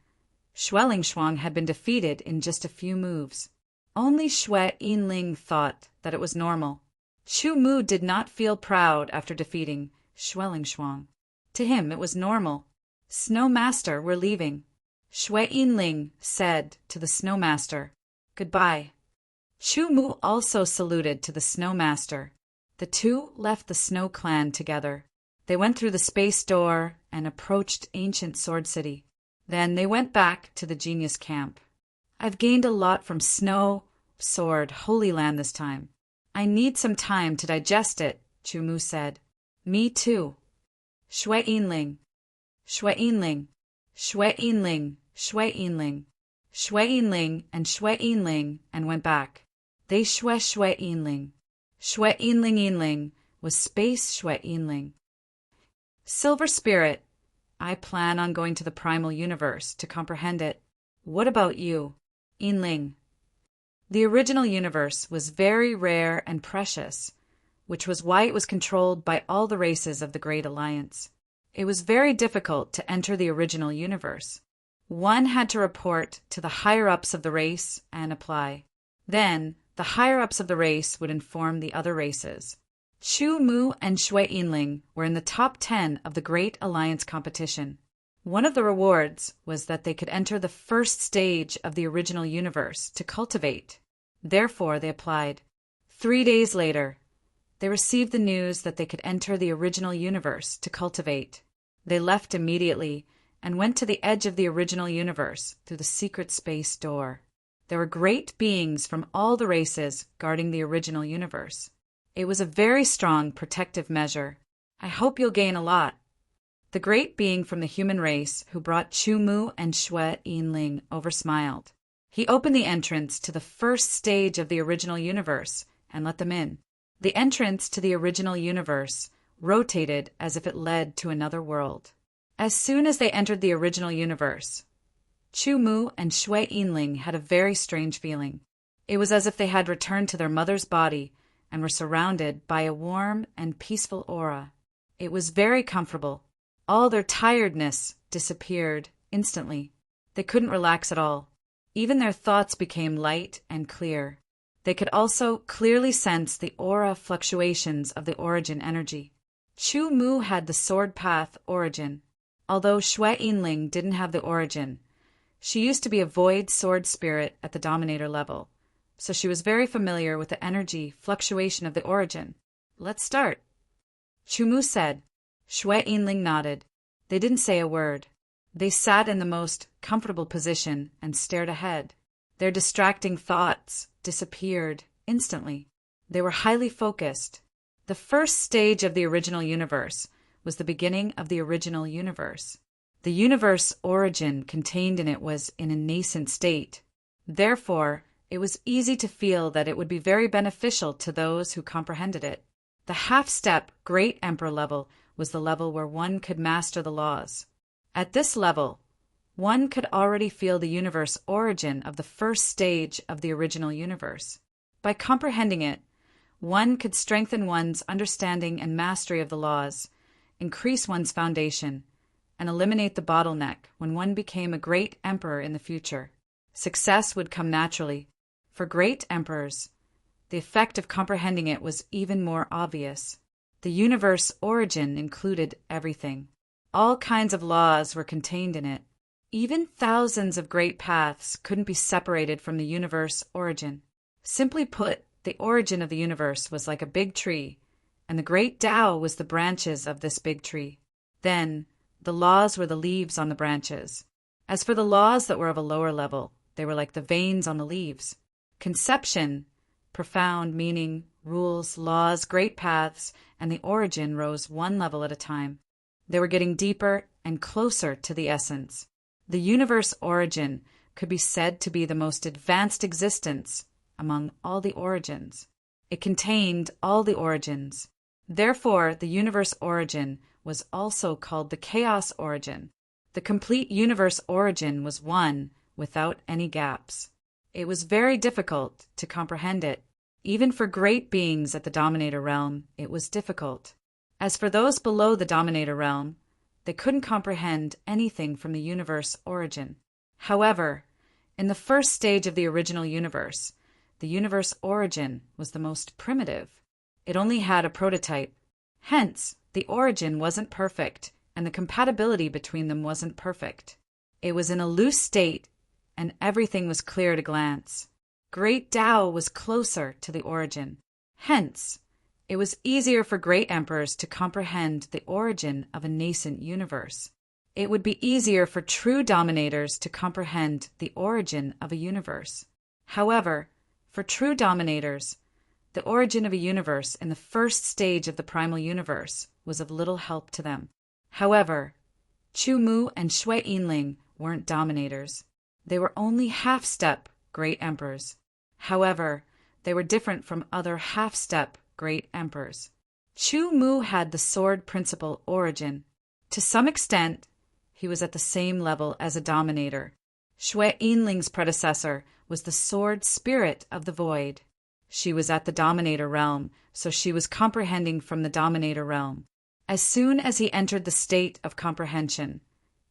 Schwellingschuang had been defeated in just a few moves. Only Xue Yinling thought that it was normal. Chu Mu did not feel proud after defeating Schwellingschuang. To him, it was normal. "Snow Master, we're leaving." Xue Yinling said to the Snow Master, "Goodbye." Chu Mu also saluted to the Snow Master. The two left the Snow Clan together. They went through the space door and approached ancient Sword City. Then they went back to the genius camp. I've gained a lot from Snow, Sword, Holy Land this time. I need some time to digest it, Chu Mu said. Me too. Shui Yinling, Shui Yinling, Shui Yinling, Shui Yinling, Shui Yinling, and went back. They Shui Yinling. Shui Yinling was Space Shui Yinling. Silver Spirit, I plan on going to the primal universe to comprehend it. What about you? Yinling. The original universe was very rare and precious, which was why it was controlled by all the races of the Great Alliance. It was very difficult to enter the original universe. One had to report to the higher-ups of the race and apply. Then, the higher-ups of the race would inform the other races. Chu Mu and Shui Yinling were in the top 10 of the Great Alliance competition. One of the rewards was that they could enter the first stage of the original universe to cultivate. Therefore, they applied. 3 days later, they received the news that they could enter the original universe to cultivate. They left immediately and went to the edge of the original universe through the secret space door. There were great beings from all the races guarding the original universe. It was a very strong protective measure. I hope you'll gain a lot. The great being from the human race who brought Chu Mu and Shui Yinling over smiled. He opened the entrance to the first stage of the original universe and let them in. The entrance to the original universe rotated as if it led to another world. As soon as they entered the original universe, Chu Mu and Shui Yinling had a very strange feeling. It was as if they had returned to their mother's body and were surrounded by a warm and peaceful aura. It was very comfortable. All their tiredness disappeared instantly. They couldn't relax at all. Even their thoughts became light and clear. They could also clearly sense the aura fluctuations of the origin energy. Chu Mu had the sword path origin. Although Shui Yinling didn't have the origin, she used to be a void sword spirit at the dominator level, so she was very familiar with the energy fluctuation of the origin. Let's start. Chu Mu said. Shui Yinling nodded. They didn't say a word. They sat in the most comfortable position and stared ahead. Their distracting thoughts disappeared instantly. They were highly focused. The first stage of the original universe was the beginning of the original universe. The universe origin contained in it was in a nascent state. Therefore, it was easy to feel that it would be very beneficial to those who comprehended it. The half-step Great Emperor level was the level where one could master the laws. At this level, one could already feel the universe origin of the first stage of the original universe. By comprehending it, one could strengthen one's understanding and mastery of the laws, increase one's foundation, and eliminate the bottleneck when one became a great emperor in the future. Success would come naturally. For great emperors, the effect of comprehending it was even more obvious. The universe origin included everything. All kinds of laws were contained in it. Even thousands of great paths couldn't be separated from the universe origin. Simply put, the origin of the universe was like a big tree, and the great Tao was the branches of this big tree. Then, the laws were the leaves on the branches. As for the laws that were of a lower level, they were like the veins on the leaves. Conception, profound meaning, rules, laws, great paths, and the origin rose one level at a time. They were getting deeper and closer to the essence. The universe origin could be said to be the most advanced existence among all the origins. It contained all the origins. Therefore, the universe origin was also called the chaos origin. The complete universe origin was one without any gaps. It was very difficult to comprehend it. Even for great beings at the Dominator realm, it was difficult. As for those below the Dominator realm, they couldn't comprehend anything from the universe origin. However, in the first stage of the original universe, the universe origin was the most primitive. It only had a prototype. Hence, the origin wasn't perfect, and the compatibility between them wasn't perfect. It was in a loose state, and everything was clear at a glance. Great Tao was closer to the origin. Hence, It was easier for great emperors to comprehend the origin of a nascent universe. It would be easier for true dominators to comprehend the origin of a universe. However, for true dominators, the origin of a universe in the first stage of the primal universe was of little help to them. However, Chu Mu and Shui Yinling weren't dominators. They were only half-step great emperors. However, they were different from other half-step great emperors. Chu Mu had the sword principle origin. To some extent, he was at the same level as a dominator. Shui Yinling's predecessor was the sword spirit of the void. She was at the dominator realm, so she was comprehending from the dominator realm. As soon as he entered the state of comprehension,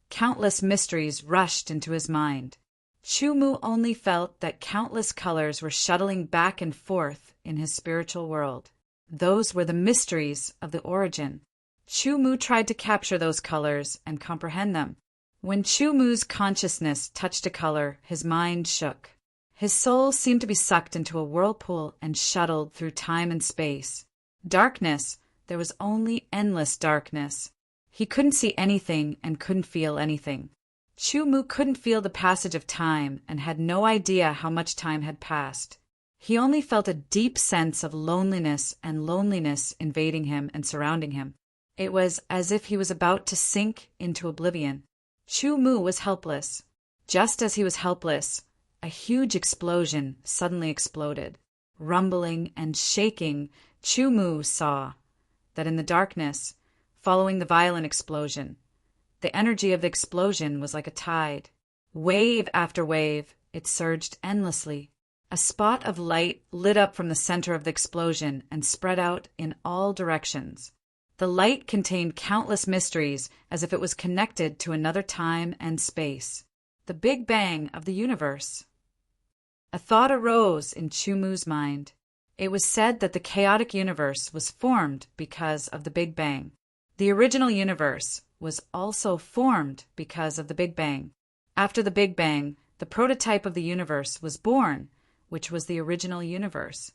countless mysteries rushed into his mind. Chu Mu only felt that countless colors were shuttling back and forth in his spiritual world. Those were the mysteries of the origin. Chu Mu tried to capture those colors and comprehend them. When Chu Mu's consciousness touched a color, his mind shook. His soul seemed to be sucked into a whirlpool and shuttled through time and space. Darkness, there was only endless darkness. He couldn't see anything and couldn't feel anything. Chu Mu couldn't feel the passage of time and had no idea how much time had passed. He only felt a deep sense of loneliness invading him and surrounding him. It was as if he was about to sink into oblivion. Chu Mu was helpless. Just as he was helpless, a huge explosion suddenly exploded. Rumbling and shaking, Chu Mu saw that in the darkness, following the violent explosion, the energy of the explosion was like a tide. Wave after wave, it surged endlessly. A spot of light lit up from the center of the explosion and spread out in all directions. The light contained countless mysteries as if it was connected to another time and space. The Big Bang of the universe. A thought arose in Chu Mu's mind. It was said that the chaotic universe was formed because of the Big Bang. The original universe was also formed because of the Big Bang. After the Big Bang, the prototype of the universe was born, which was the original universe.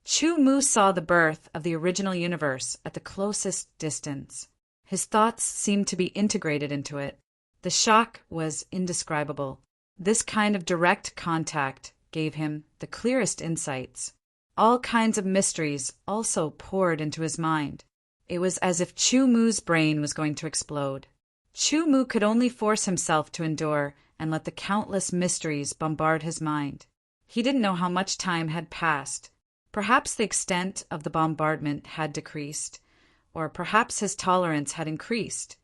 Chu Mu saw the birth of the original universe at the closest distance. His thoughts seemed to be integrated into it. The shock was indescribable. This kind of direct contact gave him the clearest insights. All kinds of mysteries also poured into his mind. It was as if Chu Mu's brain was going to explode. Chu Mu could only force himself to endure and let the countless mysteries bombard his mind. He didn't know how much time had passed. Perhaps the extent of the bombardment had decreased, or perhaps his tolerance had increased,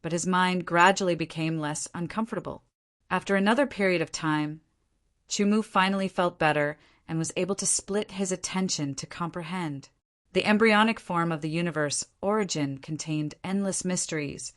but his mind gradually became less uncomfortable. After another period of time, Chu Mu finally felt better and was able to split his attention to comprehend. The embryonic form of the universe origin contained endless mysteries,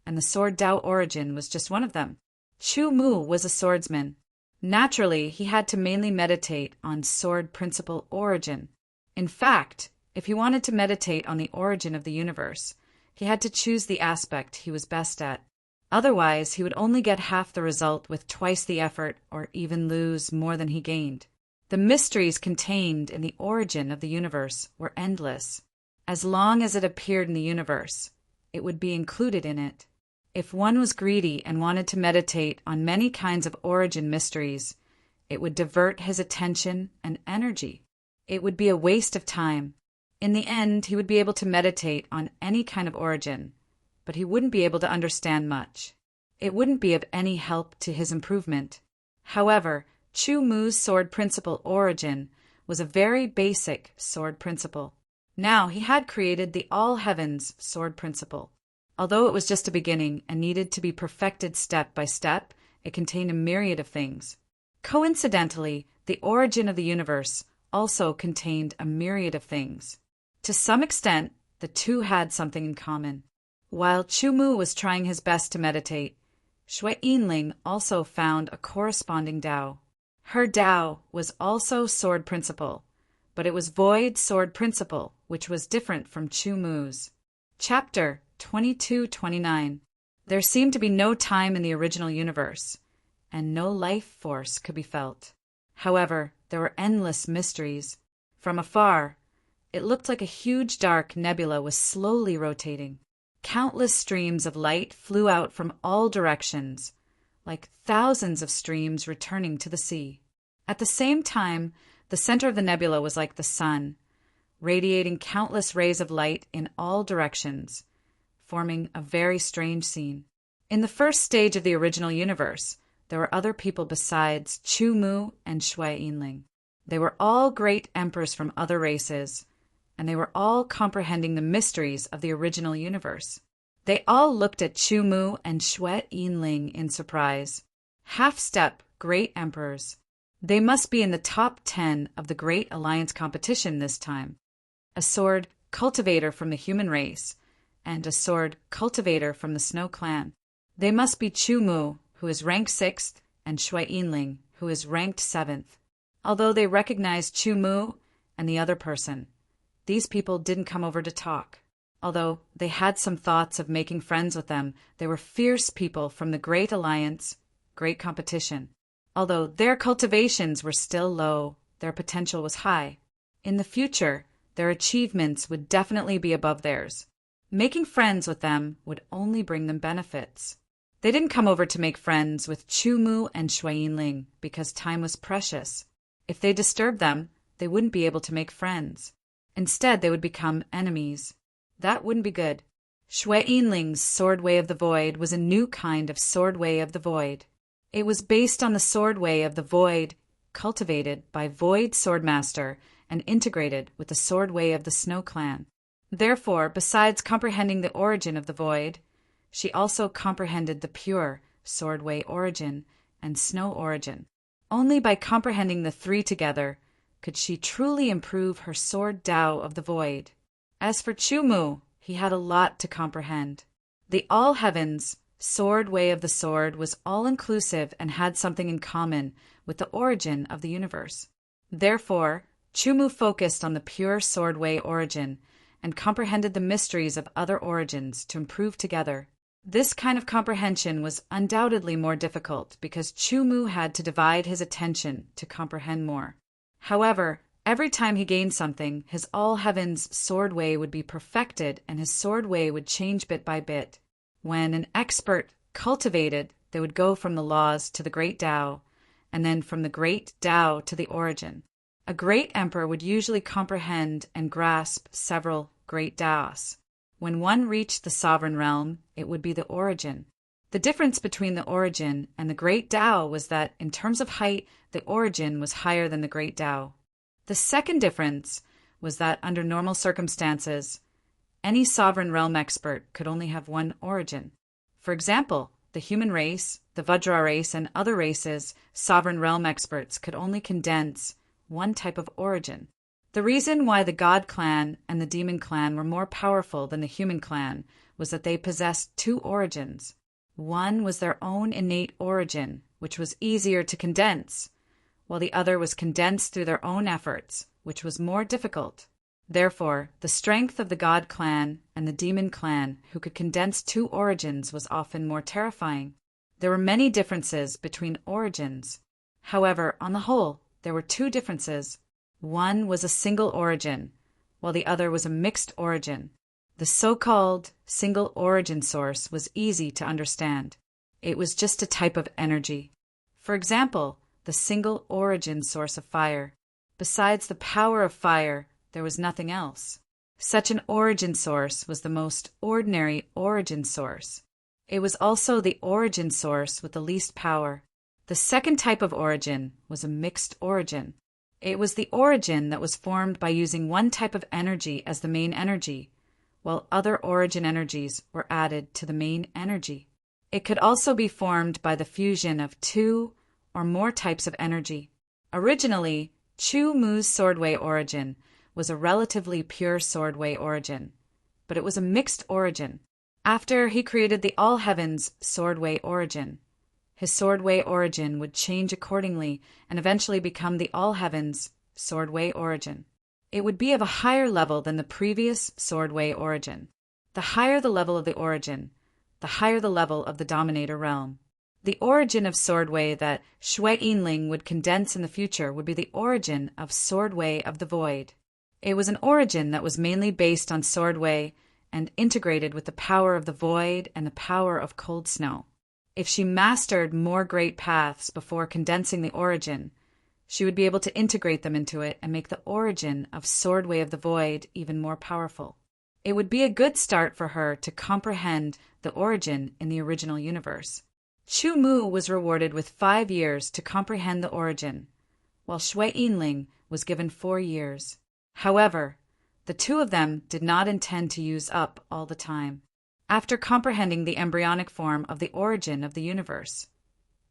and the sword Tao origin was just one of them. Chu Mu was a swordsman. Naturally, he had to mainly meditate on sword principle origin. In fact, if he wanted to meditate on the origin of the universe, he had to choose the aspect he was best at. Otherwise, he would only get half the result with twice the effort or even lose more than he gained. The mysteries contained in the origin of the universe were endless. As long as it appeared in the universe, it would be included in it. If one was greedy and wanted to meditate on many kinds of origin mysteries, it would divert his attention and energy. It would be a waste of time. In the end, he would be able to meditate on any kind of origin, but he wouldn't be able to understand much. It wouldn't be of any help to his improvement. However, Chu Mu's sword principle origin was a very basic sword principle. Now he had created the all heavens sword principle. Although it was just a beginning and needed to be perfected step by step, it contained a myriad of things. Coincidentally, the origin of the universe also contained a myriad of things. To some extent, the two had something in common. While Chu Mu was trying his best to meditate, Shui Yinling also found a corresponding Tao. Her Tao was also sword principle, but it was void sword principle, which was different from Chu Mu's. Chapter 22-29. There seemed to be no time in the original universe, and no life force could be felt. However, there were endless mysteries. From afar, It looked like a huge dark nebula was slowly rotating. Countless streams of light flew out from all directions, like thousands of streams returning to the sea. At the same time, the center of the nebula was like the sun, radiating countless rays of light in all directions, forming a very strange scene. In the first stage of the original universe, there were other people besides Chu Mu and Shui Yinling. They were all great emperors from other races, and they were all comprehending the mysteries of the original universe. They all looked at Chu Mu and Shui Yinling in surprise. Half-step great emperors. They must be in the top 10 of the Great Alliance competition this time. A sword cultivator from the human race, and a sword cultivator from the Snow Clan. They must be Chu Mu, who is ranked 6th, and Shui Yinling, who is ranked 7th. Although they recognized Chu Mu and the other person, these people didn't come over to talk. Although they had some thoughts of making friends with them, they were fierce people from the Great Alliance, Great Competition. Although their cultivations were still low, their potential was high. In the future, their achievements would definitely be above theirs. Making friends with them would only bring them benefits. They didn't come over to make friends with Chu Mu and Shui Yinling because time was precious. If they disturbed them, they wouldn't be able to make friends. Instead, they would become enemies. That wouldn't be good. Shui Yinling's Sword Way of the Void was a new kind of Sword Way of the Void. It was based on the Sword Way of the Void, cultivated by Void Swordmaster and integrated with the Sword Way of the Snow Clan. Therefore, besides comprehending the origin of the Void, she also comprehended the pure Sword Way origin and Snow origin. Only by comprehending the three together could she truly improve her Sword Tao of the Void. As for Chu Mu, he had a lot to comprehend. The All Heavens Sword Way of the Sword was all-inclusive and had something in common with the origin of the universe. Therefore, Chu Mu focused on the pure Sword Way origin and comprehended the mysteries of other origins to improve together. This kind of comprehension was undoubtedly more difficult because Chu Mu had to divide his attention to comprehend more. However, every time he gained something, his All Heavens Sword Way would be perfected and his Sword Way would change bit by bit. When an expert cultivated, they would go from the laws to the Great Tao, and then from the Great Tao to the origin. A great emperor would usually comprehend and grasp several Great Taos. When one reached the sovereign realm, it would be the origin. The difference between the origin and the Great Tao was that, in terms of height, the origin was higher than the Great Tao. The second difference was that, under normal circumstances, any sovereign realm expert could only have one origin. For example, the human race, the Vajra race, and other races, sovereign realm experts could only condense one type of origin. The reason why the God clan and the demon clan were more powerful than the human clan was that they possessed two origins. One was their own innate origin, which was easier to condense, while the other was condensed through their own efforts, which was more difficult. Therefore, the strength of the God clan and the demon clan who could condense two origins was often more terrifying. There were many differences between origins. However, on the whole, there were two differences. One was a single origin, while the other was a mixed origin. The so-called single origin source was easy to understand. It was just a type of energy. For example, the single origin source of fire. Besides the power of fire, there was nothing else. Such an origin source was the most ordinary origin source. It was also the origin source with the least power. The second type of origin was a mixed origin. It was the origin that was formed by using one type of energy as the main energy, while other origin energies were added to the main energy. It could also be formed by the fusion of two or more types of energy. Originally, Chu Mu's Swordway origin was a relatively pure Swordway origin, but it was a mixed origin. After he created the All Heavens Swordway origin, his Swordway origin would change accordingly and eventually become the All Heavens Swordway origin. It would be of a higher level than the previous Swordway origin. The higher the level of the origin, the higher the level of the Dominator realm. The origin of Swordway that Shui Yinling would condense in the future would be the origin of Swordway of the Void. It was an origin that was mainly based on sword way and integrated with the power of the void and the power of cold snow. If she mastered more great paths before condensing the origin, she would be able to integrate them into it and make the origin of Sword Way of the Void even more powerful. It would be a good start for her to comprehend the origin in the original universe. Chu Mu was rewarded with 5 years to comprehend the origin, while Shui Yinling was given 4 years. However, the two of them did not intend to use up all the time. After comprehending the embryonic form of the origin of the universe,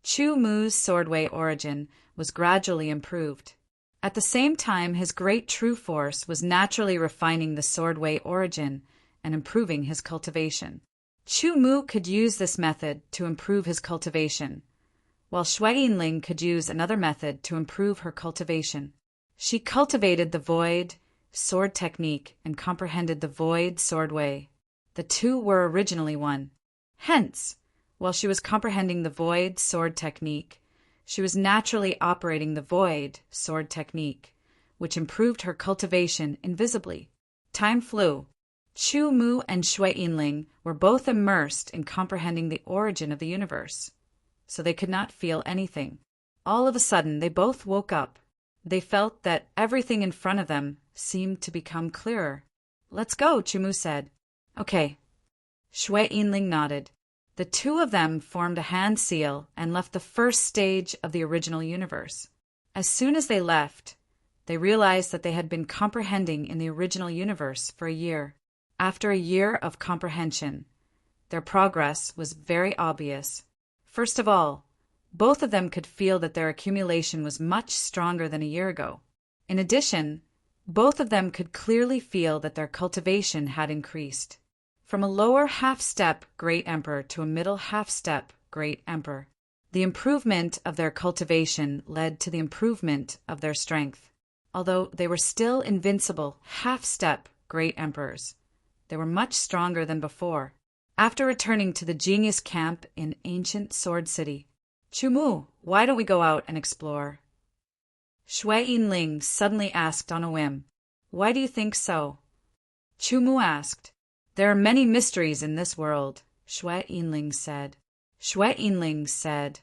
Chu Mu's swordway origin was gradually improved. At the same time, his great true force was naturally refining the swordway origin and improving his cultivation. Chu Mu could use this method to improve his cultivation, while Shui Yinling could use another method to improve her cultivation. She cultivated the void sword technique and comprehended the void sword way. The two were originally one. Hence, while she was comprehending the void sword technique, she was naturally operating the void sword technique, which improved her cultivation invisibly. Time flew. Chu Mu and Shui Yinling were both immersed in comprehending the origin of the universe, so they could not feel anything. All of a sudden, they both woke up. They felt that everything in front of them seemed to become clearer. "Let's go," Chu Mu said. "Okay." Shui Yinling nodded. The two of them formed a hand seal and left the first stage of the original universe. As soon as they left, they realized that they had been comprehending in the original universe for a year. After a year of comprehension, their progress was very obvious. First of all, both of them could feel that their accumulation was much stronger than a year ago. In addition, both of them could clearly feel that their cultivation had increased. From a lower half-step Great Emperor to a middle half-step Great Emperor. The improvement of their cultivation led to the improvement of their strength. Although they were still invincible half-step Great Emperors, they were much stronger than before. After returning to the genius camp in ancient Sword City, "Chu Mu, why don't we go out and explore?" Shui Yinling suddenly asked on a whim. "Why do you think so?" Chu Mu asked. "There are many mysteries in this world," Shui Yinling said. Shui Yinling said,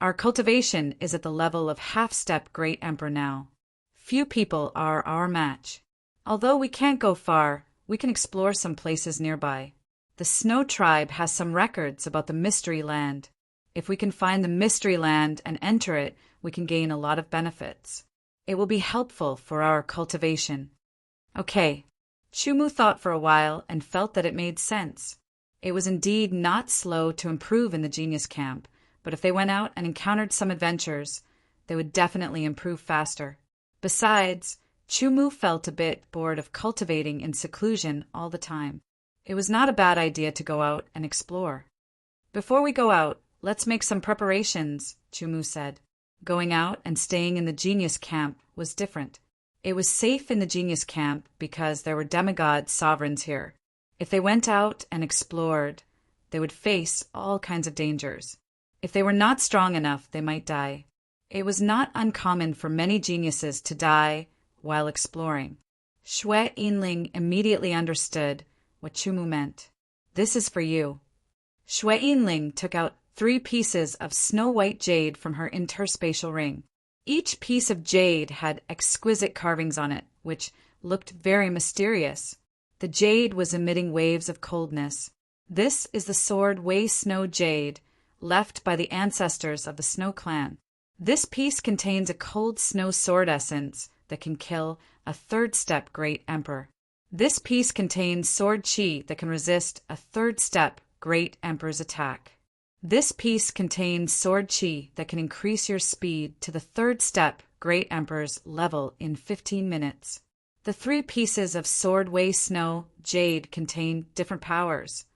"Our cultivation is at the level of half-step Great Emperor now. Few people are our match. Although we can't go far, we can explore some places nearby. The Snow Tribe has some records about the Mystery Land. If we can find the Mystery Land and enter it, we can gain a lot of benefits. It will be helpful for our cultivation." Okay. Chu Mu thought for a while and felt that it made sense. It was indeed not slow to improve in the genius camp, but if they went out and encountered some adventures, they would definitely improve faster. Besides, Chu Mu felt a bit bored of cultivating in seclusion all the time. It was not a bad idea to go out and explore. "Before we go out, let's make some preparations," Chu Mu said. Going out and staying in the genius camp was different. It was safe in the genius camp because there were demigod sovereigns here. If they went out and explored, they would face all kinds of dangers. If they were not strong enough, they might die. It was not uncommon for many geniuses to die while exploring. Shui Yinling immediately understood what Chu Mu meant. "This is for you." Shui Yinling took out 3 pieces of snow-white jade from her interspatial ring. Each piece of jade had exquisite carvings on it, which looked very mysterious. The jade was emitting waves of coldness. This is the sword Wei Snow Jade, left by the ancestors of the Snow Clan. This piece contains a cold snow sword essence that can kill a 3rd-step Great Emperor. This piece contains sword chi that can resist a 3rd-step Great Emperor's attack. This piece contains sword chi that can increase your speed to the 3rd-step Great Emperor's level in 15 minutes. The 3 pieces of sword Wei Snow Jade contain different powers,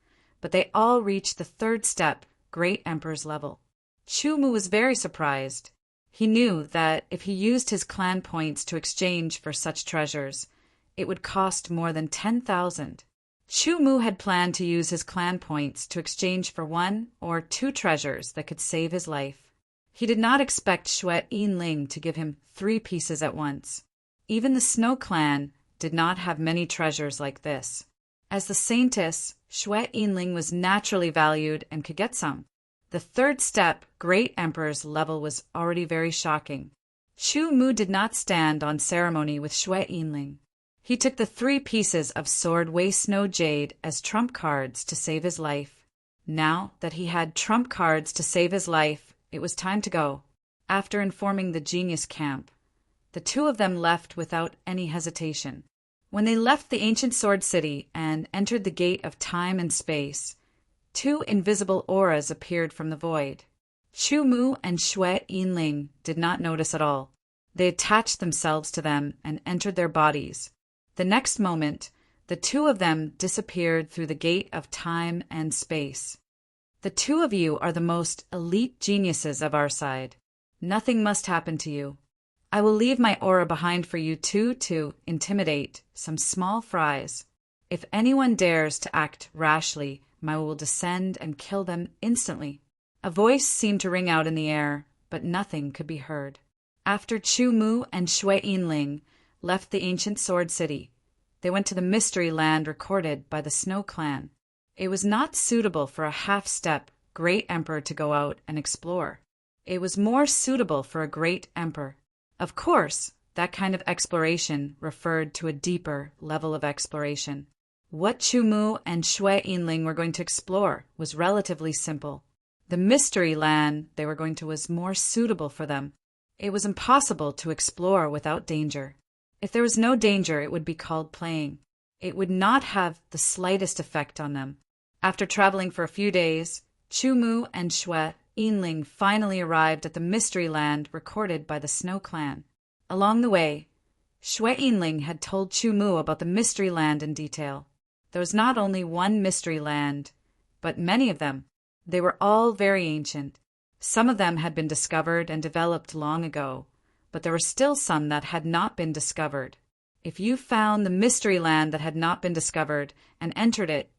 but they all reach the 3rd-step Great Emperor's level. Chu Mu was very surprised. He knew that if he used his clan points to exchange for such treasures, it would cost more than 10,000. Chu Mu had planned to use his clan points to exchange for 1 or 2 treasures that could save his life. He did not expect Shui Yinling to give him 3 pieces at once. Even the Snow Clan did not have many treasures like this. As the saintess, Xue Yinling was naturally valued and could get some. The third step, Great Emperor's level, was already very shocking. Chu Mu did not stand on ceremony with Xue Yinling. He took the 3 pieces of sword Wei Snow Jade as trump cards to save his life. Now that he had trump cards to save his life, it was time to go. After informing the genius camp, the 2 of them left without any hesitation. When they left the ancient sword city and entered the gate of time and space, 2 invisible auras appeared from the void. Chu Mu and Xue Yinling did not notice at all. They attached themselves to them and entered their bodies. The next moment, the 2 of them disappeared through the gate of time and space. The 2 of you are the most elite geniuses of our side. Nothing must happen to you. I will leave my aura behind for you 2 to intimidate some small fries. If anyone dares to act rashly, I will descend and kill them instantly. A voice seemed to ring out in the air, but nothing could be heard. After Chu Mu and Xue Yinling left the ancient sword city, they went to the mystery land recorded by the Snow Clan. It was not suitable for a half-step great emperor to go out and explore. It was more suitable for a great emperor. Of course, that kind of exploration referred to a deeper level of exploration. What Chu Mu and Xue Yinling were going to explore was relatively simple. The mystery land they were going to was more suitable for them. It was impossible to explore without danger. If there was no danger, it would be called playing. It would not have the slightest effect on them. After traveling for a few days, Chu Mu and Xue Yinling finally arrived at the mystery land recorded by the Snow Clan. Along the way, Xue Yinling had told Chu Mu about the mystery land in detail. There was not only one mystery land, but many of them. They were all very ancient. Some of them had been discovered and developed long ago, but there were still some that had not been discovered. If you found the mystery land that had not been discovered and entered it,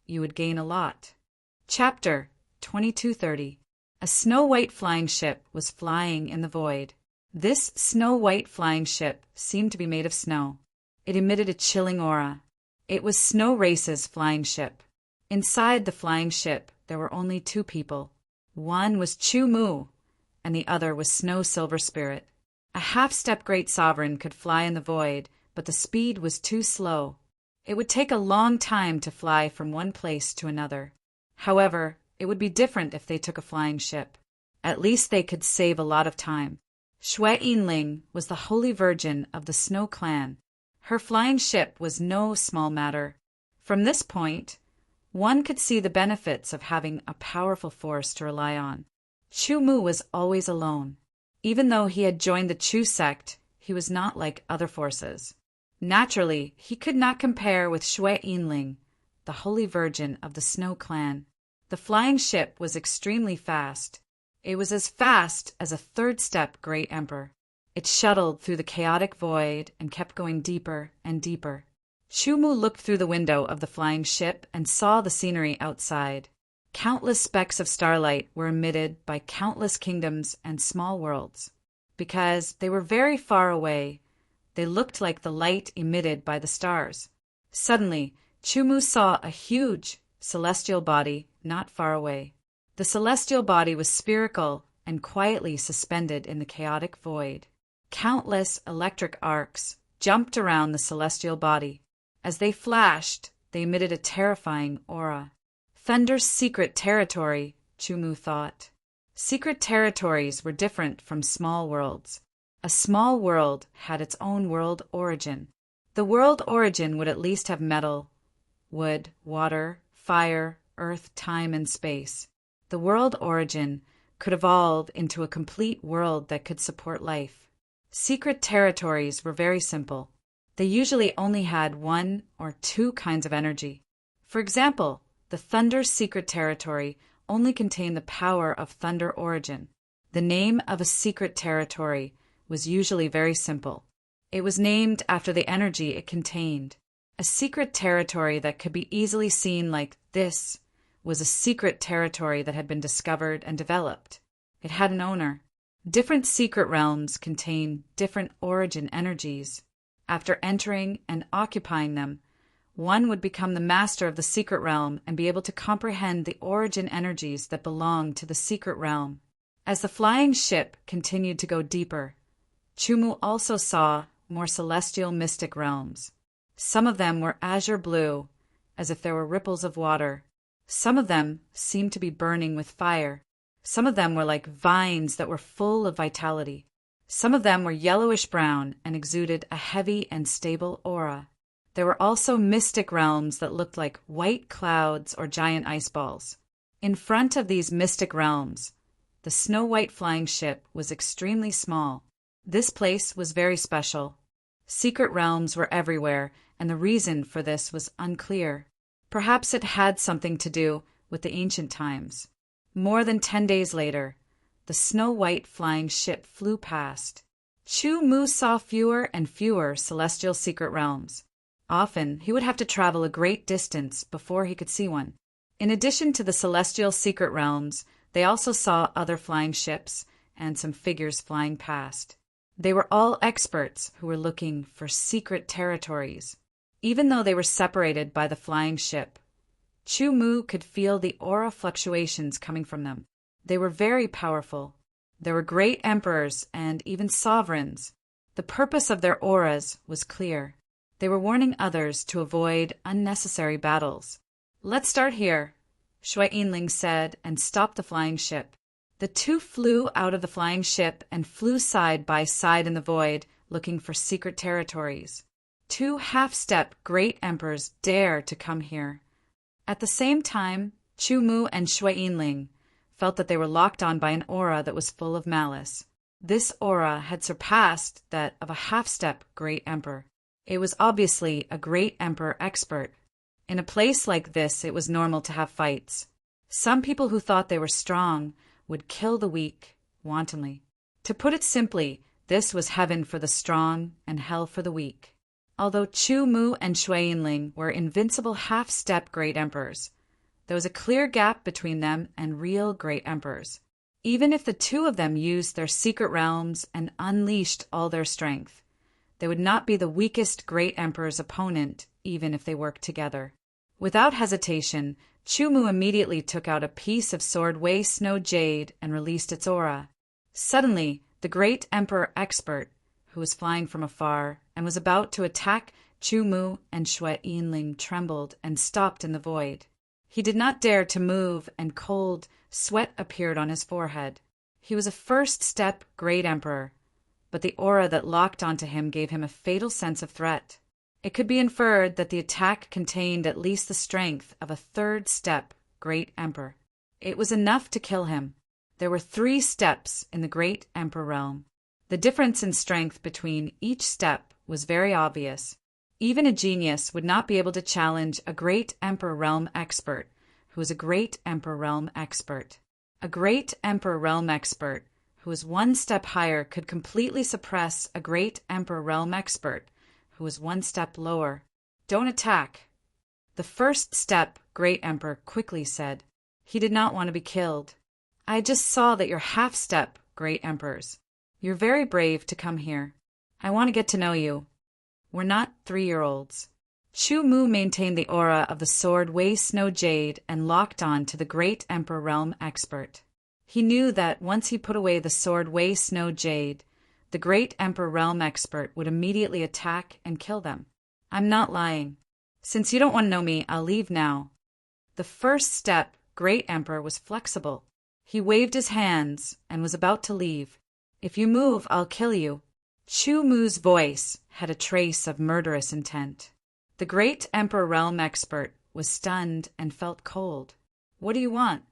you would gain a lot. Chapter 2230. A snow-white flying ship was flying in the void. This snow-white flying ship seemed to be made of snow. It emitted a chilling aura. It was Snow Race's flying ship. Inside the flying ship, there were only 2 people. One was Chu Mu, and the other was Snow Silver Spirit. A half-step great sovereign could fly in the void, but the speed was too slow. It would take a long time to fly from one place to another. However, it would be different if they took a flying ship. At least they could save a lot of time. Xue Yinling was the Holy Virgin of the Snow Clan. Her flying ship was no small matter. From this point, one could see the benefits of having a powerful force to rely on. Chu Mu was always alone. Even though he had joined the Chu sect, he was not like other forces. Naturally, he could not compare with Xue Yinling, the Holy Virgin of the Snow Clan. The flying ship was extremely fast. It was as fast as a third-step Great Emperor. It shuttled through the chaotic void and kept going deeper and deeper. Chu Mu looked through the window of the flying ship and saw the scenery outside. Countless specks of starlight were emitted by countless kingdoms and small worlds. Because they were very far away, they looked like the light emitted by the stars. Suddenly, Chu Mu saw a huge celestial body not far away. The celestial body was spherical and quietly suspended in the chaotic void. Countless electric arcs jumped around the celestial body. As they flashed, they emitted a terrifying aura. Thunder's secret territory, Chu Mu thought. Secret territories were different from small worlds. A small world had its own world origin. The world origin would at least have metal, wood, water, fire, earth, time, and space. The world origin could evolve into a complete world that could support life. Secret territories were very simple. They usually only had 1 or 2 kinds of energy. For example, the Thunder secret territory only contained the power of Thunder origin. The name of a secret territory was usually very simple. It was named after the energy it contained. A secret territory that could be easily seen like this was a secret territory that had been discovered and developed. It had an owner. Different secret realms contain different origin energies. After entering and occupying them, one would become the master of the secret realm and be able to comprehend the origin energies that belong to the secret realm. As the flying ship continued to go deeper, Chumu also saw more celestial mystic realms. Some of them were azure blue, as if there were ripples of water. Some of them seemed to be burning with fire. Some of them were like vines that were full of vitality. Some of them were yellowish-brown and exuded a heavy and stable aura. There were also mystic realms that looked like white clouds or giant ice balls. In front of these mystic realms, the snow-white flying ship was extremely small. This place was very special. Secret realms were everywhere, and the reason for this was unclear. Perhaps it had something to do with the ancient times. More than 10 days later, the snow-white flying ship flew past. Chu-Mu saw fewer and fewer celestial secret realms. Often, he would have to travel a great distance before he could see one. In addition to the celestial secret realms, they also saw other flying ships and some figures flying past. They were all experts who were looking for secret territories. Even though they were separated by the flying ship, Chu-Mu could feel the aura fluctuations coming from them. They were very powerful. There were great emperors and even sovereigns. The purpose of their auras was clear. They were warning others to avoid unnecessary battles. "Let's start here," Shui Yinling said and stopped the flying ship. The two flew out of the flying ship and flew side by side in the void, looking for secret territories. Two half-step great emperors dare to come here. At the same time, Chu-Mu and Shui Yinling felt that they were locked on by an aura that was full of malice. This aura had surpassed that of a half-step great emperor. It was obviously a great emperor expert. In a place like this, it was normal to have fights. Some people who thought they were strong would kill the weak wantonly. To put it simply, this was heaven for the strong and hell for the weak. Although Chu-Mu and Shui Yinling were invincible half-step great emperors, there was a clear gap between them and real great emperors. Even if the two of them used their secret realms and unleashed all their strength, they would not be the weakest great emperor's opponent, even if they worked together. Without hesitation, Chu-Mu immediately took out a piece of sword Wei Snow Jade and released its aura. Suddenly, the great emperor expert, who was flying from afar and was about to attack Chu-Mu and Shui Yinling, trembled and stopped in the void. He did not dare to move, and cold sweat appeared on his forehead. He was a first-step great emperor, but the aura that locked onto him gave him a fatal sense of threat. It could be inferred that the attack contained at least the strength of a third-step great emperor. It was enough to kill him. There were 3 steps in the great emperor realm. The difference in strength between each step was very obvious. Even a genius would not be able to challenge a great emperor realm expert, who was a great emperor realm expert. A great emperor realm expert, who was 1 step higher, could completely suppress a great emperor realm expert, who was 1 step lower. "Don't attack." The first step great emperor quickly said. He did not want to be killed. "I just saw that you're half-step great emperors. You're very brave to come here. I want to get to know you. We're not 3-year-olds. Chu-Mu maintained the aura of the sword Wei Snow Jade and locked on to the great emperor realm expert. He knew that once he put away the sword Wei Snow Jade, the great emperor realm expert would immediately attack and kill them. "I'm not lying. Since you don't want to know me, I'll leave now." The first step great emperor was flexible. He waved his hands and was about to leave. "If you move, I'll kill you." Chu-Mu's voice had a trace of murderous intent. The great emperor realm expert was stunned and felt cold. "What do you want?"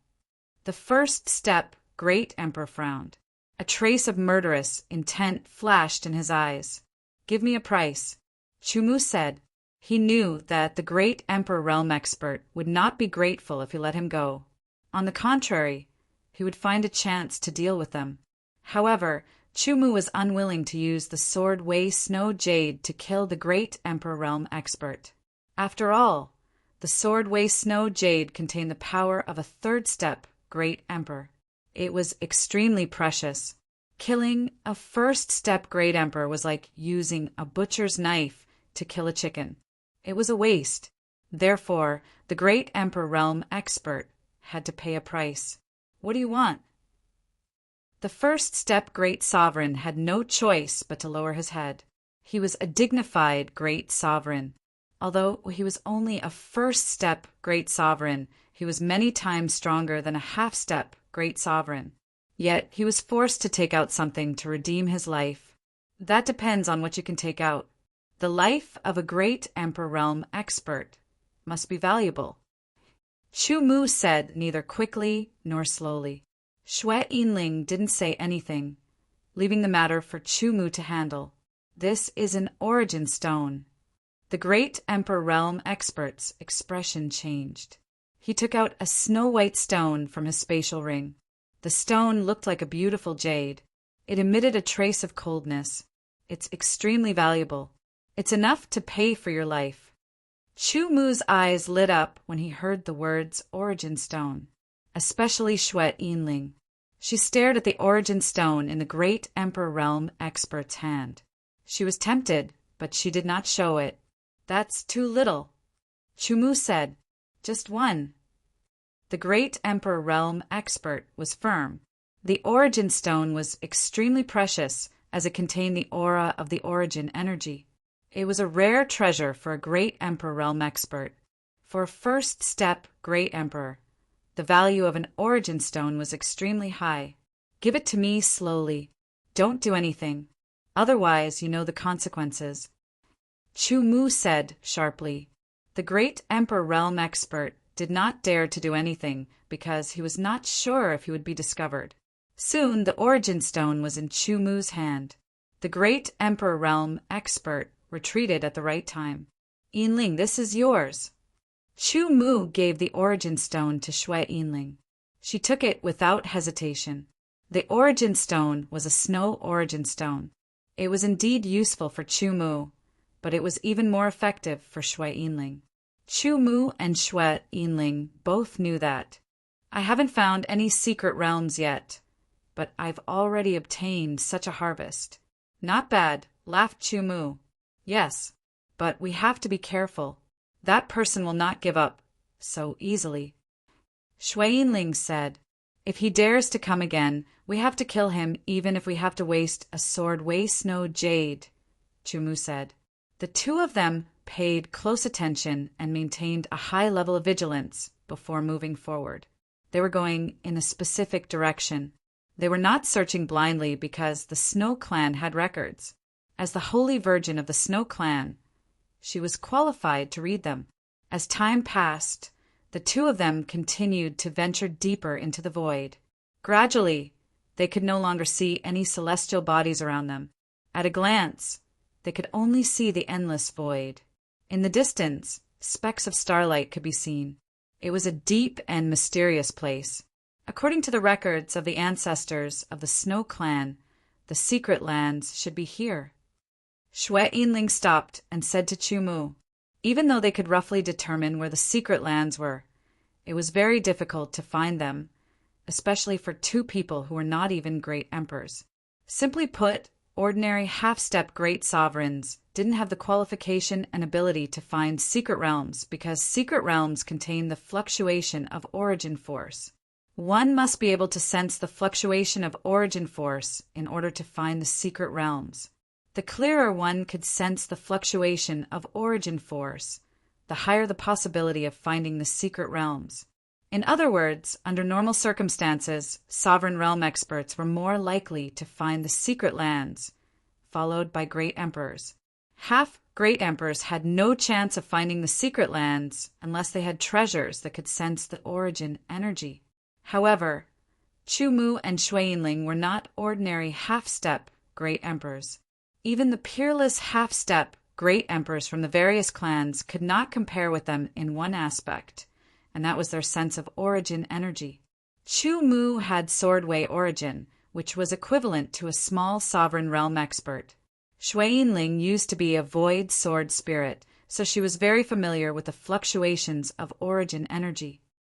The first step great emperor frowned. A trace of murderous intent flashed in his eyes. "Give me a price," Chu-Mu said. He knew that the great emperor realm expert would not be grateful if he let him go. On the contrary, he would find a chance to deal with them. However, Chu-Mu was unwilling to use the sword Wei Snow Jade to kill the great emperor realm expert. After all, the sword Wei Snow Jade contained the power of a third-step great emperor. It was extremely precious. Killing a first-step great emperor was like using a butcher's knife to kill a chicken. It was a waste. Therefore, the great emperor realm expert had to pay a price. What do you want? The first-step great sovereign had no choice but to lower his head. He was a dignified great sovereign. Although he was only a first-step great sovereign, he was many times stronger than a half-step great sovereign. Yet he was forced to take out something to redeem his life. That depends on what you can take out. The life of a great emperor realm expert must be valuable. Chu Mu said neither quickly nor slowly. Xue Yinling didn't say anything, leaving the matter for Chu Mu to handle. This is an origin stone. The great emperor realm expert's expression changed. He took out a snow-white stone from his spatial ring. The stone looked like a beautiful jade. It emitted a trace of coldness. It's extremely valuable. It's enough to pay for your life. Chu Mu's eyes lit up when he heard the words origin stone, especially Xue Yinling. She stared at the origin stone in the great emperor realm expert's hand. She was tempted, but she did not show it. That's too little. Chu Mu said, just one. The great emperor realm expert was firm. The origin stone was extremely precious as it contained the aura of the origin energy. It was a rare treasure for a great emperor realm expert. For a first step great emperor, the value of an origin stone was extremely high. Give it to me slowly. Don't do anything. Otherwise, you know the consequences. Chu Mu said sharply. The great emperor realm expert did not dare to do anything because he was not sure if he would be discovered. Soon the origin stone was in Chu Mu's hand. The great emperor realm expert retreated at the right time. Yinling, this is yours. Chu Mu gave the origin stone to Xue Yinling. She took it without hesitation. The origin stone was a snow origin stone. It was indeed useful for Chu Mu, but it was even more effective for Xue Yinling. Chu Mu and Xue Yinling both knew that. I haven't found any secret realms yet, but I've already obtained such a harvest. Not bad, laughed Chu Mu. Yes, but we have to be careful. That person will not give up so easily. Xue Yinling said, if he dares to come again, we have to kill him even if we have to waste a sword snow jade, Chu Mu said. The two of them paid close attention and maintained a high level of vigilance before moving forward. They were going in a specific direction. They were not searching blindly because the Snow Clan had records. As the Holy Virgin of the Snow Clan, she was qualified to read them. As time passed, the two of them continued to venture deeper into the void. Gradually, they could no longer see any celestial bodies around them. At a glance, they could only see the endless void. In the distance, specks of starlight could be seen. It was a deep and mysterious place. According to the records of the ancestors of the Snow Clan, the secret lands should be here. Xue Yinling stopped and said to Chu Mu, even though they could roughly determine where the secret lands were, it was very difficult to find them, especially for two people who were not even great emperors. Simply put, ordinary half-step great sovereigns didn't have the qualification and ability to find secret realms because secret realms contain the fluctuation of origin force. One must be able to sense the fluctuation of origin force in order to find the secret realms. The clearer one could sense the fluctuation of origin force, the higher the possibility of finding the secret realms. In other words, under normal circumstances, sovereign realm experts were more likely to find the secret lands, followed by great emperors. Half-great emperors had no chance of finding the secret lands unless they had treasures that could sense the origin energy. However, Chu Mu and Xue Yinling were not ordinary half-step great emperors. Even the peerless half-step great emperors from the various clans could not compare with them in one aspect, and that was their sense of origin energy. Chu Mu had sword-way origin, which was equivalent to a small sovereign realm expert. Xue Yinling used to be a void sword spirit, so she was very familiar with the fluctuations of origin energy.